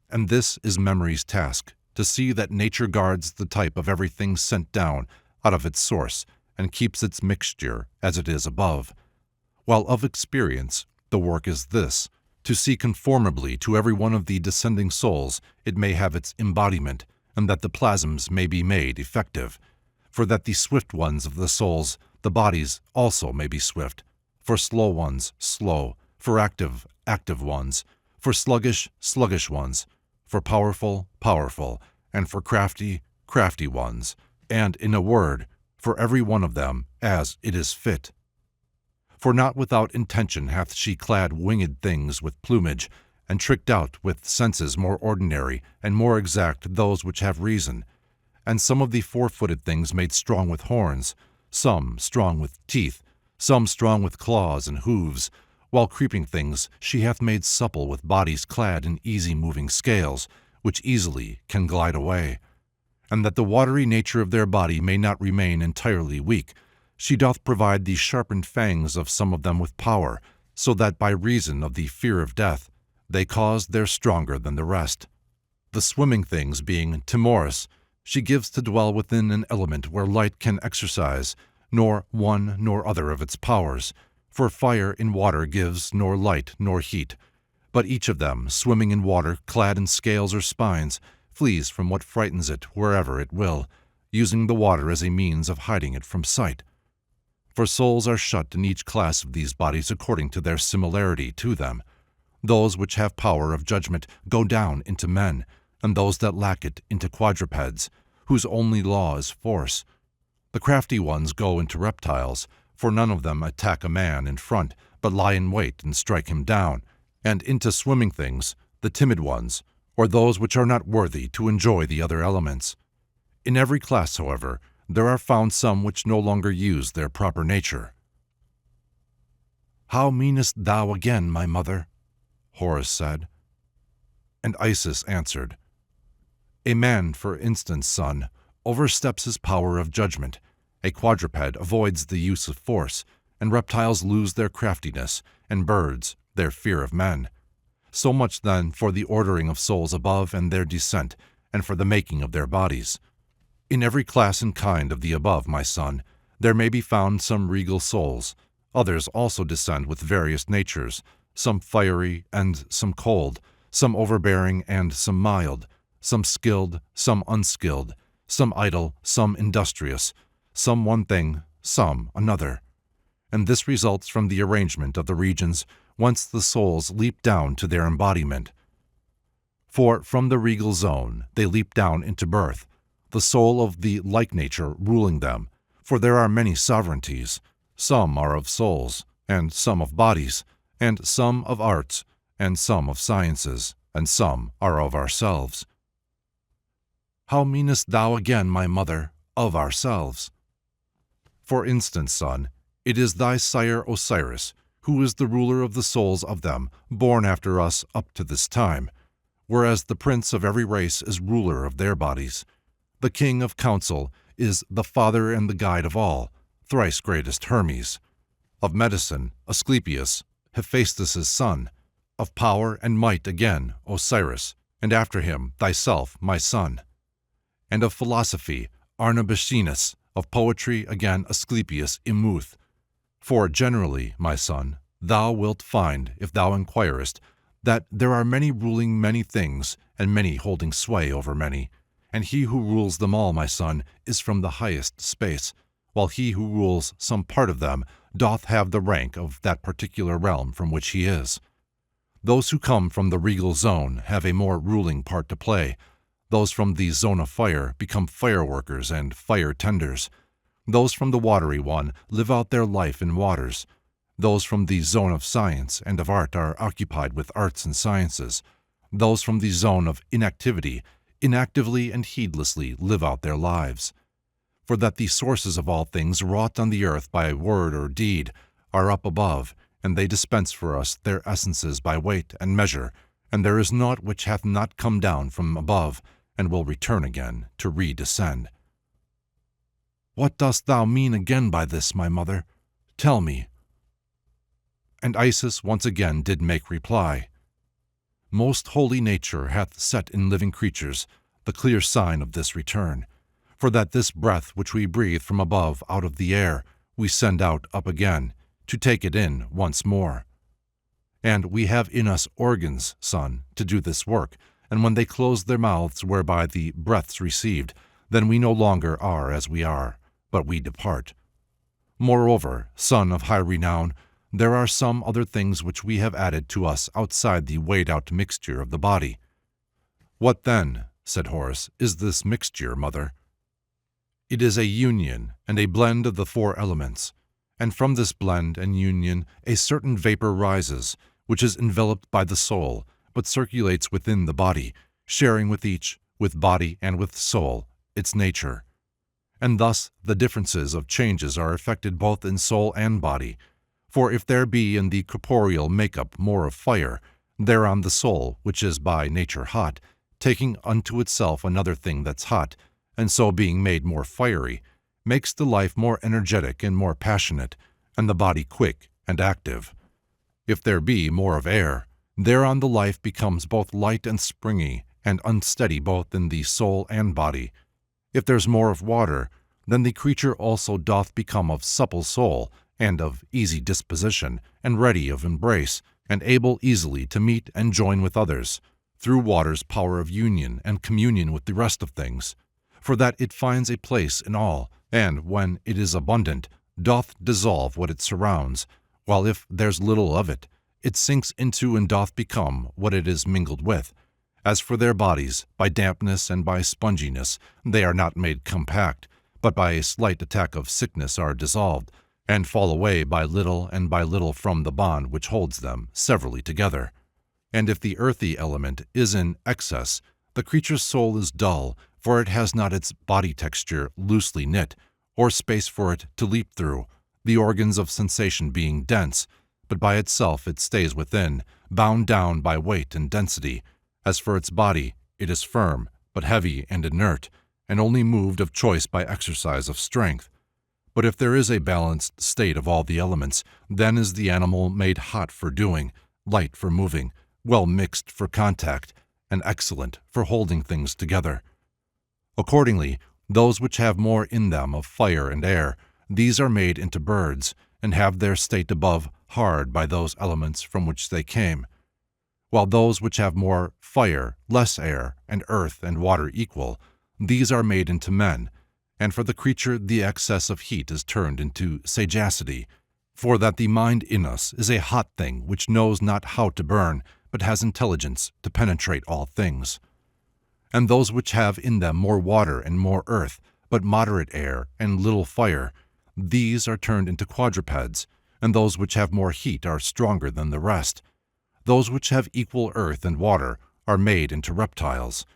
And this is memory's task, to see that nature guards the type of everything sent down out of its source and keeps its mixture as it is above. While of experience, the work is this, to see conformably to every one of the descending souls it may have its embodiment, and that the plasms may be made effective, for that the swift ones of the souls, the bodies also may be swift, for slow ones, slow, for active, active ones, for sluggish, sluggish ones, for powerful, powerful, and for crafty, crafty ones, and, in a word, for every one of them as it is fit. For not without intention hath she clad winged things with plumage, and tricked out with senses more ordinary and more exact those which have reason, and some of the four-footed things made strong with horns, some strong with teeth, some strong with claws and hooves, while creeping things she hath made supple with bodies clad in easy-moving scales, which easily can glide away. And that the watery nature of their body may not remain entirely weak, she doth provide the sharpened fangs of some of them with power, so that by reason of the fear of death, they cause they're stronger than the rest. The swimming things being timorous, she gives to dwell within an element where light can exercise, nor one nor other of its powers, for fire in water gives nor light nor heat, but each of them, swimming in water, clad in scales or spines, flees from what frightens it wherever it will, using the water as a means of hiding it from sight. For souls are shut in each class of these bodies according to their similarity to them. Those which have power of judgment go down into men, and those that lack it into quadrupeds, whose only law is force. The crafty ones go into reptiles, for none of them attack a man in front, but lie in wait and strike him down, and into swimming things, the timid ones, or those which are not worthy to enjoy the other elements. In every class, however, there are found some which no longer use their proper nature. "How meanest thou again, my mother?" Horus said. And Isis answered, "A man, for instance, son, oversteps his power of judgment, a quadruped avoids the use of force, and reptiles lose their craftiness, and birds their fear of men. So much, then, for the ordering of souls above and their descent, and for the making of their bodies. In every class and kind of the above, my son, there may be found some regal souls. Others also descend with various natures, some fiery and some cold, some overbearing and some mild, some skilled, some unskilled, some idle, some industrious, some one thing, some another. And this results from the arrangement of the regions whence the souls leap down to their embodiment. For from the regal zone they leap down into birth, the soul of the like nature ruling them, for there are many sovereignties. Some are of souls, and some of bodies, and some of arts, and some of sciences, and some are of ourselves. How meanest thou again, my mother, of ourselves? For instance, son, it is thy sire Osiris, who is the ruler of the souls of them, born after us up to this time, whereas the prince of every race is ruler of their bodies. The king of counsel is the father and the guide of all, thrice-greatest Hermes. Of medicine, Asclepius, Hephaestus' son. Of power and might again, Osiris, and after him thyself, my son. And of philosophy, Arnabiscinus, of poetry again Asclepius Imuth. For generally, my son, thou wilt find, if thou inquirest, that there are many ruling many things, and many holding sway over many, and he who rules them all, my son, is from the highest space, while he who rules some part of them doth have the rank of that particular realm from which he is. Those who come from the regal zone have a more ruling part to play. Those from the zone of fire become fireworkers and fire-tenders. Those from the watery one live out their life in waters. Those from the zone of science and of art are occupied with arts and sciences. Those from the zone of inactivity inactively and heedlessly live out their lives. For that the sources of all things wrought on the earth by word or deed are up above, and they dispense for us their essences by weight and measure, and there is naught which hath not come down from above, and will return again to redescend. What dost thou mean again by this, my mother? Tell me. And Isis once again did make reply. Most holy nature hath set in living creatures the clear sign of this return, for that this breath which we breathe from above out of the air we send out up again, to take it in once more. And we have in us organs, son, to do this work, and when they close their mouths whereby the breath's received, then we no longer are as we are, but we depart. Moreover, son of high renown, there are some other things which we have added to us outside the weighed-out mixture of the body. What then, said Horace, is this mixture, mother? It is a union and a blend of the four elements, and from this blend and union a certain vapor rises, which is enveloped by the soul, but circulates within the body, sharing with each, with body and with soul, its nature. And thus the differences of changes are effected both in soul and body. For if there be in the corporeal make-up more of fire, thereon the soul, which is by nature hot, taking unto itself another thing that's hot, and so being made more fiery, makes the life more energetic and more passionate, and the body quick and active. If there be more of air, thereon the life becomes both light and springy, and unsteady both in the soul and body. If there's more of water, then the creature also doth become of supple soul, and of easy disposition, and ready of embrace, and able easily to meet and join with others, through water's power of union and communion with the rest of things, for that it finds a place in all, and, when it is abundant, doth dissolve what it surrounds, while if there's little of it, it sinks into and doth become what it is mingled with. As for their bodies, by dampness and by sponginess, they are not made compact, but by a slight attack of sickness are dissolved, and fall away by little and by little from the bond which holds them severally together. And if the earthy element is in excess, the creature's soul is dull, for it has not its body texture loosely knit, or space for it to leap through, the organs of sensation being dense, but by itself it stays within, bound down by weight and density. As for its body, it is firm, but heavy and inert, and only moved of choice by exercise of strength. But if there is a balanced state of all the elements, then is the animal made hot for doing, light for moving, well mixed for contact, and excellent for holding things together. Accordingly, those which have more in them of fire and air, these are made into birds, and have their state above hard by those elements from which they came, while those which have more fire, less air, and earth and water equal, these are made into men, and for the creature the excess of heat is turned into sagacity, for that the mind in us is a hot thing which knows not how to burn, but has intelligence to penetrate all things. And those which have in them more water and more earth, but moderate air and little fire, these are turned into quadrupeds, and those which have more heat are stronger than the rest. Those which have equal earth and water are made into reptiles.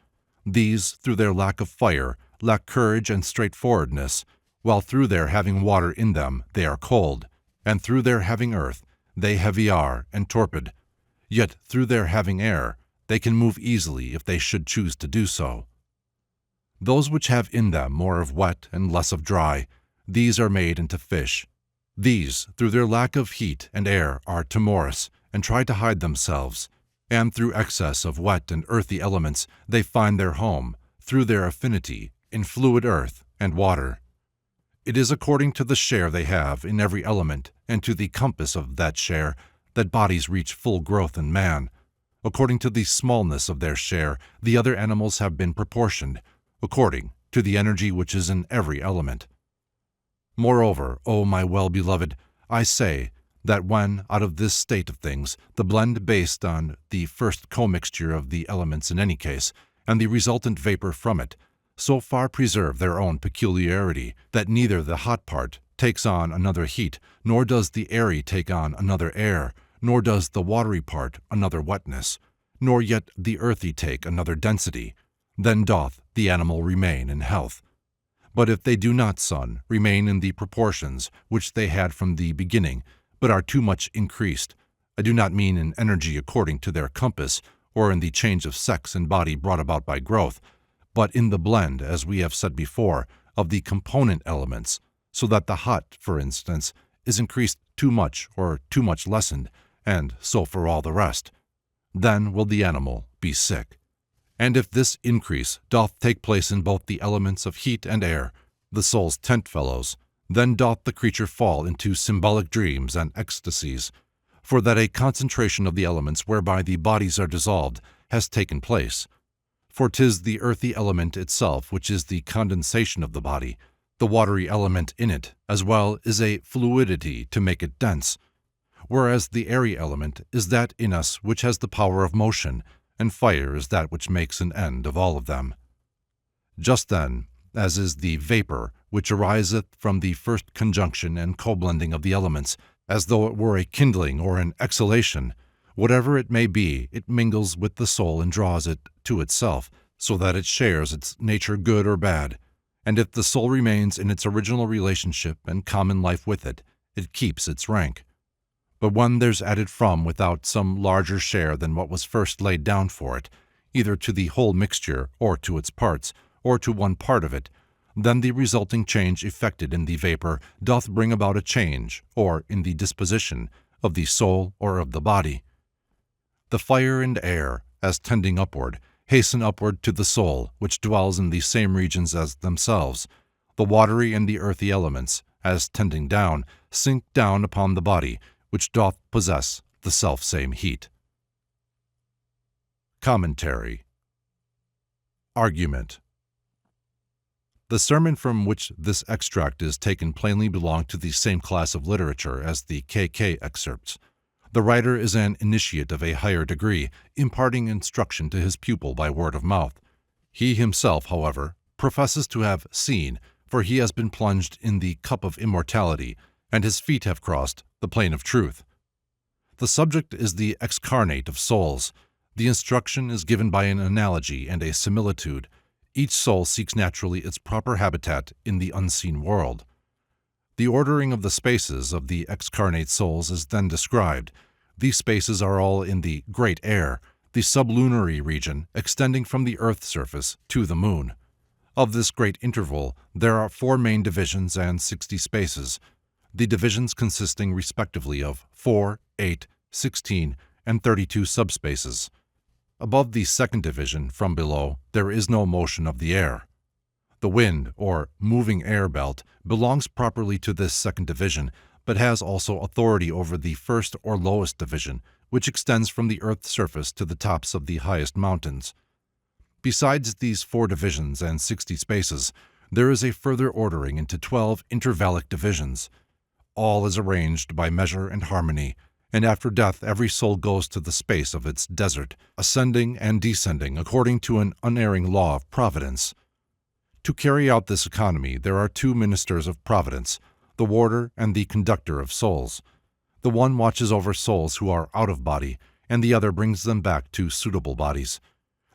These, through their lack of fire, lack courage and straightforwardness, while through their having water in them they are cold, and through their having earth they heavy are and torpid. Yet through their having air they can move easily if they should choose to do so. Those which have in them more of wet and less of dry, these are made into fish. These, through their lack of heat and air, are timorous, and try to hide themselves, and through excess of wet and earthy elements they find their home, through their affinity, in fluid earth and water. It is according to the share they have in every element, and to the compass of that share, that bodies reach full growth in man. According to the smallness of their share, the other animals have been proportioned, according to the energy which is in every element. Moreover, O my well-beloved, I say that when, out of this state of things, the blend based on the first commixture of the elements in any case, and the resultant vapor from it, so far preserve their own peculiarity, that neither the hot part takes on another heat, nor does the airy take on another air, nor does the watery part another wetness, nor yet the earthy take another density, then doth the animal remain in health. But if they do not, son, remain in the proportions which they had from the beginning, but are too much increased, I do not mean in energy according to their compass, or in the change of sex and body brought about by growth, but in the blend, as we have said before, of the component elements, so that the hot, for instance, is increased too much or too much lessened, and so for all the rest, then will the animal be sick. And if this increase doth take place in both the elements of heat and air, the soul's tent-fellows, then doth the creature fall into symbolic dreams and ecstasies, for that a concentration of the elements whereby the bodies are dissolved has taken place. For 'tis the earthy element itself which is the condensation of the body, the watery element in it, as well, is a fluidity to make it dense, whereas the airy element is that in us which has the power of motion, and fire is that which makes an end of all of them. Just then, as is the vapor, which ariseth from the first conjunction and co-blending of the elements, as though it were a kindling or an exhalation, whatever it may be, it mingles with the soul and draws it to itself, so that it shares its nature good or bad, and if the soul remains in its original relationship and common life with it, it keeps its rank. But when there's added from without some larger share than what was first laid down for it, either to the whole mixture, or to its parts, or to one part of it, then the resulting change effected in the vapor doth bring about a change, or in the disposition, of the soul or of the body. The fire and air, as tending upward, hasten upward to the soul, which dwells in the same regions as themselves. The watery and the earthy elements, as tending down, sink down upon the body, which doth possess the self-same heat. Commentary. Argument. The sermon from which this extract is taken plainly belonged to the same class of literature as the K.K. excerpts. The writer is an initiate of a higher degree, imparting instruction to his pupil by word of mouth. He himself, however, professes to have seen, for he has been plunged in the cup of immortality, and his feet have crossed the plane of truth. The subject is the excarnate of souls. The instruction is given by an analogy and a similitude. Each soul seeks naturally its proper habitat in the unseen world. The ordering of the spaces of the excarnate souls is then described. These spaces are all in the great air, the sublunary region extending from the earth's surface to the moon. Of this great interval, there are 4 main divisions and 60 spaces, the divisions consisting respectively of 4, 8, 16, and 32 subspaces. Above the second division, from below, there is no motion of the air. The wind, or moving air belt, belongs properly to this second division, but has also authority over the first or lowest division, which extends from the Earth's surface to the tops of the highest mountains. Besides these 4 divisions and 60 spaces, there is a further ordering into 12 intervallic divisions. All is arranged by measure and harmony, and after death every soul goes to the space of its desert, ascending and descending according to an unerring law of providence. To carry out this economy there are 2 ministers of providence, the warder and the conductor of souls. The one watches over souls who are out of body, and the other brings them back to suitable bodies.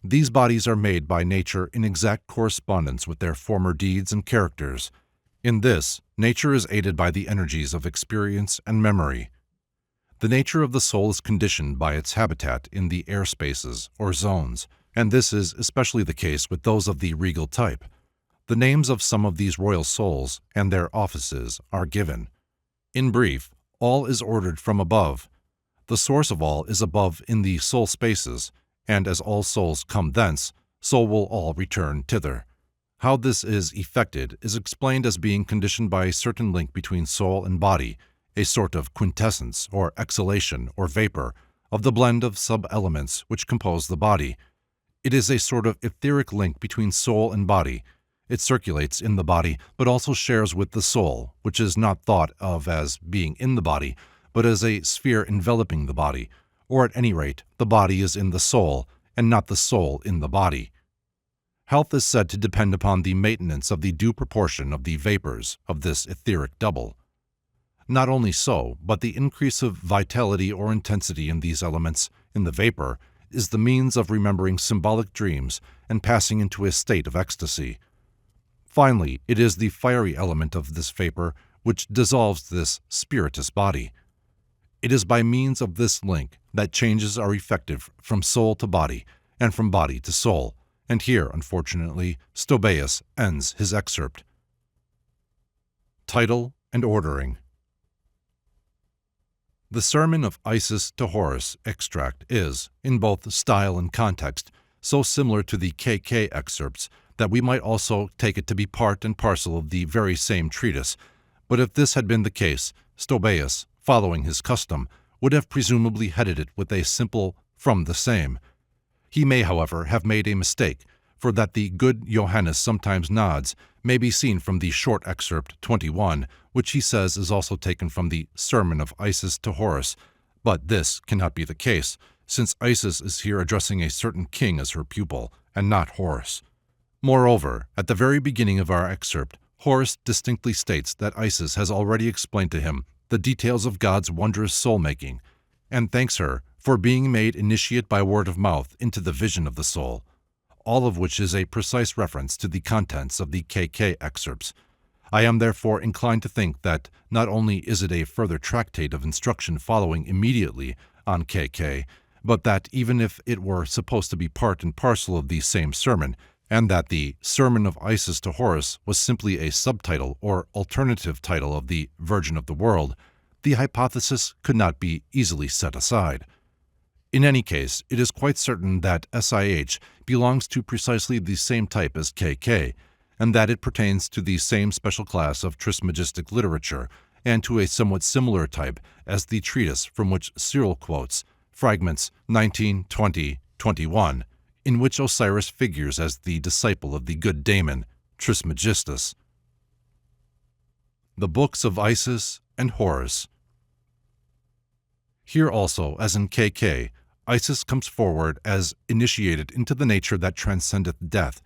These bodies are made by nature in exact correspondence with their former deeds and characters. In this, nature is aided by the energies of experience and memory. The nature of the soul is conditioned by its habitat in the air spaces or zones, and this is especially the case with those of the regal type. The names of some of these royal souls and their offices are given. In brief, all is ordered from above. The source of all is above in the soul spaces, and as all souls come thence, so will all return thither. How this is effected is explained as being conditioned by a certain link between soul and body, a sort of quintessence or exhalation or vapor of the blend of sub-elements which compose the body. It is a sort of etheric link between soul and body. It circulates in the body, but also shares with the soul, which is not thought of as being in the body, but as a sphere enveloping the body, or at any rate, the body is in the soul, and not the soul in the body. Health is said to depend upon the maintenance of the due proportion of the vapors of this etheric double. Not only so, but the increase of vitality or intensity in these elements, in the vapor, is the means of remembering symbolic dreams and passing into a state of ecstasy. Finally, it is the fiery element of this vapor which dissolves this spirituous body. It is by means of this link that changes are effective from soul to body, and from body to soul, and here, unfortunately, Stobaeus ends his excerpt. Title and ordering. The Sermon of Isis to Horus extract is, in both style and context, so similar to the KK excerpts that we might also take it to be part and parcel of the very same treatise, but if this had been the case, Stobaeus, following his custom, would have presumably headed it with a simple "from the same." He may, however, have made a mistake, for that the good Johannes sometimes nods may be seen from the short excerpt 21, which he says is also taken from the Sermon of Isis to Horus, but this cannot be the case, since Isis is here addressing a certain king as her pupil, and not Horus. Moreover, at the very beginning of our excerpt, Horus distinctly states that Isis has already explained to him the details of God's wondrous soul-making, and thanks her for being made initiate by word of mouth into the vision of the soul, all of which is a precise reference to the contents of the KK excerpts. I am therefore inclined to think that not only is it a further tractate of instruction following immediately on KK, but that even if it were supposed to be part and parcel of the same sermon, and that the Sermon of Isis to Horus was simply a subtitle or alternative title of the Virgin of the World, the hypothesis could not be easily set aside. In any case, it is quite certain that SIH belongs to precisely the same type as KK, and that it pertains to the same special class of Trismegistic literature, and to a somewhat similar type as the treatise from which Cyril quotes, fragments 19, 20, 21, in which Osiris figures as the disciple of the good daemon, Trismegistus. The Books of Isis and Horus. Here also, as in KK, Isis comes forward as initiated into the nature that transcendeth death.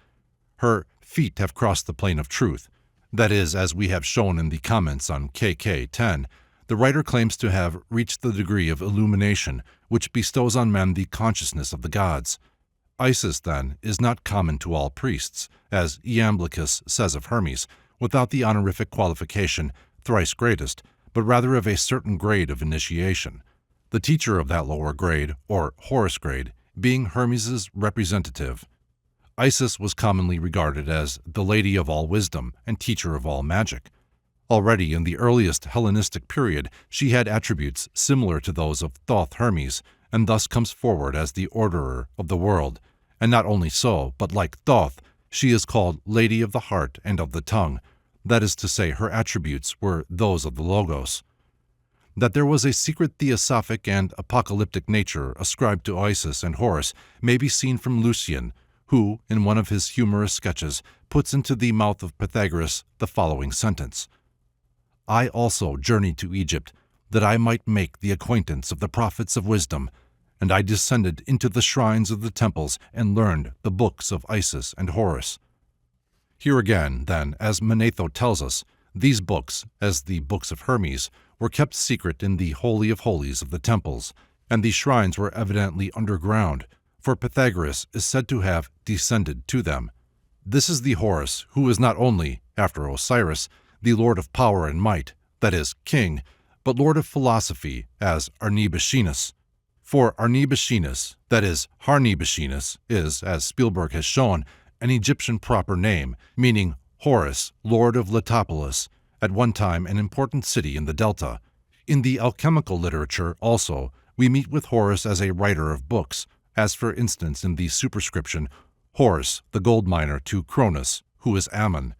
Her feet have crossed the plane of truth. That is, as we have shown in the comments on KK 10, the writer claims to have reached the degree of illumination which bestows on men the consciousness of the gods. Isis, then, is not common to all priests, as Iamblichus says of Hermes, without the honorific qualification, thrice greatest, but rather of a certain grade of initiation, the teacher of that lower grade, or Horus grade, being Hermes's representative. Isis was commonly regarded as the lady of all wisdom and teacher of all magic. Already in the earliest Hellenistic period, she had attributes similar to those of Thoth Hermes, and thus comes forward as the orderer of the world, and not only so, but like Thoth, She is called Lady of the Heart and of the Tongue, that is to say, her attributes were those of the Logos. That there was a secret theosophic and apocalyptic nature ascribed to Isis and Horus may be seen from Lucian, who, in one of his humorous sketches, puts into the mouth of Pythagoras the following sentence: "I also journeyed to Egypt, that I might make the acquaintance of the prophets of wisdom, and I descended into the shrines of the temples and learned the books of Isis and Horus." Here again, then, as Manetho tells us, these books, as the books of Hermes, were kept secret in the Holy of Holies of the temples, and these shrines were evidently underground, for Pythagoras is said to have descended to them. This is the Horus who is not only, after Osiris, the lord of power and might, that is, king, but lord of philosophy, as Arnibashinus. For Arnibashinus, that is, Harnibashinus, is, as Spielberg has shown, an Egyptian proper name, meaning Horus, lord of Letopolis, at one time an important city in the Delta. In the alchemical literature, also, we meet with Horus as a writer of books, as for instance in the superscription, Horus, the gold miner, to Cronus, who is Ammon.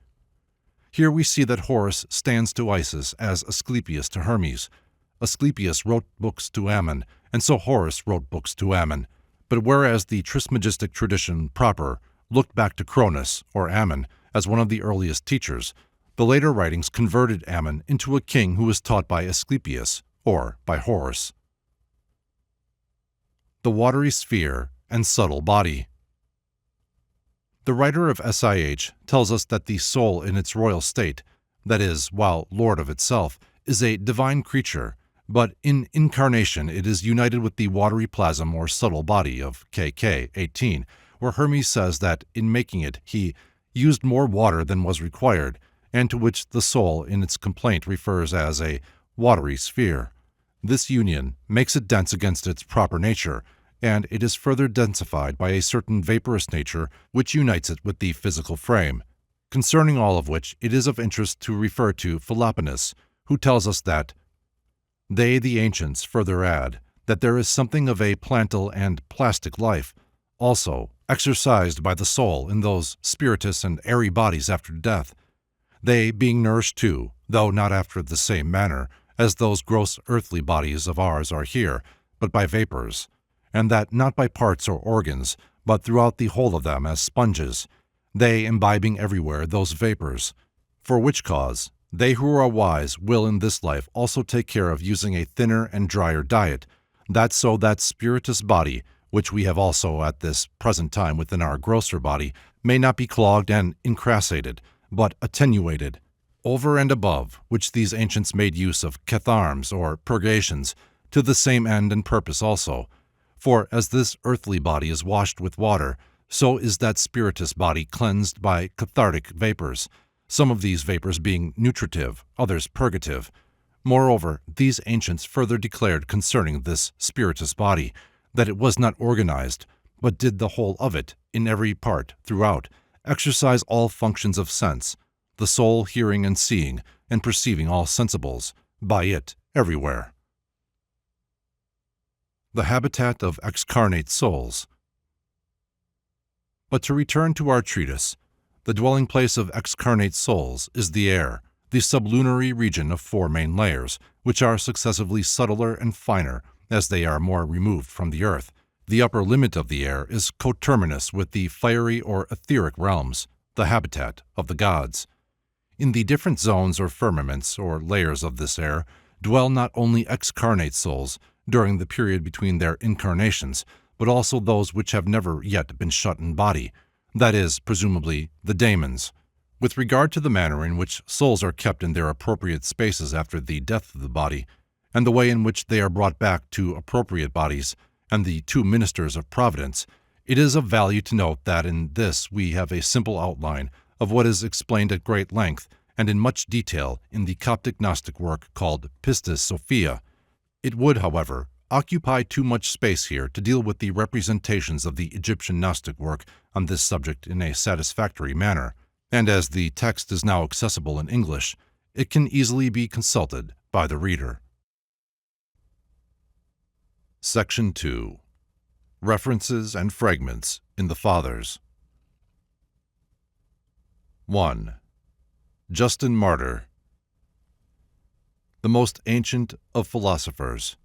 Here we see that Horus stands to Isis as Asclepius to Hermes. Asclepius wrote books to Ammon, and so Horus wrote books to Ammon. But whereas the Trismegistic tradition proper looked back to Cronus, or Ammon, as one of the earliest teachers, the later writings converted Ammon into a king who was taught by Asclepius, or by Horus. The watery sphere and subtle body. The writer of SIH tells us that the soul in its royal state, that is, while lord of itself, is a divine creature, but in incarnation it is united with the watery plasm or subtle body of KK 18, where Hermes says that in making it he used more water than was required, and to which the soul in its complaint refers as a watery sphere. This union makes it dense against its proper nature, and it is further densified by a certain vaporous nature which unites it with the physical frame, concerning all of which it is of interest to refer to Philoponus, who tells us that they, the ancients, further add that there is something of a plantal and plastic life, also exercised by the soul in those spirituous and airy bodies after death, they being nourished too, though not after the same manner, as those gross earthly bodies of ours are here, but by vapors, and that not by parts or organs, but throughout the whole of them as sponges, they imbibing everywhere those vapors, for which cause they who are wise will in this life also take care of using a thinner and drier diet, that so that spirituous body, which we have also at this present time within our grosser body, may not be clogged and incrassated, but attenuated, over and above which these ancients made use of catharms or purgations, to the same end and purpose also. For as this earthly body is washed with water, so is that spirituous body cleansed by cathartic vapors, some of these vapors being nutritive, others purgative. Moreover, these ancients further declared concerning this spirituous body, that it was not organized, but did the whole of it, in every part, throughout, exercise all functions of sense, the soul hearing and seeing, and perceiving all sensibles, by it, everywhere. The habitat of excarnate souls. But to return to our treatise, the dwelling place of excarnate souls is the air, the sublunary region of four main layers, which are successively subtler and finer as they are more removed from the earth. The upper limit of the air is coterminous with the fiery or etheric realms, the habitat of the gods. In the different zones or firmaments or layers of this air dwell not only excarnate souls during the period between their incarnations, but also those which have never yet been shut in body, that is, presumably, the daemons. With regard to the manner in which souls are kept in their appropriate spaces after the death of the body, and the way in which they are brought back to appropriate bodies, and the two ministers of providence, it is of value to note that in this we have a simple outline of what is explained at great length and in much detail in the Coptic Gnostic work called Pistis Sophia. It would, however, occupy too much space here to deal with the representations of the Egyptian Gnostic work on this subject in a satisfactory manner, and as the text is now accessible in English, it can easily be consulted by the reader. Section 2. References and Fragments in the Fathers. 1. Justin Martyr, the most ancient of philosophers.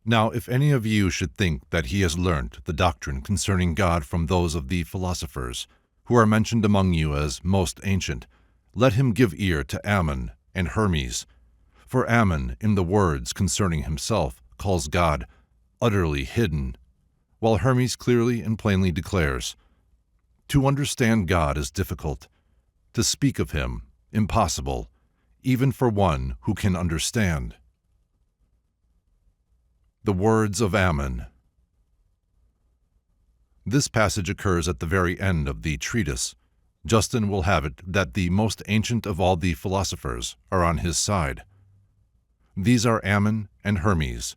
Now, if any of you should think that he has learnt the doctrine concerning God from those of the philosophers, who are mentioned among you as most ancient, let him give ear to Ammon and Hermes. For Ammon, in the words concerning himself, calls God utterly hidden, while Hermes clearly and plainly declares, to understand God is difficult, to speak of him impossible, even for one who can understand. The words of Ammon. This passage occurs at the very end of the treatise. Justin will have it that the most ancient of all the philosophers are on his side. These are Ammon and Hermes.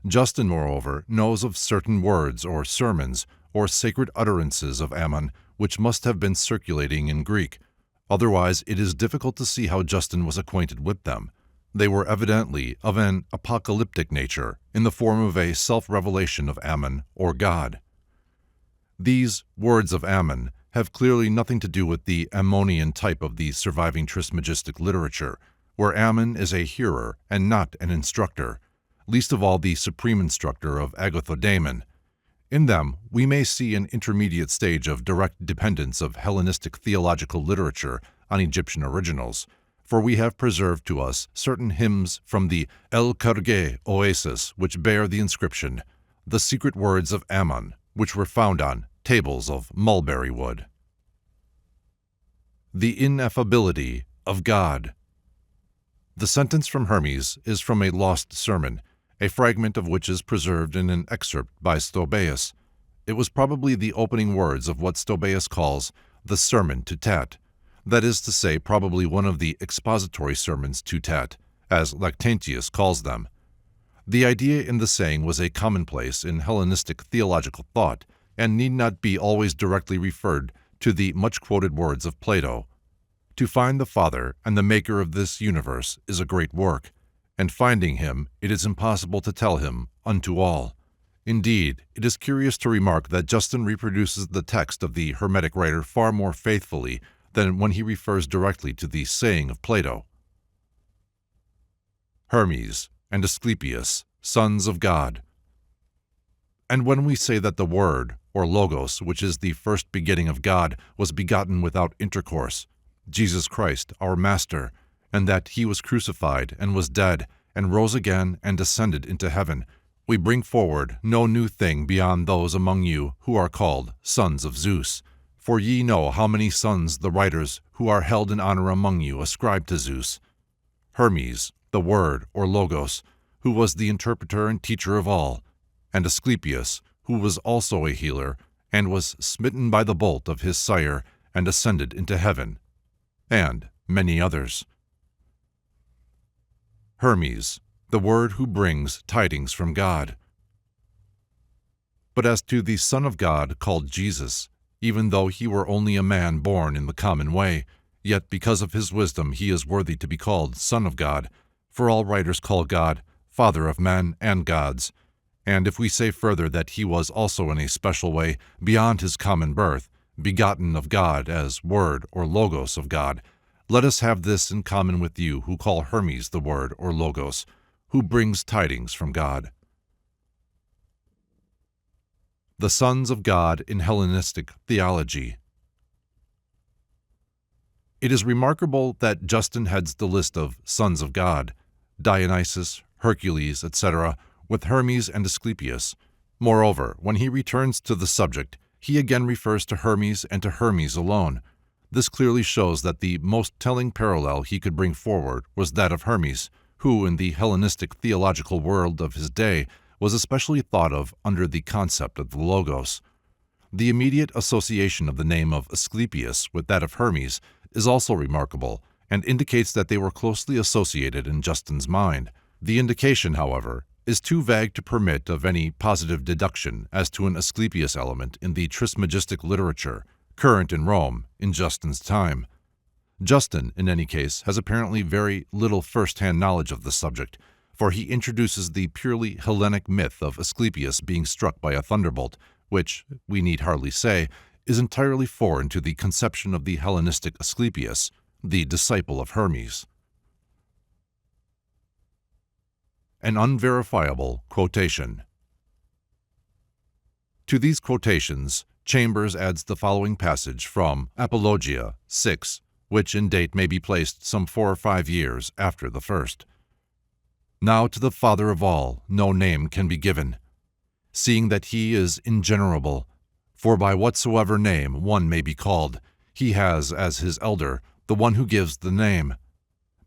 Justin, moreover, knows of certain words or sermons or sacred utterances of Ammon which must have been circulating in Greek. Otherwise, it is difficult to see how Justin was acquainted with them. They were evidently of an apocalyptic nature, in the form of a self-revelation of Ammon or God. These words of Ammon have clearly nothing to do with the Ammonian type of the surviving Trismegistic literature, where Ammon is a hearer and not an instructor, least of all the supreme instructor of Agathodaimon. In them, we may see an intermediate stage of direct dependence of Hellenistic theological literature on Egyptian originals, for we have preserved to us certain hymns from the El Khargé oasis which bear the inscription, "The secret words of Ammon," which were found on tables of mulberry wood. The ineffability of God. The sentence from Hermes is from a lost sermon, a fragment of which is preserved in an excerpt by Stobaeus. It was probably the opening words of what Stobaeus calls the Sermon to Tat, that is to say, probably one of the expository sermons to Tat, as Lactantius calls them. The idea in the saying was a commonplace in Hellenistic theological thought, and need not be always directly referred to the much-quoted words of Plato. To find the Father and the Maker of this universe is a great work, and finding him, it is impossible to tell him unto all. Indeed, it is curious to remark that Justin reproduces the text of the Hermetic writer far more faithfully than when he refers directly to the saying of Plato. Hermes and Asclepius, sons of God. And when we say that the Word, or Logos, which is the first beginning of God, was begotten without intercourse, Jesus Christ, our Master, and that he was crucified and was dead, and rose again and ascended into heaven, we bring forward no new thing beyond those among you who are called sons of Zeus. For ye know how many sons the writers who are held in honor among you ascribe to Zeus. Hermes, the Word, or Logos, who was the interpreter and teacher of all, and Asclepius, who was also a healer, and was smitten by the bolt of his sire, and ascended into heaven, and many others. Hermes, the Word who brings tidings from God. But as to the Son of God called Jesus, even though he were only a man born in the common way, yet because of his wisdom he is worthy to be called Son of God, for all writers call God Father of men and gods. And if we say further that he was also in a special way, beyond his common birth, begotten of God as Word or Logos of God, let us have this in common with you who call Hermes the Word or Logos, who brings tidings from God. The sons of God in Hellenistic theology. It is remarkable that Justin heads the list of sons of God, Dionysus, Hercules, etc., with Hermes and Asclepius. Moreover, when he returns to the subject, he again refers to Hermes and to Hermes alone. This clearly shows that the most telling parallel he could bring forward was that of Hermes, who, in the Hellenistic theological world of his day, was especially thought of under the concept of the Logos. The immediate association of the name of Asclepius with that of Hermes is also remarkable, and indicates that they were closely associated in Justin's mind. The indication, however, is too vague to permit of any positive deduction as to an Asclepius element in the Trismegistic literature, current in Rome in Justin's time. Justin, in any case, has apparently very little first-hand knowledge of the subject, for he introduces the purely Hellenic myth of Asclepius being struck by a thunderbolt, which, we need hardly say, is entirely foreign to the conception of the Hellenistic Asclepius, the disciple of Hermes. An unverifiable quotation. To these quotations, Chambers adds the following passage from Apologia 6, which in date may be placed some 4 or 5 years after the first. Now to the Father of all no name can be given, seeing that he is ingenerable, for by whatsoever name one may be called, he has as his elder the one who gives the name.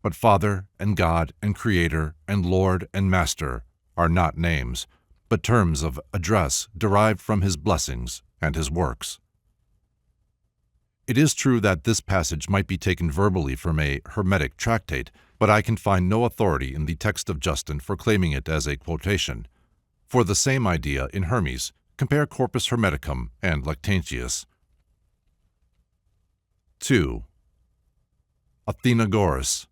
But Father and God and Creator and Lord and Master are not names, but terms of address derived from his blessings and his works. It is true that this passage might be taken verbally from a Hermetic tractate, but I can find no authority in the text of Justin for claiming it as a quotation. For the same idea in Hermes, compare Corpus Hermeticum and Lactantius. 2. Athenagoras.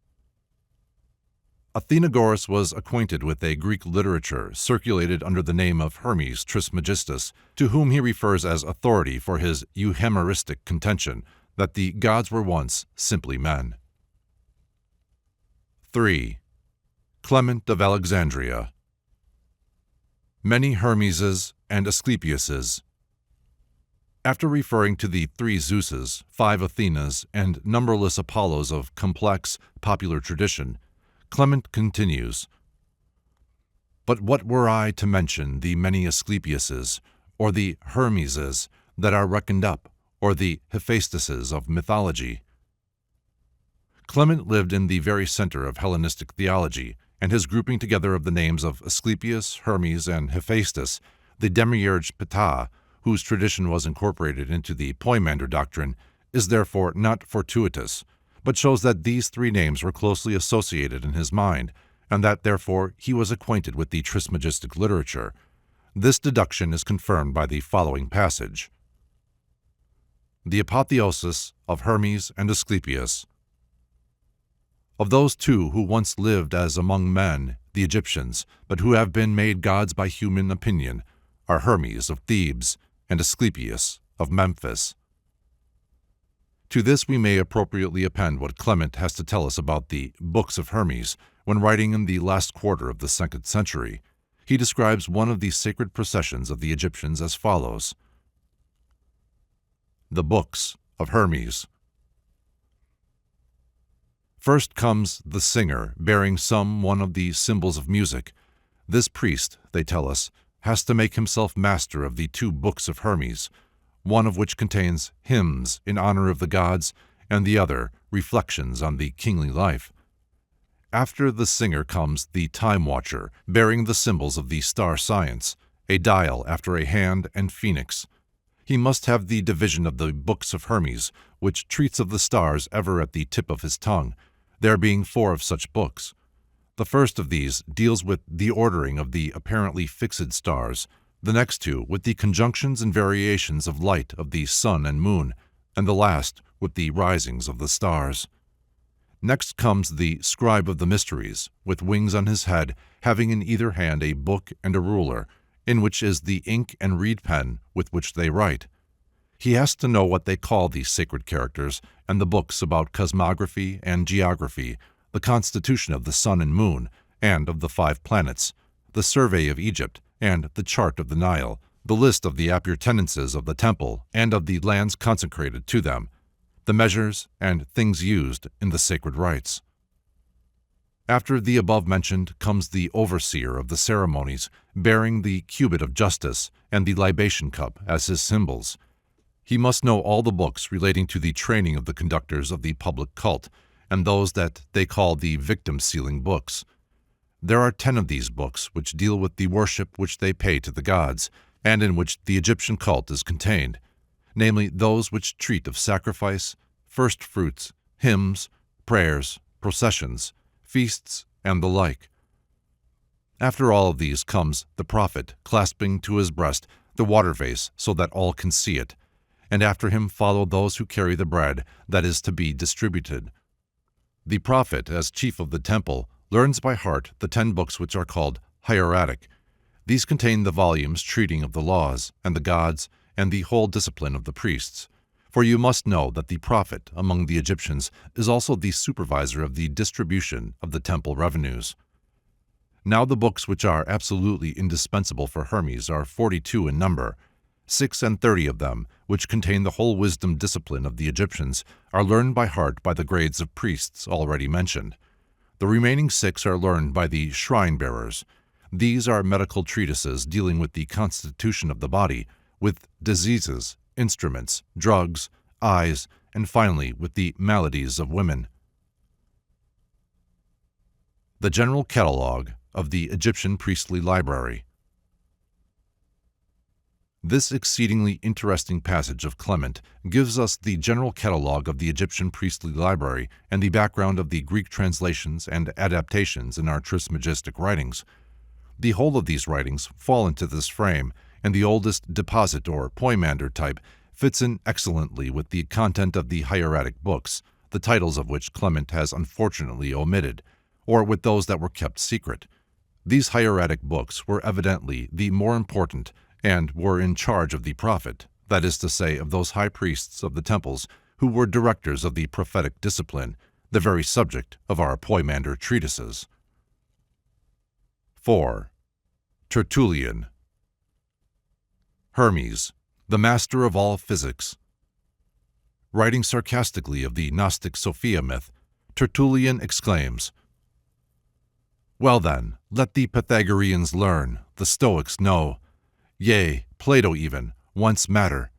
Athenagoras was acquainted with a Greek literature circulated under the name of Hermes Trismegistus, to whom he refers as authority for his euhemeristic contention that the gods were once simply men. 3. Clement of Alexandria. Many Hermeses and Asclepiuses. After referring to the 3 Zeuses, 5 Athenas, and numberless Apollos of complex, popular tradition, Clement continues, "But what were I to mention the many Asclepiuses, or the Hermeses that are reckoned up, or the Hephaestuses of mythology?" Clement lived in the very center of Hellenistic theology, and his grouping together of the names of Asclepius, Hermes, and Hephaestus, the demiurge Ptah, whose tradition was incorporated into the Poimander doctrine, is therefore not fortuitous, but shows that these 3 names were closely associated in his mind, and that therefore he was acquainted with the Trismegistic literature. This deduction is confirmed by the following passage. The apotheosis of Hermes and Asclepius. Of those 2 who once lived as among men, the Egyptians, but who have been made gods by human opinion, are Hermes of Thebes and Asclepius of Memphis. To this we may appropriately append what Clement has to tell us about the Books of Hermes when writing in the last quarter of the 2nd century. He describes one of the sacred processions of the Egyptians as follows. The Books of Hermes. First comes the singer bearing some one of the symbols of music. This priest, they tell us, has to make himself master of the 2 Books of Hermes, one of which contains hymns in honor of the gods, and the other reflections on the kingly life. After the singer comes the time watcher, bearing the symbols of the star science, a dial after a hand and phoenix. He must have the division of the Books of Hermes, which treats of the stars ever at the tip of his tongue, there being 4 of such books. The first of these deals with the ordering of the apparently fixed stars, the next 2 with the conjunctions and variations of light of the sun and moon, and the last with the risings of the stars. Next comes the scribe of the mysteries, with wings on his head, having in either hand a book and a ruler, in which is the ink and reed pen with which they write. He has to know what they call these sacred characters, and the books about cosmography and geography, the constitution of the sun and moon, and of the 5 planets, the survey of Egypt, and the chart of the Nile, the list of the appurtenances of the temple and of the lands consecrated to them, the measures and things used in the sacred rites. After the above-mentioned comes the overseer of the ceremonies, bearing the cubit of justice and the libation cup as his symbols. He must know all the books relating to the training of the conductors of the public cult, and those that they call the victim-sealing books. There are 10 of these books which deal with the worship which they pay to the gods, and in which the Egyptian cult is contained, namely those which treat of sacrifice, first fruits, hymns, prayers, processions, feasts, and the like. After all of these comes the prophet, clasping to his breast the water vase so that all can see it, and after him follow those who carry the bread that is to be distributed. The prophet, as chief of the temple, learns by heart the 10 books which are called hieratic. These contain the volumes treating of the laws, and the gods, and the whole discipline of the priests. For you must know that the prophet among the Egyptians is also the supervisor of the distribution of the temple revenues. Now the books which are absolutely indispensable for Hermes are 42 in number. 36 of them, which contain the whole wisdom discipline of the Egyptians, are learned by heart by the grades of priests already mentioned. The remaining 6 are learned by the shrine-bearers. These are medical treatises dealing with the constitution of the body, with diseases, instruments, drugs, eyes, and finally with the maladies of women. The General Catalogue of the Egyptian Priestly Library. This exceedingly interesting passage of Clement gives us the general catalogue of the Egyptian priestly library and the background of the Greek translations and adaptations in our Trismegistic writings. The whole of these writings fall into this frame, and the oldest deposit or poimander type fits in excellently with the content of the hieratic books, the titles of which Clement has unfortunately omitted, or with those that were kept secret. These hieratic books were evidently the more important and were in charge of the prophet, that is to say, of those high priests of the temples who were directors of the prophetic discipline, the very subject of our poimander treatises. 4. Tertullian. Hermes, the master of all physics. Writing sarcastically of the Gnostic Sophia myth, Tertullian exclaims, "Well then, let the Pythagoreans learn, the Stoics know, yea, Plato even, whence matter,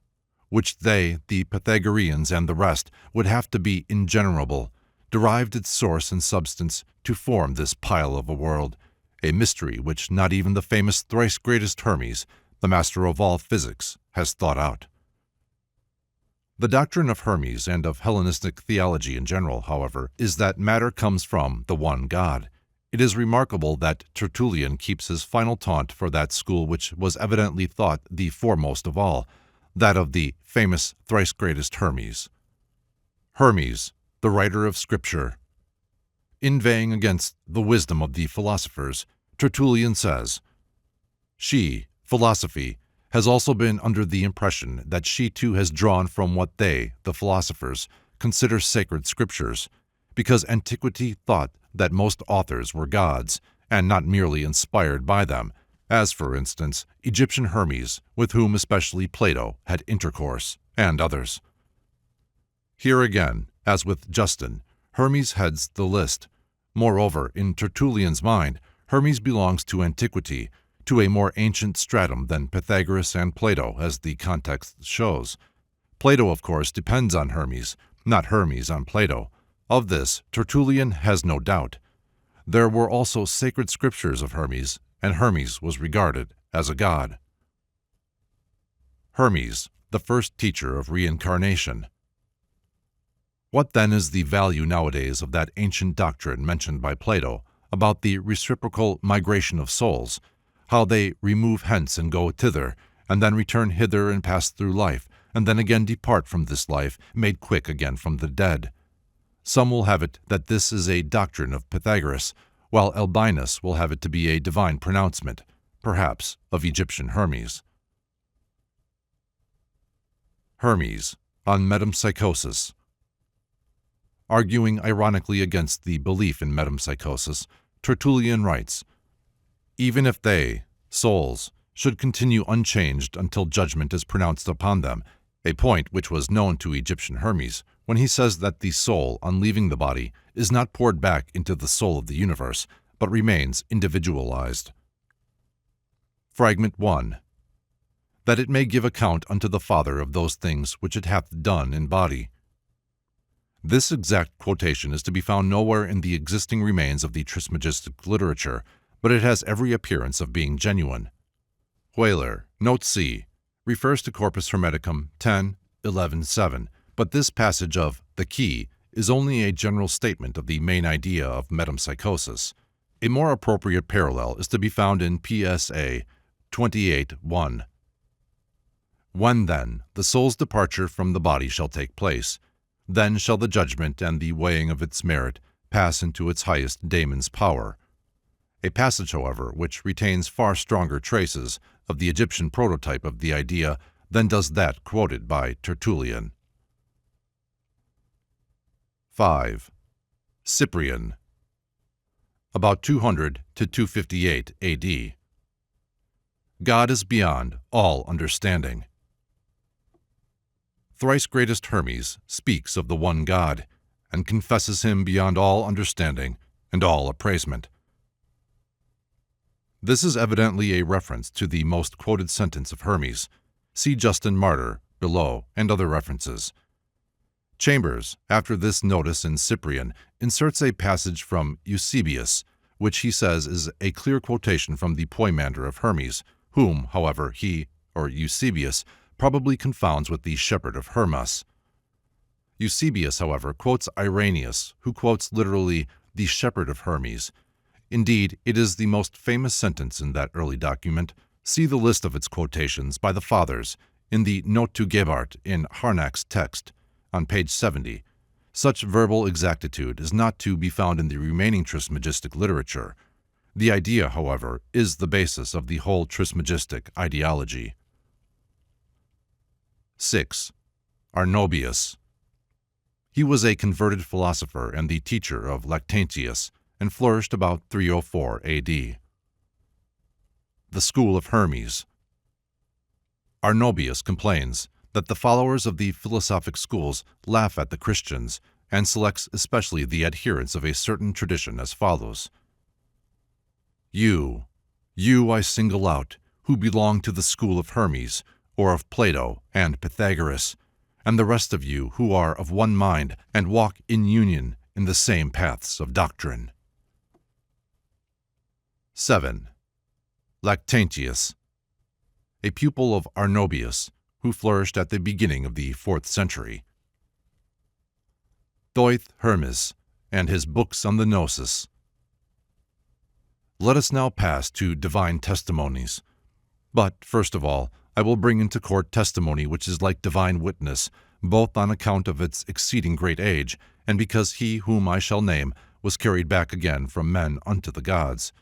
which they, the Pythagoreans and the rest, would have to be ingenerable, derived its source and substance to form this pile of a world, a mystery which not even the famous thrice-greatest Hermes, the master of all physics, has thought out." The doctrine of Hermes and of Hellenistic theology in general, however, is that matter comes from the one God. It is remarkable that Tertullian keeps his final taunt for that school which was evidently thought the foremost of all, that of the famous thrice-greatest Hermes. Hermes, the writer of Scripture. Inveighing against the wisdom of the philosophers, Tertullian says, "She, philosophy, has also been under the impression that she too has drawn from what they, the philosophers, consider sacred scriptures, because antiquity thought that most authors were gods, and not merely inspired by them, as, for instance, Egyptian Hermes, with whom especially Plato had intercourse, and others." Here again, as with Justin, Hermes heads the list. Moreover, in Tertullian's mind, Hermes belongs to antiquity, to a more ancient stratum than Pythagoras and Plato, as the context shows. Plato, of course, depends on Hermes, not Hermes on Plato. Of this, Tertullian has no doubt. There were also sacred scriptures of Hermes, and Hermes was regarded as a god. Hermes, the first teacher of reincarnation. What then is the value nowadays of that ancient doctrine mentioned by Plato about the reciprocal migration of souls, how they remove hence and go thither, and then return hither and pass through life, and then again depart from this life, made quick again from the dead? Some will have it that this is a doctrine of Pythagoras, while Albinus will have it to be a divine pronouncement, perhaps of Egyptian Hermes. Hermes, on metempsychosis. Arguing ironically against the belief in metempsychosis, Tertullian writes, "Even if they, souls, should continue unchanged until judgment is pronounced upon them," a point which was known to Egyptian Hermes, when he says that the soul, on leaving the body, is not poured back into the soul of the universe, but remains individualized. Fragment 1. That it may give account unto the Father of those things which it hath done in body. This exact quotation is to be found nowhere in the existing remains of the Trismegistic literature, but it has every appearance of being genuine. Whaler, Note C, refers to Corpus Hermeticum 10:11-7, but this passage of the key is only a general statement of the main idea of metempsychosis. A more appropriate parallel is to be found in PSA 28:1. When then the soul's departure from the body shall take place, then shall the judgment and the weighing of its merit pass into its highest daemon's power. A passage, however, which retains far stronger traces of the Egyptian prototype of the idea than does that quoted by Tertullian. 5. Cyprian, about 200 to 258 AD. God is beyond all understanding. Thrice-Greatest Hermes speaks of the one God, and confesses him beyond all understanding and all appraisement. This is evidently a reference to the most quoted sentence of Hermes. See Justin Martyr below and other references. Chambers, after this notice in Cyprian, inserts a passage from Eusebius, which he says is a clear quotation from the Poimander of Hermes, whom, however, he, or Eusebius, probably confounds with the shepherd of Hermes. Eusebius, however, quotes Irenaeus, who quotes literally the shepherd of Hermes. Indeed, it is the most famous sentence in that early document. See the list of its quotations by the Fathers in the Note to Gebhardt in Harnack's text, on page 70. Such verbal exactitude is not to be found in the remaining Trismegistic literature. The idea, however, is the basis of the whole Trismegistic ideology. 6. Arnobius. He was a converted philosopher and the teacher of Lactantius, and flourished about 304 A.D. The School of Hermes. Arnobius complains that the followers of the philosophic schools laugh at the Christians, and selects especially the adherents of a certain tradition as follows. You I single out, who belong to the school of Hermes, or of Plato and Pythagoras, and the rest of you who are of one mind and walk in union in the same paths of doctrine. 7. Lactantius, a pupil of Arnobius, who flourished at the beginning of the 4th century. Thoth Hermes, and his books on the Gnosis. Let us now pass to divine testimonies. But, first of all, I will bring into court testimony which is like divine witness, both on account of its exceeding great age, and because he whom I shall name was carried back again from men unto the gods.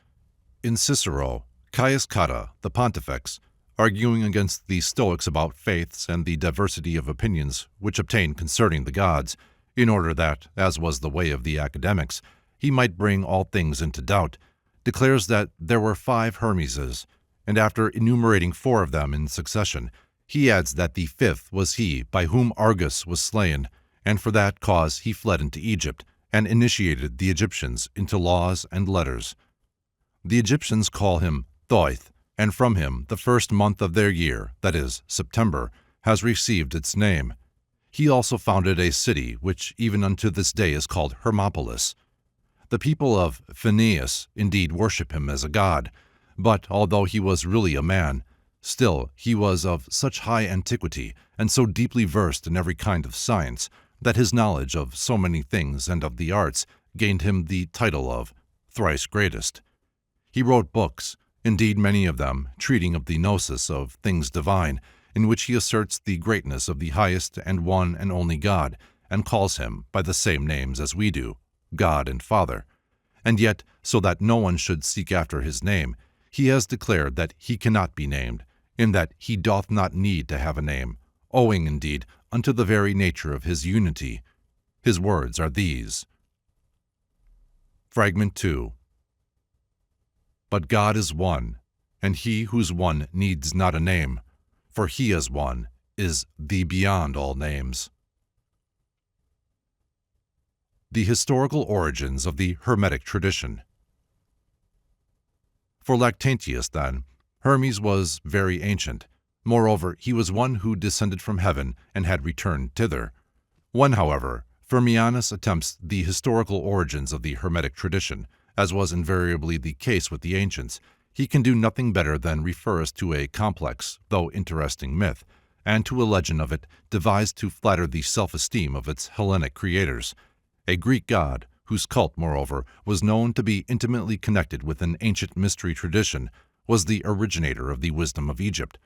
In Cicero, Caius Cotta, the Pontifex, arguing against the Stoics about faiths and the diversity of opinions which obtained concerning the gods, in order that, as was the way of the academics, he might bring all things into doubt, declares that there were 5 Hermeses, and after enumerating 4 of them in succession, he adds that the 5th was he by whom Argus was slain, and for that cause he fled into Egypt, and initiated the Egyptians into laws and letters. The Egyptians call him Thoth, and from him the first month of their year, that is, September, has received its name. He also founded a city which even unto this day is called Hermopolis. The people of Phineus indeed worship him as a god, but although he was really a man, still he was of such high antiquity and so deeply versed in every kind of science that his knowledge of so many things and of the arts gained him the title of Thrice-Greatest. He wrote books, indeed many of them, treating of the gnosis of things divine, in which he asserts the greatness of the highest and one and only God, and calls him by the same names as we do, God and Father. And yet, so that no one should seek after his name, he has declared that he cannot be named, in that he doth not need to have a name, owing, indeed, unto the very nature of his unity. His words are these. Fragment 2. But God is one, and he whose one needs not a name, for he as one is the beyond all names. The historical origins of the Hermetic tradition. For Lactantius, then, Hermes was very ancient. Moreover, he was one who descended from heaven and had returned thither. When, however, Firmianus attempts the historical origins of the Hermetic tradition, as was invariably the case with the ancients, he can do nothing better than refer us to a complex, though interesting myth, and to a legend of it devised to flatter the self-esteem of its Hellenic creators. A Greek god, whose cult, moreover, was known to be intimately connected with an ancient mystery tradition, was the originator of the wisdom of Egypt.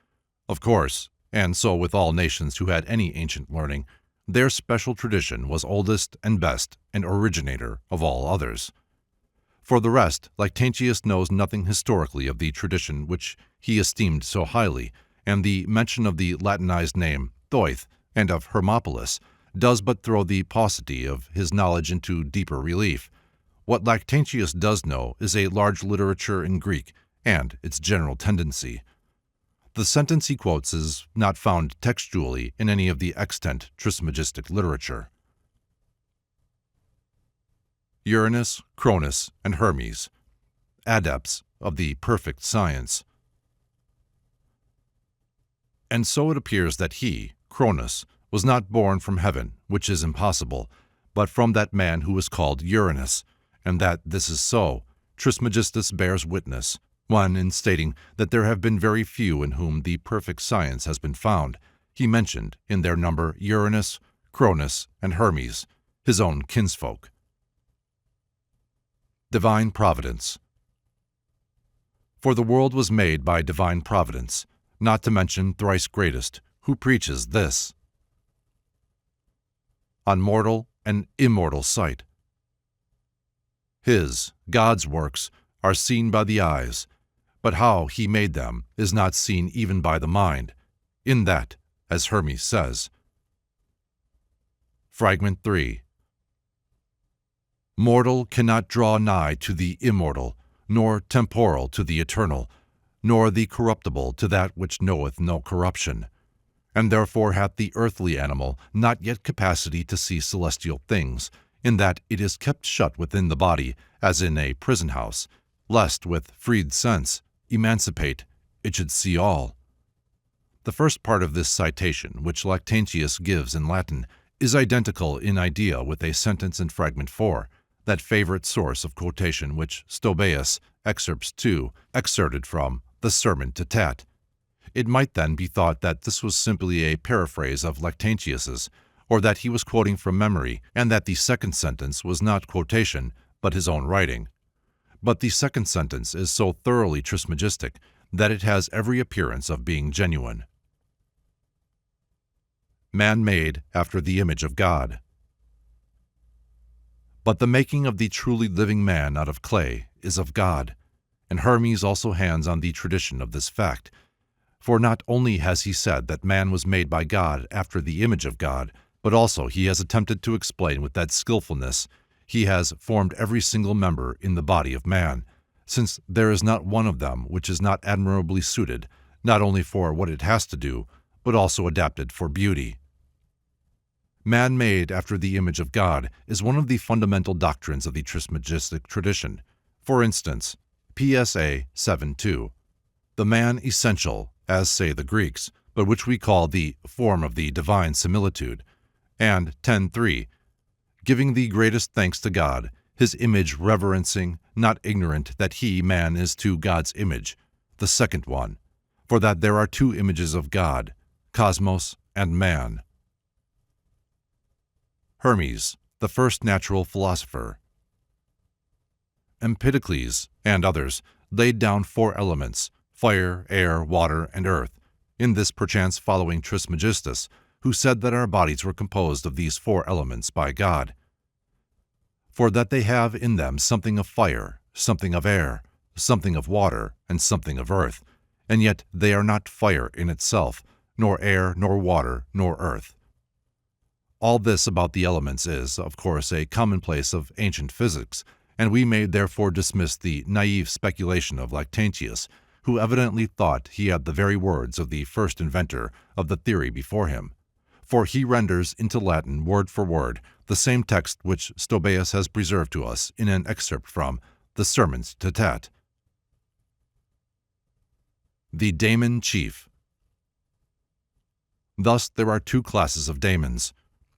Of course, and so with all nations who had any ancient learning, their special tradition was oldest and best and originator of all others. For the rest, Lactantius knows nothing historically of the tradition which he esteemed so highly, and the mention of the Latinized name Thoth and of Hermopolis does but throw the paucity of his knowledge into deeper relief. What Lactantius does know is a large literature in Greek and its general tendency. The sentence he quotes is not found textually in any of the extant Trismegistic literature. Uranus, Cronus, and Hermes, adepts of the perfect science. And so it appears that he, Cronus, was not born from heaven, which is impossible, but from that man who was called Uranus, and that this is so, Trismegistus bears witness, when, in stating that there have been very few in whom the perfect science has been found, he mentioned in their number Uranus, Cronus, and Hermes, his own kinsfolk. Divine Providence. For the world was made by divine providence, not to mention thrice greatest, who preaches this. On mortal and immortal sight. His, God's works, are seen by the eyes, but how he made them is not seen even by the mind, in that, as Hermes says. Fragment 3. Mortal cannot draw nigh to the immortal, nor temporal to the eternal, nor the corruptible to that which knoweth no corruption. And therefore hath the earthly animal not yet capacity to see celestial things, in that it is kept shut within the body, as in a prison house, lest with freed sense, emancipate, it should see all. The first part of this citation, which Lactantius gives in Latin, is identical in idea with a sentence in Fragment 4, that favorite source of quotation which Stobaeus, Excerpts 2, excerpted from the Sermon to Tat. It might then be thought that this was simply a paraphrase of Lactantius's, or that he was quoting from memory, and that the second sentence was not quotation, but his own writing. But the second sentence is so thoroughly Trismegistic that it has every appearance of being genuine. Man made after the image of God. But the making of the truly living man out of clay is of God, and Hermes also hands on the tradition of this fact. For not only has he said that man was made by God after the image of God, but also he has attempted to explain with that skillfulness he has formed every single member in the body of man, since there is not one of them which is not admirably suited, not only for what it has to do, but also adapted for beauty. Man made after the image of God is one of the fundamental doctrines of the Trismegistic tradition. For instance, PSA 7.2, the man essential, as say the Greeks, but which we call the form of the divine similitude, and 10.3, giving the greatest thanks to God, his image reverencing, not ignorant that he, man, is to God's image, the second one, for that there are two images of God, cosmos and man. Hermes, the first natural philosopher. Empedocles and others laid down 4 elements, fire, air, water, and earth, in this perchance following Trismegistus, who said that our bodies were composed of these 4 elements by God. For that they have in them something of fire, something of air, something of water, and something of earth, and yet they are not fire in itself, nor air, nor water, nor earth. All this about the elements is, of course, a commonplace of ancient physics, and we may therefore dismiss the naive speculation of Lactantius, who evidently thought he had the very words of the first inventor of the theory before him, for he renders into Latin word for word the same text which Stobaeus has preserved to us in an excerpt from the Sermons to Tat. The Daemon Chief. Thus there are 2 classes of daemons,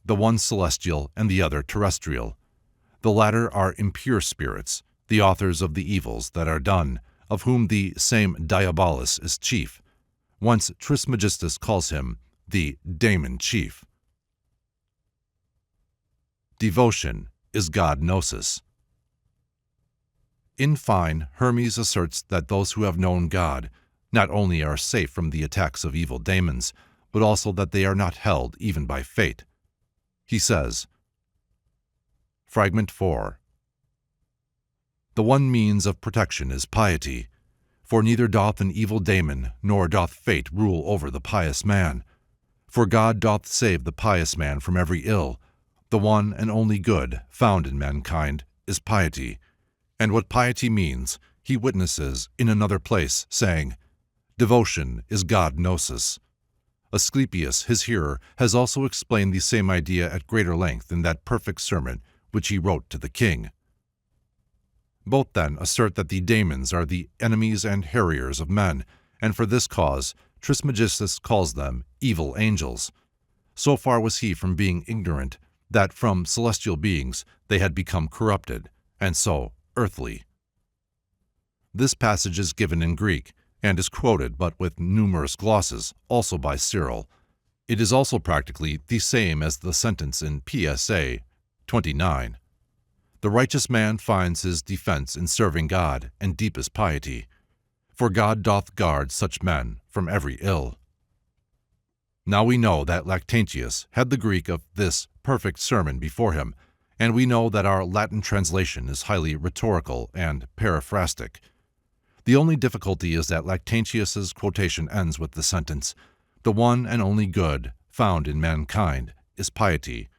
the one celestial and the other terrestrial. The latter are impure spirits, the authors of the evils that are done, of whom the same Diabolus is chief, whence Trismegistus calls him the Daemon Chief. Devotion is God Gnosis. In fine, Hermes asserts that those who have known God not only are safe from the attacks of evil daemons, but also that they are not held even by fate. He says, Fragment 4, the one means of protection is piety, For neither doth an evil daemon, nor doth fate rule over the pious man. For God doth save the pious man from every ill. The one and only good found in mankind is piety. And what piety means, he witnesses in another place, saying, Devotion is God Gnosis. Asclepius, his hearer, has also explained the same idea at greater length in that perfect sermon which he wrote to the king. Both then assert that the daemons are the enemies and harriers of men, and for this cause Trismegistus calls them evil angels. So far was he from being ignorant that from celestial beings they had become corrupted, and so earthly. This passage is given in Greek, and is quoted but with numerous glosses, also by Cyril. It is also practically the same as the sentence in PSA 29. The righteous man finds his defense in serving God and deepest piety, for God doth guard such men from every ill. Now we know that Lactantius had the Greek of this perfect sermon before him, and we know that our Latin translation is highly rhetorical and paraphrastic. The only difficulty is that Lactantius's quotation ends with the sentence, "The one and only good found in mankind is piety,"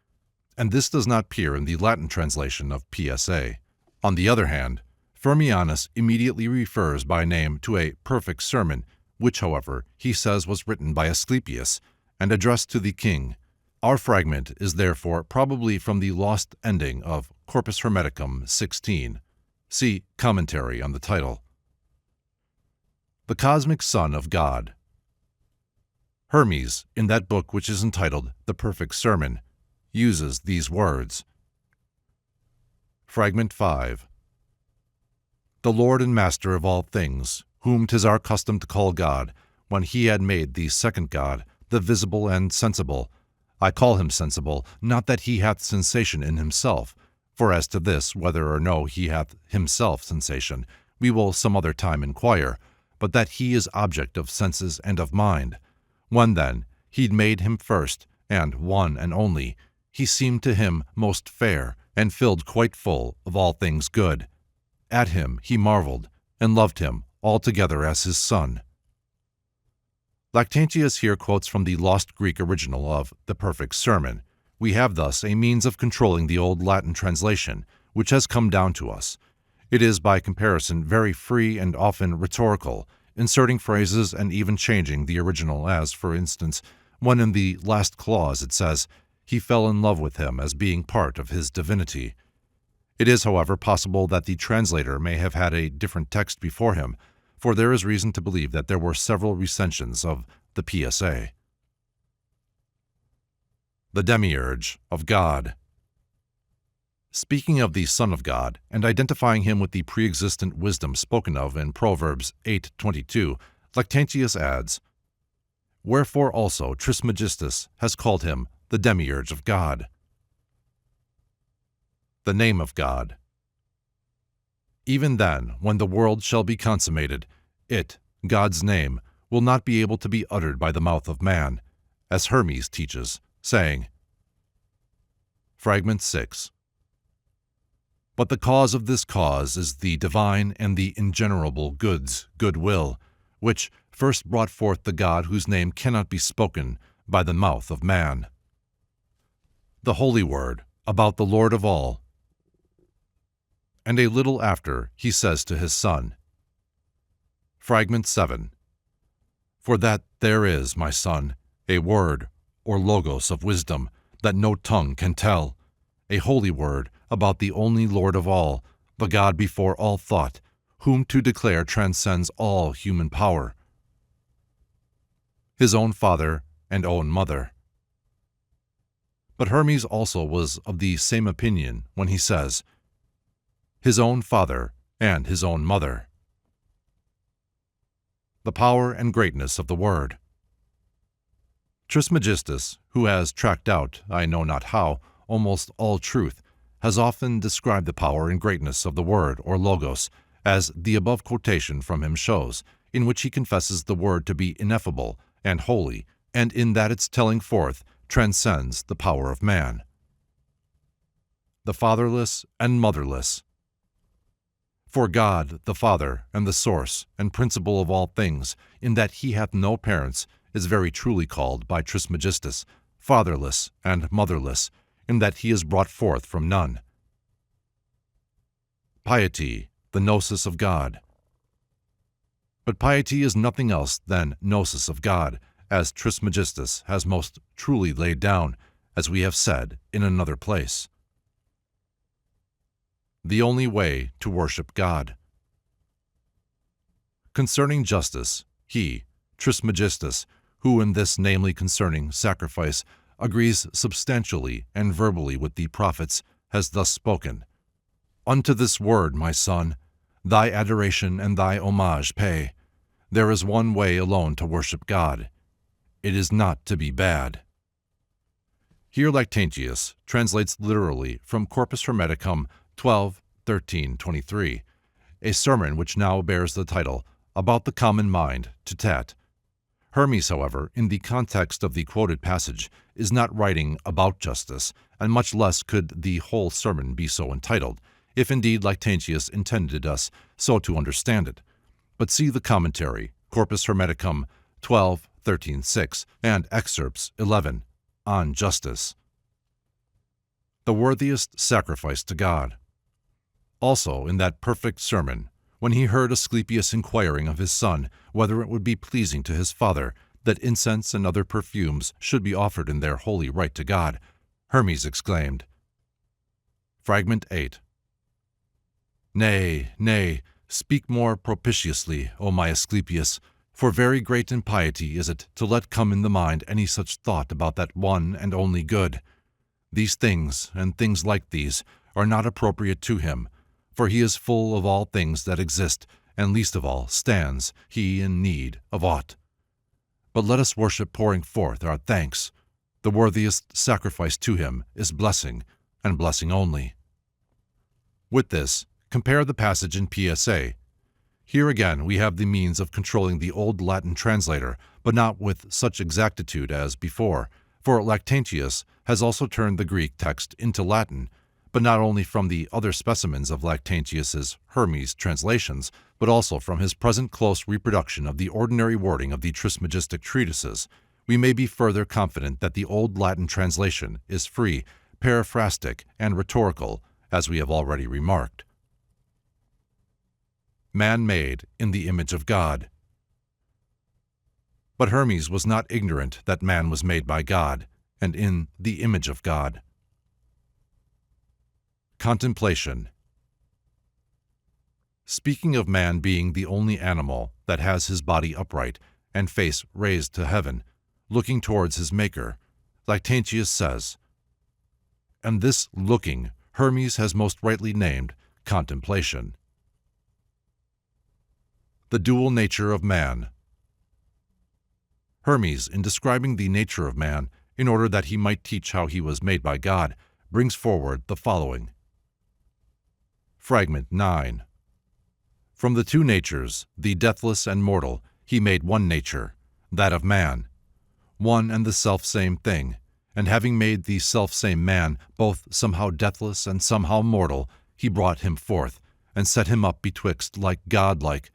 and this does not appear in the Latin translation of PSA. On the other hand, Firmianus immediately refers by name to a perfect sermon, which, however, he says was written by Asclepius and addressed to the king. Our fragment is therefore probably from the lost ending of Corpus Hermeticum 16. See commentary on the title. The Cosmic Son of God. Hermes, in that book which is entitled The Perfect Sermon, uses these words. Fragment 5. The Lord and Master of all things, whom 'tis our custom to call God, when he had made the second God, the visible and sensible, I call him sensible, not that he hath sensation in himself, for as to this, whether or no he hath himself sensation, we will some other time inquire, but that he is object of senses and of mind. When then he'd made him first, and one and only, he seemed to him most fair, and filled quite full of all things good. At him he marveled, and loved him altogether as his son. Lactantius here quotes from the lost Greek original of The Perfect Sermon. We have thus a means of controlling the old Latin translation, which has come down to us. It is by comparison very free and often rhetorical, inserting phrases and even changing the original as, for instance, when in the last clause it says, he fell in love with him as being part of his divinity. It is, however, possible that the translator may have had a different text before him, for there is reason to believe that there were several recensions of the PSA. The Demiurge of God. Speaking of the Son of God, and identifying him with the pre-existent wisdom spoken of in Proverbs 8:22, Lactantius adds, Wherefore also Trismegistus has called him the Demiurge of God. The name of God. Even then, when the world shall be consummated, it, God's name, will not be able to be uttered by the mouth of man, as Hermes teaches, saying, Fragment 6. But the cause of this cause is the divine and the ingenerable goods, goodwill, which first brought forth the God whose name cannot be spoken by the mouth of man. The Holy Word, about the Lord of all. And a little after he says to his Son, Fragment 7. For that there is, my son, a word, or logos of wisdom, that no tongue can tell, a holy word about the only Lord of all, the God before all thought, whom to declare transcends all human power, his own father and own mother. But Hermes also was of the same opinion when he says, his own father and his own mother. The power and greatness of the Word. Trismegistus, who has tracked out, I know not how, almost all truth, has often described the power and greatness of the Word or Logos, as the above quotation from him shows, in which he confesses the Word to be ineffable and holy, and in that its telling forth transcends the power of man. The fatherless and motherless. For God, the Father, and the source, and principle of all things, in that he hath no parents, is very truly called by Trismegistus, fatherless and motherless, in that he is brought forth from none. Piety, the gnosis of God. But piety is nothing else than gnosis of God, as Trismegistus has most truly laid down, as we have said in another place. The only way to worship God. Concerning justice, he, Trismegistus, who in this namely concerning sacrifice agrees substantially and verbally with the prophets, has thus spoken: Unto this word, my son, thy adoration and thy homage pay. There is one way alone to worship God. It is not to be bad. Here Lactantius translates literally from Corpus Hermeticum 12:13-23, a sermon which now bears the title About the Common Mind to Tat. Hermes, however, in the context of the quoted passage, is not writing about justice, and much less could the whole sermon be so entitled, if indeed Lactantius intended us so to understand it. But see the commentary, Corpus Hermeticum 12:13-6, and Excerpts 11, on justice. The worthiest sacrifice to God. Also, in that perfect sermon, when he heard Asclepius inquiring of his son whether it would be pleasing to his father that incense and other perfumes should be offered in their holy right to God, Hermes exclaimed, Fragment 8. Nay, nay, speak more propitiously, O my Asclepius, for very great impiety is it to let come in the mind any such thought about that one and only good. These things, and things like these, are not appropriate to him, for he is full of all things that exist, and least of all stands he in need of aught. But let us worship pouring forth our thanks. The worthiest sacrifice to him is blessing, and blessing only. With this, compare the passage in PSA. Here again we have the means of controlling the old Latin translator, but not with such exactitude as before, for Lactantius has also turned the Greek text into Latin, but not only from the other specimens of Lactantius's Hermes translations, but also from his present close reproduction of the ordinary wording of the Trismegistic treatises. We may be further confident that the old Latin translation is free, paraphrastic, and rhetorical, as we have already remarked. Man made in the image of God. But Hermes was not ignorant that man was made by God, and in the image of God. Contemplation. Speaking of man being the only animal that has his body upright and face raised to heaven, looking towards his Maker, Lactantius says, And this looking Hermes has most rightly named contemplation. The dual nature of man. Hermes, in describing the nature of man, in order that he might teach how he was made by God, brings forward the following. Fragment 9. From the two natures, the deathless and mortal, he made one nature, that of man, one and the self-same thing, and having made the self-same man, both somehow deathless and somehow mortal, he brought him forth, and set him up betwixt like God-like.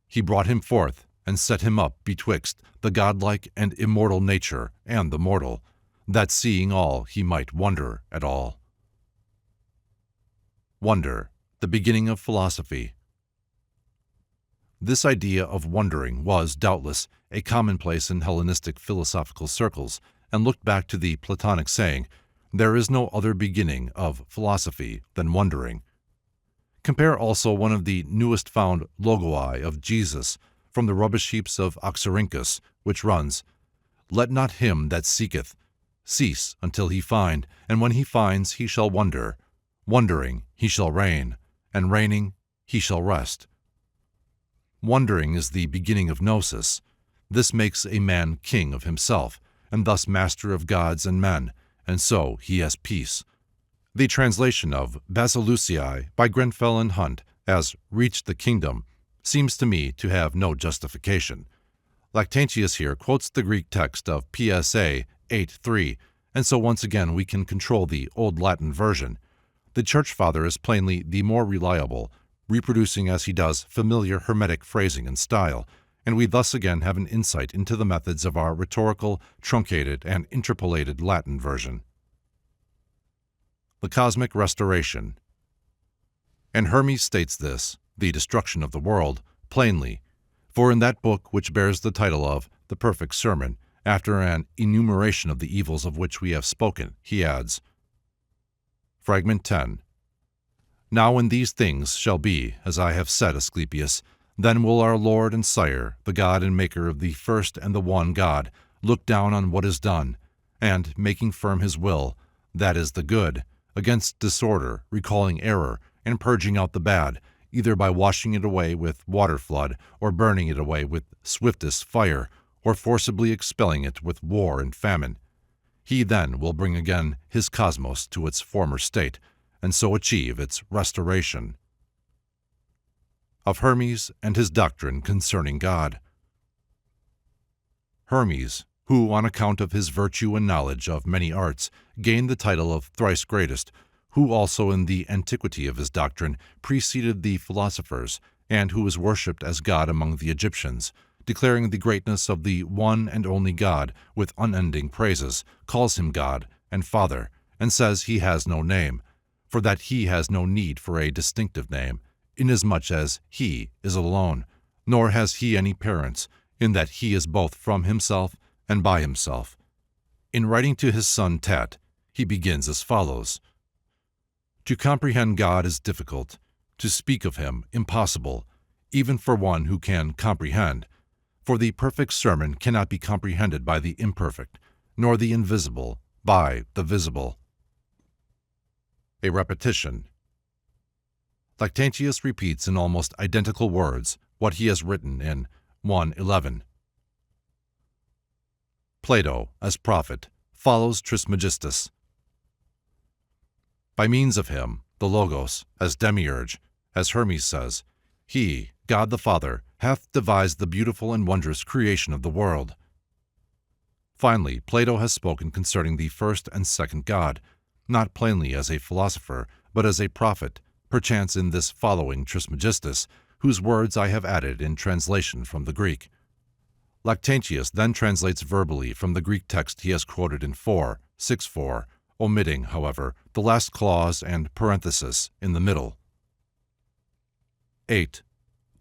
He brought him forth, and set him up betwixt the godlike and immortal nature and the mortal, that seeing all he might wonder at all. Wonder, the beginning of philosophy. This idea of wondering was, doubtless, a commonplace in Hellenistic philosophical circles, and looked back to the Platonic saying, there is no other beginning of philosophy than wondering. Compare also one of the newest found logoi of Jesus from the rubbish heaps of Oxyrhynchus, which runs, Let not him that seeketh cease until he find, and when he finds he shall wonder. Wondering he shall reign, and reigning he shall rest. Wondering is the beginning of gnosis. This makes a man king of himself, and thus master of gods and men, and so he has peace. The translation of Basilucii by Grenfell and Hunt as reach the kingdom seems to me to have no justification. Lactantius here quotes the Greek text of PSA 8:3, and so once again we can control the Old Latin version. The Church Father is plainly the more reliable, reproducing as he does familiar Hermetic phrasing and style, and we thus again have an insight into the methods of our rhetorical, truncated, and interpolated Latin version. The Cosmic Restoration. And Hermes states this, the destruction of the world, plainly, for in that book which bears the title of The Perfect Sermon, after an enumeration of the evils of which we have spoken, he adds, Fragment 10. Now when these things shall be, as I have said, Asclepius, then will our Lord and Sire, the God and Maker of the first and the one God, look down on what is done, and, making firm his will, that is the good, against disorder, recalling error, and purging out the bad, either by washing it away with water flood, or burning it away with swiftest fire, or forcibly expelling it with war and famine. He then will bring again his cosmos to its former state, and so achieve its restoration. Of Hermes and his doctrine concerning God. Hermes, who on account of his virtue and knowledge of many arts gained the title of thrice greatest, who also in the antiquity of his doctrine preceded the philosophers, and who was worshipped as God among the Egyptians, declaring the greatness of the one and only God with unending praises, calls him God and Father, and says he has no name, for that he has no need for a distinctive name, inasmuch as he is alone, nor has he any parents, in that he is both from himself and by himself. In writing to his son Tat, he begins as follows. To comprehend God is difficult, to speak of him impossible, even for one who can comprehend, for the perfect sermon cannot be comprehended by the imperfect, nor the invisible by the visible. A repetition. Lactantius repeats in almost identical words what he has written in 1:11. Plato, as prophet, follows Trismegistus. By means of him, the Logos, as demiurge, as Hermes says, he, God the Father, hath devised the beautiful and wondrous creation of the world. Finally, Plato has spoken concerning the first and second God, not plainly as a philosopher, but as a prophet, perchance in this following Trismegistus, whose words I have added in translation from the Greek. Lactantius then translates verbally from the Greek text he has quoted in 6:4, omitting, however, the last clause and parenthesis in the middle. 8.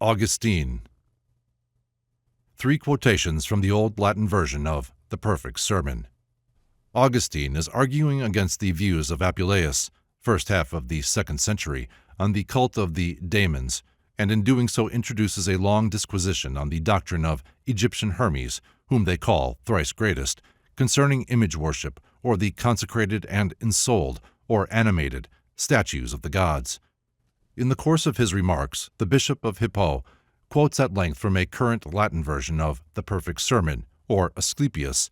Augustine. 3 quotations from the Old Latin version of The Perfect Sermon. Augustine is arguing against the views of Apuleius, first half of the 2nd century, on the cult of the daemons, and in doing so introduces a long disquisition on the doctrine of Egyptian Hermes, whom they call thrice greatest, concerning image worship, or the consecrated and ensouled, or animated, statues of the gods. In the course of his remarks, the Bishop of Hippo quotes at length from a current Latin version of The Perfect Sermon, or Asclepius,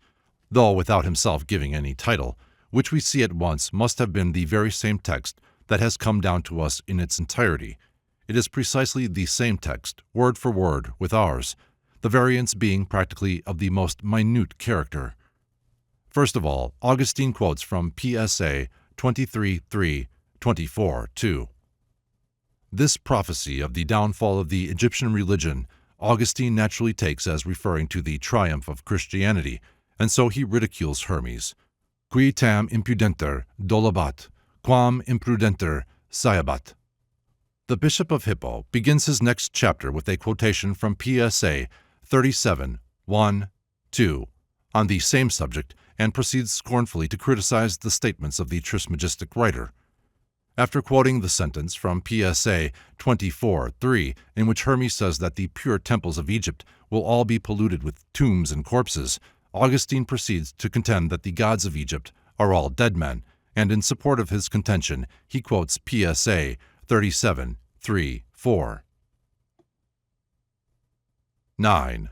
though without himself giving any title, which we see at once must have been the very same text that has come down to us in its entirety. It is precisely the same text, word for word, with ours, the variance being practically of the most minute character. First of all, Augustine quotes from PSA 23:3-24:2. This prophecy of the downfall of the Egyptian religion Augustine naturally takes as referring to the triumph of Christianity, and so he ridicules Hermes. Qui tam impudenter dolabat, quam imprudenter sciabat. The Bishop of Hippo begins his next chapter with a quotation from PSA 37:1-2 on the same subject, and proceeds scornfully to criticize the statements of the Trismegistic writer. After quoting the sentence from PSA 24:3, in which Hermes says that the pure temples of Egypt will all be polluted with tombs and corpses, Augustine proceeds to contend that the gods of Egypt are all dead men, and in support of his contention, he quotes PSA 37:3-4. 9.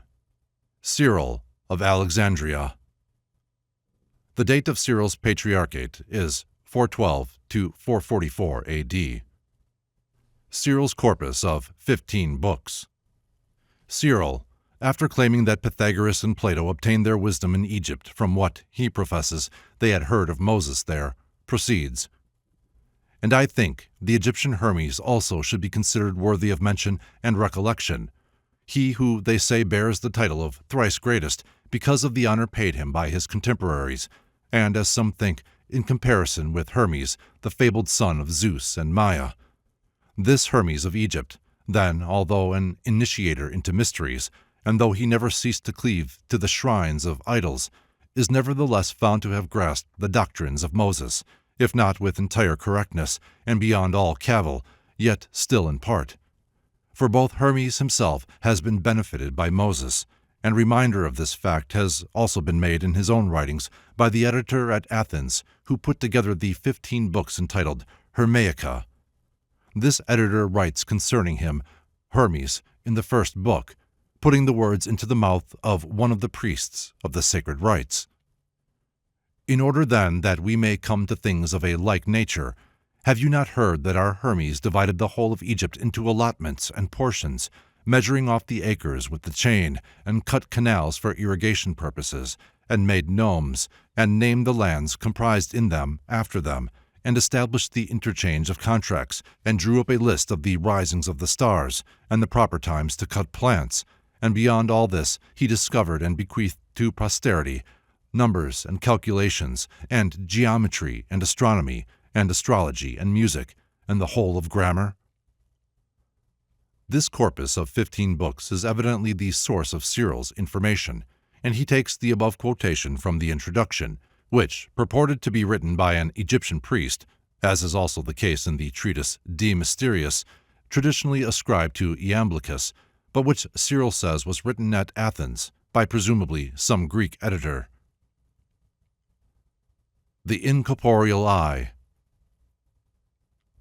Cyril of Alexandria. The date of Cyril's patriarchate is 412 to 444 AD. Cyril's corpus of 15 books. Cyril, after claiming that Pythagoras and Plato obtained their wisdom in Egypt from what, he professes, they had heard of Moses there, proceeds. And I think the Egyptian Hermes also should be considered worthy of mention and recollection, he who they say bears the title of thrice greatest because of the honor paid him by his contemporaries, and, as some think, in comparison with Hermes, the fabled son of Zeus and Maia. This Hermes of Egypt, then, although an initiator into mysteries, and though he never ceased to cleave to the shrines of idols, is nevertheless found to have grasped the doctrines of Moses, if not with entire correctness and beyond all cavil, yet still in part. For both Hermes himself has been benefited by Moses, and reminder of this fact has also been made in his own writings by the editor at Athens, who put together the 15 books entitled Hermetica. This editor writes concerning him, Hermes, in the first book, putting the words into the mouth of one of the priests of the sacred rites. In order then that we may come to things of a like nature, have you not heard that our Hermes divided the whole of Egypt into allotments and portions, measuring off the acres with the chain, and cut canals for irrigation purposes, and made nomes, and named the lands comprised in them after them, and established the interchange of contracts, and drew up a list of the risings of the stars, and the proper times to cut plants, and beyond all this he discovered and bequeathed to posterity numbers and calculations, and geometry and astronomy, and astrology and music, and the whole of grammar? This corpus of 15 books is evidently the source of Cyril's information, and he takes the above quotation from the introduction, which, purported to be written by an Egyptian priest, as is also the case in the treatise De Mysteriis, traditionally ascribed to Iamblichus, but which Cyril says was written at Athens by presumably some Greek editor. The Incorporeal Eye.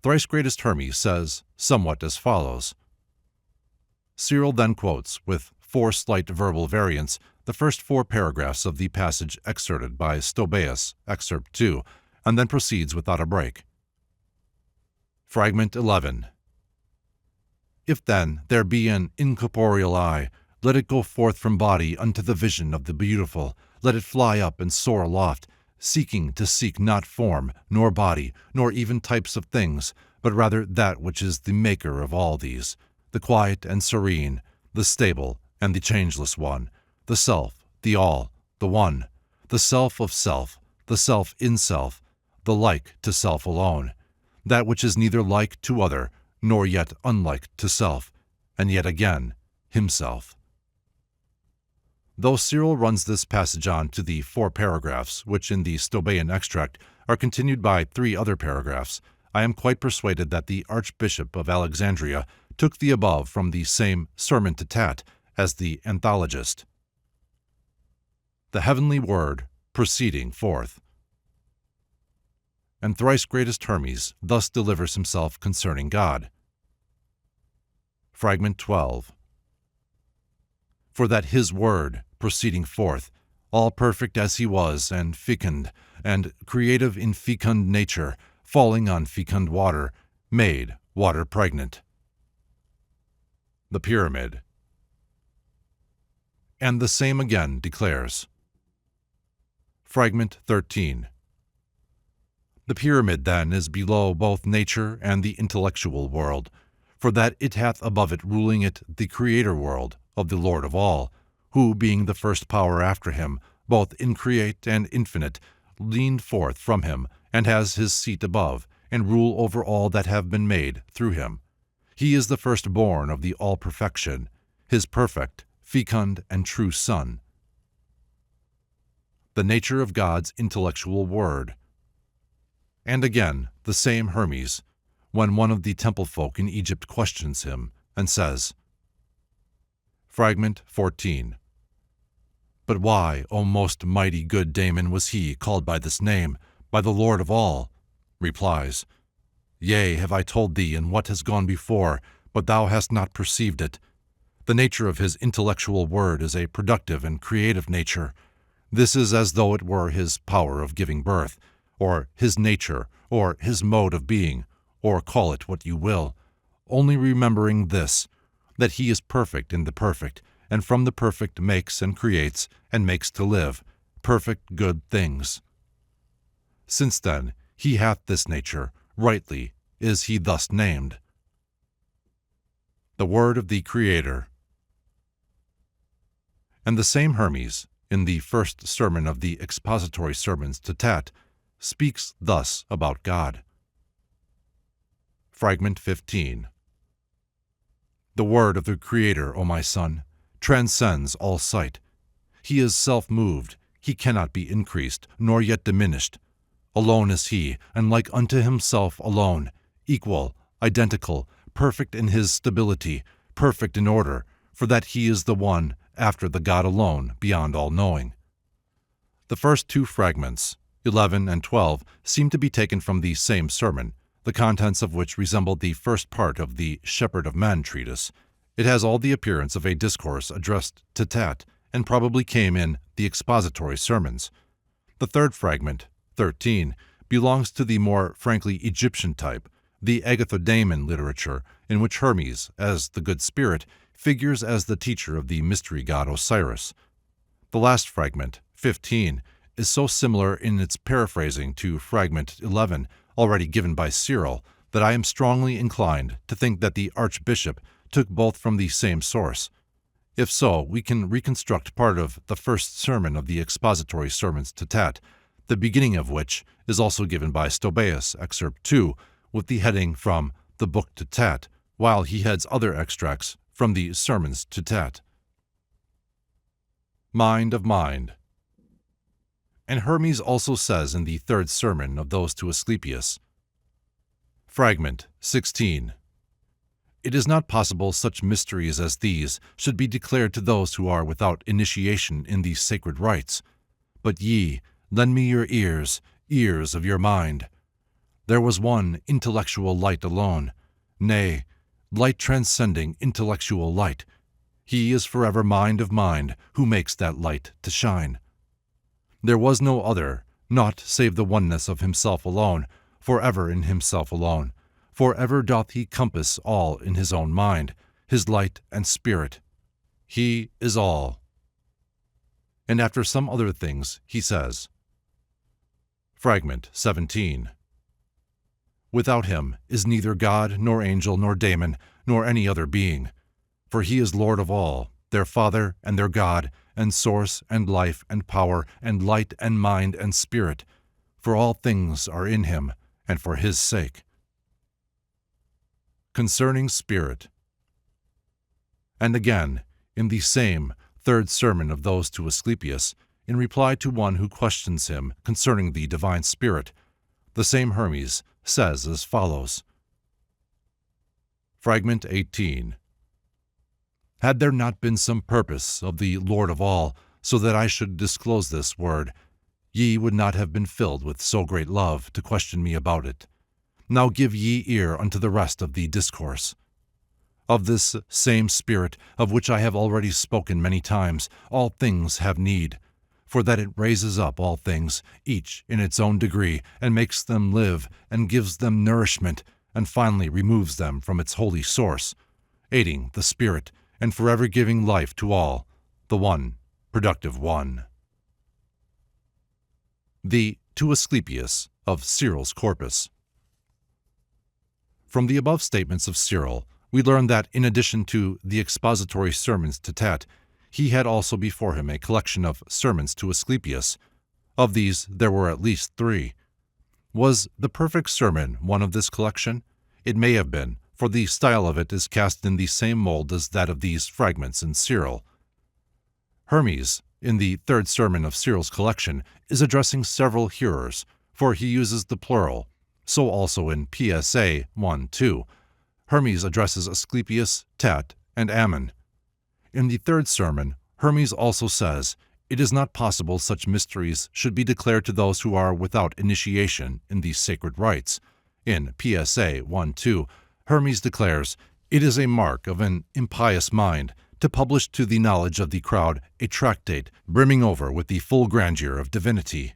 Thrice Greatest Hermes says somewhat as follows. Cyril then quotes, with 4 slight verbal variants, the first 4 paragraphs of the passage excerpted by Stobaeus, Excerpt 2, and then proceeds without a break. Fragment 11. If then there be an incorporeal eye, let it go forth from body unto the vision of the beautiful, let it fly up and soar aloft, seeking to seek not form, nor body, nor even types of things, but rather that which is the maker of all these, the quiet and serene, the stable and the changeless one, the self, the all, the one, the self of self, the self in self, the like to self alone, that which is neither like to other, nor yet unlike to self, and yet again himself. Though Cyril runs this passage on to the 4 paragraphs, which in the Stobaean extract are continued by 3 other paragraphs, I am quite persuaded that the Archbishop of Alexandria took the above from the same sermon to Tat as the anthologist. The heavenly word proceeding forth. And thrice greatest Hermes thus delivers himself concerning God. Fragment 12. For that his word, proceeding forth, all perfect as he was, and fecund, and creative in fecund nature, falling on fecund water, made water pregnant. The Pyramid. And the same again declares. Fragment 13. The pyramid, then, is below both nature and the intellectual world, for that it hath above it ruling it the creator world of the Lord of all, who, being the first power after him, both increate and infinite, leaned forth from him, and has his seat above, and rule over all that have been made through him. He is the firstborn of the all-perfection, his perfect, fecund, and true Son. The nature of God's intellectual word. And again, the same Hermes, when one of the temple folk in Egypt questions him, and says, Fragment 14. But why, O most mighty good Damon, was he called by this name, by the Lord of all? Replies, Yea, have I told thee in what has gone before, but thou hast not perceived it. The nature of his intellectual word is a productive and creative nature. This is as though it were his power of giving birth, or his nature, or his mode of being, or call it what you will, only remembering this, that he is perfect in the perfect, and from the perfect makes and creates, and makes to live, perfect good things. Since then he hath this nature, rightly is he thus named. The word of the Creator. And the same Hermes, in the first sermon of the expository sermons to Tat, speaks thus about God. Fragment 15. The word of the Creator, O my son, transcends all sight. He is self-moved, he cannot be increased, nor yet diminished. Alone is he, and like unto himself alone, equal, identical, perfect in his stability, perfect in order, for that he is the one, after the God alone, beyond all knowing. The first two fragments, 11 and 12, seem to be taken from the same sermon, the contents of which resemble the first part of the Shepherd of Men treatise. It has all the appearance of a discourse addressed to Tat, and probably came in the expository sermons. The third fragment, 13, belongs to the more frankly Egyptian type, the Agathodaimon literature, in which Hermes, as the good spirit, figures as the teacher of the mystery god Osiris. The last fragment, 15, is so similar in its paraphrasing to fragment 11, already given by Cyril, that I am strongly inclined to think that the archbishop took both from the same source. If so, we can reconstruct part of the first sermon of the expository sermons to Tat, the beginning of which is also given by Stobaeus, Excerpt 2, with the heading from the Book to Tat, while he heads other extracts from the sermons to Tat. Mind of mind. And Hermes also says in the third sermon of those to Asclepius, Fragment 16. It is not possible such mysteries as these should be declared to those who are without initiation in these sacred rites. But ye, lend me your ears, ears of your mind. There was one intellectual light alone, nay, light transcending intellectual light. He is forever mind of mind who makes that light to shine. There was no other, naught save the oneness of himself alone, forever in himself alone. Forever doth he compass all in his own mind, his light and spirit. He is all. And after some other things he says, Fragment 17. Without him is neither God, nor angel, nor daemon, nor any other being. For he is Lord of all, their Father and their God, and source and life and power and light and mind and spirit. For all things are in him, and for his sake. Concerning spirit. And again, in the same third sermon of those to Asclepius, in reply to one who questions him concerning the divine spirit, the same Hermes says as follows. Fragment 18. Had there not been some purpose of the Lord of all, so that I should disclose this word, ye would not have been filled with so great love to question me about it. Now give ye ear unto the rest of the discourse. Of this same Spirit, of which I have already spoken many times, all things have need, for that it raises up all things, each in its own degree, and makes them live, and gives them nourishment, and finally removes them from its holy source, aiding the Spirit, and forever giving life to all, the one, productive one. The To Asclepius of Cyril's Corpus. From the above statements of Cyril, we learn that in addition to the expository sermons to Tat, he had also before him a collection of sermons to Asclepius. Of these there were at least 3. Was the perfect sermon one of this collection? It may have been, for the style of it is cast in the same mold as that of these fragments in Cyril. Hermes, in the third sermon of Cyril's collection, is addressing several hearers, for he uses the plural. So also in PSA 1-2, Hermes addresses Asclepius, Tat, and Ammon. In the third sermon, Hermes also says, it is not possible such mysteries should be declared to those who are without initiation in these sacred rites. In PSA 1-2, Hermes declares, it is a mark of an impious mind to publish to the knowledge of the crowd a tractate brimming over with the full grandeur of divinity.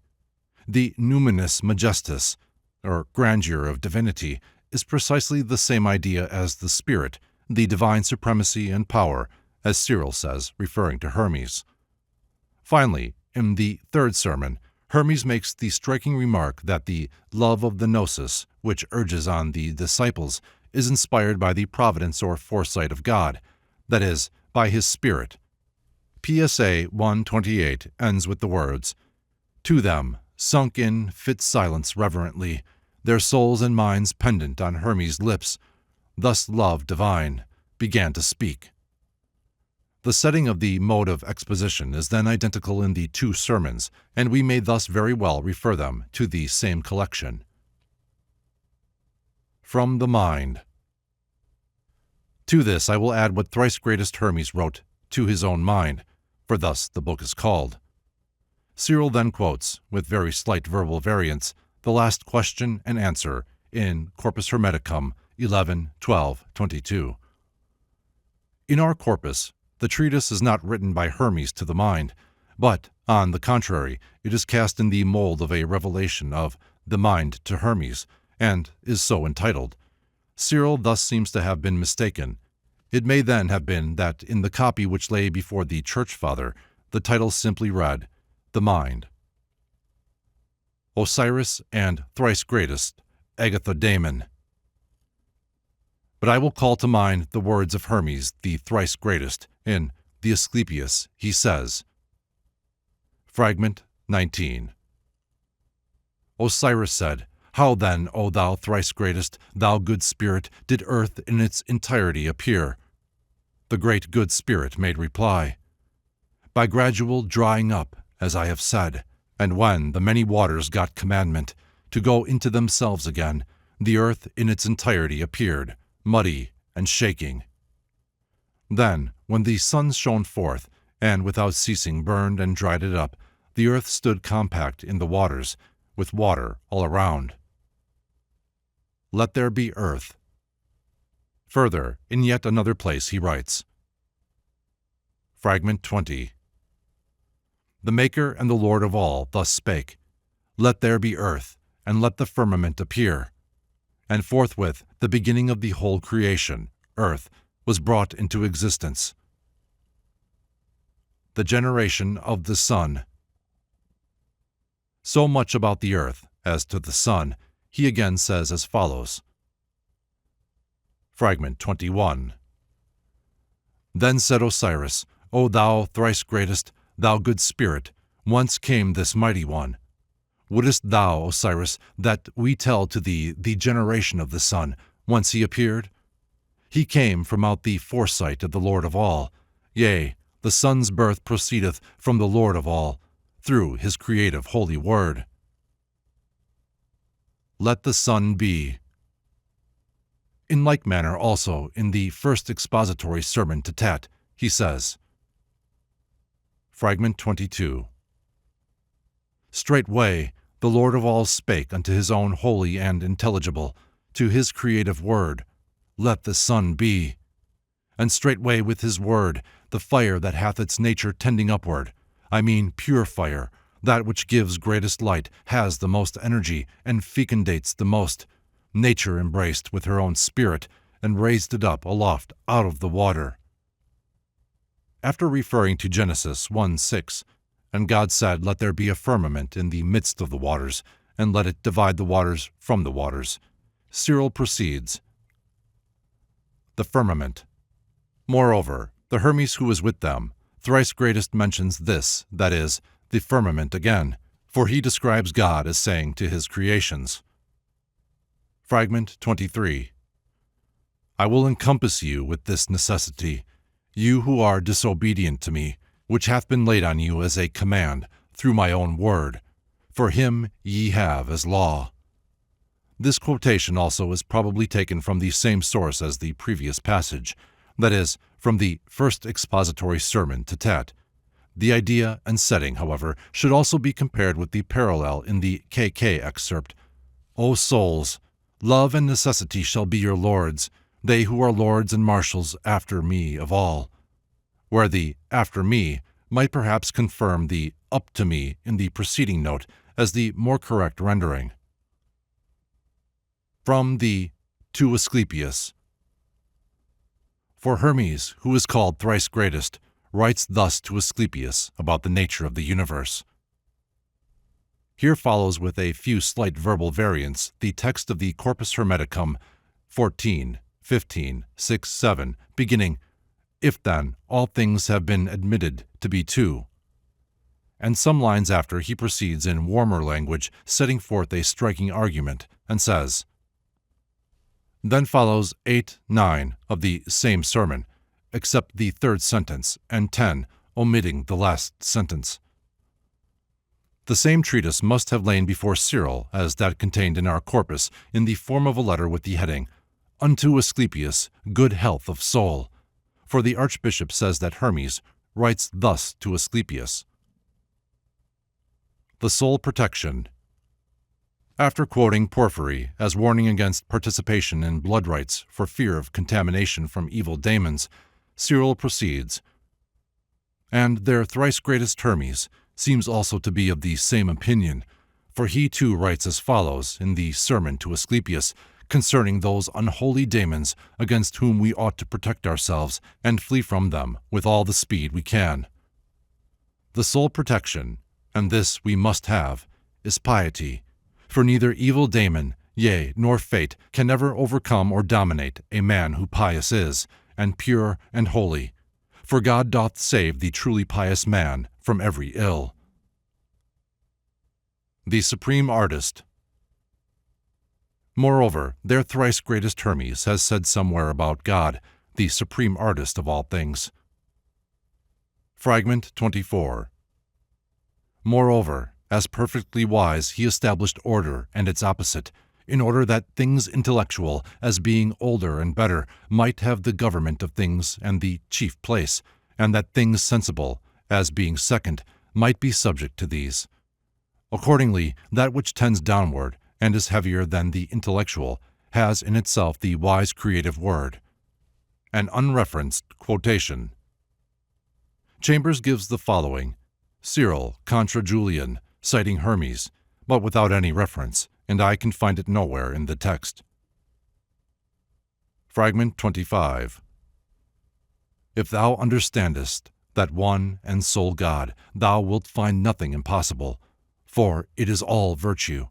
The numinous majestus, or grandeur of divinity, is precisely the same idea as the spirit, the divine supremacy and power, as Cyril says, referring to Hermes. Finally, in the third sermon, Hermes makes the striking remark that the love of the gnosis, which urges on the disciples, is inspired by the providence or foresight of God, that is, by His Spirit. PSA 128 ends with the words, "To them, sunk in fit silence reverently, their souls and minds pendant on Hermes' lips, thus love divine began to speak." The setting of the mode of exposition is then identical in the two sermons, and we may thus very well refer them to the same collection. From the Mind. To this I will add what thrice-greatest Hermes wrote to his own mind, for thus the book is called. Cyril then quotes, with very slight verbal variants, the last question and answer in Corpus Hermeticum 11:12-22. In our Corpus, the treatise is not written by Hermes to the mind, but, on the contrary, it is cast in the mold of a revelation of the mind to Hermes, and is so entitled. Cyril thus seems to have been mistaken. It may then have been that in the copy which lay before the Church Father, the title simply read, The Mind. Osiris and thrice-greatest, Agathodaimon. But I will call to mind the words of Hermes, the thrice-greatest. In the Asclepius, he says, Fragment 19. Osiris said, How then, O thou thrice-greatest, thou good spirit, did earth in its entirety appear? The great good spirit made reply, By gradual drying up, as I have said, and when the many waters got commandment to go into themselves again, the earth in its entirety appeared, muddy and shaking. Then, when the sun shone forth, and without ceasing burned and dried it up, the earth stood compact in the waters, with water all around. Let there be earth. Further, in yet another place he writes, Fragment 20. The Maker and the Lord of all thus spake, Let there be earth, and let the firmament appear. And forthwith the beginning of the whole creation, earth, was brought into existence. The generation of the sun. So much about the earth. As to the sun, he again says as follows. Fragment 21. Then said Osiris, O thou thrice-greatest, thou good spirit, whence came this mighty one? Wouldest thou, Osiris, that we tell to thee the generation of the sun, whence he appeared? He came from out the foresight of the Lord of all. Yea, the sun's birth proceedeth from the Lord of all, through his creative holy word. Let the sun be. In like manner also, in the first expository sermon to Tat, he says, Fragment 22. Straightway the Lord of all spake unto his own holy and intelligible, to his creative word, Let the sun be. And straightway with his word, the fire that hath its nature tending upward, I mean pure fire, that which gives greatest light, has the most energy, and fecundates the most, nature embraced with her own spirit, and raised it up aloft out of the water. After referring to Genesis 1:6, And God said, Let there be a firmament in the midst of the waters, and let it divide the waters from the waters, Cyril proceeds, The firmament. Moreover, the Hermes who was with them, thrice-greatest mentions this, that is, the firmament again, for he describes God as saying to his creations. Fragment 23. I will encompass you with this necessity, you who are disobedient to me, which hath been laid on you as a command, through my own word. For him ye have as law. This quotation also is probably taken from the same source as the previous passage, that is, from the first expository sermon to Tat. The idea and setting, however, should also be compared with the parallel in the KK excerpt. O souls, love and necessity shall be your lords, they who are lords and marshals after me of all, where the after me might perhaps confirm the up to me in the preceding note as the more correct rendering. From the To Asclepius. For Hermes, who is called thrice-greatest, writes thus to Asclepius about the nature of the universe. Here follows with a few slight verbal variants the text of the Corpus Hermeticum 14, 15, 6, 7, beginning, "If then all things have been admitted to be two." And some lines after he proceeds in warmer language, setting forth a striking argument, and says, Then follows 8, 9 of the same sermon, except the third sentence, and 10, omitting the last sentence. The same treatise must have lain before Cyril as that contained in our corpus in the form of a letter with the heading, "Unto Asclepius, good health of soul," for the archbishop says that Hermes writes thus to Asclepius. The soul protection. After quoting Porphyry as warning against participation in blood rites for fear of contamination from evil daemons, Cyril proceeds, "And their thrice greatest Hermes seems also to be of the same opinion, for he too writes as follows in the sermon to Asclepius concerning those unholy daemons against whom we ought to protect ourselves and flee from them with all the speed we can. The sole protection, and this we must have, is piety, for neither evil daemon, yea, nor fate can ever overcome or dominate a man who pious is, and pure and holy, for God doth save the truly pious man from every ill." The Supreme Artist. Moreover, their thrice greatest Hermes has said somewhere about God, the supreme artist of all things. Fragment 24. Moreover, as perfectly wise he established order and its opposite, in order that things intellectual, as being older and better, might have the government of things and the chief place, and that things sensible, as being second, might be subject to these. Accordingly, that which tends downward, and is heavier than the intellectual, has in itself the wise creative word. An unreferenced quotation. Chambers gives the following, Cyril contra Julian, citing Hermes, but without any reference, and I can find it nowhere in the text. Fragment 25. If thou understandest that one and sole God, thou wilt find nothing impossible, for it is all virtue.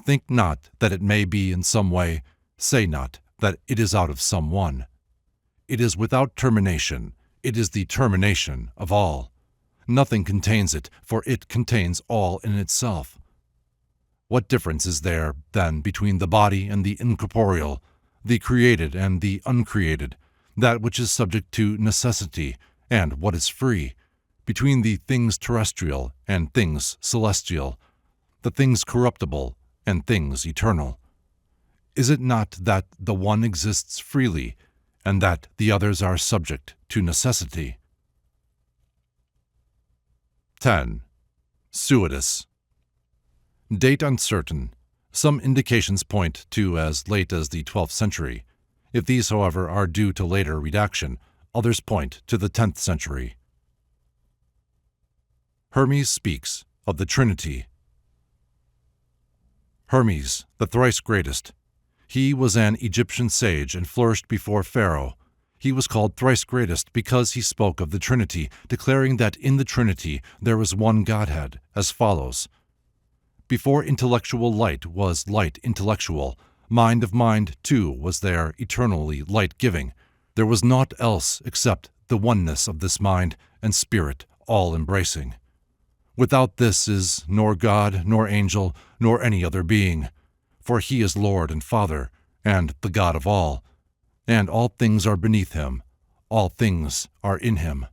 Think not that it may be in some way, say not that it is out of some one. It is without termination, it is the termination of all. Nothing contains it, for it contains all in itself. What difference is there, then, between the body and the incorporeal, the created and the uncreated, that which is subject to necessity and what is free, between the things terrestrial and things celestial, the things corruptible and things eternal? Is it not that the one exists freely, and that the others are subject to necessity? 10. Suitus. Date uncertain. Some indications point to as late as the 12th century. If these, however, are due to later redaction, others point to the 10th century. Hermes speaks of the Trinity. Hermes, the thrice greatest. He was an Egyptian sage and flourished before Pharaoh. He was called thrice greatest because he spoke of the Trinity, declaring that in the Trinity there was one Godhead, as follows. Before intellectual light was light intellectual, mind of mind too was there eternally light-giving. There was naught else except the oneness of this mind and spirit all-embracing. Without this is nor God, nor angel, nor any other being, for he is Lord and Father, and the God of all, and all things are beneath him, all things are in him.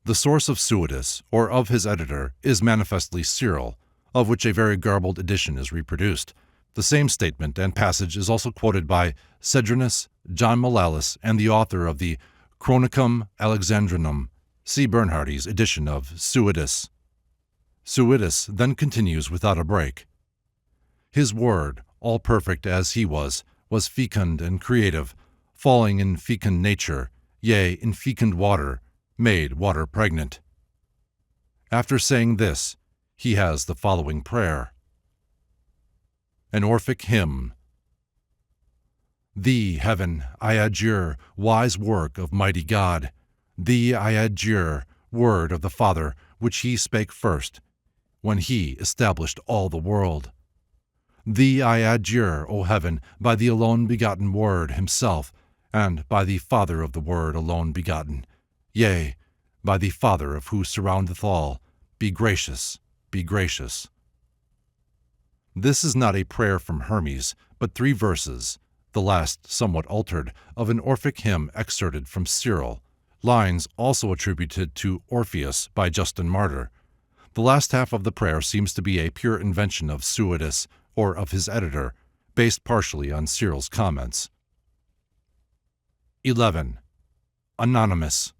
The source of Suitus, or of his editor, is manifestly Cyril, of which a very garbled edition is reproduced. The same statement and passage is also quoted by Cedrenus, John Malalis, and the author of the Chronicum Alexandrinum, see Bernhardi's edition of Suitus. Suitus then continues without a break. His word, all perfect as he was fecund and creative, falling in fecund nature, yea, in fecund water, made water pregnant. After saying this, he has the following prayer. An Orphic Hymn. Thee, heaven, I adjure, wise work of mighty God. Thee I adjure, word of the Father, which he spake first. when he established all the world. Thee I adjure, O heaven, by the alone begotten Word himself, and by the Father of the Word alone begotten, yea, by the Father of who surroundeth all, be gracious, be gracious. This is not a prayer from Hermes, but 3 verses, the last somewhat altered, of an Orphic hymn excerpted from Cyril, lines also attributed to Orpheus by Justin Martyr. The last half of the prayer seems to be a pure invention of Suidas, or of his editor, based partially on Cyril's comments. 11. Anonymous.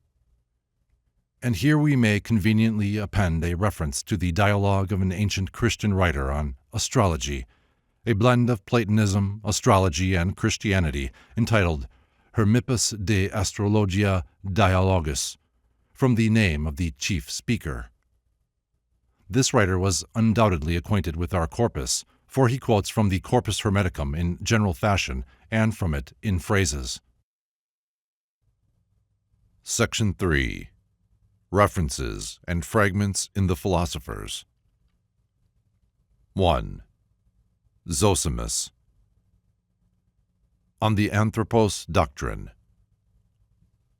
And here we may conveniently append a reference to the dialogue of an ancient Christian writer on astrology, a blend of Platonism, astrology, and Christianity, entitled Hermippus de Astrologia Dialogus, from the name of the chief speaker. This writer was undoubtedly acquainted with our corpus, for he quotes from the Corpus Hermeticum in general fashion, and from it in phrases. Section 3. References and Fragments in the Philosophers. 1. Zosimus. On the Anthropos Doctrine.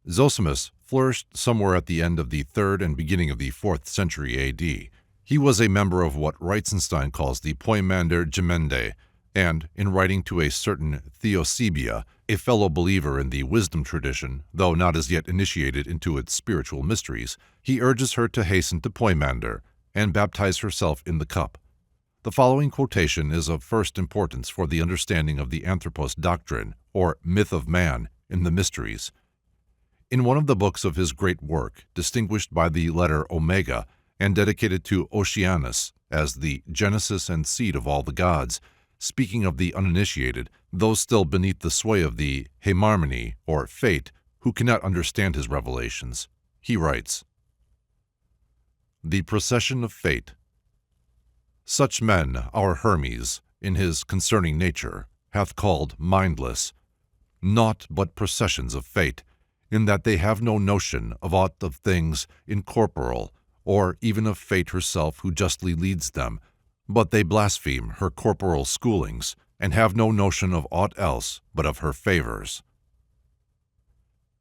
Zosimus flourished somewhere at the end of the 3rd and beginning of the 4th century A.D. He was a member of what Reitzenstein calls the Poimander Gemende, and, in writing to a certain Theosebia, a fellow believer in the wisdom tradition, though not as yet initiated into its spiritual mysteries, he urges her to hasten to Poimander and baptize herself in the cup. The following quotation is of first importance for the understanding of the Anthropos doctrine, or myth of man, in the mysteries. In one of the books of his great work, distinguished by the letter Omega, and dedicated to Oceanus as the genesis and seed of all the gods, speaking of the uninitiated, those still beneath the sway of the Heimarmene, or fate, who cannot understand his revelations, he writes, The procession of fate. Such men our Hermes, in his concerning nature, hath called mindless, naught but processions of fate, in that they have no notion of aught of things incorporeal, or even of fate herself who justly leads them, but they blaspheme her corporal schoolings, and have no notion of aught else but of her favors.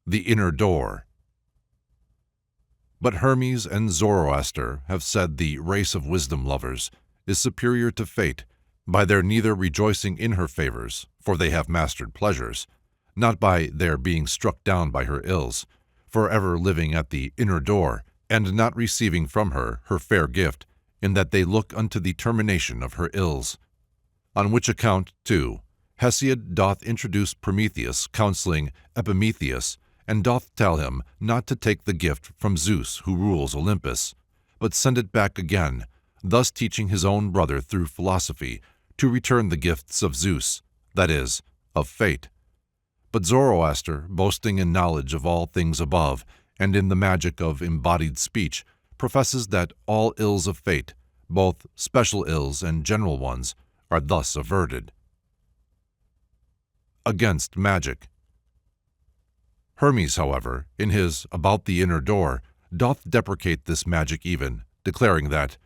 The inner door. But Hermes and Zoroaster have said the race of wisdom lovers is superior to fate, by their neither rejoicing in her favors, for they have mastered pleasures, not by their being struck down by her ills, for ever living at the inner door, and not receiving from her fair gift, in that they look unto the termination of her ills. On which account, too, Hesiod doth introduce Prometheus counseling Epimetheus, and doth tell him not to take the gift from Zeus who rules Olympus, but send it back again, thus teaching his own brother through philosophy to return the gifts of Zeus, that is, of fate. But Zoroaster, boasting in knowledge of all things above, and in the magic of embodied speech, professes that all ills of fate, both special ills and general ones, are thus averted. Against magic. Hermes, however, in his About the Inner Door, doth deprecate this magic even, declaring that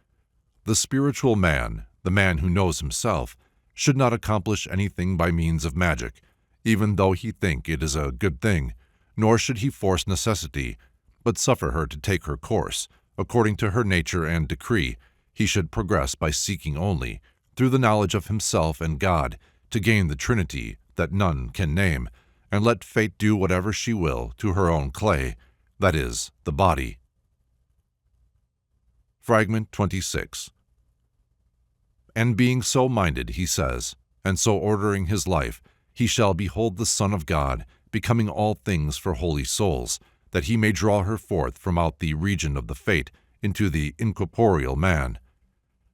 the spiritual man, the man who knows himself, should not accomplish anything by means of magic, even though he think it is a good thing, nor should he force necessity, but suffer her to take her course. According to her nature and decree, he should progress by seeking only, through the knowledge of himself and God, to gain the Trinity that none can name, and let fate do whatever she will to her own clay, that is, the body. Fragment 26. And being so minded, he says, and so ordering his life, he shall behold the Son of God, becoming all things for holy souls, that he may draw her forth from out the region of the fate into the incorporeal man.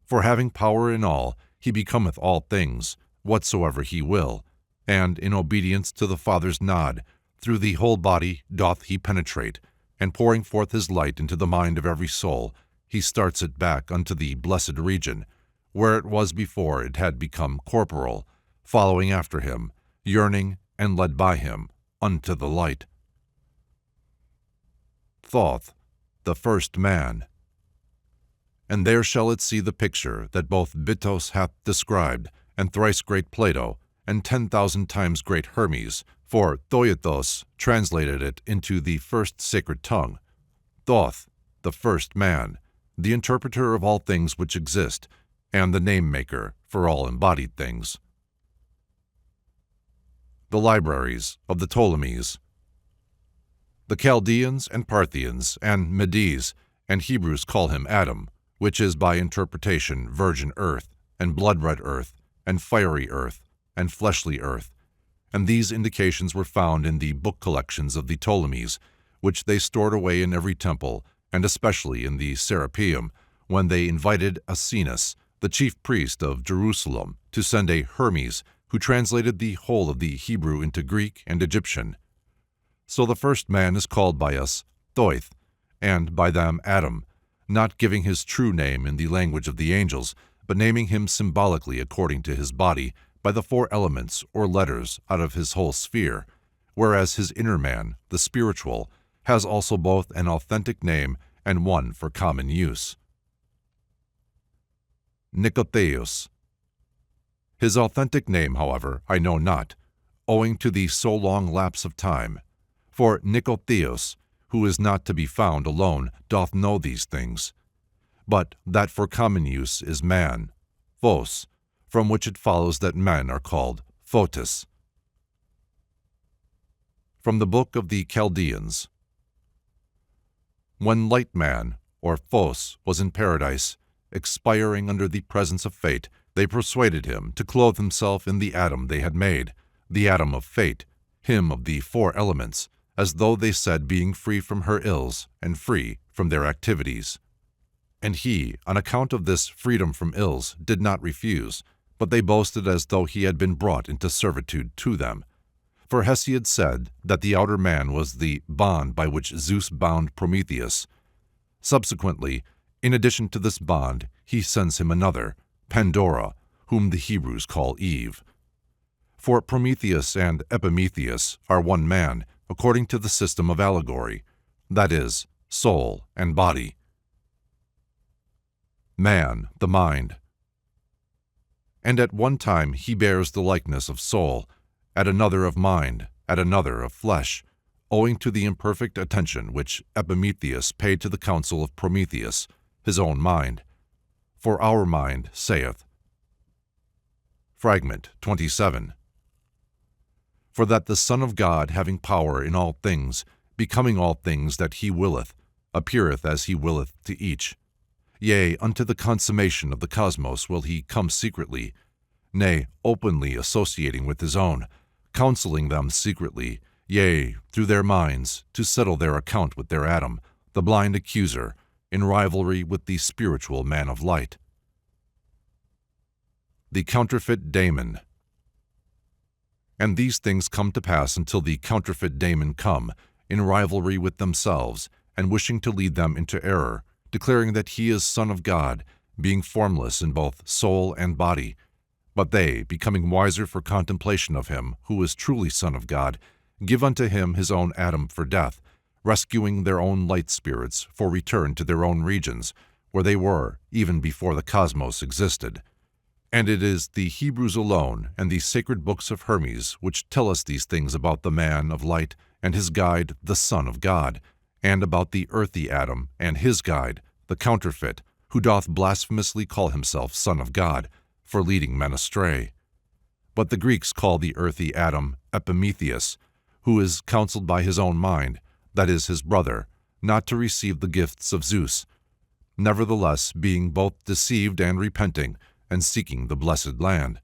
For having power in all, he becometh all things, whatsoever he will, and in obedience to the Father's nod, through the whole body doth he penetrate, and pouring forth his light into the mind of every soul, he starts it back unto the blessed region, where it was before it had become corporal, following after him, yearning and led by him, unto the light. Thoth, the first man. And there shall it see the picture that both Bittos hath described, and thrice great Plato, and 10,000 times great Hermes, for Thoth translated it into the first sacred tongue. Thoth, the first man, the interpreter of all things which exist, and the name-maker for all embodied things. The libraries of the Ptolemies. The Chaldeans and Parthians and Medes and Hebrews call him Adam, which is by interpretation virgin earth, and blood-red earth, and fiery earth, and fleshly earth, and these indications were found in the book collections of the Ptolemies, which they stored away in every temple, and especially in the Serapeum, when they invited Asenus, the chief priest of Jerusalem, to send a Hermes, who translated the whole of the Hebrew into Greek and Egyptian. So the first man is called by us Thoth, and by them Adam, not giving his true name in the language of the angels, but naming him symbolically according to his body, by the 4 elements or letters out of his whole sphere, whereas his inner man, the spiritual, has also both an authentic name and one for common use. Nicotheus. His authentic name, however, I know not, owing to the so long lapse of time. For Nicotheus, who is not to be found alone, doth know these things. But that for common use is man, Phos, from which it follows that men are called Photis. From the Book of the Chaldeans. When Light Man, or Phos, was in paradise, expiring under the presence of fate, they persuaded him to clothe himself in the atom they had made, the atom of fate, him of the 4 elements, as though they said being free from her ills and free from their activities. And he, on account of this freedom from ills, did not refuse, but they boasted as though he had been brought into servitude to them. For Hesiod said that the outer man was the bond by which Zeus bound Prometheus. Subsequently, in addition to this bond, he sends him another, Pandora, whom the Hebrews call Eve. For Prometheus and Epimetheus are one man, according to the system of allegory, that is, soul and body. Man, the mind. And at one time he bears the likeness of soul, at another of mind, at another of flesh, owing to the imperfect attention which Epimetheus paid to the counsel of Prometheus, his own mind. For our mind saith. Fragment 27. For that the Son of God, having power in all things, becoming all things that he willeth, appeareth as he willeth to each. Yea, unto the consummation of the cosmos will he come secretly, nay, openly associating with his own, counseling them secretly, yea, through their minds, to settle their account with their atom, the blind accuser, in rivalry with the spiritual man of light. The counterfeit daemon. And these things come to pass until the counterfeit daemon come, in rivalry with themselves, and wishing to lead them into error, declaring that he is Son of God, being formless in both soul and body. But they, becoming wiser for contemplation of him, who is truly Son of God, give unto him his own atom for death, rescuing their own light spirits for return to their own regions, where they were, even before the cosmos existed. And it is the Hebrews alone and the sacred books of Hermes which tell us these things about the man of light and his guide, the Son of God, and about the earthy atom and his guide, the counterfeit, who doth blasphemously call himself Son of God, for leading men astray. But the Greeks call the earthy atom Epimetheus, who is counseled by his own mind, that is his brother, not to receive the gifts of Zeus, nevertheless being both deceived and repenting, and seeking the blessed land.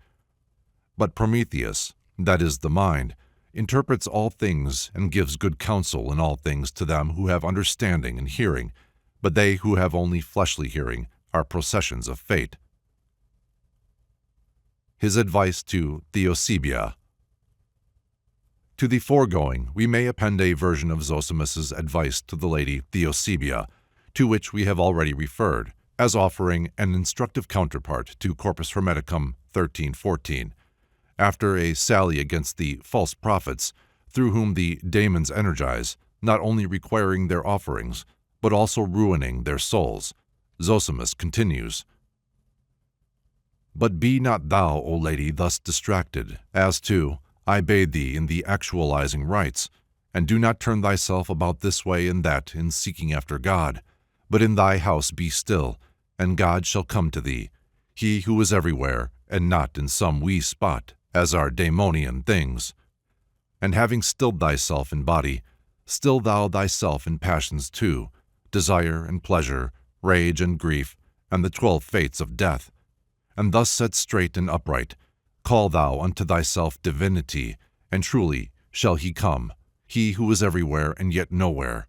But Prometheus, that is the mind, interprets all things and gives good counsel in all things to them who have understanding and hearing, but they who have only fleshly hearing are processions of fate. His advice to Theosebia. To the foregoing we may append a version of Zosimus's advice to the lady Theosebia, to which we have already referred, as offering an instructive counterpart to Corpus Hermeticum 13:14, after a sally against the false prophets, through whom the daemons energize, not only requiring their offerings, but also ruining their souls, Zosimus continues, "But be not thou, O lady, thus distracted, as to, I bathe thee in the actualizing rites, and do not turn thyself about this way and that in seeking after God, but in thy house be still, and God shall come to thee, he who is everywhere, and not in some wee spot, as are daemonian things. And having stilled thyself in body, still thou thyself in passions too, desire and pleasure, rage and grief, and the 12 fates of death. And thus set straight and upright, call thou unto thyself divinity, and truly shall he come, he who is everywhere and yet nowhere.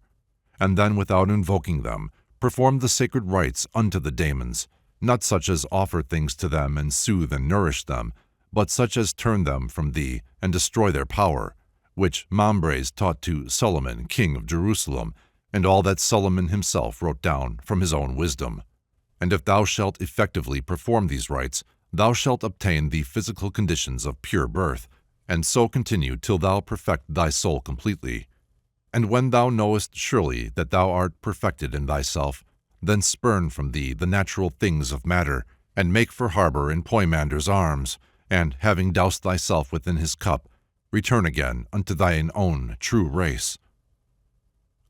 And then without invoking them, perform the sacred rites unto the daemons, not such as offer things to them and soothe and nourish them, but such as turn them from thee and destroy their power, which Mambres taught to Solomon, king of Jerusalem, and all that Solomon himself wrote down from his own wisdom. And if thou shalt effectively perform these rites, thou shalt obtain the physical conditions of pure birth, and so continue till thou perfect thy soul completely. And when thou knowest surely that thou art perfected in thyself, then spurn from thee the natural things of matter, and make for harbor in Poemander's arms, and, having doused thyself within his cup, return again unto thine own true race."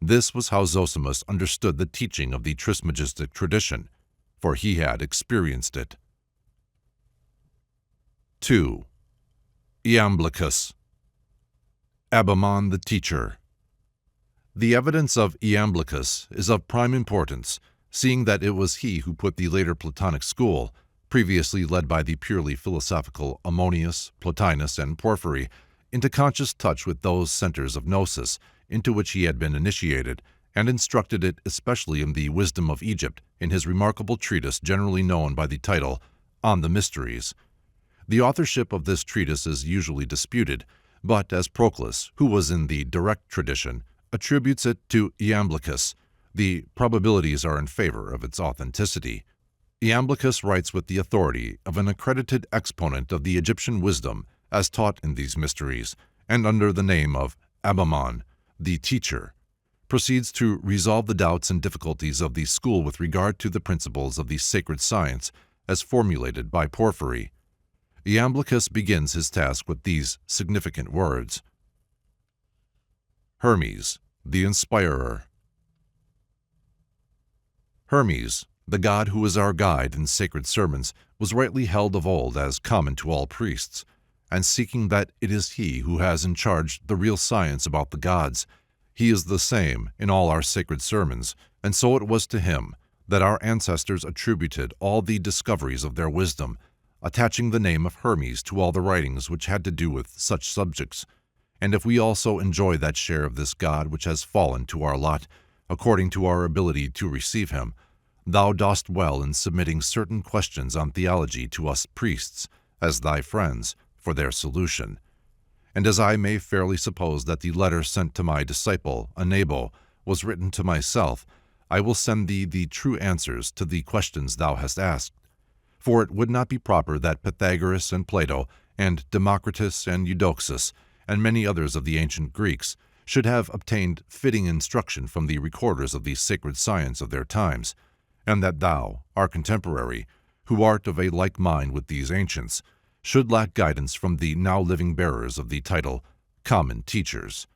This was how Zosimus understood the teaching of the Trismegistic tradition, for he had experienced it. 2. Iamblichus. Abamon the Teacher. The evidence of Iamblichus is of prime importance, seeing that it was he who put the later Platonic school, previously led by the purely philosophical Ammonius, Plotinus, and Porphyry, into conscious touch with those centers of gnosis into which he had been initiated, and instructed it especially in the wisdom of Egypt in his remarkable treatise generally known by the title On the Mysteries. The authorship of this treatise is usually disputed, but as Proclus, who was in the direct tradition, attributes it to Iamblichus, the probabilities are in favor of its authenticity. Iamblichus writes with the authority of an accredited exponent of the Egyptian wisdom as taught in these mysteries, and under the name of Abamon, the Teacher, proceeds to resolve the doubts and difficulties of the school with regard to the principles of the sacred science as formulated by Porphyry. Iamblichus begins his task with these significant words: Hermes, the Inspirer. Hermes, the god who is our guide in sacred sermons, was rightly held of old as common to all priests, and seeking that it is he who has in charge the real science about the gods, he is the same in all our sacred sermons, and so it was to him that our ancestors attributed all the discoveries of their wisdom, attaching the name of Hermes to all the writings which had to do with such subjects. And if we also enjoy that share of this God which has fallen to our lot, according to our ability to receive him, thou dost well in submitting certain questions on theology to us priests, as thy friends, for their solution. And as I may fairly suppose that the letter sent to my disciple, Anabo, was written to myself, I will send thee the true answers to the questions thou hast asked. For it would not be proper that Pythagoras and Plato, and Democritus and Eudoxus, and many others of the ancient Greeks, should have obtained fitting instruction from the recorders of the sacred science of their times, and that thou, our contemporary, who art of a like mind with these ancients, should lack guidance from the now living bearers of the title Common Teachers.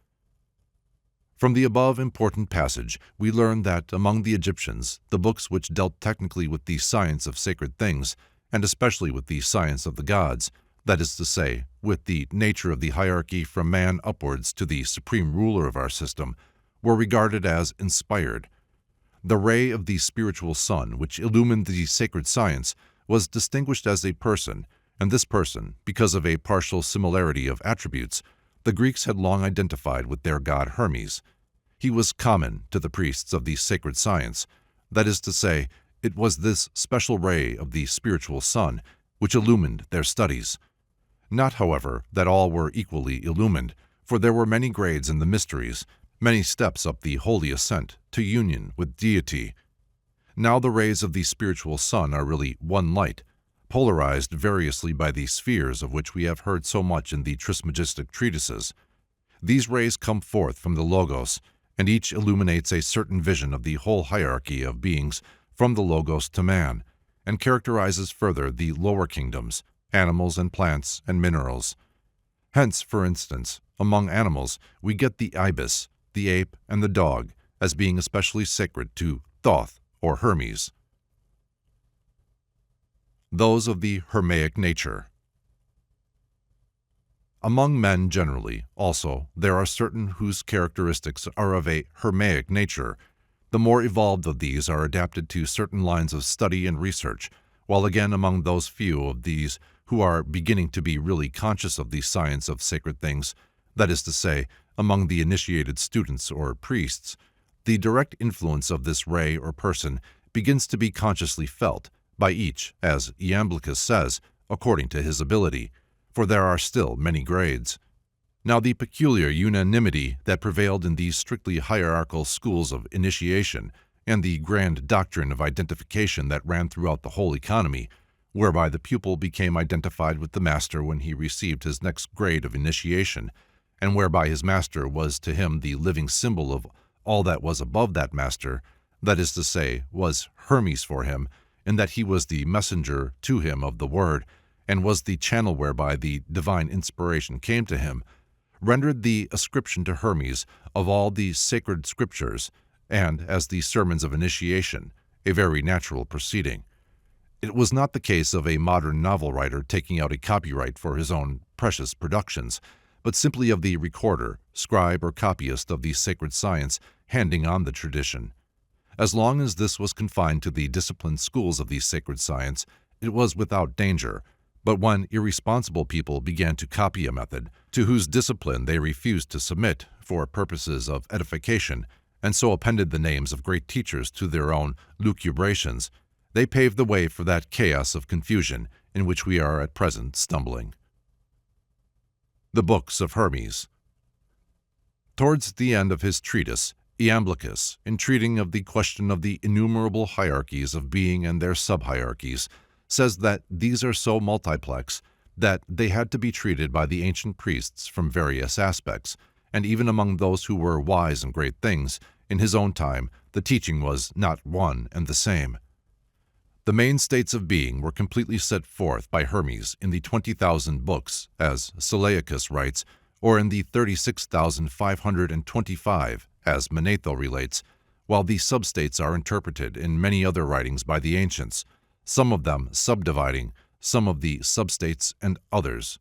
From the above important passage, we learn that among the Egyptians, the books which dealt technically with the science of sacred things, and especially with the science of the gods, that is to say, with the nature of the hierarchy from man upwards to the supreme ruler of our system, were regarded as inspired. The ray of the spiritual sun which illumined the sacred science was distinguished as a person, and this person, because of a partial similarity of attributes, the Greeks had long identified with their god Hermes. He was common to the priests of the sacred science, that is to say, it was this special ray of the spiritual sun which illumined their studies. Not, however, that all were equally illumined, for there were many grades in the mysteries, many steps up the holy ascent to union with deity. Now the rays of the spiritual sun are really one light, polarized variously by the spheres of which we have heard so much in the Trismegistic treatises. These rays come forth from the Logos, and each illuminates a certain vision of the whole hierarchy of beings from the Logos to man, and characterizes further the lower kingdoms, animals and plants and minerals. Hence, for instance, among animals we get the ibis, the ape, and the dog as being especially sacred to Thoth or Hermes. Those of the Hermaic nature. Among men generally, also, there are certain whose characteristics are of a Hermaic nature. The more evolved of these are adapted to certain lines of study and research, while again among those few of these who are beginning to be really conscious of the science of sacred things, that is to say, among the initiated students or priests, the direct influence of this ray or person begins to be consciously felt by each, as Iamblichus says, according to his ability, for there are still many grades. Now the peculiar unanimity that prevailed in these strictly hierarchical schools of initiation, and the grand doctrine of identification that ran throughout the whole economy, whereby the pupil became identified with the master when he received his next grade of initiation, and whereby his master was to him the living symbol of all that was above that master, that is to say, was Hermes for him, in that he was the messenger to him of the word, and was the channel whereby the divine inspiration came to him, rendered the ascription to Hermes of all the sacred scriptures, and, as the sermons of initiation, a very natural proceeding. It was not the case of a modern novel writer taking out a copyright for his own precious productions, but simply of the recorder, scribe, or copyist of the sacred science handing on the tradition. As long as this was confined to the disciplined schools of the sacred science, it was without danger, but when irresponsible people began to copy a method to whose discipline they refused to submit for purposes of edification, and so appended the names of great teachers to their own lucubrations, they paved the way for that chaos of confusion in which we are at present stumbling. The Books of Hermes. Towards the end of his treatise, Iamblichus, in treating of the question of the innumerable hierarchies of being and their subhierarchies, says that these are so multiplex that they had to be treated by the ancient priests from various aspects, and even among those who were wise in great things, in his own time, the teaching was not one and the same. The main states of being were completely set forth by Hermes in the 20,000 books, as Seleucus writes, or in the 36,525, as Manetho relates, while the substates are interpreted in many other writings by the ancients, some of them subdividing, some of the substates, and others.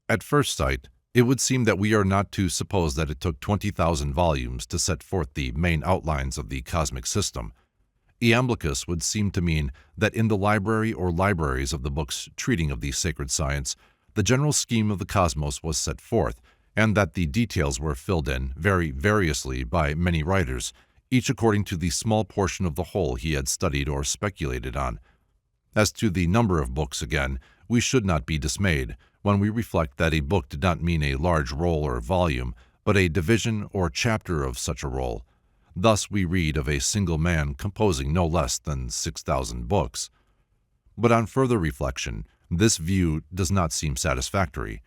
At first sight, it would seem that we are not to suppose that it took 20,000 volumes to set forth the main outlines of the cosmic system. Iamblichus would seem to mean that in the library or libraries of the books treating of the sacred science, the general scheme of the cosmos was set forth, and that the details were filled in very variously by many writers, each according to the small portion of the whole he had studied or speculated on. As to the number of books, again, we should not be dismayed when we reflect that a book did not mean a large roll or volume, but a division or chapter of such a roll. Thus we read of a single man composing no less than 6,000 books. But on further reflection, this view does not seem satisfactory.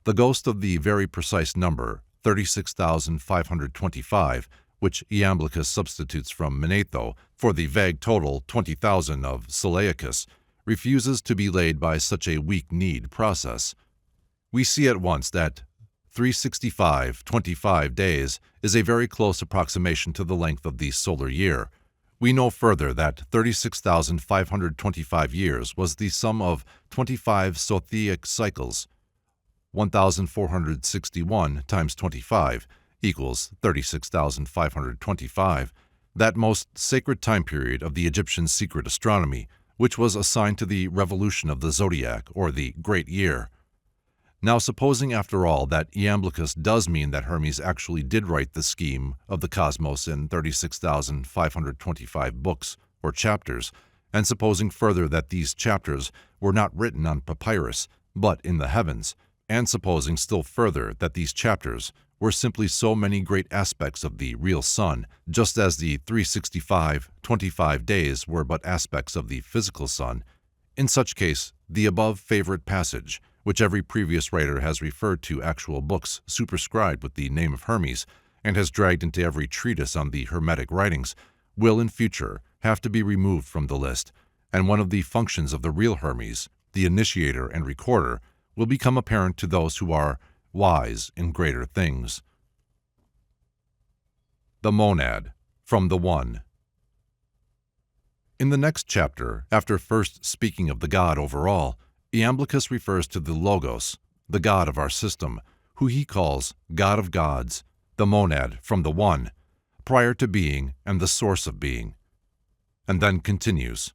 The ghost of the very precise number, 36,525, which Iamblichus substitutes from Manetho for the vague total 20,000 of Seleucus, refuses to be laid by such a weak-kneed process. We see at once that 365 days is a very close approximation to the length of the solar year. We know further that 36,525 years was the sum of 25 Sotheic cycles. 1,461 times 25 equals 36,525, that most sacred time period of the Egyptian secret astronomy, which was assigned to the revolution of the zodiac, or the Great Year. Now, supposing after all that Iamblichus does mean that Hermes actually did write the scheme of the cosmos in 36,525 books or chapters, and supposing further that these chapters were not written on papyrus, but in the heavens, and supposing still further that these chapters were simply so many great aspects of the real sun, just as the 365 days were but aspects of the physical sun, in such case, the above favorite passage, which every previous writer has referred to actual books superscribed with the name of Hermes, and has dragged into every treatise on the Hermetic writings, will in future have to be removed from the list, and one of the functions of the real Hermes, the initiator and recorder, will become apparent to those who are wise in greater things. The monad, from the one. In the next chapter, after first speaking of the God over all, Iamblichus refers to the Logos, the God of our system, who he calls God of gods, the monad from the one, prior to being and the source of being, and then continues,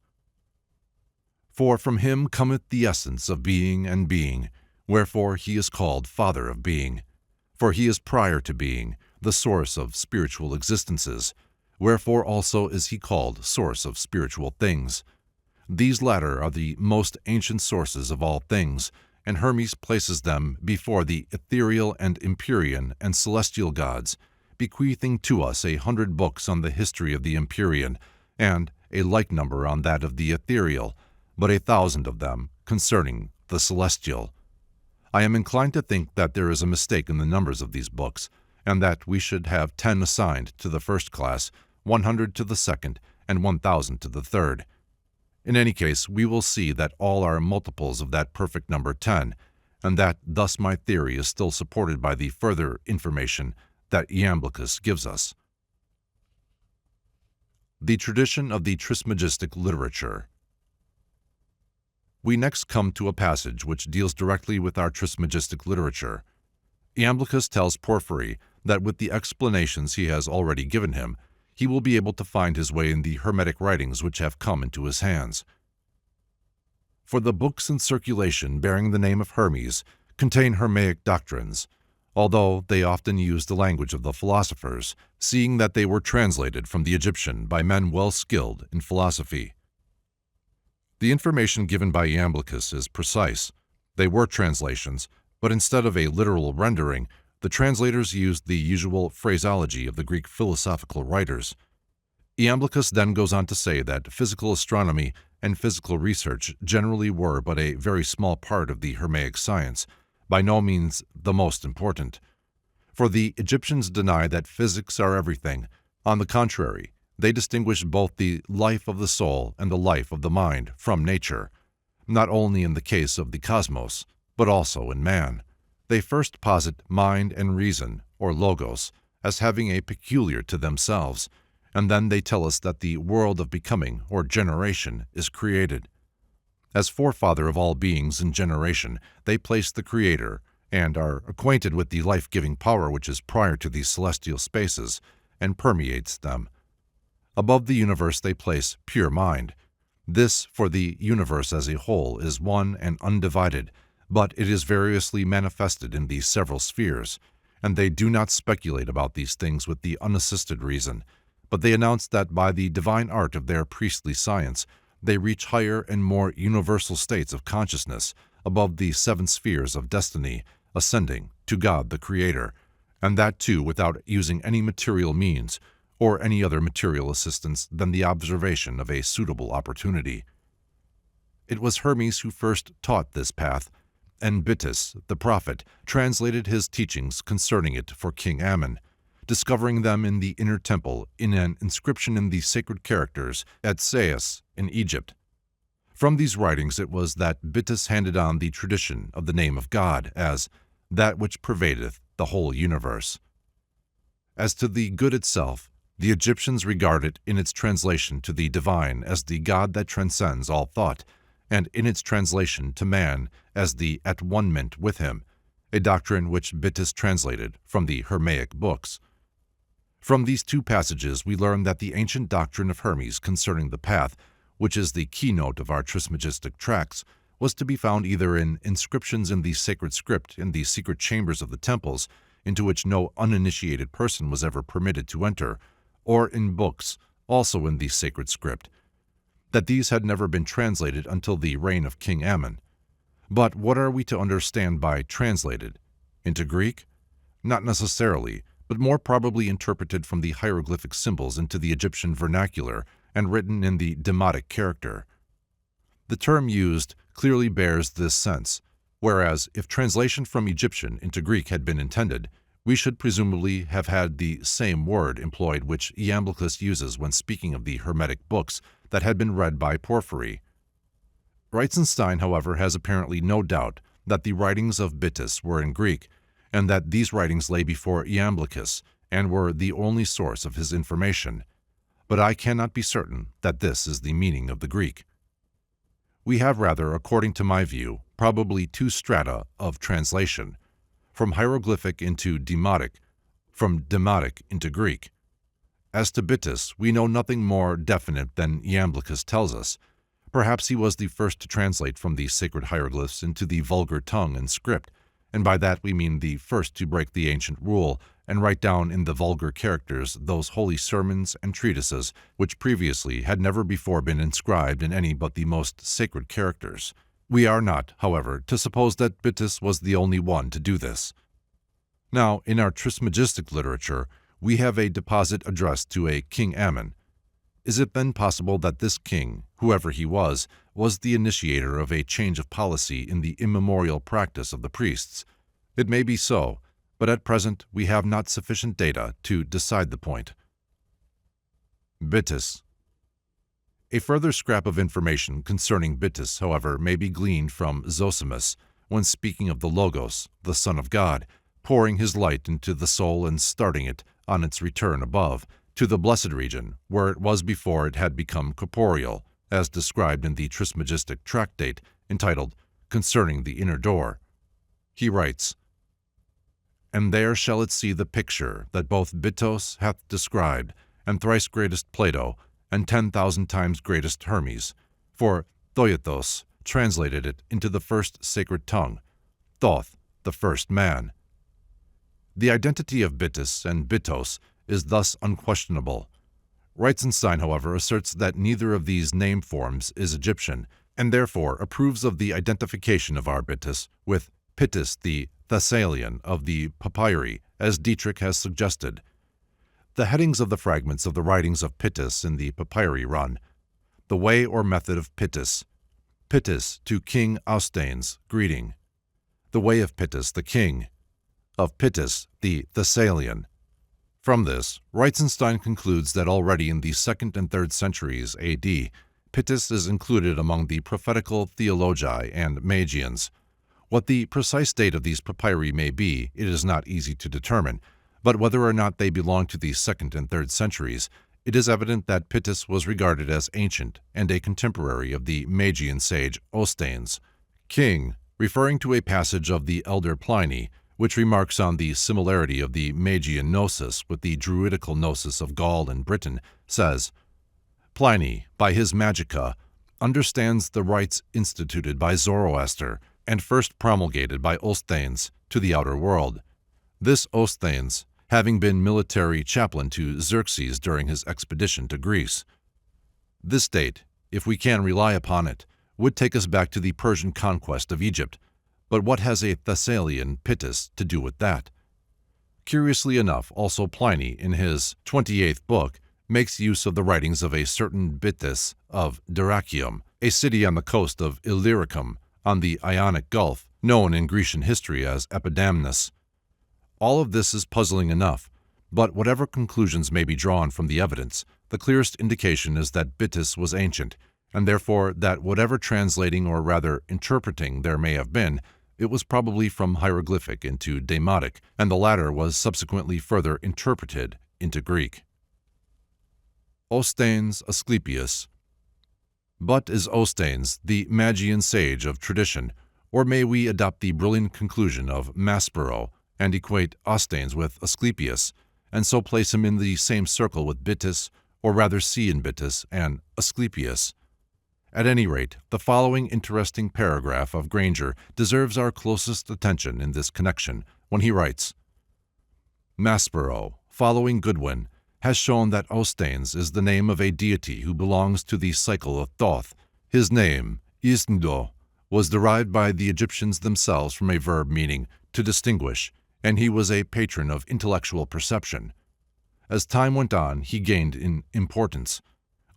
For from him cometh the essence of being and being, wherefore he is called Father of being. For he is prior to being, the source of spiritual existences, wherefore also is he called source of spiritual things. These latter are the most ancient sources of all things, and Hermes places them before the ethereal and empyrean and celestial gods, bequeathing to us 100 books on the history of the empyrean, and a like number on that of the ethereal, but 1,000 of them concerning the celestial. I am inclined to think that there is a mistake in the numbers of these books, and that we should have 10 assigned to the first class, 100 to the second, and 1,000 to the third. In any case, we will see that all are multiples of that perfect number 10, and that thus my theory is still supported by the further information that Iamblichus gives us. The tradition of the Trismegistic literature. We next come to a passage which deals directly with our Trismegistic literature. Iamblichus tells Porphyry that with the explanations he has already given him, he will be able to find his way in the Hermetic writings which have come into his hands. For the books in circulation bearing the name of Hermes contain Hermaic doctrines, although they often use the language of the philosophers, seeing that they were translated from the Egyptian by men well skilled in philosophy. The information given by Iamblichus is precise. They were translations, but instead of a literal rendering, the translators used the usual phraseology of the Greek philosophical writers. Iamblichus then goes on to say that physical astronomy and physical research generally were but a very small part of the Hermaic science, by no means the most important. For the Egyptians deny that physics are everything. On the contrary, they distinguish both the life of the soul and the life of the mind from nature, not only in the case of the cosmos, but also in man. They first posit mind and reason, or logos, as having a peculiar to themselves, and then they tell us that the world of becoming, or generation, is created. As forefather of all beings in generation, they place the Creator, and are acquainted with the life-giving power which is prior to these celestial spaces, and permeates them. Above the universe they place pure mind. This, for the universe as a whole, is one and undivided, but it is variously manifested in these several spheres, and they do not speculate about these things with the unassisted reason, but they announce that by the divine art of their priestly science, they reach higher and more universal states of consciousness above the 7 spheres of destiny, ascending to God the Creator, and that too without using any material means or any other material assistance than the observation of a suitable opportunity. It was Hermes who first taught this path, and Bytis, the prophet, translated his teachings concerning it for King Ammon, discovering them in the inner temple in an inscription in the sacred characters at Sais in Egypt. From these writings it was that Bytis handed on the tradition of the name of God as that which pervadeth the whole universe. As to the good itself, the Egyptians regard it in its translation to the divine as the God that transcends all thought, and in its translation to man as the at-one-ment with him, a doctrine which Bytis translated from the Hermaic books. From these 2 passages we learn that the ancient doctrine of Hermes concerning the path, which is the keynote of our Trismegistic tracts, was to be found either in inscriptions in the sacred script in the secret chambers of the temples, into which no uninitiated person was ever permitted to enter, or in books, also in the sacred script, that these had never been translated until the reign of King Ammon. But what are we to understand by translated? Into Greek? Not necessarily, but more probably interpreted from the hieroglyphic symbols into the Egyptian vernacular and written in the demotic character. The term used clearly bears this sense, whereas if translation from Egyptian into Greek had been intended, we should presumably have had the same word employed which Iamblichus uses when speaking of the Hermetic books that had been read by Porphyry. Reitzenstein, however, has apparently no doubt that the writings of Bittis were in Greek, and that these writings lay before Iamblichus and were the only source of his information, but I cannot be certain that this is the meaning of the Greek. We have rather, according to my view, probably two strata of translation, from hieroglyphic into demotic, from demotic into Greek. As to Bittis, we know nothing more definite than Iamblichus tells us. Perhaps he was the first to translate from the sacred hieroglyphs into the vulgar tongue and script, and by that we mean the first to break the ancient rule and write down in the vulgar characters those holy sermons and treatises which previously had never before been inscribed in any but the most sacred characters. We are not, however, to suppose that Bittis was the only one to do this. Now, in our Trismegistic literature, we have a deposit addressed to a King Ammon. Is it then possible that this king, whoever he was the initiator of a change of policy in the immemorial practice of the priests? It may be so, but at present we have not sufficient data to decide the point. Bittis. A further scrap of information concerning Bittis, however, may be gleaned from Zosimus, when speaking of the Logos, the Son of God, pouring his light into the soul and starting it, on its return above, to the blessed region, where it was before it had become corporeal, as described in the Trismegistic tractate entitled Concerning the Inner Door. He writes, "And there shall it see the picture that both Bittos hath described, and thrice greatest Plato, and 10,000 times greatest Hermes, for Thoth translated it into the first sacred tongue, Thoth, the first man." The identity of Bittis and Bittos is thus unquestionable. Reitzenstein, however, asserts that neither of these name forms is Egyptian, and therefore approves of the identification of our Bittis with Pittis the Thessalian of the papyri, as Dietrich has suggested. The headings of the fragments of the writings of Pittis in the papyri run: The way or method of Pittis. Pittis to King Austanes, greeting. The way of Pittis the king. Of Pittis the Thessalian. From this, Reitzenstein concludes that already in the 2nd and 3rd centuries A.D., Pittis is included among the prophetical theologi and Magians. What the precise date of these papyri may be, it is not easy to determine, but whether or not they belong to the 2nd and 3rd centuries, it is evident that Pittis was regarded as ancient and a contemporary of the Magian sage Ostanes. King, referring to a passage of the elder Pliny, which remarks on the similarity of the Magian gnosis with the druidical gnosis of Gaul and Britain, says, Pliny, by his Magica, understands the rites instituted by Zoroaster and first promulgated by Ostanes to the outer world. This Ostanes, having been military chaplain to Xerxes during his expedition to Greece. This date, if we can rely upon it, would take us back to the Persian conquest of Egypt, but what has a Thessalian Pittis to do with that? Curiously enough, also Pliny, in his 28th book, makes use of the writings of a certain Bittis of Dyrrachium, a city on the coast of Illyricum, on the Ionic Gulf, known in Grecian history as Epidamnus. All of this is puzzling enough, but whatever conclusions may be drawn from the evidence, the clearest indication is that Bittis was ancient, and therefore that whatever translating or rather interpreting there may have been, it was probably from hieroglyphic into Demotic, and the latter was subsequently further interpreted into Greek. Ostanes Asclepius. But is Ostanes the Magian sage of tradition, or may we adopt the brilliant conclusion of Maspero and equate Ostanes with Asclepius, and so place him in the same circle with Bittis, or rather see in Bittis and Asclepius? At any rate, the following interesting paragraph of Granger deserves our closest attention in this connection, when he writes, Maspero, following Goodwin, has shown that Ostanes is the name of a deity who belongs to the cycle of Thoth. His name, Isndo, was derived by the Egyptians themselves from a verb meaning to distinguish, and he was a patron of intellectual perception. As time went on, he gained in importance.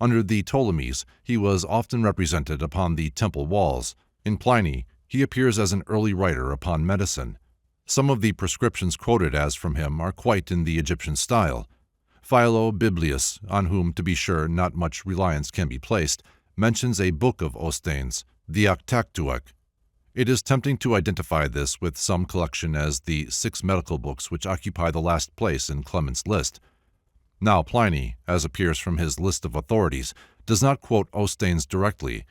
Under the Ptolemies, he was often represented upon the temple walls. In Pliny, he appears as an early writer upon medicine. Some of the prescriptions quoted as from him are quite in the Egyptian style. Philo Biblius, on whom, to be sure, not much reliance can be placed, mentions a book of Ostains, the Octactuec. It is tempting to identify this with some collection as the 6 medical books which occupy the last place in Clement's list. Now Pliny, as appears from his list of authorities, does not quote Ostains directly.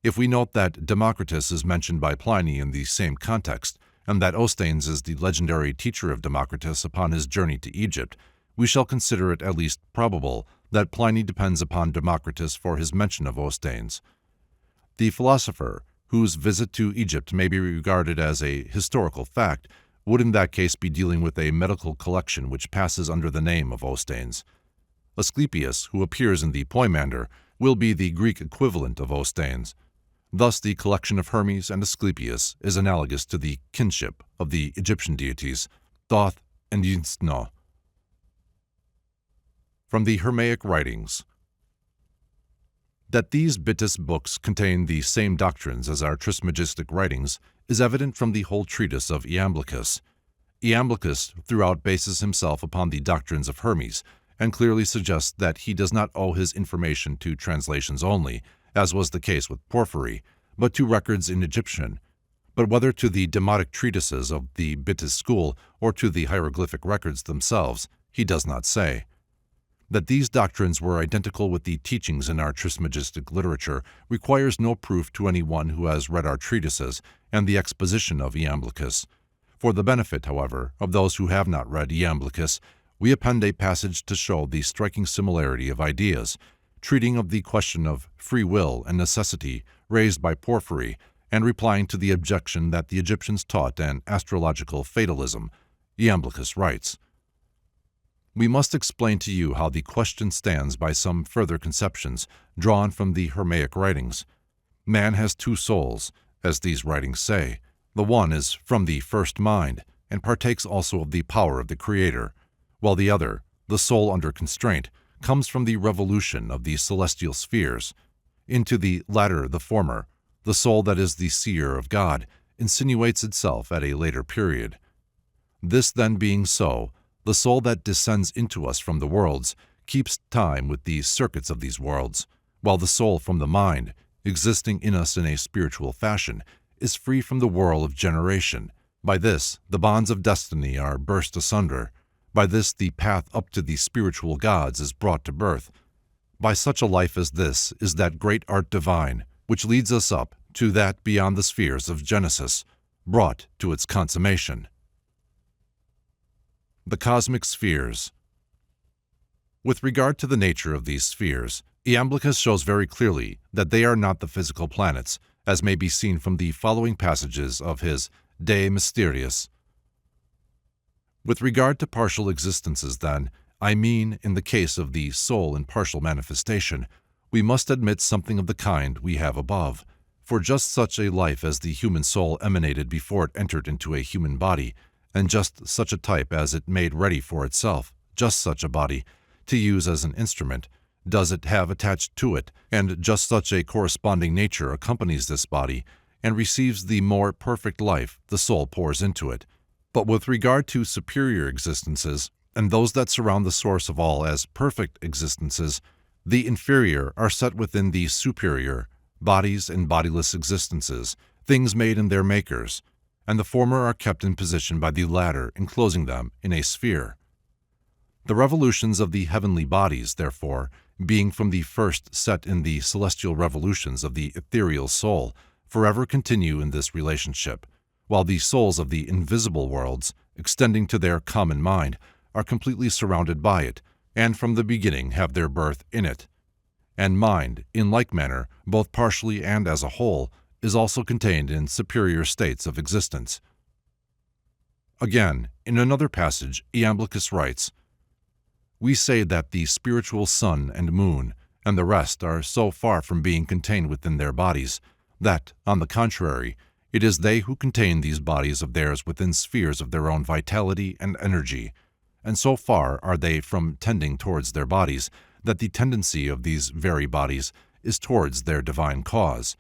If we note that Democritus is mentioned by Pliny in the same context, and that Ostains is the legendary teacher of Democritus upon his journey to Egypt, we shall consider it at least probable that Pliny depends upon Democritus for his mention of Ostains. The philosopher, whose visit to Egypt may be regarded as a historical fact, would in that case be dealing with a medical collection which passes under the name of Ostains. Asclepius, who appears in the Poimander, will be the Greek equivalent of Ostains. Thus the collection of Hermes and Asclepius is analogous to the kinship of the Egyptian deities, Thoth and Yinstno. From the Hermaic Writings. That these Bittis books contain the same doctrines as our Trismegistic writings is evident from the whole treatise of Iamblichus. Iamblichus throughout bases himself upon the doctrines of Hermes, and clearly suggests that he does not owe his information to translations only, as was the case with Porphyry, but to records in Egyptian. But whether to the demotic treatises of the Bittis school or to the hieroglyphic records themselves, he does not say. That these doctrines were identical with the teachings in our Trismegistic literature requires no proof to any one who has read our treatises and the exposition of Iamblichus. For the benefit, however, of those who have not read Iamblichus, we append a passage to show the striking similarity of ideas, treating of the question of free will and necessity raised by Porphyry, and replying to the objection that the Egyptians taught an astrological fatalism. Iamblichus writes, "We must explain to you how the question stands by some further conceptions drawn from the Hermaic writings. Man has 2 souls, as these writings say. The one is from the first mind, and partakes also of the power of the Creator, while the other, the soul under constraint, comes from the revolution of the celestial spheres. Into the latter, the former, the soul that is the seer of God, insinuates itself at a later period. This then being so, the soul that descends into us from the worlds keeps time with the circuits of these worlds, while the soul from the mind, existing in us in a spiritual fashion, is free from the whirl of generation. By this, the bonds of destiny are burst asunder. By this, the path up to the spiritual gods is brought to birth. By such a life as this is that great art divine, which leads us up to that beyond the spheres of Genesis, brought to its consummation." The Cosmic Spheres. With regard to the nature of these spheres, Iamblichus shows very clearly that they are not the physical planets, as may be seen from the following passages of his De Mysteriis. With regard to partial existences, then, I mean in the case of the soul in partial manifestation, we must admit something of the kind we have above. For just such a life as the human soul emanated before it entered into a human body, and just such a type as it made ready for itself, just such a body, to use as an instrument, does it have attached to it, and just such a corresponding nature accompanies this body, and receives the more perfect life the soul pours into it. But with regard to superior existences, and those that surround the source of all as perfect existences, the inferior are set within the superior, bodies and bodiless existences, things made in their makers, and the former are kept in position by the latter enclosing them in a sphere. The revolutions of the heavenly bodies, therefore, being from the first set in the celestial revolutions of the ethereal soul, forever continue in this relationship, while the souls of the invisible worlds, extending to their common mind, are completely surrounded by it, and from the beginning have their birth in it. And mind, in like manner, both partially and as a whole, is also contained in superior states of existence. Again, in another passage, Iamblichus writes, "We say that the spiritual sun and moon, and the rest are so far from being contained within their bodies, that, on the contrary, it is they who contain these bodies of theirs within spheres of their own vitality and energy, and so far are they from tending towards their bodies, that the tendency of these very bodies is towards their divine cause.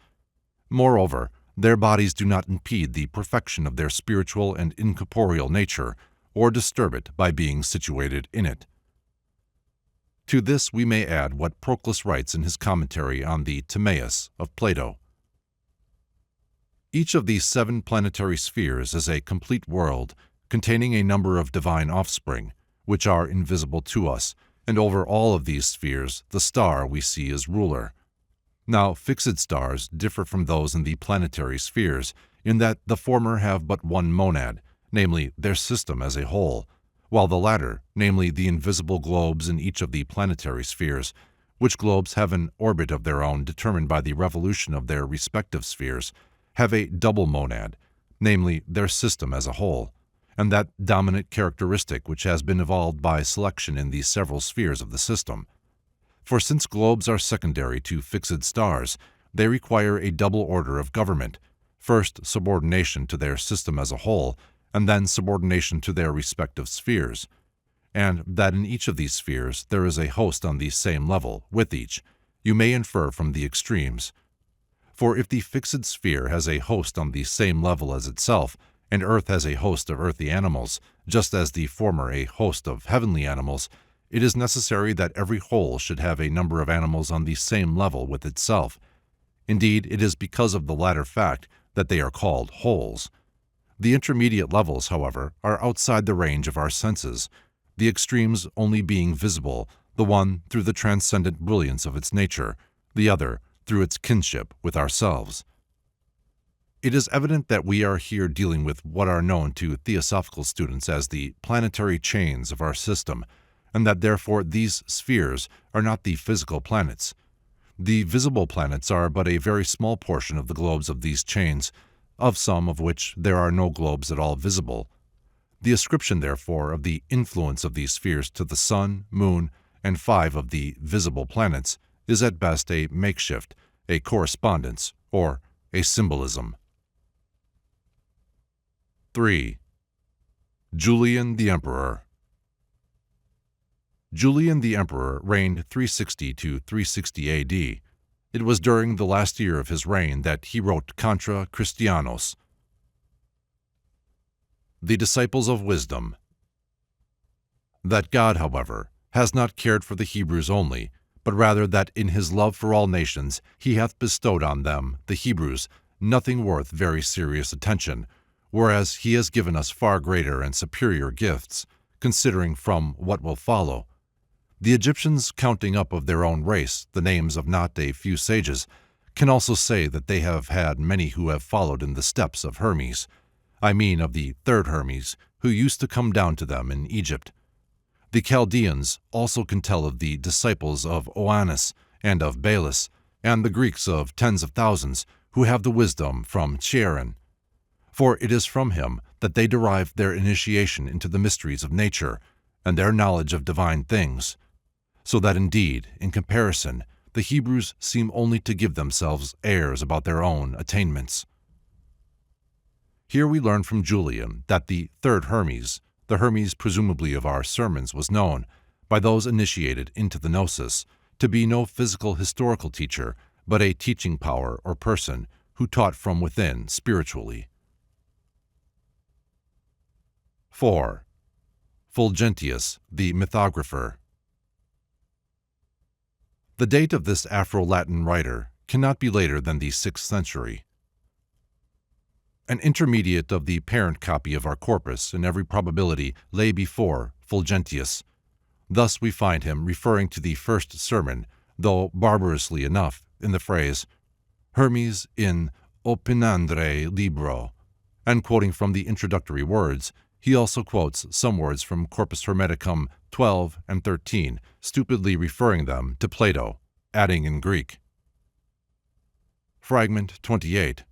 Moreover, their bodies do not impede the perfection of their spiritual and incorporeal nature, or disturb it by being situated in it. To this we may add what Proclus writes in his commentary on the Timaeus of Plato. Each of these 7 planetary spheres is a complete world, containing a number of divine offspring, which are invisible to us, and over all of these spheres the star we see is ruler. Now, fixed stars differ from those in the planetary spheres in that the former have but one monad, namely their system as a whole, while the latter, namely the invisible globes in each of the planetary spheres, which globes have an orbit of their own determined by the revolution of their respective spheres, have a double monad, namely their system as a whole, and that dominant characteristic which has been evolved by selection in the several spheres of the system. For since globes are secondary to fixed stars, they require a double order of government, first subordination to their system as a whole, and then subordination to their respective spheres, and that in each of these spheres there is a host on the same level with each, you may infer from the extremes. For if the fixed sphere has a host on the same level as itself, and earth has a host of earthy animals, just as the former a host of heavenly animals, it is necessary that every whole should have a number of animals on the same level with itself. Indeed, it is because of the latter fact that they are called wholes. The intermediate levels, however, are outside the range of our senses, the extremes only being visible, the one through the transcendent brilliance of its nature, the other through its kinship with ourselves. It is evident that we are here dealing with what are known to theosophical students as the planetary chains of our system, and that therefore these spheres are not the physical planets. The visible planets are but a very small portion of the globes of these chains, of some of which there are no globes at all visible. The ascription, therefore, of the influence of these spheres to the sun, moon, and 5 of the visible planets is at best a makeshift, a correspondence, or a symbolism. 3. Julian the Emperor. Julian the Emperor reigned 360 to 360 A.D. It was during the last year of his reign that he wrote Contra Christianos, the disciples of wisdom. That God, however, has not cared for the Hebrews only, but rather that in his love for all nations he hath bestowed on them, the Hebrews, nothing worth very serious attention, whereas he has given us far greater and superior gifts, considering from what will follow. The Egyptians, counting up of their own race the names of not a few sages, can also say that they have had many who have followed in the steps of Hermes. I mean of the 3rd Hermes, who used to come down to them in Egypt. The Chaldeans also can tell of the disciples of Oannes and of Belus, and the Greeks of tens of thousands, who have the wisdom from Chiron. For it is from him that they derived their initiation into the mysteries of nature, and their knowledge of divine things, so that indeed, in comparison, the Hebrews seem only to give themselves airs about their own attainments. Here we learn from Julian that the 3rd Hermes, the Hermes presumably of our sermons, was known, by those initiated into the Gnosis, to be no physical historical teacher, but a teaching power or person who taught from within spiritually. 4. Fulgentius, the mythographer. The date of this Afro-Latin writer cannot be later than the 6th century. An intermediate of the parent copy of our corpus, in every probability, lay before Fulgentius. Thus we find him referring to the first sermon, though barbarously enough, in the phrase, Hermes in opinandre libro, and quoting from the introductory words, he also quotes some words from Corpus Hermeticum 12 and 13, stupidly referring them to Plato, adding in Greek. Fragment 28.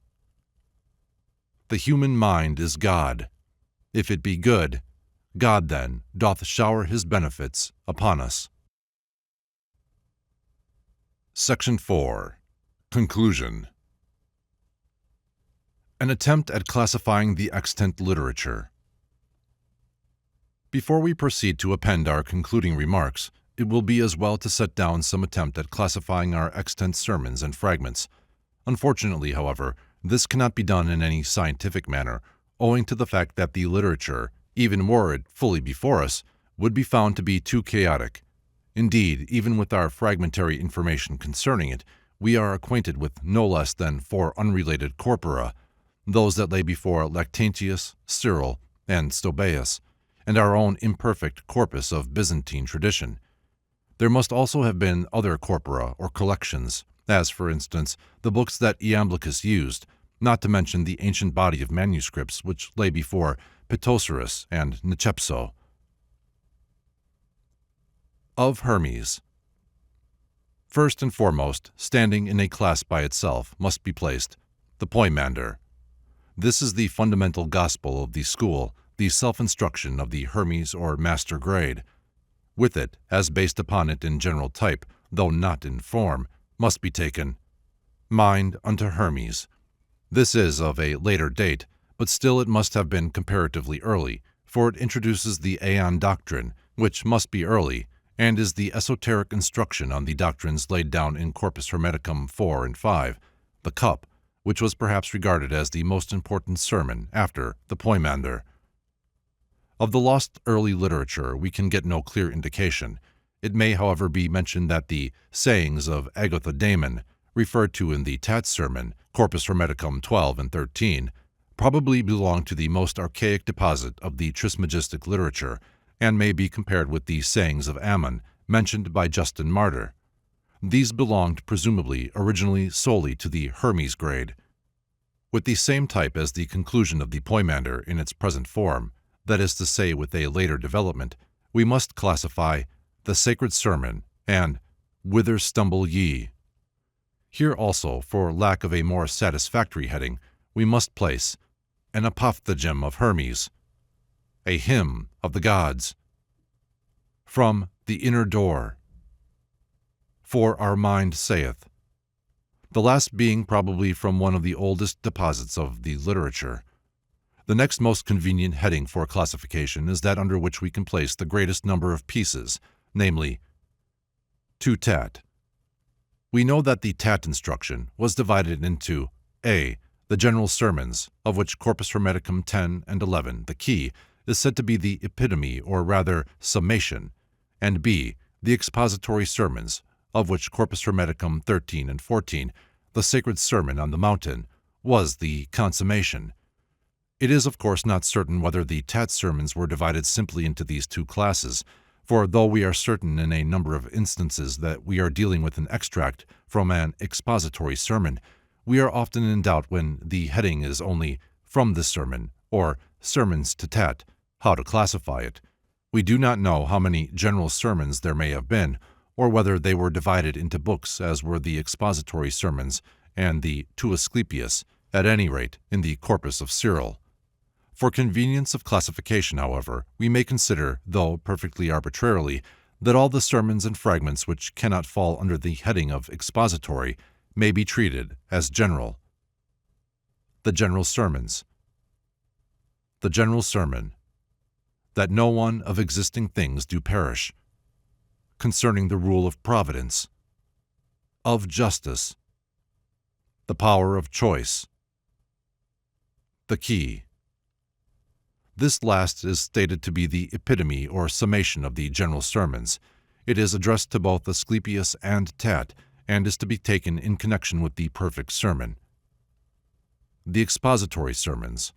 The human mind is God. If it be good, God then doth shower his benefits upon us. Section 4. Conclusion. An attempt at classifying the extant literature. Before we proceed to append our concluding remarks, it will be as well to set down some attempt at classifying our extant sermons and fragments. Unfortunately, however, This cannot be done in any scientific manner, owing to the fact that the literature, even were it fully before us, would be found to be too chaotic. Indeed, even with our fragmentary information concerning it, we are acquainted with no less than 4 unrelated corpora, those that lay before Lactantius, Cyril, and Stobaeus, and our own imperfect corpus of Byzantine tradition. There must also have been other corpora or collections, as, for instance, the books that Iamblichus used, not to mention the ancient body of manuscripts which lay before Pittocerus and Nicepso. Of Hermes. First and foremost, standing in a class by itself, must be placed the Poimander. This is the fundamental gospel of the school, the self-instruction of the Hermes or master grade. With it, as based upon it in general type, though not in form, must be taken Mind unto Hermes. This is of a later date, but still it must have been comparatively early, for it introduces the Aeon doctrine, which must be early, and is the esoteric instruction on the doctrines laid down in Corpus Hermeticum 4 and 5, the cup, which was perhaps regarded as the most important sermon after the Poimander. Of the lost early literature we can get no clear indication. It may, however, be mentioned that the sayings of Agathodamon, referred to in the Tat sermon, Corpus Hermeticum 12 and 13, probably belong to the most archaic deposit of the Trismegistic literature, and may be compared with the sayings of Ammon, mentioned by Justin Martyr. These belonged, presumably, originally solely to the Hermes grade. With the same type as the conclusion of the Poimander in its present form, that is to say with a later development, we must classify the Sacred Sermon and Whither Stumble Ye? Here also, for lack of a more satisfactory heading, we must place an Apophthegm of Hermes, a hymn of the gods, from the inner door, for our mind saith, the last being probably from one of the oldest deposits of the literature. The next most convenient heading for classification is that under which we can place the greatest number of pieces, namely, to Tat. We know that the Tat instruction was divided into A. The general sermons, of which Corpus Hermeticum 10 and 11, the key, is said to be the epitome or rather summation, and B. The expository sermons, of which Corpus Hermeticum 13 and 14, the sacred sermon on the mountain, was the consummation. It is of course not certain whether the Tat sermons were divided simply into these 2 classes, for though we are certain in a number of instances that we are dealing with an extract from an expository sermon, we are often in doubt when the heading is only from the sermon or sermons to Tat, how to classify it. We do not know how many general sermons there may have been, or whether they were divided into books as were the expository sermons and the To Asclepius, at any rate in the Corpus of Cyril. For convenience of classification, however, we may consider, though perfectly arbitrarily, that all the sermons and fragments which cannot fall under the heading of expository may be treated as general. The general sermons. The general sermon, that no one of existing things do perish, concerning the rule of providence, of justice, the power of choice, the key. This last is stated to be the epitome or summation of the general sermons. It is addressed to both Asclepius and Tat, and is to be taken in connection with the perfect sermon. The expository sermons.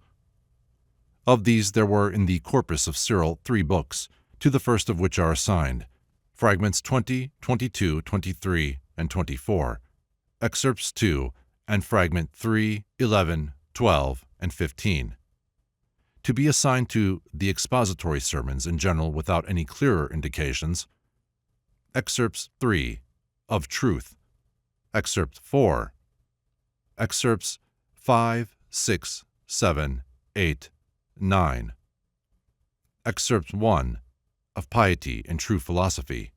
Of these there were in the Corpus of Cyril 3 books, to the first of which are assigned fragments 20, 22, 23, and 24, excerpts 2, and fragment 3, 11, 12, and 15. To be assigned to the expository sermons in general without any clearer indications, excerpts 3, of truth, excerpt 4, excerpts 5, 6, 7, 8, 9, excerpt 1, of piety and true philosophy.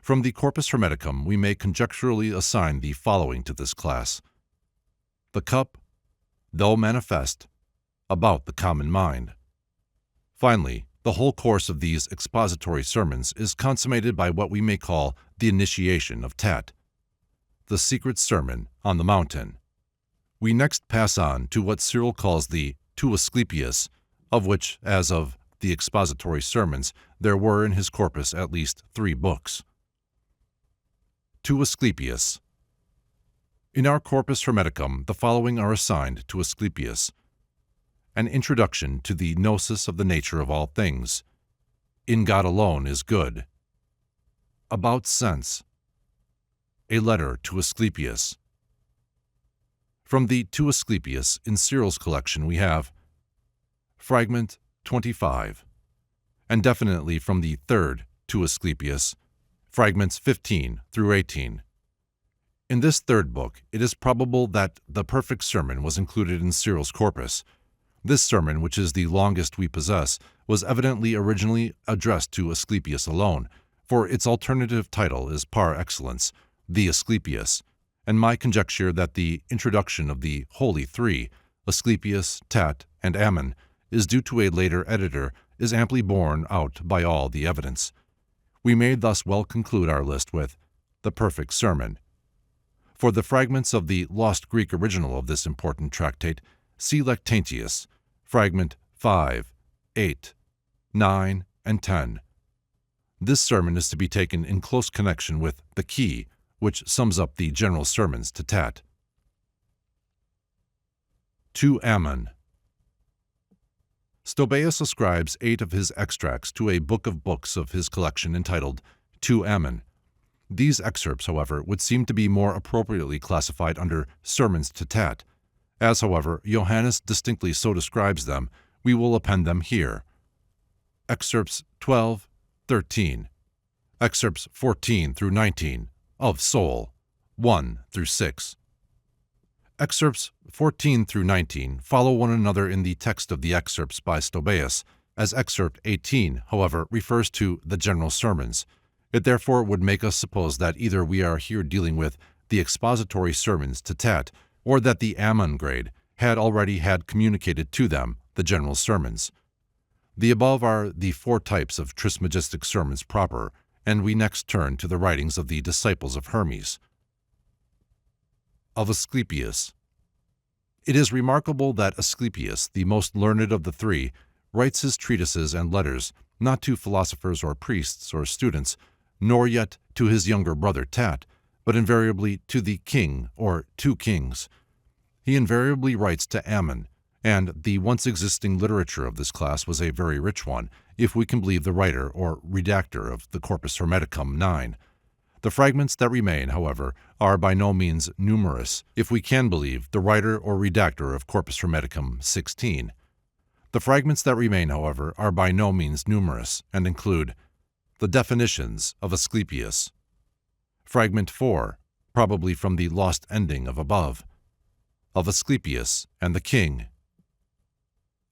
From the Corpus Hermeticum we may conjecturally assign the following to this class: the cup, though manifest, about the common mind. Finally, the whole course of these expository sermons is consummated by what we may call the initiation of Tat, the secret sermon on the mountain, We next pass on to what Cyril calls the To Asclepius, of which, as of the expository sermons, there were in his corpus at least 3 books. To Asclepius. In our Corpus Hermeticum, the following are assigned to Asclepius: An introduction to the gnosis of the nature of all things. In God alone is good. About sense. A letter to Asclepius. From the To Asclepius in Cyril's collection we have Fragment 25, and definitely from the third To Asclepius, Fragments 15 through 18. In this third book, it is probable that the perfect sermon was included in Cyril's corpus. This sermon, which is the longest we possess, was evidently originally addressed to Asclepius alone, for its alternative title is par excellence, the Asclepius, and my conjecture that the introduction of the Holy Three, Asclepius, Tat, and Ammon, is due to a later editor is amply borne out by all the evidence. We may thus well conclude our list with the perfect sermon. For the fragments of the lost Greek original of this important tractate, see Lactantius, fragment 5, 8, 9, and 10. This sermon is to be taken in close connection with the Key, which sums up the general sermons to Tat. To Ammon. Stobaeus ascribes 8 of his extracts to a book of books of his collection entitled To Ammon. These excerpts, however, would seem to be more appropriately classified under Sermons to Tat. As, however, Johannes distinctly so describes them, we will append them here. Excerpts 12, 13. Excerpts 14 through 19, of Soul, 1 through 6. Excerpts 14 through 19 follow one another in the text of the excerpts by Stobaeus, as excerpt 18, however, refers to the general sermons. It therefore would make us suppose that either we are here dealing with the expository sermons to Tat, or that the Ammon grade had already had communicated to them the general sermons. The above are the 4 types of Trismegistic sermons proper, and we next turn to the writings of the disciples of Hermes. Of Asclepius. It is remarkable that Asclepius, the most learned of the 3, writes his treatises and letters not to philosophers or priests or students, nor yet to his younger brother Tat, but invariably to the king or 2 kings. He invariably writes to Ammon, and the once existing literature of this class was a very rich one, if we can believe the writer or redactor of the Corpus Hermeticum 9. The fragments that remain, however, are by no means numerous, if we can believe the writer or redactor of Corpus Hermeticum 16. The fragments that remain, however, are by no means numerous, and include the definitions of Asclepius. Fragment 4, probably from the lost ending of above, of Asclepius and the king.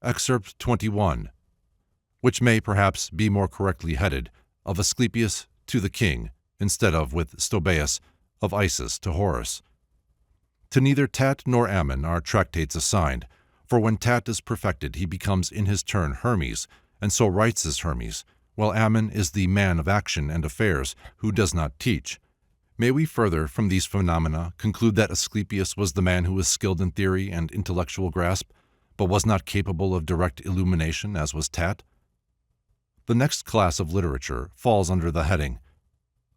Excerpt 21, which may perhaps be more correctly headed, of Asclepius to the king, instead of, with Stobaeus, of Isis to Horus. To neither Tat nor Ammon are tractates assigned, for when Tat is perfected he becomes in his turn Hermes, and so writes as Hermes, while Ammon is the man of action and affairs who does not teach. May we further, from these phenomena, conclude that Asclepius was the man who was skilled in theory and intellectual grasp, but was not capable of direct illumination as was Tat? The next class of literature falls under the heading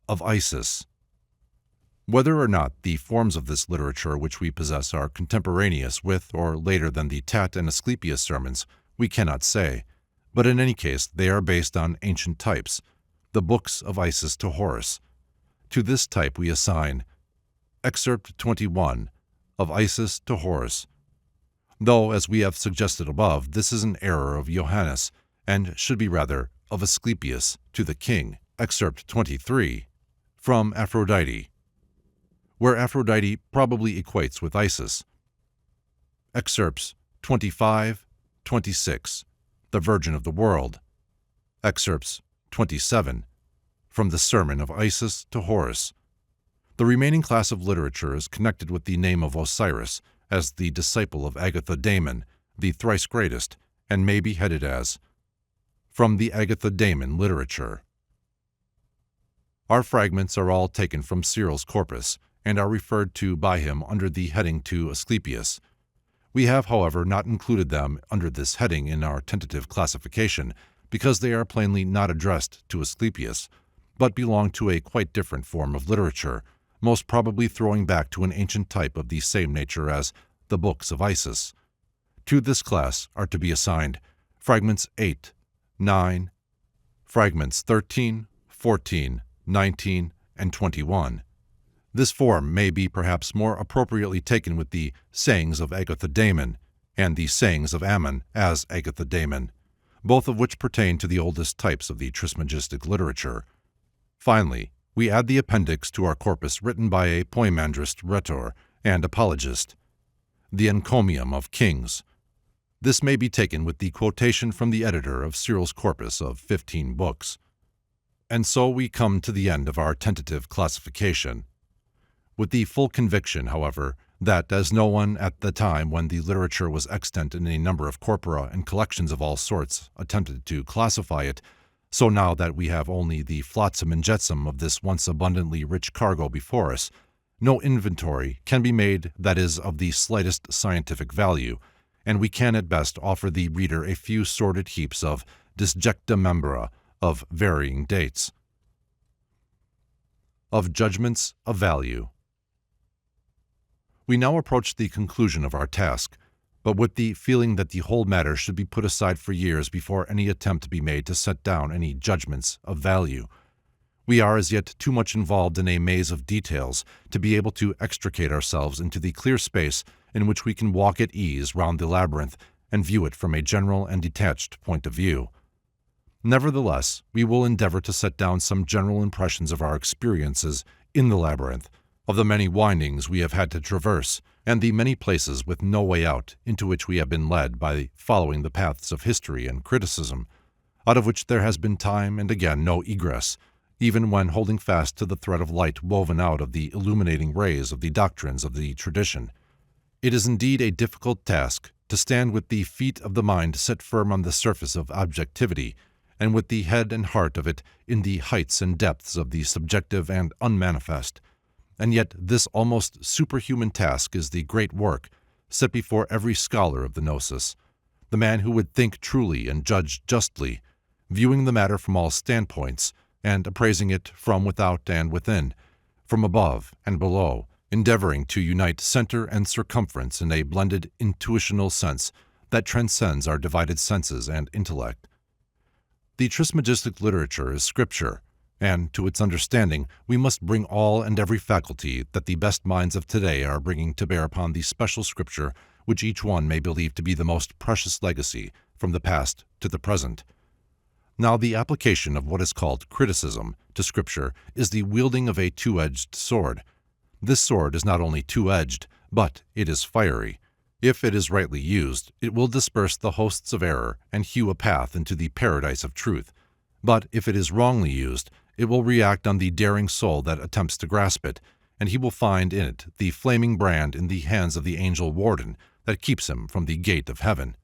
of Isis. Whether or not the forms of this literature which we possess are contemporaneous with or later than the Tat and Asclepius sermons, we cannot say, but in any case they are based on ancient types, the books of Isis to Horus. To this type we assign Excerpt 21, of Isis to Horus, though, as we have suggested above, this is an error of Johannes, and should be rather of Asclepius to the king. Excerpt 23, from Aphrodite, where Aphrodite probably equates with Isis. Excerpts 25, 26, the Virgin of the World. Excerpts 27, from the Sermon of Isis to Horus. The remaining class of literature is connected with the name of Osiris as the disciple of Agatha-daemon, the thrice-greatest, and may be headed as From the Agatha-daemon Literature. Our fragments are all taken from Cyril's corpus, and are referred to by him under the heading to Asclepius. We have, however, not included them under this heading in our tentative classification, because they are plainly not addressed to Asclepius, but belong to a quite different form of literature, most probably throwing back to an ancient type of the same nature as the books of Isis. To this class are to be assigned fragments 8, 9, fragments 13, 14, 19, and 21. This form may be perhaps more appropriately taken with the sayings of Agathodamon and the sayings of Ammon as Agathodamon, both of which pertain to the oldest types of the Trismegistic literature. Finally, we add the appendix to our corpus written by a poemandrist, rhetor, and apologist, the encomium of kings. This may be taken with the quotation from the editor of Cyril's corpus of 15 books. And so we come to the end of our tentative classification, with the full conviction, however, that as no one at the time when the literature was extant in a number of corpora and collections of all sorts attempted to classify it, so now that we have only the flotsam and jetsam of this once abundantly rich cargo before us, no inventory can be made that is of the slightest scientific value, and we can at best offer the reader a few sordid heaps of disjecta membra of varying dates. Of judgments of value. We now approach the conclusion of our task, but with the feeling that the whole matter should be put aside for years before any attempt be made to set down any judgments of value. We are as yet too much involved in a maze of details to be able to extricate ourselves into the clear space in which we can walk at ease round the labyrinth and view it from a general and detached point of view. Nevertheless, we will endeavor to set down some general impressions of our experiences in the labyrinth, of the many windings we have had to traverse, and the many places with no way out into which we have been led by following the paths of history and criticism, out of which there has been time and again no egress, even when holding fast to the thread of light woven out of the illuminating rays of the doctrines of the tradition. It is indeed a difficult task to stand with the feet of the mind set firm on the surface of objectivity, and with the head and heart of it in the heights and depths of the subjective and unmanifest. And yet this almost superhuman task is the great work set before every scholar of the Gnosis, the man who would think truly and judge justly, viewing the matter from all standpoints, and appraising it from without and within, from above and below, endeavoring to unite center and circumference in a blended intuitional sense that transcends our divided senses and intellect. The Trismegistic literature is scripture, and to its understanding we must bring all and every faculty that the best minds of today are bringing to bear upon the special scripture which each one may believe to be the most precious legacy from the past to the present. Now the application of what is called criticism to scripture is the wielding of a two-edged sword. This sword is not only two-edged, but it is fiery. If it is rightly used, it will disperse the hosts of error and hew a path into the paradise of truth. But if it is wrongly used, it will react on the daring soul that attempts to grasp it, and he will find in it the flaming brand in the hands of the angel warden that keeps him from the gate of heaven.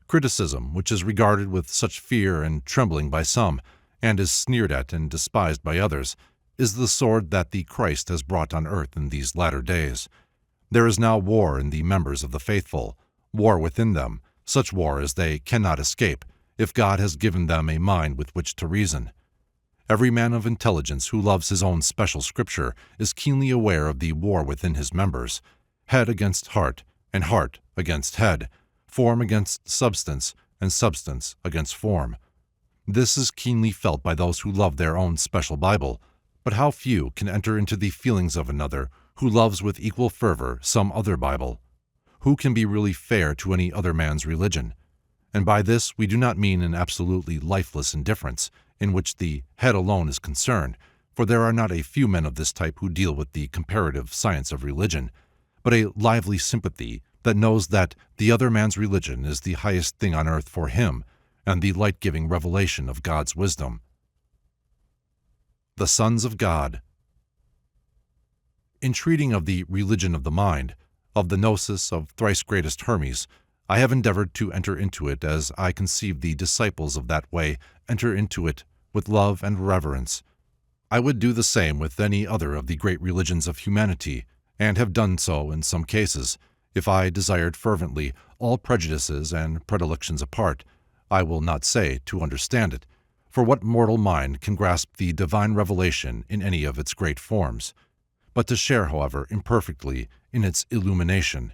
Criticism, which is regarded with such fear and trembling by some, and is sneered at and despised by others, is the sword that the Christ has brought on earth in these latter days. There is now war in the members of the faithful, war within them, such war as they cannot escape, if God has given them a mind with which to reason. Every man of intelligence who loves his own special scripture is keenly aware of the war within his members, head against heart, and heart against head, form against substance, and substance against form. This is keenly felt by those who love their own special Bible, but how few can enter into the feelings of another who loves with equal fervor some other Bible? Who can be really fair to any other man's religion? And by this we do not mean an absolutely lifeless indifference, in which the head alone is concerned, for there are not a few men of this type who deal with the comparative science of religion, but a lively sympathy that knows that the other man's religion is the highest thing on earth for him, and the light-giving revelation of God's wisdom. The Sons of God. In treating of the religion of the mind, of the Gnosis of thrice-greatest Hermes, I have endeavored to enter into it as I conceive the disciples of that way enter into it with love and reverence. I would do the same with any other of the great religions of humanity, and have done so in some cases. If I desired fervently, all prejudices and predilections apart, I will not say to understand it, for what mortal mind can grasp the divine revelation in any of its great forms, but to share, however, imperfectly in its illumination.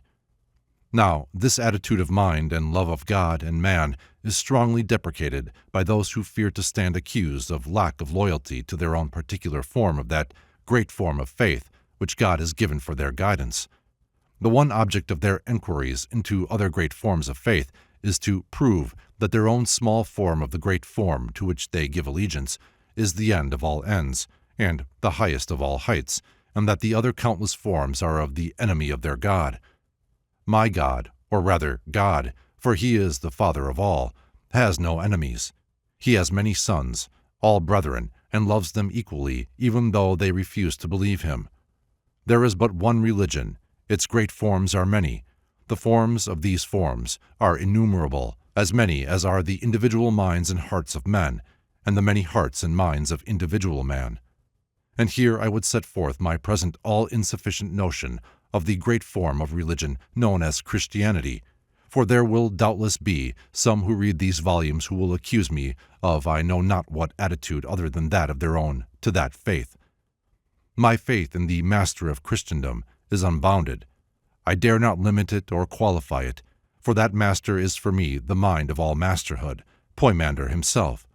Now, this attitude of mind and love of God and man is strongly deprecated by those who fear to stand accused of lack of loyalty to their own particular form of that great form of faith which God has given for their guidance. The one object of their enquiries into other great forms of faith is to prove that their own small form of the great form to which they give allegiance is the end of all ends, and the highest of all heights, and that the other countless forms are of the enemy of their God. My God, or rather God, for he is the Father of all, has no enemies. He has many sons, all brethren, and loves them equally, even though they refuse to believe him. There is but one religion. Its great forms are many. The forms of these forms are innumerable, as many as are the individual minds and hearts of men, and the many hearts and minds of individual man. And here I would set forth my present all-insufficient notion of the great form of religion known as Christianity, for there will doubtless be some who read these volumes who will accuse me of I know not what attitude other than that of their own to that faith. My faith in the Master of Christendom is unbounded. I dare not limit it or qualify it, for that Master is for me the mind of all masterhood, Poimander himself.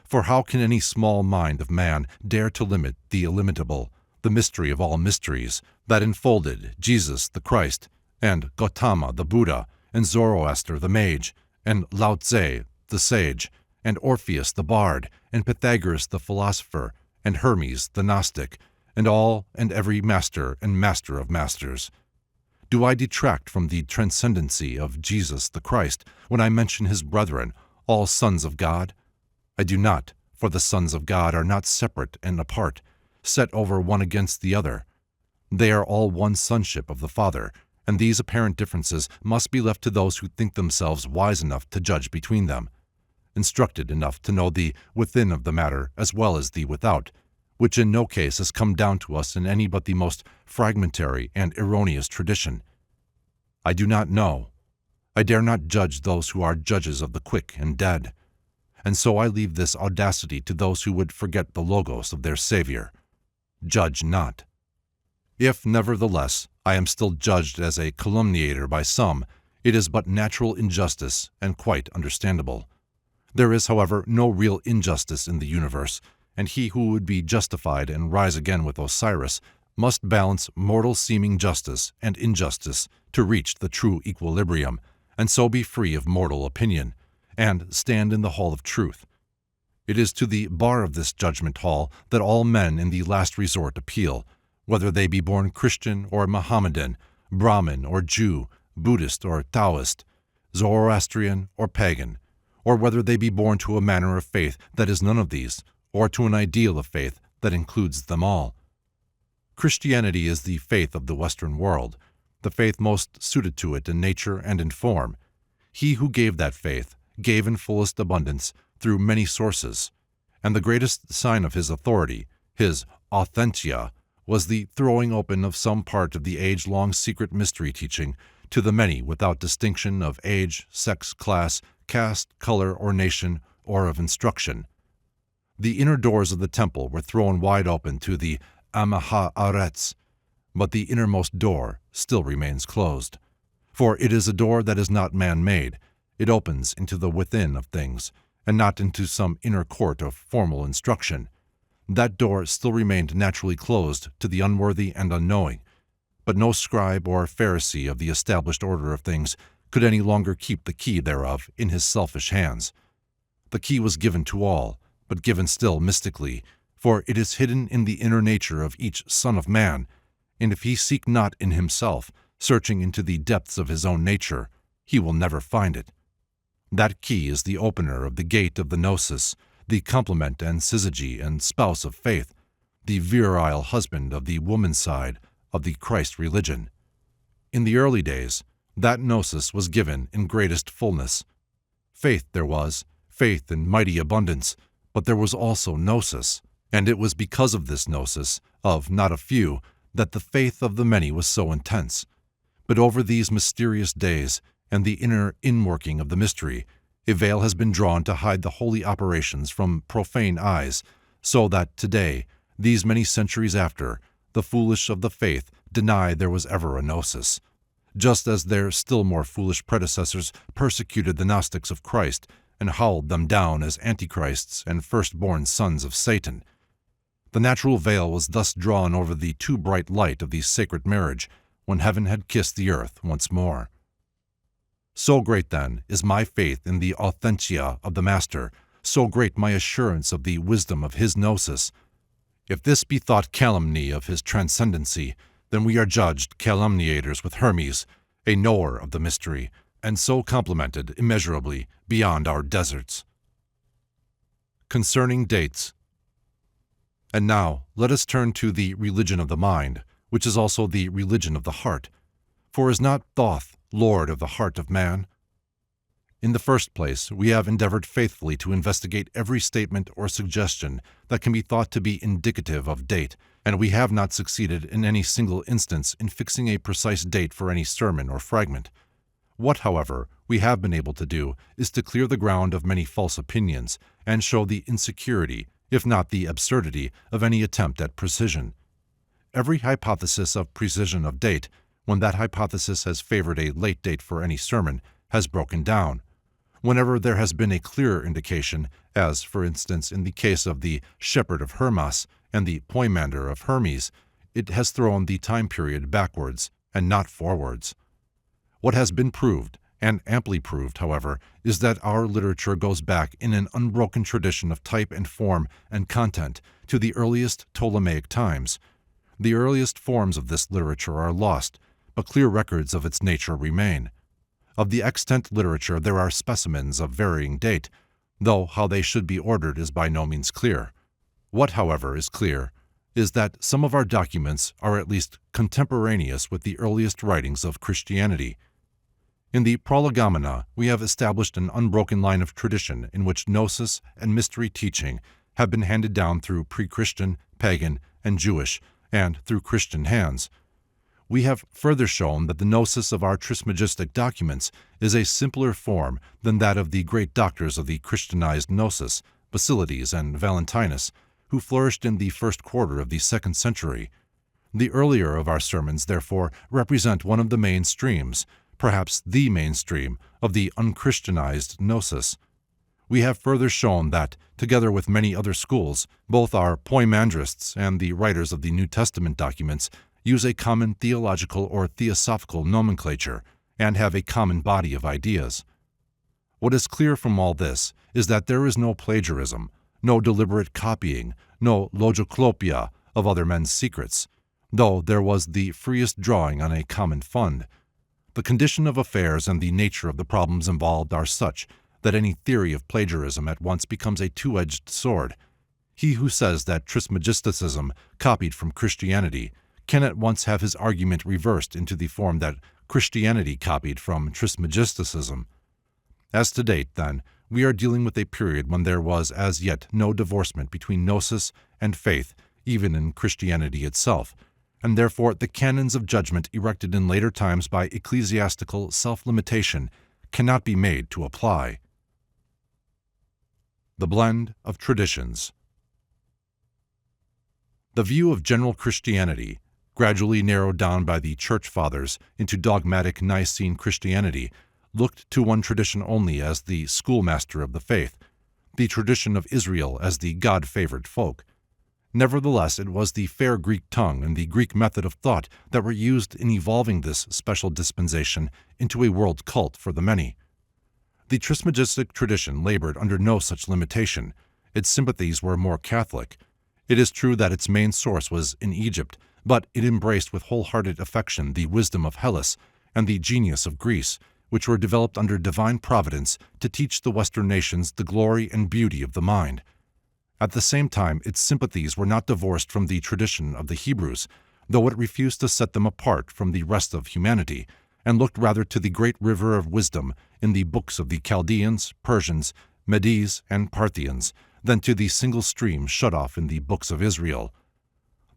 For how can any small mind of man dare to limit the illimitable, the mystery of all mysteries, that enfolded Jesus the Christ, and Gautama the Buddha, and Zoroaster the mage, and Lao Tse the sage, and Orpheus the bard, and Pythagoras the philosopher, and Hermes the Gnostic, and all and every master and master of masters? Do I detract from the transcendency of Jesus the Christ when I mention his brethren, all sons of God? I do not, for the sons of God are not separate and apart, set over one against the other. They are all one sonship of the Father, and these apparent differences must be left to those who think themselves wise enough to judge between them, instructed enough to know the within of the matter as well as the without, which in no case has come down to us in any but the most fragmentary and erroneous tradition. I do not know. I dare not judge those who are judges of the quick and dead, and so I leave this audacity to those who would forget the logos of their Savior. Judge not. If, nevertheless, I am still judged as a calumniator by some, it is but natural injustice and quite understandable. There is, however, no real injustice in the universe, and he who would be justified and rise again with Osiris must balance mortal-seeming justice and injustice to reach the true equilibrium, and so be free of mortal opinion, and stand in the hall of truth. It is to the bar of this judgment hall that all men in the last resort appeal, whether they be born Christian or Mohammedan, Brahmin or Jew, Buddhist or Taoist, Zoroastrian or pagan, or whether they be born to a manner of faith that is none of these, or to an ideal of faith that includes them all. Christianity is the faith of the Western world, the faith most suited to it in nature and in form. He who gave that faith gave in fullest abundance through many sources, and the greatest sign of his authority, his authentia, was the throwing open of some part of the age-long secret mystery teaching to the many without distinction of age, sex, class, caste, color, or nation, or of instruction. The inner doors of the temple were thrown wide open to the Amaha-Arets, but the innermost door still remains closed. For it is a door that is not man-made. It opens into the within of things, and not into some inner court of formal instruction. That door still remained naturally closed to the unworthy and unknowing, but no scribe or Pharisee of the established order of things could any longer keep the key thereof in his selfish hands. The key was given to all, but given still mystically, for it is hidden in the inner nature of each son of man, and if he seek not in himself, searching into the depths of his own nature, he will never find it. That key is the opener of the gate of the gnosis, the complement and syzygy and spouse of faith, the virile husband of the woman's side of the Christ religion. In the early days, that gnosis was given in greatest fullness. Faith there was, faith in mighty abundance, but there was also gnosis, And it was because of this gnosis, of not a few, that the faith of the many was so intense. But over these mysterious days, and the inner inworking of the mystery, a veil has been drawn to hide the holy operations from profane eyes, so that today, these many centuries after, the foolish of the faith deny there was ever a gnosis, just as their still more foolish predecessors persecuted the Gnostics of Christ and howled them down as antichrists and firstborn sons of Satan. The natural veil was thus drawn over the too bright light of the sacred marriage when heaven had kissed the earth once more. So great, then, is my faith in the authentia of the Master, so great my assurance of the wisdom of his gnosis. If this be thought calumny of his transcendency, then we are judged calumniators with Hermes, a knower of the mystery, and so complimented immeasurably beyond our deserts. Concerning dates. And now let us turn to the religion of the mind, which is also the religion of the heart. For is not Thoth Lord of the heart of man? In the first place, we have endeavored faithfully to investigate every statement or suggestion that can be thought to be indicative of date, and we have not succeeded in any single instance in fixing a precise date for any sermon or fragment. What, however, we have been able to do is to clear the ground of many false opinions and show the insecurity, if not the absurdity, of any attempt at precision. Every hypothesis of precision of date, when that hypothesis has favored a late date for any sermon, has broken down. Whenever there has been a clearer indication, as, for instance, in the case of the shepherd of Hermes and the poimander of Hermes, it has thrown the time period backwards and not forwards. What has been proved, and amply proved, however, is that our literature goes back in an unbroken tradition of type and form and content to the earliest Ptolemaic times. The earliest forms of this literature are lost, but clear records of its nature remain. Of the extant literature there are specimens of varying date, though how they should be ordered is by no means clear. What, however, is clear is that some of our documents are at least contemporaneous with the earliest writings of Christianity. In the Prolegomena, we have established an unbroken line of tradition in which gnosis and mystery teaching have been handed down through pre-Christian, pagan, and Jewish, and through Christian hands. We have further shown that the gnosis of our Trismegistic documents is a simpler form than that of the great doctors of the Christianized gnosis, Basilides and Valentinus, who flourished in the first quarter of the 2nd century. The earlier of our sermons, therefore, represent one of the main streams, perhaps the mainstream, of the unchristianized gnosis. We have further shown that, together with many other schools, both our poimandrists and the writers of the New Testament documents use a common theological or theosophical nomenclature and have a common body of ideas. What is clear from all this is that there is no plagiarism, no deliberate copying, no logiclopia of other men's secrets, though there was the freest drawing on a common fund. The condition of affairs and the nature of the problems involved are such that any theory of plagiarism at once becomes a two-edged sword. He who says that Trismegisticism copied from Christianity can at once have his argument reversed into the form that Christianity copied from Trismegisticism. As to date, then, we are dealing with a period when there was as yet no divorcement between gnosis and faith, even in Christianity itself, and therefore the canons of judgment erected in later times by ecclesiastical self-limitation cannot be made to apply. The blend of traditions. The view of general Christianity, gradually narrowed down by the Church Fathers into dogmatic Nicene Christianity, looked to one tradition only as the schoolmaster of the faith, the tradition of Israel as the God-favored folk. Nevertheless, it was the fair Greek tongue and the Greek method of thought that were used in evolving this special dispensation into a world cult for the many. The Trismegistic tradition labored under no such limitation. Its sympathies were more Catholic. It is true that its main source was in Egypt, but it embraced with wholehearted affection the wisdom of Hellas and the genius of Greece, which were developed under divine providence to teach the Western nations the glory and beauty of the mind. At the same time, its sympathies were not divorced from the tradition of the Hebrews, though it refused to set them apart from the rest of humanity, and looked rather to the great river of wisdom in the books of the Chaldeans, Persians, Medes, and Parthians than to the single stream shut off in the books of Israel.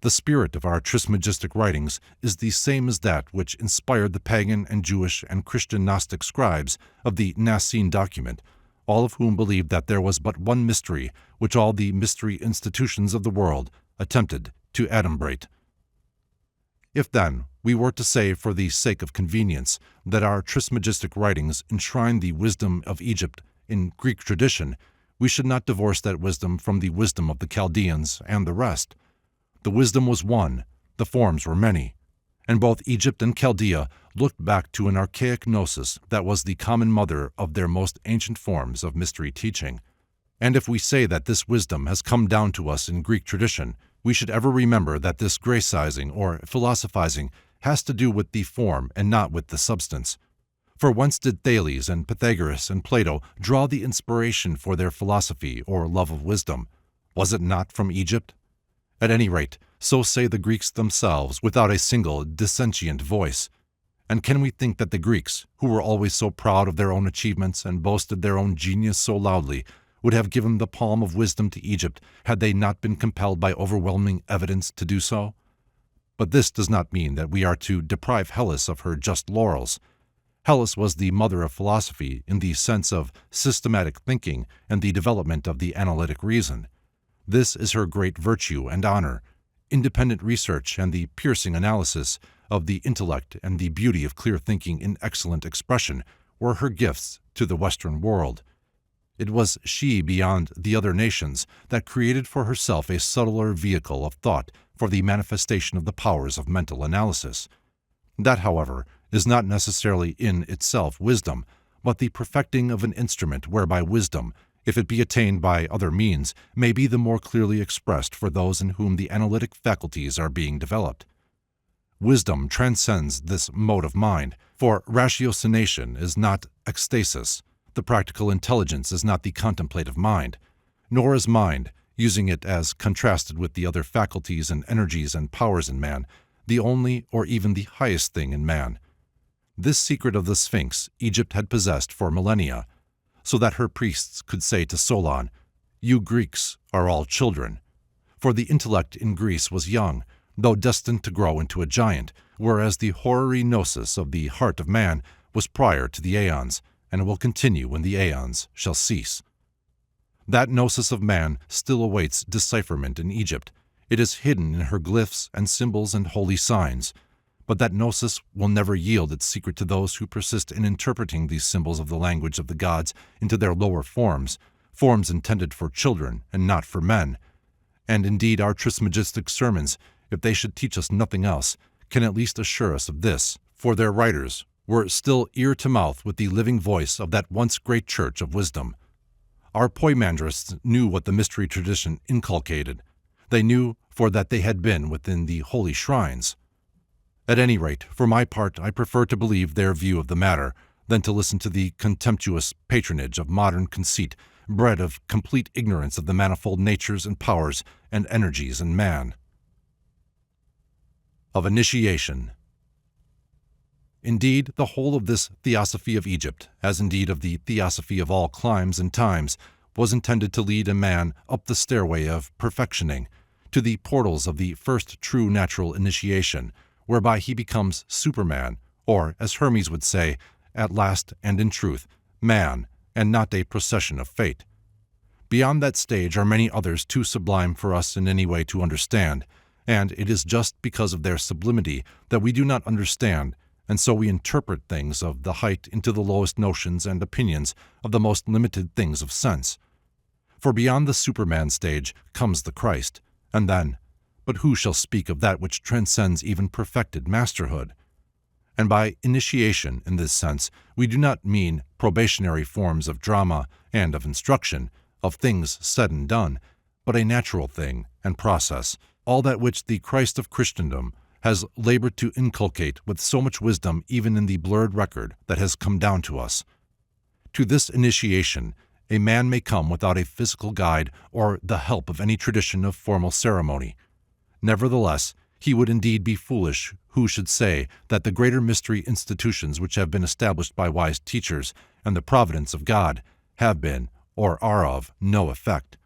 The spirit of our Trismegistic writings is the same as that which inspired the pagan and Jewish and Christian Gnostic scribes of the Nicene document, all of whom believed that there was but one mystery which all the mystery institutions of the world attempted to adumbrate. If, then, we were to say for the sake of convenience that our Trismegistic writings enshrine the wisdom of Egypt in Greek tradition, we should not divorce that wisdom from the wisdom of the Chaldeans and the rest. The wisdom was one, the forms were many, and both Egypt and Chaldea looked back to an archaic gnosis that was the common mother of their most ancient forms of mystery teaching. And if we say that this wisdom has come down to us in Greek tradition, we should ever remember that this Graicizing or philosophizing has to do with the form and not with the substance. For whence did Thales and Pythagoras and Plato draw the inspiration for their philosophy or love of wisdom? Was it not from Egypt? At any rate, so say the Greeks themselves without a single dissentient voice. And can we think that the Greeks, who were always so proud of their own achievements and boasted their own genius so loudly, would have given the palm of wisdom to Egypt had they not been compelled by overwhelming evidence to do so? But this does not mean that we are to deprive Hellas of her just laurels. Hellas was the mother of philosophy in the sense of systematic thinking and the development of the analytic reason. This is her great virtue and honor. Independent research and the piercing analysis of the intellect and the beauty of clear thinking in excellent expression were her gifts to the Western world. It was she, beyond the other nations, that created for herself a subtler vehicle of thought for the manifestation of the powers of mental analysis. That, however, is not necessarily in itself wisdom, but the perfecting of an instrument whereby wisdom, if it be attained by other means, may be the more clearly expressed for those in whom the analytic faculties are being developed. Wisdom transcends this mode of mind, for ratiocination is not ecstasis. The practical intelligence is not the contemplative mind, nor is mind, using it as contrasted with the other faculties and energies and powers in man, the only or even the highest thing in man. This secret of the Sphinx Egypt had possessed for millennia, so that her priests could say to Solon, "You Greeks are all children." For the intellect in Greece was young, though destined to grow into a giant, whereas the horary gnosis of the heart of man was prior to the aeons, and will continue when the aeons shall cease. That gnosis of man still awaits decipherment in Egypt. It is hidden in her glyphs and symbols and holy signs, but that gnosis will never yield its secret to those who persist in interpreting these symbols of the language of the gods into their lower forms, forms intended for children and not for men. And indeed our Trismegistic sermons, if they should teach us nothing else, can at least assure us of this, for their writers were still ear to mouth with the living voice of that once great church of wisdom. Our poimandrists knew what the mystery tradition inculcated. They knew, for that they had been within the holy shrines. At any rate, for my part, I prefer to believe their view of the matter than to listen to the contemptuous patronage of modern conceit, bred of complete ignorance of the manifold natures and powers and energies in man. Of initiation. Indeed, the whole of this theosophy of Egypt, as indeed of the theosophy of all climes and times, was intended to lead a man up the stairway of perfectioning, to the portals of the first true natural initiation, whereby he becomes Superman, or, as Hermes would say, at last and in truth, man, and not a procession of fate. Beyond that stage are many others too sublime for us in any way to understand, and it is just because of their sublimity that we do not understand, and so we interpret things of the height into the lowest notions and opinions of the most limited things of sense. For beyond the Superman stage comes the Christ, and then, but who shall speak of that which transcends even perfected masterhood? And by initiation, in this sense, we do not mean probationary forms of drama and of instruction, of things said and done, but a natural thing and process, all that which the Christ of Christendom has labored to inculcate with so much wisdom even in the blurred record that has come down to us. To this initiation, a man may come without a physical guide or the help of any tradition of formal ceremony. Nevertheless, he would indeed be foolish who should say that the greater mystery institutions which have been established by wise teachers and the providence of God have been, or are of, no effect.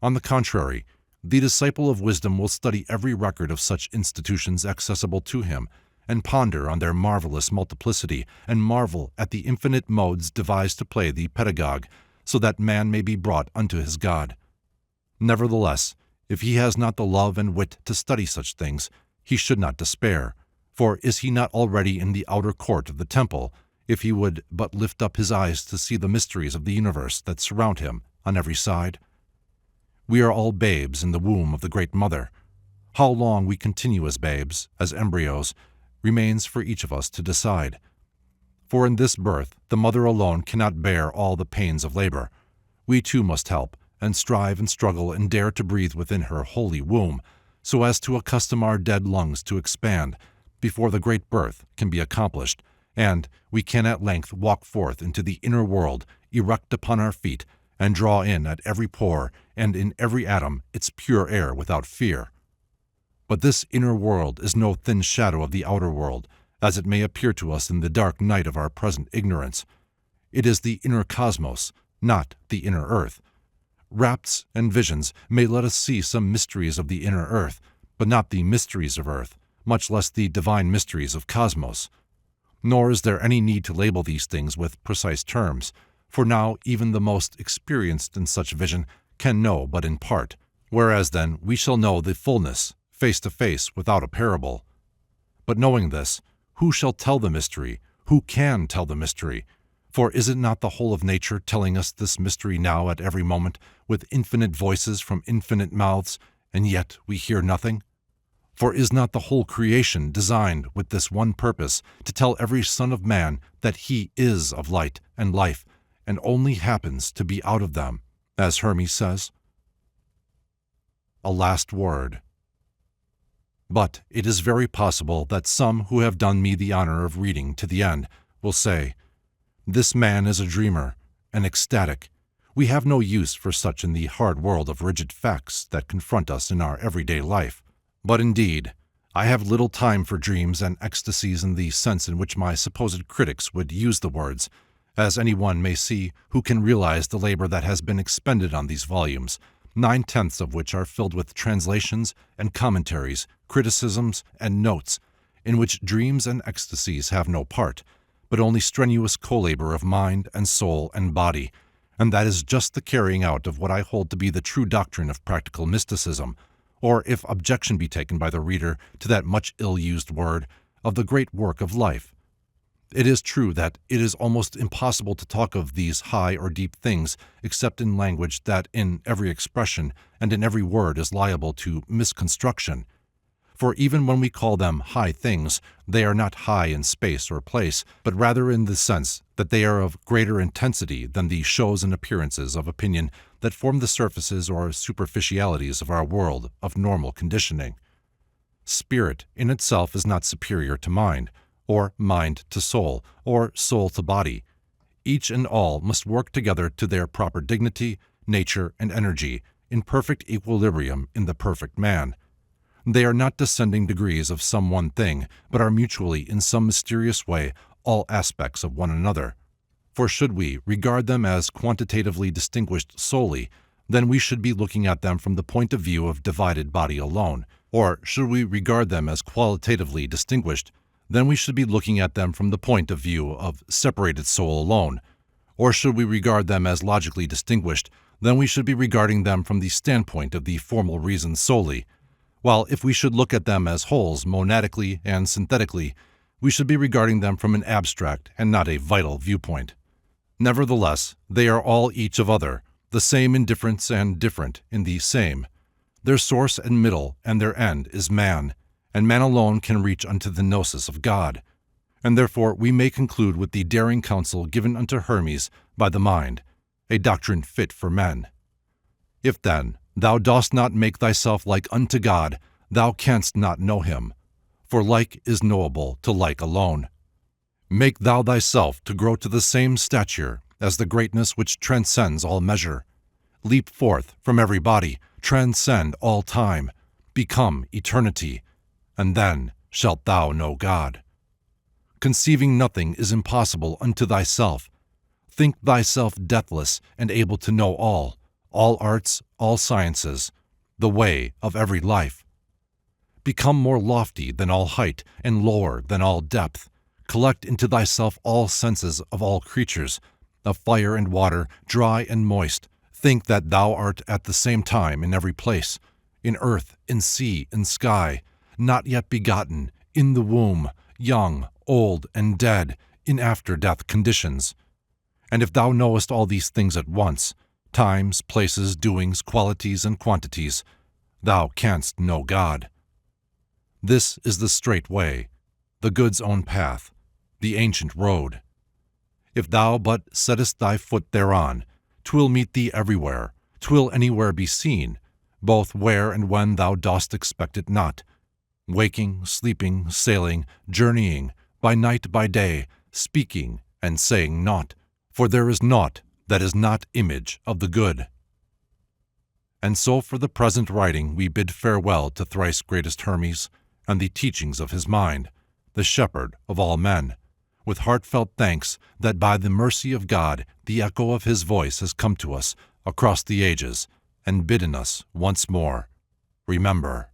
On the contrary, the disciple of wisdom will study every record of such institutions accessible to him, and ponder on their marvelous multiplicity, and marvel at the infinite modes devised to play the pedagogue, so that man may be brought unto his God. Nevertheless, if he has not the love and wit to study such things, he should not despair, for is he not already in the outer court of the temple, if he would but lift up his eyes to see the mysteries of the universe that surround him on every side? We are all babes in the womb of the Great Mother. How long we continue as babes, as embryos, remains for each of us to decide. For in this birth the mother alone cannot bear all the pains of labor. We too must help, and strive and struggle and dare to breathe within her holy womb, so as to accustom our dead lungs to expand, before the great birth can be accomplished, and we can at length walk forth into the inner world, erect upon our feet, and draw in at every pore and in every atom its pure air without fear. But this inner world is no thin shadow of the outer world, as it may appear to us in the dark night of our present ignorance. It is the inner cosmos, not the inner earth. Rapts and visions may let us see some mysteries of the inner earth, but not the mysteries of earth, much less the divine mysteries of cosmos. Nor is there any need to label these things with precise terms, for now even the most experienced in such vision can know but in part, whereas then we shall know the fullness, face to face, without a parable. But knowing this, who shall tell the mystery? Who can tell the mystery? For is it not the whole of nature telling us this mystery now at every moment, with infinite voices from infinite mouths, and yet we hear nothing? For is not the whole creation designed with this one purpose, to tell every son of man that he is of light and life, and only happens to be out of them, as Hermes says? A last word. But it is very possible that some who have done me the honor of reading to the end will say, "This man is a dreamer, an ecstatic. We have no use for such in the hard world of rigid facts that confront us in our everyday life." But indeed, I have little time for dreams and ecstasies in the sense in which my supposed critics would use the words, as anyone may see who can realize the labor that has been expended on these volumes, 9/10 of which are filled with translations and commentaries, criticisms and notes, in which dreams and ecstasies have no part, but only strenuous co-labor of mind and soul and body, and that is just the carrying out of what I hold to be the true doctrine of practical mysticism, or, if objection be taken by the reader to that much ill-used word, of the great work of life. It is true that it is almost impossible to talk of these high or deep things except in language that in every expression and in every word is liable to misconstruction. For even when we call them high things, they are not high in space or place, but rather in the sense that they are of greater intensity than the shows and appearances of opinion that form the surfaces or superficialities of our world of normal conditioning. Spirit in itself is not superior to mind, or mind to soul, or soul to body. Each and all must work together to their proper dignity, nature, and energy, in perfect equilibrium in the perfect man. They are not descending degrees of some one thing, but are mutually, in some mysterious way, all aspects of one another. For should we regard them as quantitatively distinguished solely, then we should be looking at them from the point of view of divided body alone. Or should we regard them as qualitatively distinguished, then we should be looking at them from the point of view of separated soul alone. Or should we regard them as logically distinguished, then we should be regarding them from the standpoint of the formal reason solely. While if we should look at them as wholes monadically and synthetically, we should be regarding them from an abstract and not a vital viewpoint. Nevertheless, they are all each of other, the same in difference and different in the same. Their source and middle and their end is man, and man alone can reach unto the gnosis of God. And therefore we may conclude with the daring counsel given unto Hermes by the mind, a doctrine fit for men. If then thou dost not make thyself like unto God, thou canst not know him, for like is knowable to like alone. Make thou thyself to grow to the same stature as the greatness which transcends all measure. Leap forth from every body, transcend all time, become eternity, and then shalt thou know God. Conceiving nothing is impossible unto thyself. Think thyself deathless and able to know all all arts, all sciences, the way of every life. Become more lofty than all height, and lower than all depth. Collect into thyself all senses of all creatures, of fire and water, dry and moist. Think that thou art at the same time in every place, in earth, in sea, in sky, not yet begotten, in the womb, young, old, and dead, in after-death conditions. And if thou knowest all these things at once, times, places, doings, qualities, and quantities, thou canst know God. This is the straight way, the good's own path, the ancient road. If thou but settest thy foot thereon, 'twill meet thee everywhere, 'twill anywhere be seen, both where and when thou dost expect it not, waking, sleeping, sailing, journeying, by night, by day, speaking and saying naught, for there is naught that is not image of the good. And so for the present writing we bid farewell to thrice-greatest Hermes and the teachings of his mind, the shepherd of all men, with heartfelt thanks that by the mercy of God the echo of his voice has come to us across the ages and bidden us once more, remember.